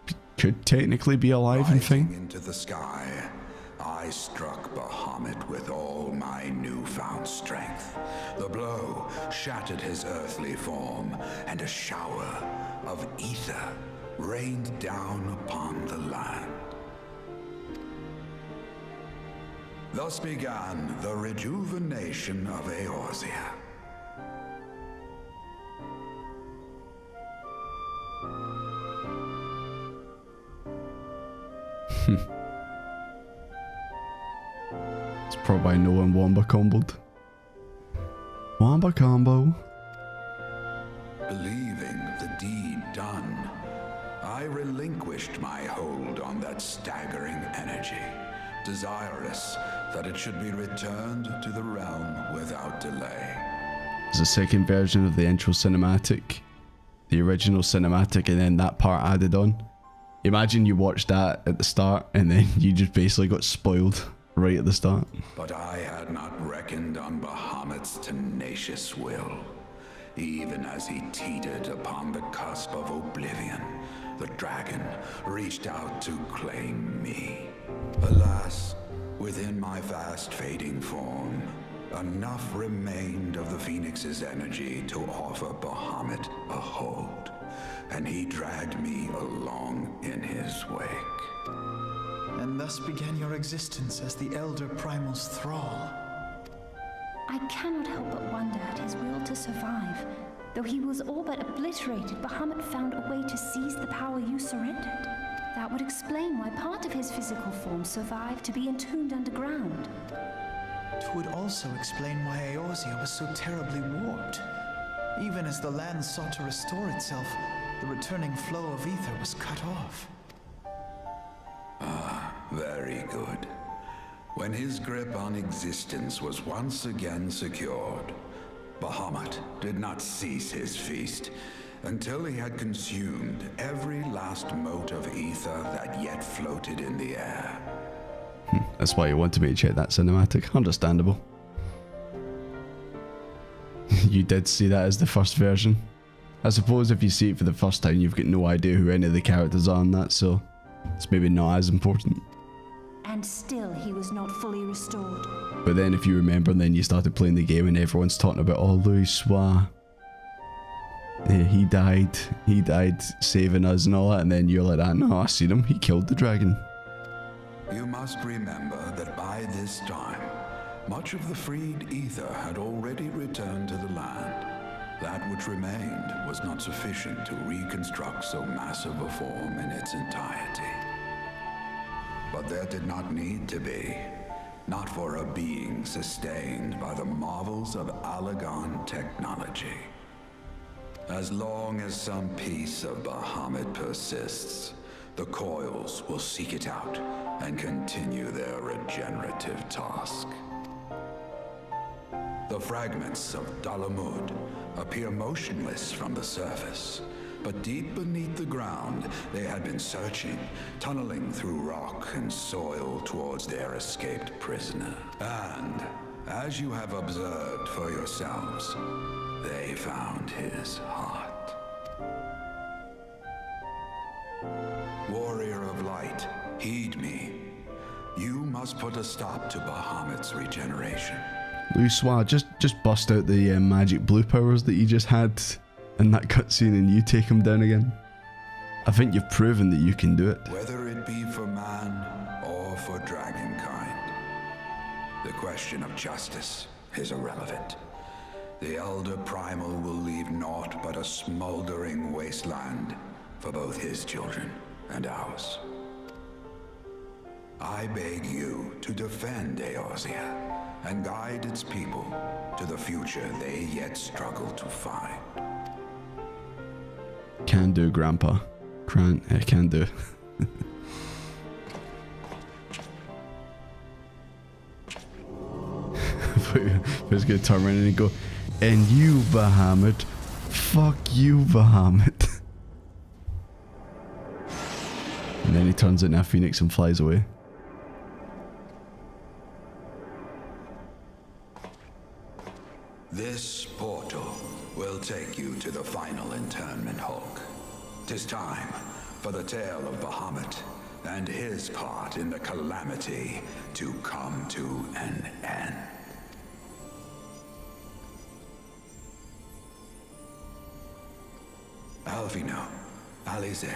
he could technically be alive and
Rising
fine.
into the sky, I struck Bahamut with all my newfound strength. The blow shattered his earthly form, and a shower of ether rained down upon the land. Thus began the rejuvenation of Eorzea.
It's probably no one Wamba comboed. Wamba combo.
Believing the deed done, I relinquished my hold on that staggering energy, desirous that it should be returned to the realm without delay.
It's a second version of the intro cinematic. The original cinematic and then that part added on. Imagine you watched that at the start and then you just basically got spoiled right at the start.
But I had not reckoned on Bahamut's tenacious will. Even as he teetered upon the cusp of oblivion, the dragon reached out to claim me. Alas, within my fast fading form, enough remained of the Phoenix's energy to offer Bahamut a hold, and he dragged me along in his wake.
And thus began your existence as the Elder Primal's thrall.
I cannot help but wonder at his will to survive. Though he was all but obliterated, Bahamut found a way to seize the power you surrendered. That would explain why part of his physical form survived to be entombed underground.
It would also explain why Eorzea was so terribly warped. Even as the land sought to restore itself, the returning flow of ether was cut off.
Very good. When his grip on existence was once again secured, Bahamut did not cease his feast until he had consumed every last mote of ether that yet floated in the air.
That's why you wanted me to check that cinematic. Understandable. You did see that as the first version. I suppose if you see it for the first time, you've got no idea who any of the characters are in that, so it's maybe not as important.
and still he was not fully restored.
But then if you remember, and then you started playing the game and everyone's talking about, oh, Louis Soir, he died saving us and all that, and then you're like, ah, no, I seen him, he killed the dragon.
You must remember that by this time, much of the freed ether had already returned to the land. That which remained was not sufficient to reconstruct so massive a form in its entirety. But there did not need to be. Not for a being sustained by the marvels of Allagan technology. As long as some piece of Bahamut persists, the coils will seek it out and continue their regenerative task. The fragments of Dalamud appear motionless from the surface, but deep beneath the ground, they had been searching, tunneling through rock and soil towards their escaped prisoner. And, as you have observed for yourselves, they found his heart. Warrior of Light, heed me. You must put a stop to Bahamut's regeneration.
Louis Soir, just bust out the magic blue powers that you just had in that cutscene and you take him down again. I think you've proven that you can do it.
Whether it be for man or for dragonkind, the question of justice is irrelevant. The Elder Primal will leave naught but a smoldering wasteland for both his children and ours. I beg you to defend Eorzea and guide its people to the future they yet struggle to find.
Can do, Grandpa. Can do. I was gonna turn around and go, and you, Bahamut, fuck you, Bahamut. And then he turns into a phoenix and flies away.
This portal will take you to the final internment hulk. 'Tis time for the tale of Bahamut and his part in the calamity to come to an end. Alvino, Alize,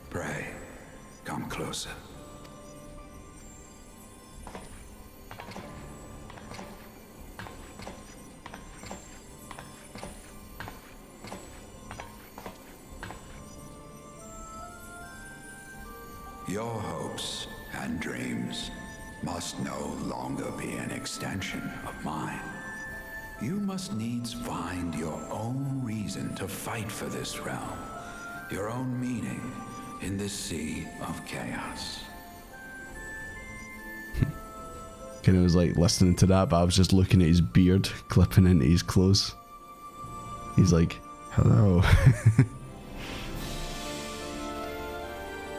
pray, come closer. Your hopes and dreams must no longer be an extension of mine. You must needs find your own reason to fight for this realm, your own meaning in this sea of chaos.
Kind of was like listening to that, but I was just looking at his beard clipping into his clothes. He's like, hello.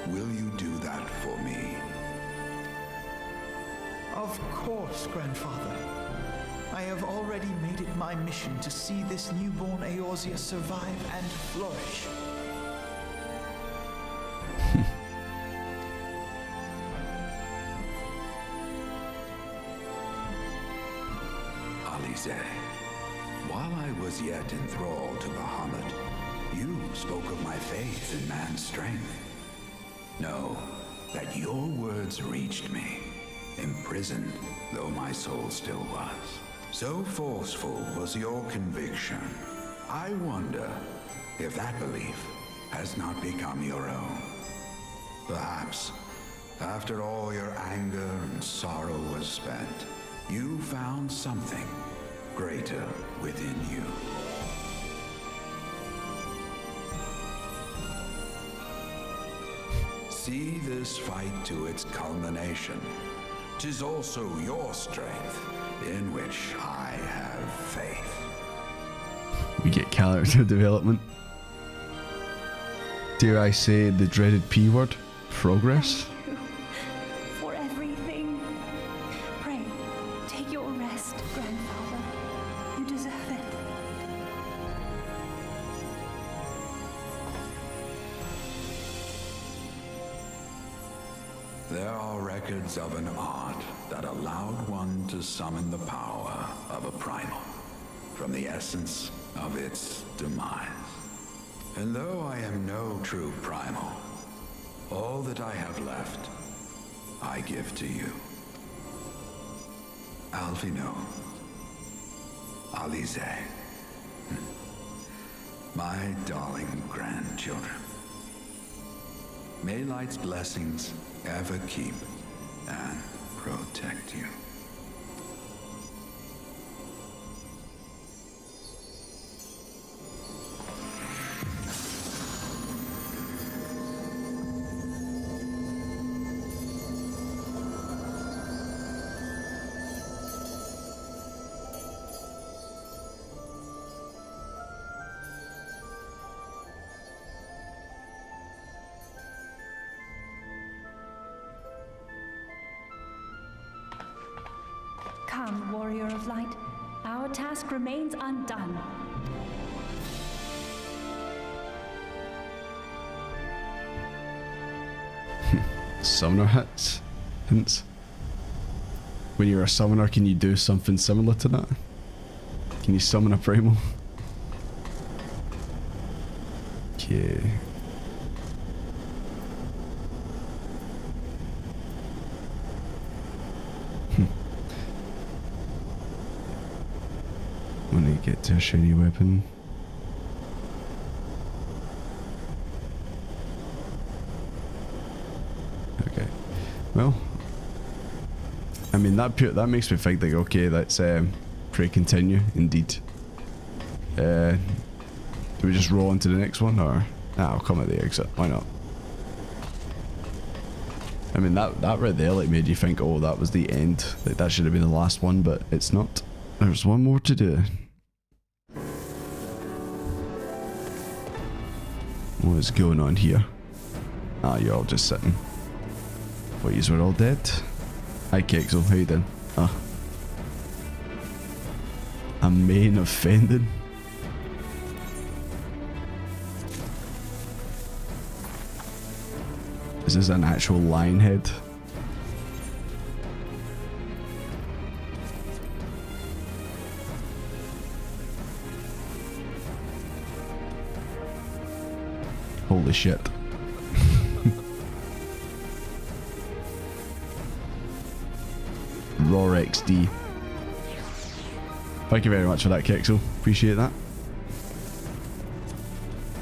Will you do that for me?
Of course, Grandfather. I have already made it my mission to see this newborn Eorzea survive and flourish.
Alize, while I was yet enthralled to Bahamut, you spoke of my faith in man's strength. Know that your words reached me, imprisoned though my soul still was. So forceful was your conviction, I wonder if that belief has not become your own. Perhaps, after all your anger and sorrow was spent, you found something greater within you. See this fight to its culmination. 'Tis also your strength in which I have faith.
We get character development. Dare I say the dreaded P word? Progress?
Thank you for everything. Pray, take your rest, Grandfather. You deserve it.
There are records of an art that allowed one to summon the power of a primal from the essence of its demise. And though I am no true primal, all that I have left, I give to you. Alvino, Alize, my darling grandchildren. May Light's blessings ever keep and protect you.
Come, warrior of light. Our task remains undone.
Summoner hits. Hints. When you're a summoner, can you do something similar to that? Can you summon a primal? Okay. When you get to a shiny weapon. Okay. Well, I mean that makes me think like, okay, let's pray continue indeed. Do we just roll on to the next one, or I'll come at the exit, why not? I mean that right there like made you think, oh, that was the end, like that should have been the last one, but it's not. There's one more to do. What is going on here? Ah, you're all just sitting. What, yous were all dead? Hi Kexel, how you doing? Ah. A main offending? Is this an actual lion head? Holy shit. Raw XD. Thank you very much for that, Kexel. Appreciate that.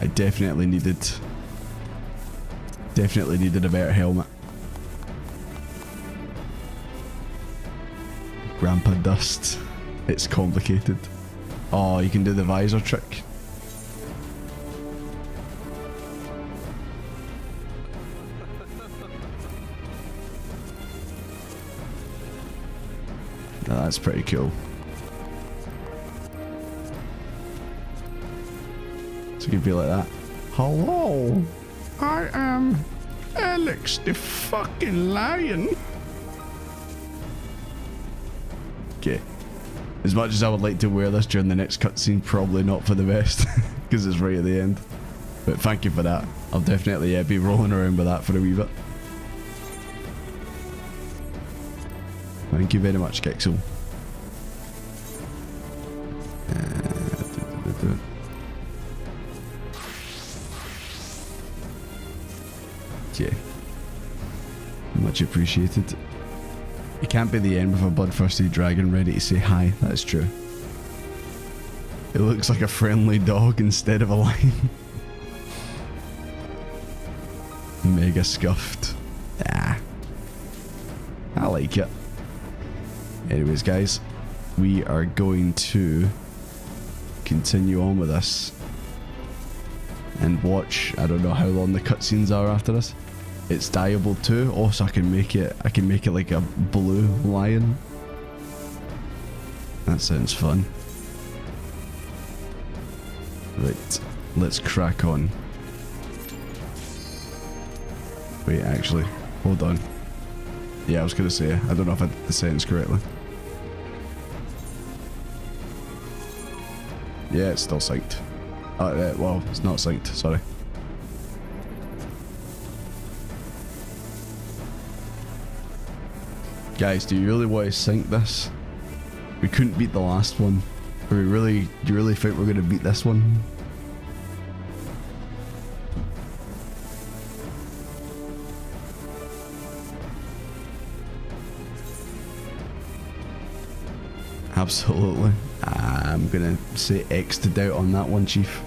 I definitely needed a better helmet. Grandpa Dust. It's complicated. Oh, you can do the visor trick. That's pretty cool. So you could be like that. Hello, I am Alex the fucking lion. Okay. As much as I would like to wear this during the next cutscene, probably not for the best, because it's right at the end. But thank you for that. I'll definitely be rolling around with that for a wee bit. Thank you very much, Kexel. Okay. Much appreciated. It can't be the end with a bloodthirsty dragon ready to say hi. That is true. It looks like a friendly dog instead of a lion. Mega scuffed. Ah. I like it. Anyways, guys, we are going to continue on with this and watch. I don't know how long the cutscenes are after this. It's Diable 2. Also, I can make it like a blue lion. That sounds fun. Right, let's crack on. Wait, actually, hold on. Yeah, I was gonna say, I don't know if I did the sentence correctly. Yeah, it's still synced. Well, it's not synced, sorry.
Guys, do you really want to sink this? We couldn't beat the last one. Do you really think we're gonna beat this one? Absolutely. I'm gonna say X to doubt on that one, Chief.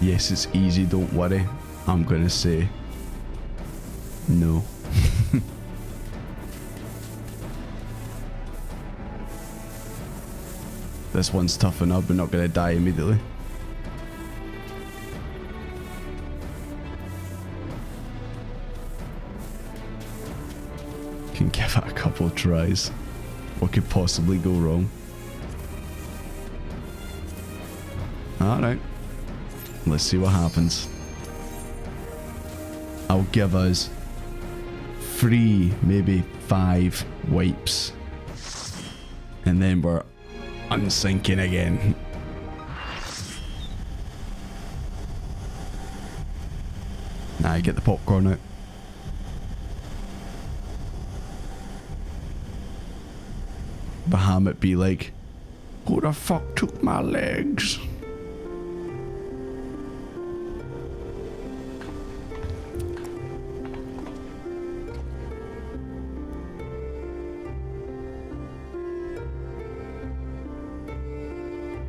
Yes, it's easy, don't worry. I'm gonna say no. This one's tough enough, we're not gonna die immediately. Can give it a couple of tries. What could possibly go wrong? Alright. Let's see what happens. I'll give us 3, maybe 5 wipes. And then we're unsinking again. Nah, get the popcorn out. Bahamut be like, who the fuck took my legs?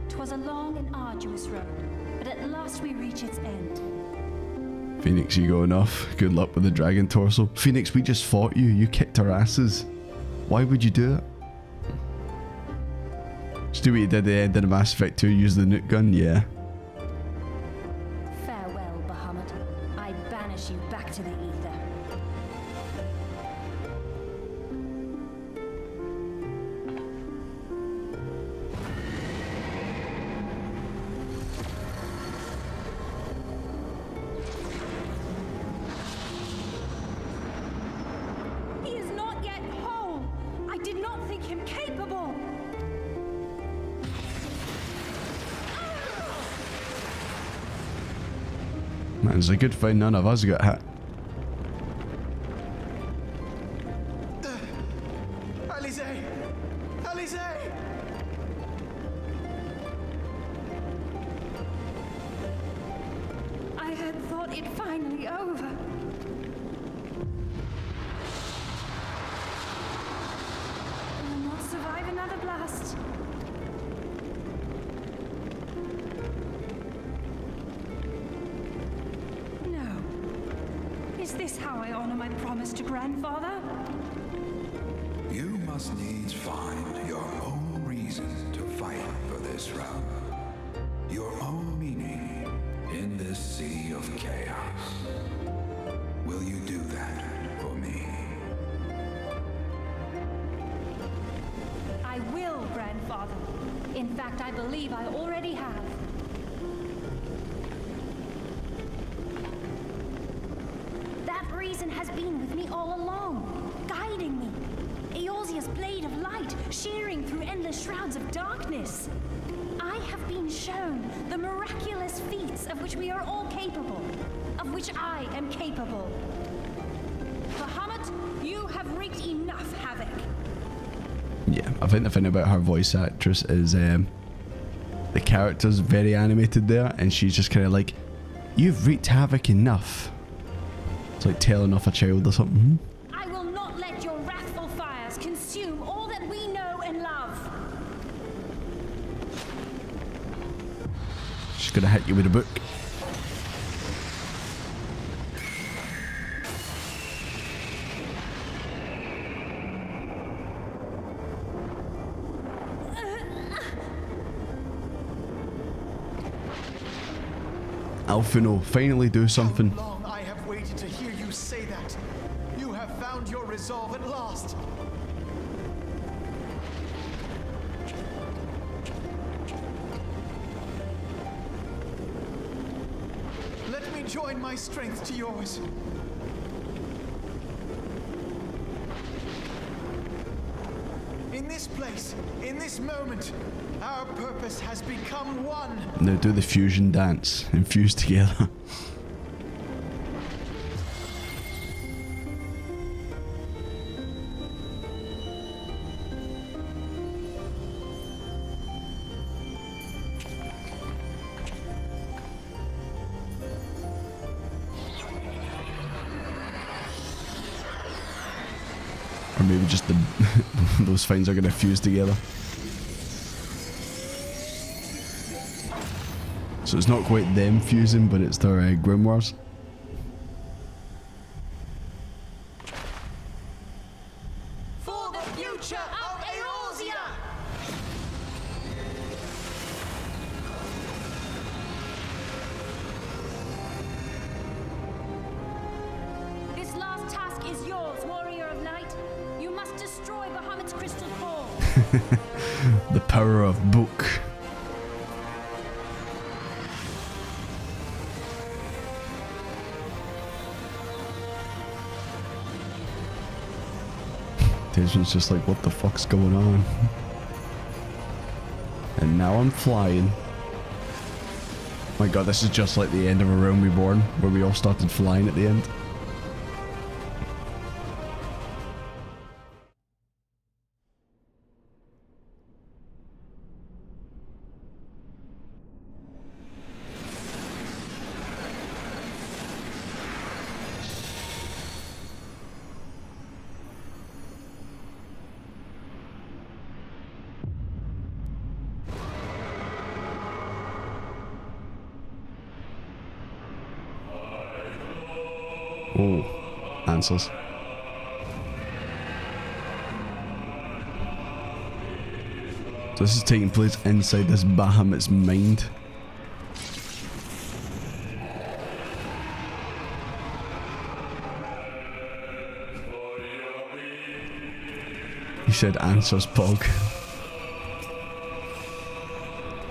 Twas a long and arduous road, but at last we reach its end.
Phoenix, you going off? Good luck with the dragon torso. Phoenix, we just fought you. You kicked our asses. Why would you do it? Just do what you did at the end of Mass Effect 2, use the nuke gun? Yeah.
Farewell, Bahamut. I banish you back to the ether. He is not yet whole. I did not think him capable.
Man, it's a good thing none of us got hit.
Eorzea! Eorzea!
I had thought it finally over. I will not survive another blast. No. Is this how I honor my promise to grandfather?
You must needs find your own reason to fight for this realm. Your own meaning in this sea of chaos. Will you do that for me?
I will, grandfather. In fact, I believe I already have. That reason has been with me all along, guiding me. Eorzea's blade of light, shearing through endless shrouds of darkness. I have been shown the miraculous feats of which we are all capable, of which I am capable. Bahamut, you have wreaked enough havoc.
Yeah, I think the thing about her voice actress is the character's very animated there, and she's just kind of like, you've wreaked havoc enough. It's like telling off a child or something.
I will not let your wrathful fires consume all that we know and love.
She's gonna hit you with a book. Alphino, finally do something.
How long I have waited to hear you say that. You have found your resolve at last. Let me join my strength to yours. In this place, in this moment, Our purpose has become one.
Now do the fusion dance and fuse together. Or maybe just the those finds are gonna fuse together. So it's not quite them fusing, but it's their grimoires.
For the future of Eorzea!
This last task is yours, warrior of light. You must destroy Bahamut's crystal ball.
The power of book. Desmond's just like, what the fuck's going on? And now I'm flying. My god, this is just like the end of A Realm Reborn, where we all started flying at the end. Oh, answers. So this is taking place inside this Bahamut's mind. He said answers, Pog.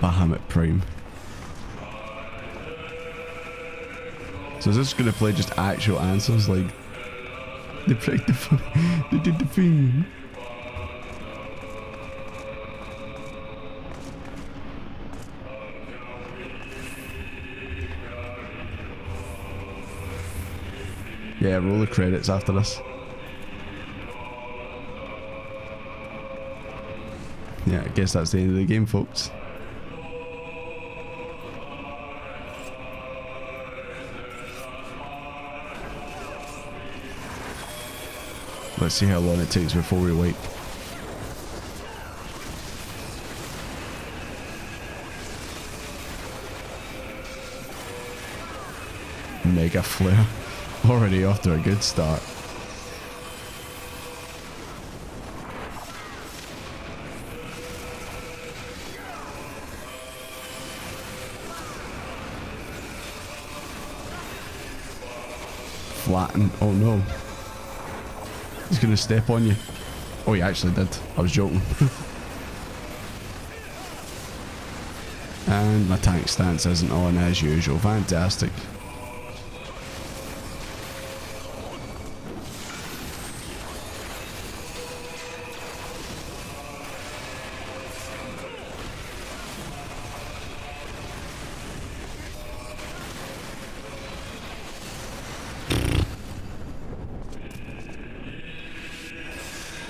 Bahamut Prime. So is this gonna play just actual answers, like they played they did the thing. Yeah, roll the credits after this. Yeah, I guess that's the end of the game, folks. Let's see how long it takes before we wait. Mega flare. Already off to a good start. Flatten. Oh no. He's gonna step on you. Oh, he actually did. I was joking. And my tank stance isn't on as usual. Fantastic.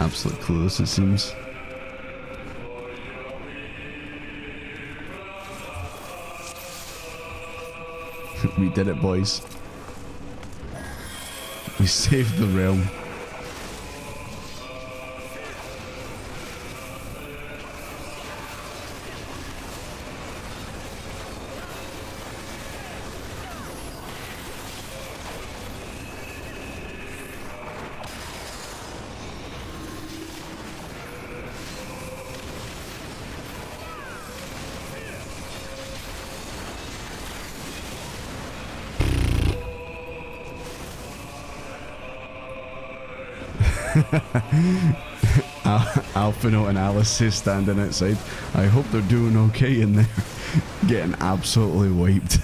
Absolute clueless, it seems. We did it, boys. We saved the realm. Alphino and Alice is standing outside. I hope they're doing okay in there. Getting absolutely wiped.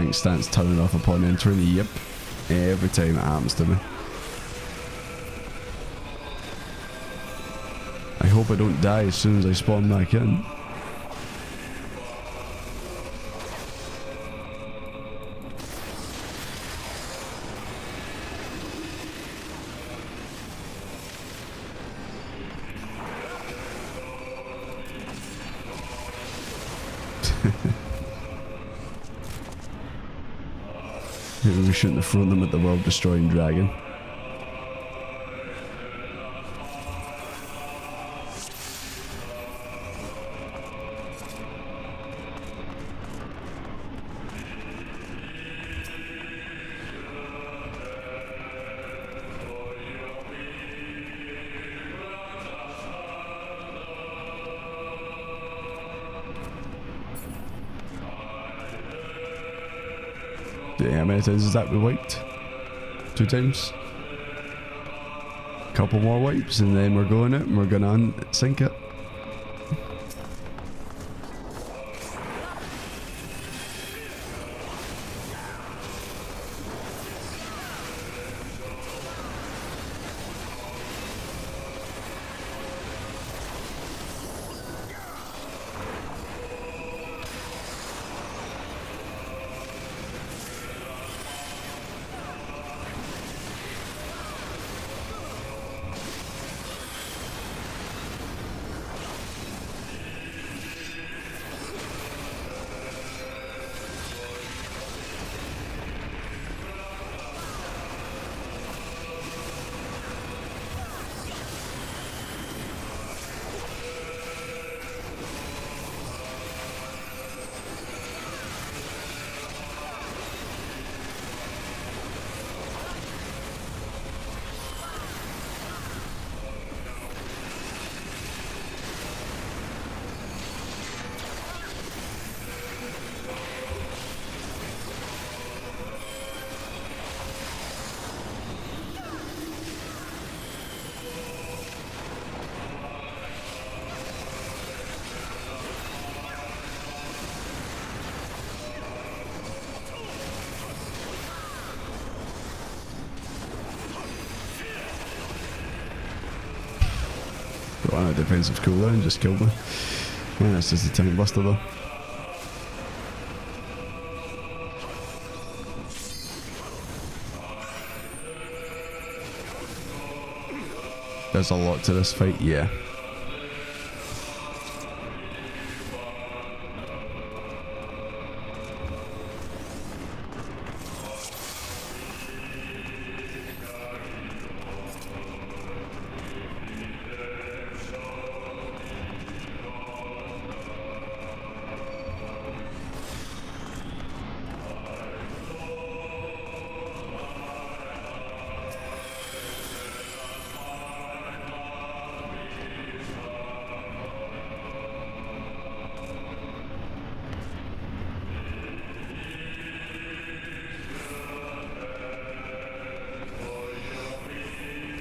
tank stance turning off upon entering. Yep. Every time it happens to me. I hope I don't die as soon as I spawn back in. Maybe we shouldn't have thrown them at the world-destroying dragon. Yeah, how many times is that we wiped? 2 times? Couple more wipes and then we're going out and we're gonna sink it. Got on a defensive cooldown and just killed me. Yeah, that's just a tank buster though. There's a lot to this fight, yeah.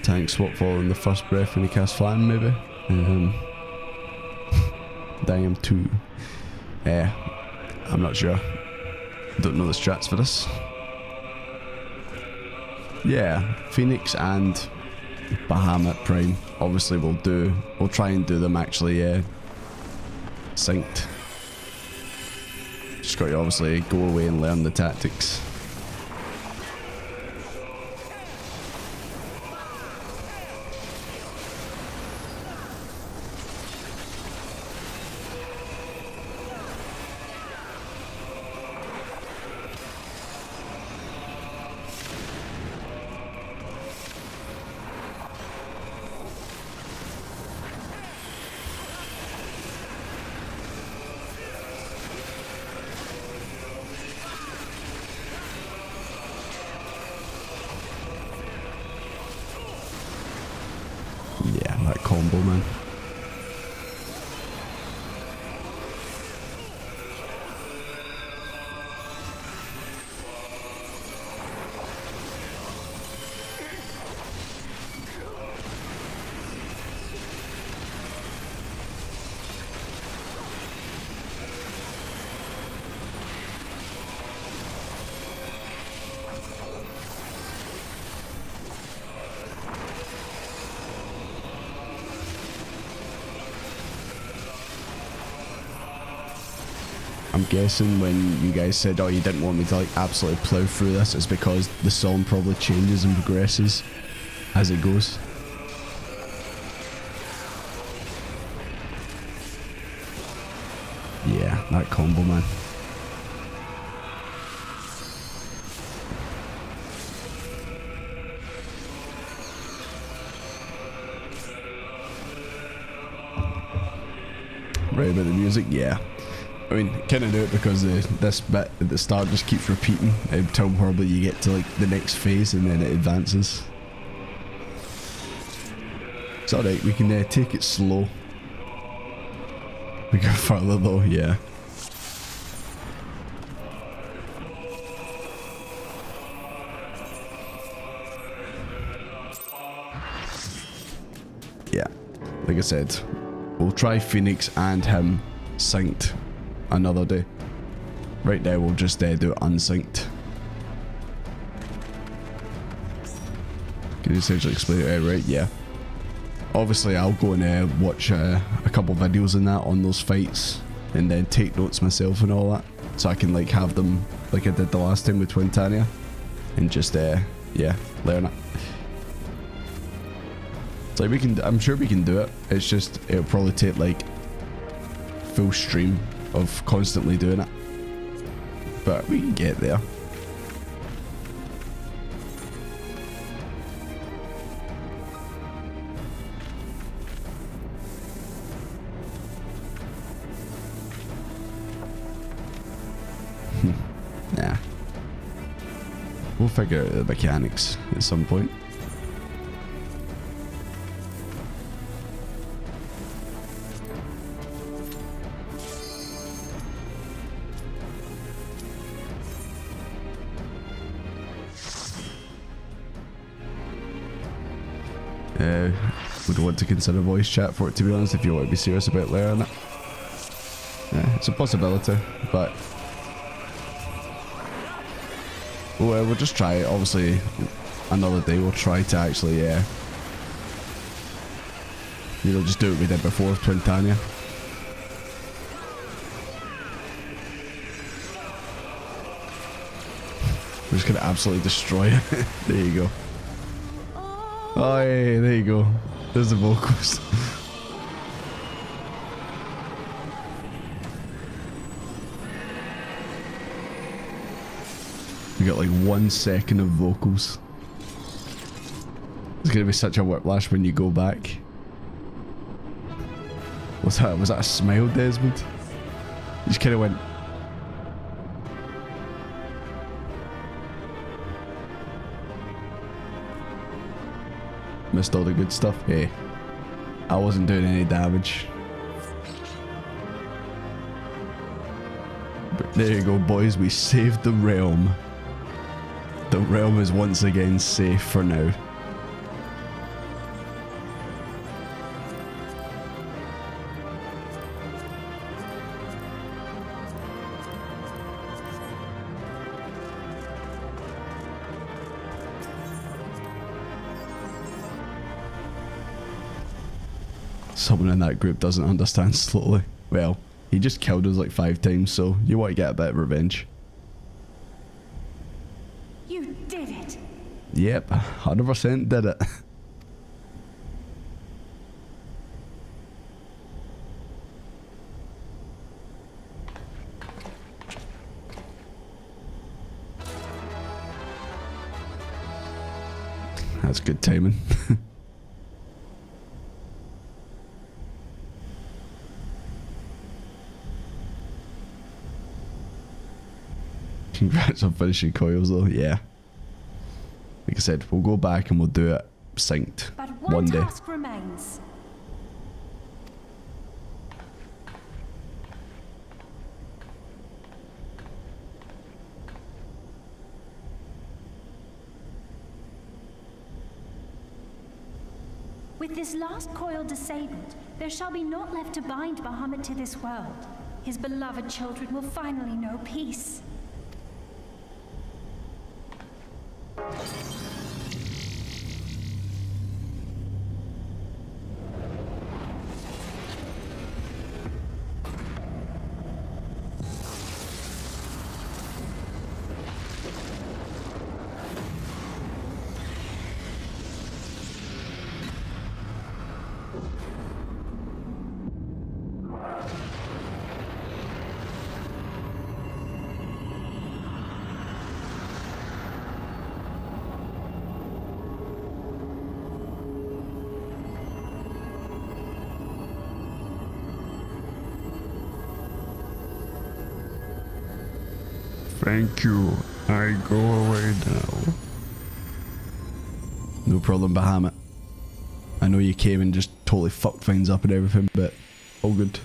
Tank swap following the first breath when he casts Flan, maybe. Damn 2. I'm not sure. Don't know the strats for this. Yeah, Phoenix and Bahamut Prime. Obviously we'll try and do them actually synced. Just got to obviously go away and learn the tactics. Yeah, that combo, man. I'm guessing when you guys said, oh, you didn't want me to like absolutely plow through this, it's because the song probably changes and progresses as it goes. Yeah, that combo, man. Right about the music, yeah. I mean, kind of do it because this bit at the start just keeps repeating until probably you get to like the next phase and then it advances. It's alright, we can take it slow. We go further though, yeah. Yeah, like I said, we'll try Phoenix and him synced another day. Right now we'll just do it unsynced. Can you essentially explain it right? Yeah. Obviously I'll go and watch a couple videos in that on those fights and then take notes myself and all that, so I can like have them like I did the last time with Twintania and just yeah, learn it. It's like I'm sure we can do it. It's just it'll probably take like full stream of constantly doing it, but we can get there. Nah, we'll figure out the mechanics at some point. Would want to consider voice chat for it, to be honest, if you want to be serious about learning it. Yeah, it's a possibility, but we'll just try it. Obviously, another day we'll try to actually, you know, just do what we did before with Twintania. We're just gonna absolutely destroy it. There you go. Oh, yeah, there you go. There's the vocals. We got like 1 second of vocals. It's gonna be such a whiplash when you go back. What's that? Was that a smile, Desmond? You just kind of went. Missed all the good stuff. Hey, I wasn't doing any damage. But there you go, boys. We saved the realm. The realm is once again safe for now. Someone in that group doesn't understand slowly. Well, he just killed us like 5 times, so you want to get a bit of revenge.
You did it.
Yep, 100% did it. That's good timing. Congrats on finishing coils though, yeah. Like I said, we'll go back and we'll do it synced
But
one day.
task remains. With this last coil disabled, there shall be naught left to bind Bahamut to this world. His beloved children will finally know peace.
Thank you. I go away now. No problem, Bahamut. I know you came and just totally fucked things up and everything, but all good.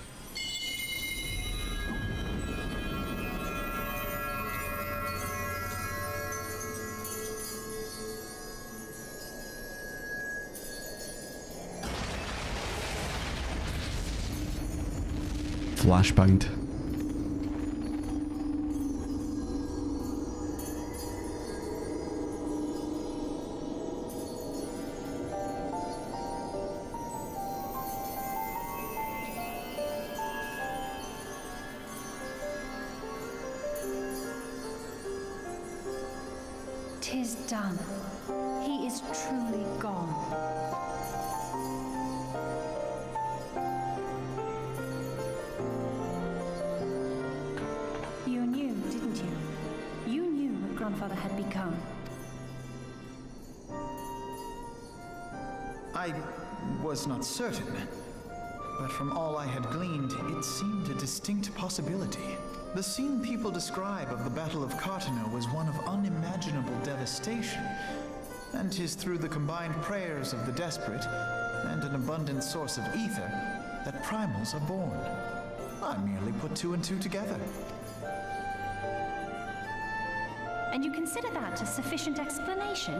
Flashbanged.
Tis done. He is truly gone. You knew, didn't you? You knew what Grandfather had become.
I was not certain, but from all I had gleaned, it seemed a distinct possibility. The scene people describe of the Battle of Cartano was one of unimaginable devastation, and 'tis through the combined prayers of the desperate and an abundant source of ether that primals are born. I merely put two and two together.
And you consider that a sufficient explanation?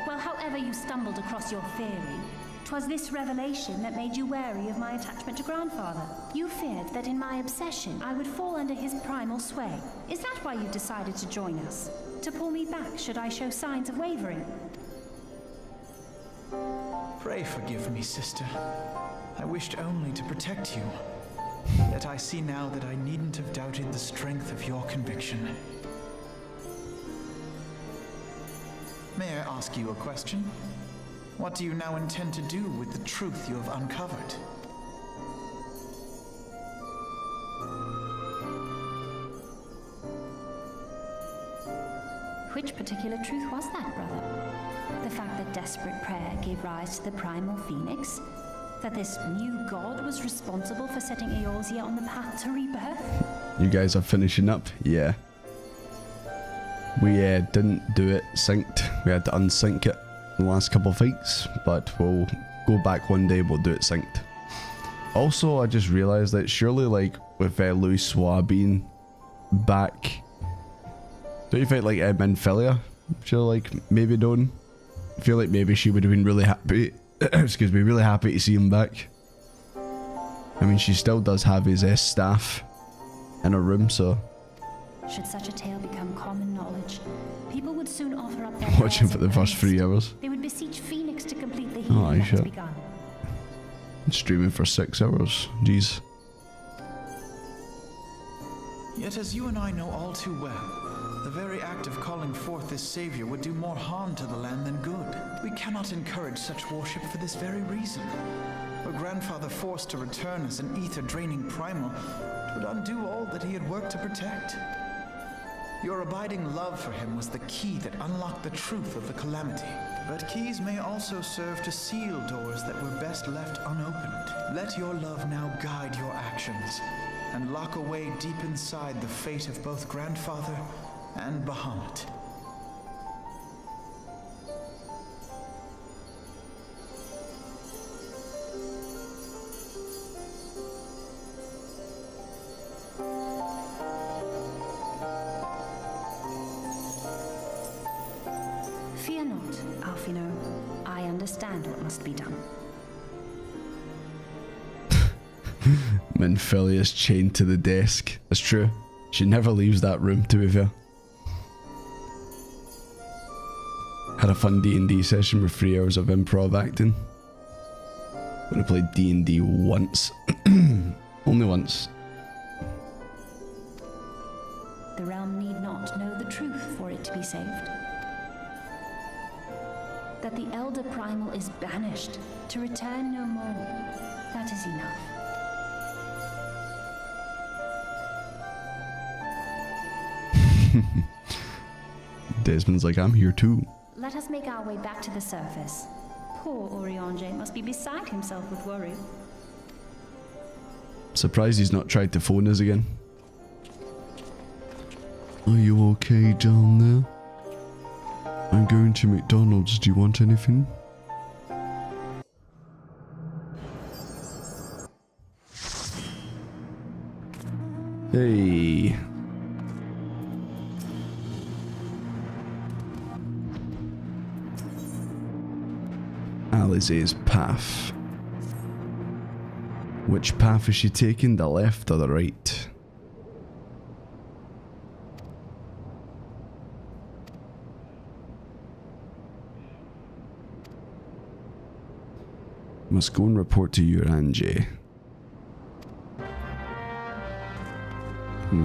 Well, however you stumbled across your theory, 'twas this revelation that made you wary of my attachment to Grandfather. You feared that in my obsession, I would fall under his primal sway. Is that why you decided to join us? To pull me back should I show signs of wavering?
Pray forgive me, sister. I wished only to protect you. Yet I see now that I needn't have doubted the strength of your conviction. May I ask you a question? What do you now intend to do with the truth you have uncovered?
Which particular truth was that, brother? The fact that desperate prayer gave rise to the primal phoenix? That this new god was responsible for setting Eorzea on the path to rebirth?
You guys are finishing up? Yeah. We didn't do it synced. We had to unsync it the last couple of fights, but we'll go back one day, we'll do it synced. Also, I just realized that surely, like, with Louis Soir being back, don't you think, like, Minfilia should like maybe done? I feel like maybe she would have been really happy, excuse me, really happy to see him back. I mean, she still does have his staff in her room, so...
Should such a tale become common knowledge, people would soon offer up their
Watching for the first 3 hours.
They would beseech Phoenix to complete the
Oh,
healing that has
sure.
begun.
Streaming for 6 hours. Jeez.
Yet as you and I know all too well, the very act of calling forth this savior would do more harm to the land than good. We cannot encourage such worship for this very reason. Were Grandfather forced to return as an ether-draining primal, it would undo all that he had worked to protect. Your abiding love for him was the key that unlocked the truth of the calamity. But keys may also serve to seal doors that were best left unopened. Let your love now guide your actions, and lock away deep inside the fate of both Grandfather and Bahamut.
Fear not, Alfino. I understand what must be done.
Minfilia's chained to the desk. That's true. She never leaves that room, to be fair. Had a fun D&D session with 3 hours of improv acting. Only played D&D once. Only once.
The realm need not know the truth for it to be saved. That the Elder Primal is banished, to return no more. That is enough.
Desmond's like, I'm here too.
Let us make our way back to the surface. Poor Eorzea must be beside himself with worry.
Surprised he's not tried to phone us again. Are you okay down there? I'm going to McDonald's. Do you want anything? Hey. Alize's path. Which path is she taking? The left or the right? Must go and report to Eorzea.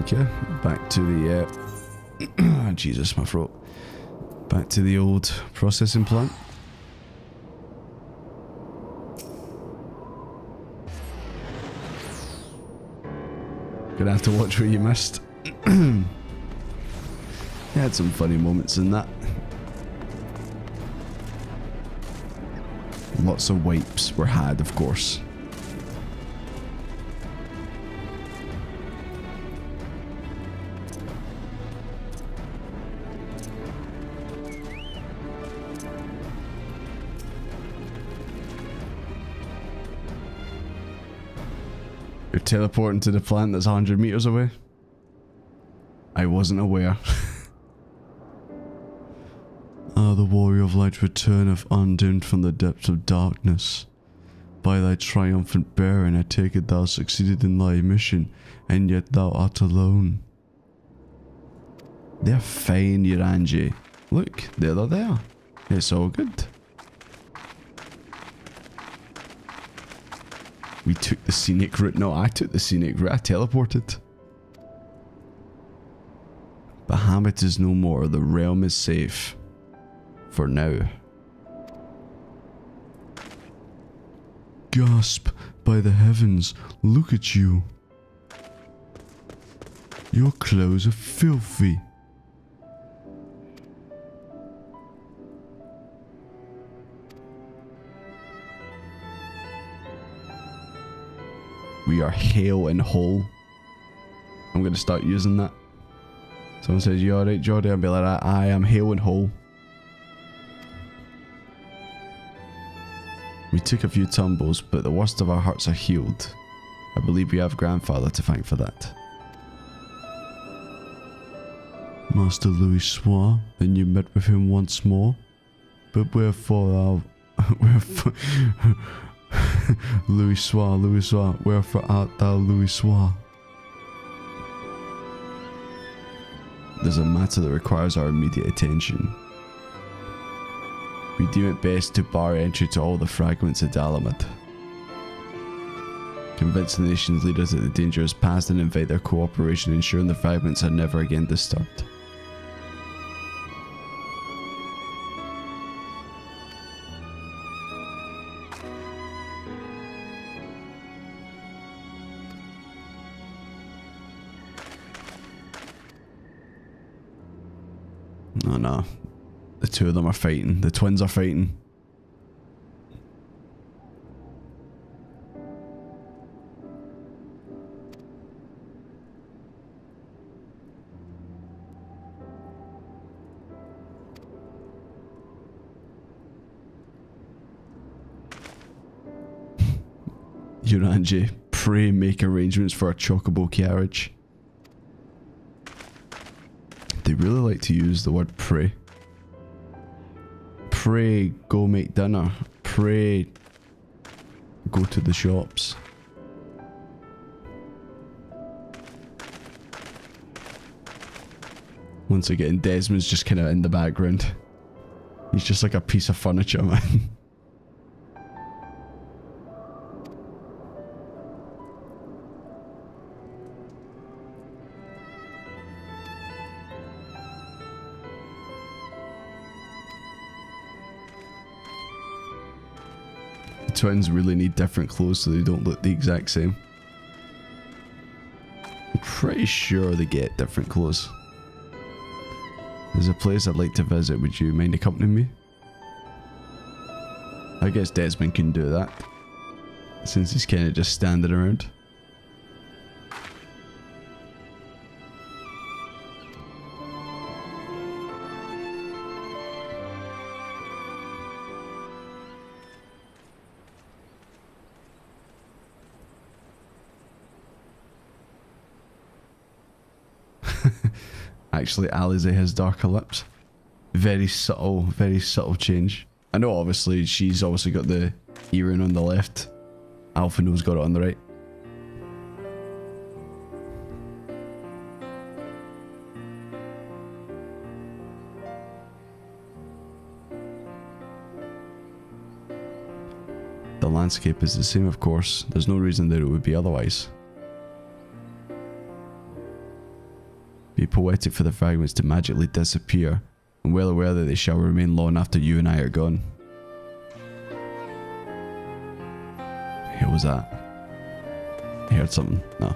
Okay, back to the Jesus, my throat. Back to the old processing plant. Gonna have to watch what you missed. You had some funny moments in that. Lots of wipes were had, of course. You're teleporting to the plant that's 100 meters away? I wasn't aware. The warrior of light returneth undimmed from the depths of darkness. By thy triumphant bearing, I take it thou succeeded in thy mission, and yet thou art alone. They're fine, Eorzea. Look, they're there. It's all good. We took the scenic route. No, I took the scenic route. I teleported. Bahamut is no more. The realm is safe. For now. Gasp! By the heavens, look at you. Your clothes are filthy. We are hale and whole. I'm gonna start using that. Someone says, you alright, Jordy? I'll be like, I am hale and whole. We took a few tumbles, but the worst of our hurts are healed. I believe we have grandfather to thank for that. Master Louis Soir, then you met with him once more? But wherefore wherefore Louis Soir, wherefore art thou Louis Soir? There's a matter that requires our immediate attention. We deem it best to bar entry to all the fragments of Dalamud. Convince the nation's leaders that the danger is past and invite their cooperation, ensuring the fragments are never again disturbed. Oh no. The two of them are fighting. The twins are fighting. Eorzea, pray make arrangements for a chocobo carriage. They really like to use the word pray. Pray, go make dinner. Pray, go to the shops. Once again, Desmond's just kind of in the background. He's just like a piece of furniture, man. Twins really need different clothes so they don't look the exact same. I'm pretty sure they get different clothes. There's a place I'd like to visit. Would you mind accompanying me? I guess Desmond can do that, since he's kind of just standing around. Actually, Alize has darker lips. Very subtle change. I know obviously she's obviously got the earring on the left. Alphino's got it on the right. The landscape is the same, of course. There's no reason that it would be otherwise. Be poetic for the fragments to magically disappear, and well aware that they shall remain long after you and I are gone. What was that? I heard something. No.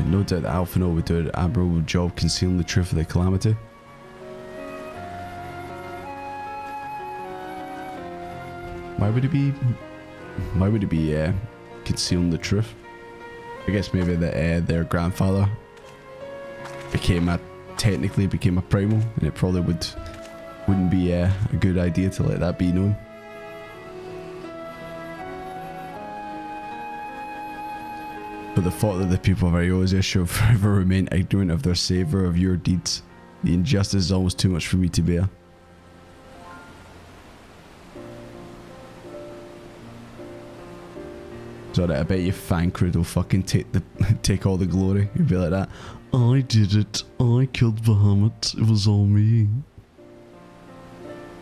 No doubt that Alphino would do an admirable job concealing the truth of the calamity. Why would he be concealing the truth? I guess maybe that their grandfather technically became a primal, and it probably wouldn't be a good idea to let that be known. But the thought that the people of Eorzea shall forever remain ignorant of their savour of your deeds, the injustice is almost too much for me to bear. Sorry, I bet you Fancred will fucking take all the glory. You'll be like that. I did it. I killed Bahamut. It was all me.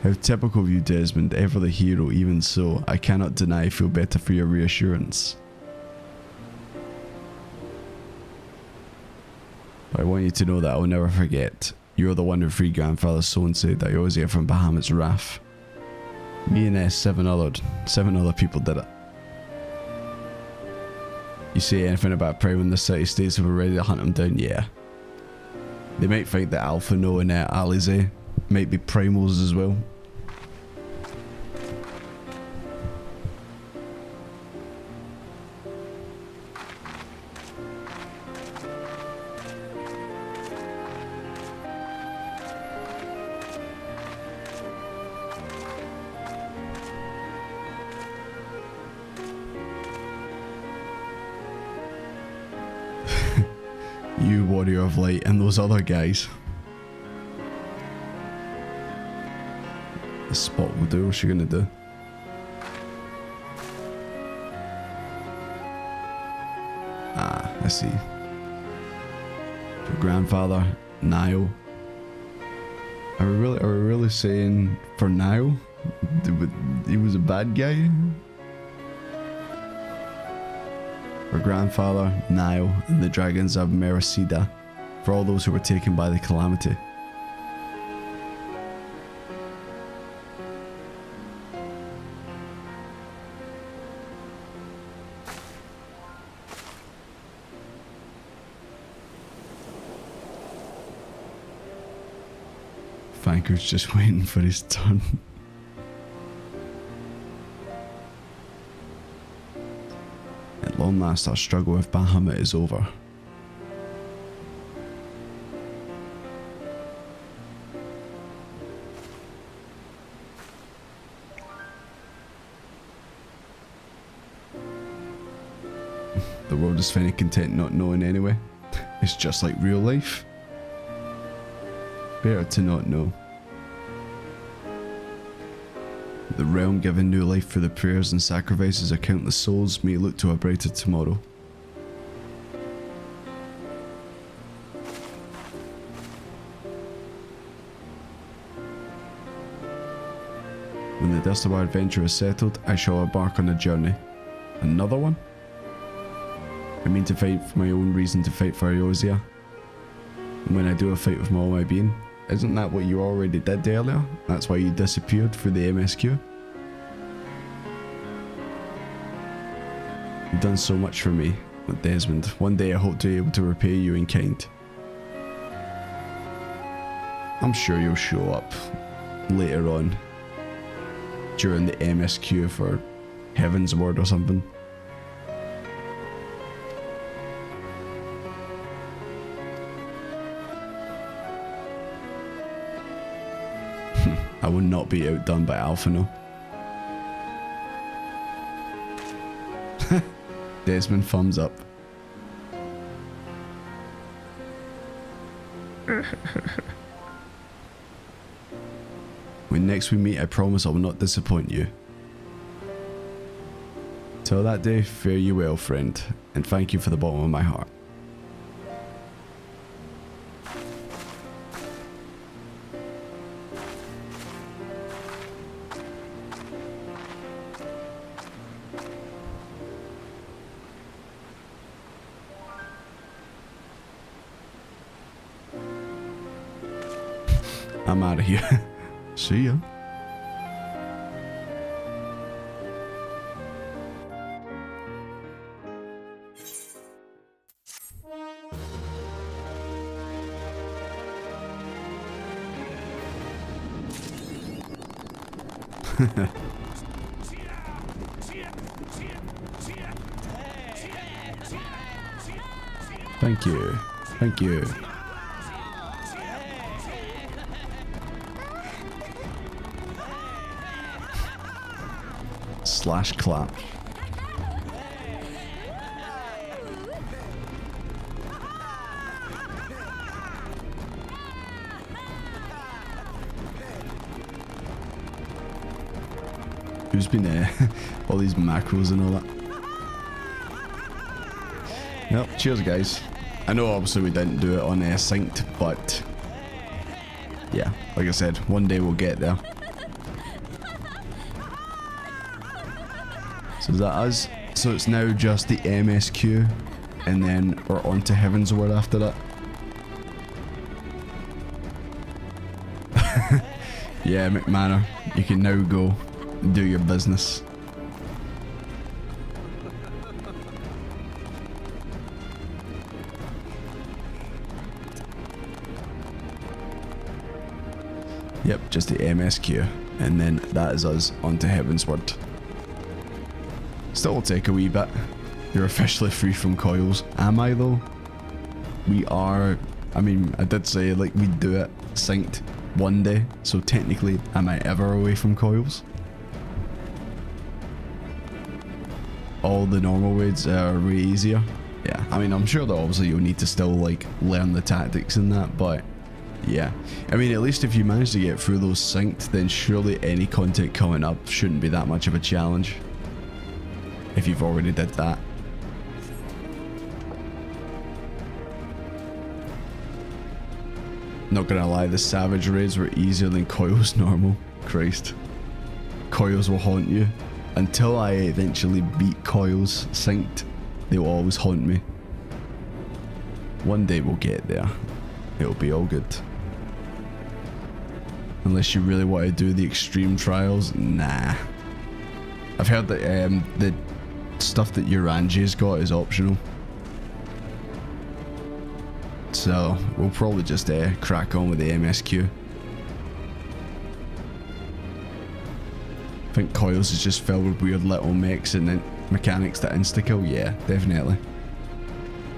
How typical of you, Desmond. Ever the hero, even so. I cannot deny I feel better for your reassurance. But I want you to know that I will never forget. You're the one who freed Grandfather's soul and saved Eorzea from Bahamut's wrath. Me and seven other people did it. You say anything about Prime in the city states if we're ready to hunt him down? Yeah. They might think that Alphino and Alize might be primals as well. You warrior of light and those other guys. The spot will do. What's she gonna do? Ah, I see. For Grandfather, Niall. Are we really saying for Niall? He was a bad guy? For Grandfather, Niall, and the dragons of Eorzea, for all those who were taken by the calamity. Fanker's just waiting for his turn. At long last, our struggle with Bahamut is over. The world is finally content not knowing anyway. It's just like real life. Better to not know. The realm giving new life through the prayers and sacrifices of countless souls may look to a brighter tomorrow. When the dust of our adventure is settled, I shall embark on a journey. Another one? I mean to fight for my own reason to fight for Eorzea. And when I do a fight with all my being, isn't that what you already did earlier? That's why you disappeared through the MSQ? You've done so much for me, Desmond. One day I hope to be able to repay you in kind. I'm sure you'll show up later on during the MSQ for Heaven's Word or something. I will not be outdone by Alphino. Desmond thumbs up. When next we meet, I promise I will not disappoint you. Till that day, fare you well, friend, and thank you for the bottom of my heart. I'm out of here. See ya. Thank you. Thank you. Slash clap. Who's been all these macros and all that? Yep, cheers guys. I know obviously we didn't do it on synced, but yeah, like I said, one day we'll get there. So is that us? So it's now just the MSQ, and then we're on to Heaven's Word after that. Yeah, McManor, you can now go and do your business. Yep, just the MSQ, and then that is us on to Heaven's Word. Still will take a wee bit. You're officially free from coils. Am I though? We are. I mean, I did say like we'd do it synced one day, so technically am I ever away from coils? All the normal raids are way easier. Yeah, I mean I'm sure that obviously you'll need to still like learn the tactics and that, but yeah. I mean at least if you manage to get through those synced, then surely any content coming up shouldn't be that much of a challenge. If you've already did that. Not gonna lie, the savage raids were easier than coils normal. Christ. Coils will haunt you. Until I eventually beat coils synced, they will always haunt me. One day we'll get there. It'll be all good. Unless you really want to do the extreme trials, nah. I've heard that the stuff that Eorzea's got is optional. So we'll probably just crack on with the MSQ. I think coils is just filled with weird little mechs and then mechanics that insta-kill. Yeah, definitely.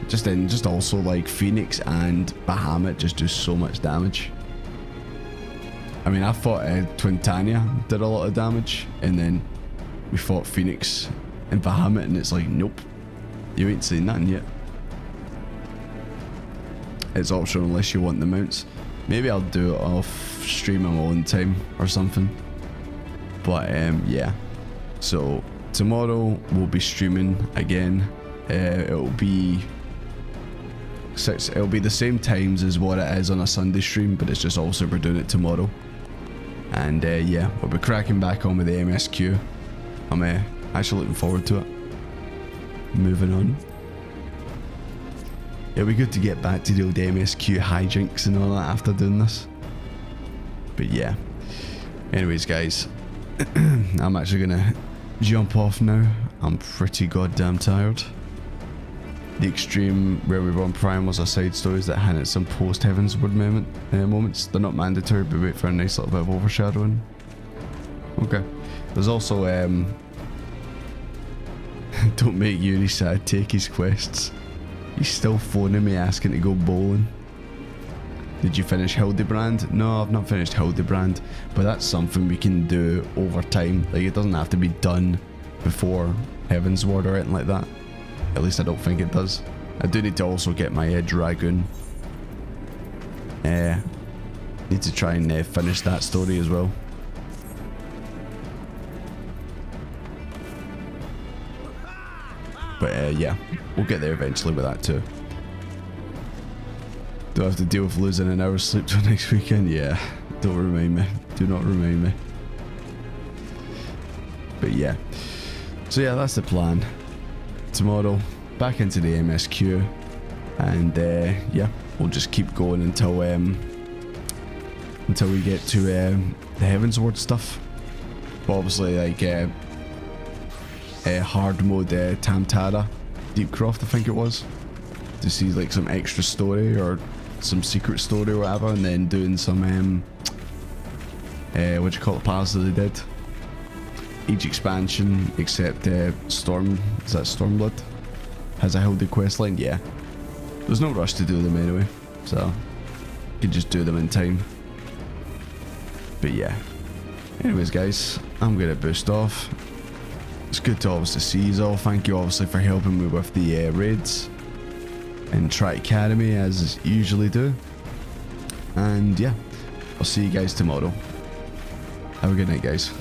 Just also like Phoenix and Bahamut just do so much damage. I mean, I thought Twintania did a lot of damage, and then we fought Phoenix and Bahamut, and it's like, nope, you ain't seen nothing yet. It's optional unless you want the mounts. Maybe I'll do it off stream my own time or something. But yeah. So tomorrow we'll be streaming again. It'll be the same times as what it is on a Sunday stream, but it's just also we're doing it tomorrow. And yeah, we'll be cracking back on with the MSQ. I'm actually looking forward to it. Moving on. It'll be good to get back to the old MSQ hijinks and all that after doing this. But yeah. Anyways, guys, I'm actually gonna jump off now. I'm pretty goddamn tired. The extreme where we were on primals are side stories that hint at some post Heavensward moments. They're not mandatory, but wait for a nice little bit of overshadowing. Okay. There's also don't make Yuri sad, take his quests. He's still phoning me asking to go bowling. Did you finish Hildebrand? No, I've not finished Hildebrand, but that's something we can do over time. Like, it doesn't have to be done before Heavensward or anything like that. At least I don't think it does. I do need to also get my Dragoon. Need to try and finish that story as well. But yeah, we'll get there eventually with that too. Do I have to deal with losing an hour's sleep till next weekend? Yeah, don't remind me. Do not remind me. But yeah. So yeah, that's the plan. Tomorrow, back into the MSQ. And yeah, we'll just keep going until we get to the Heavensward stuff. But obviously, like, hard mode Tamtara, Deepcroft I think it was, to see like some extra story or some secret story or whatever, and then doing some what do you call it, paths that they did. Each expansion except Storm, is that Stormblood, has a Hildy questline. Yeah, there's no rush to do them anyway, so you can just do them in time. But yeah, anyways guys, I'm gonna boost off. It's good to obviously see you all. Thank you obviously for helping me with the raids and Try Academy as usually do. And yeah, I'll see you guys tomorrow. Have a good night guys.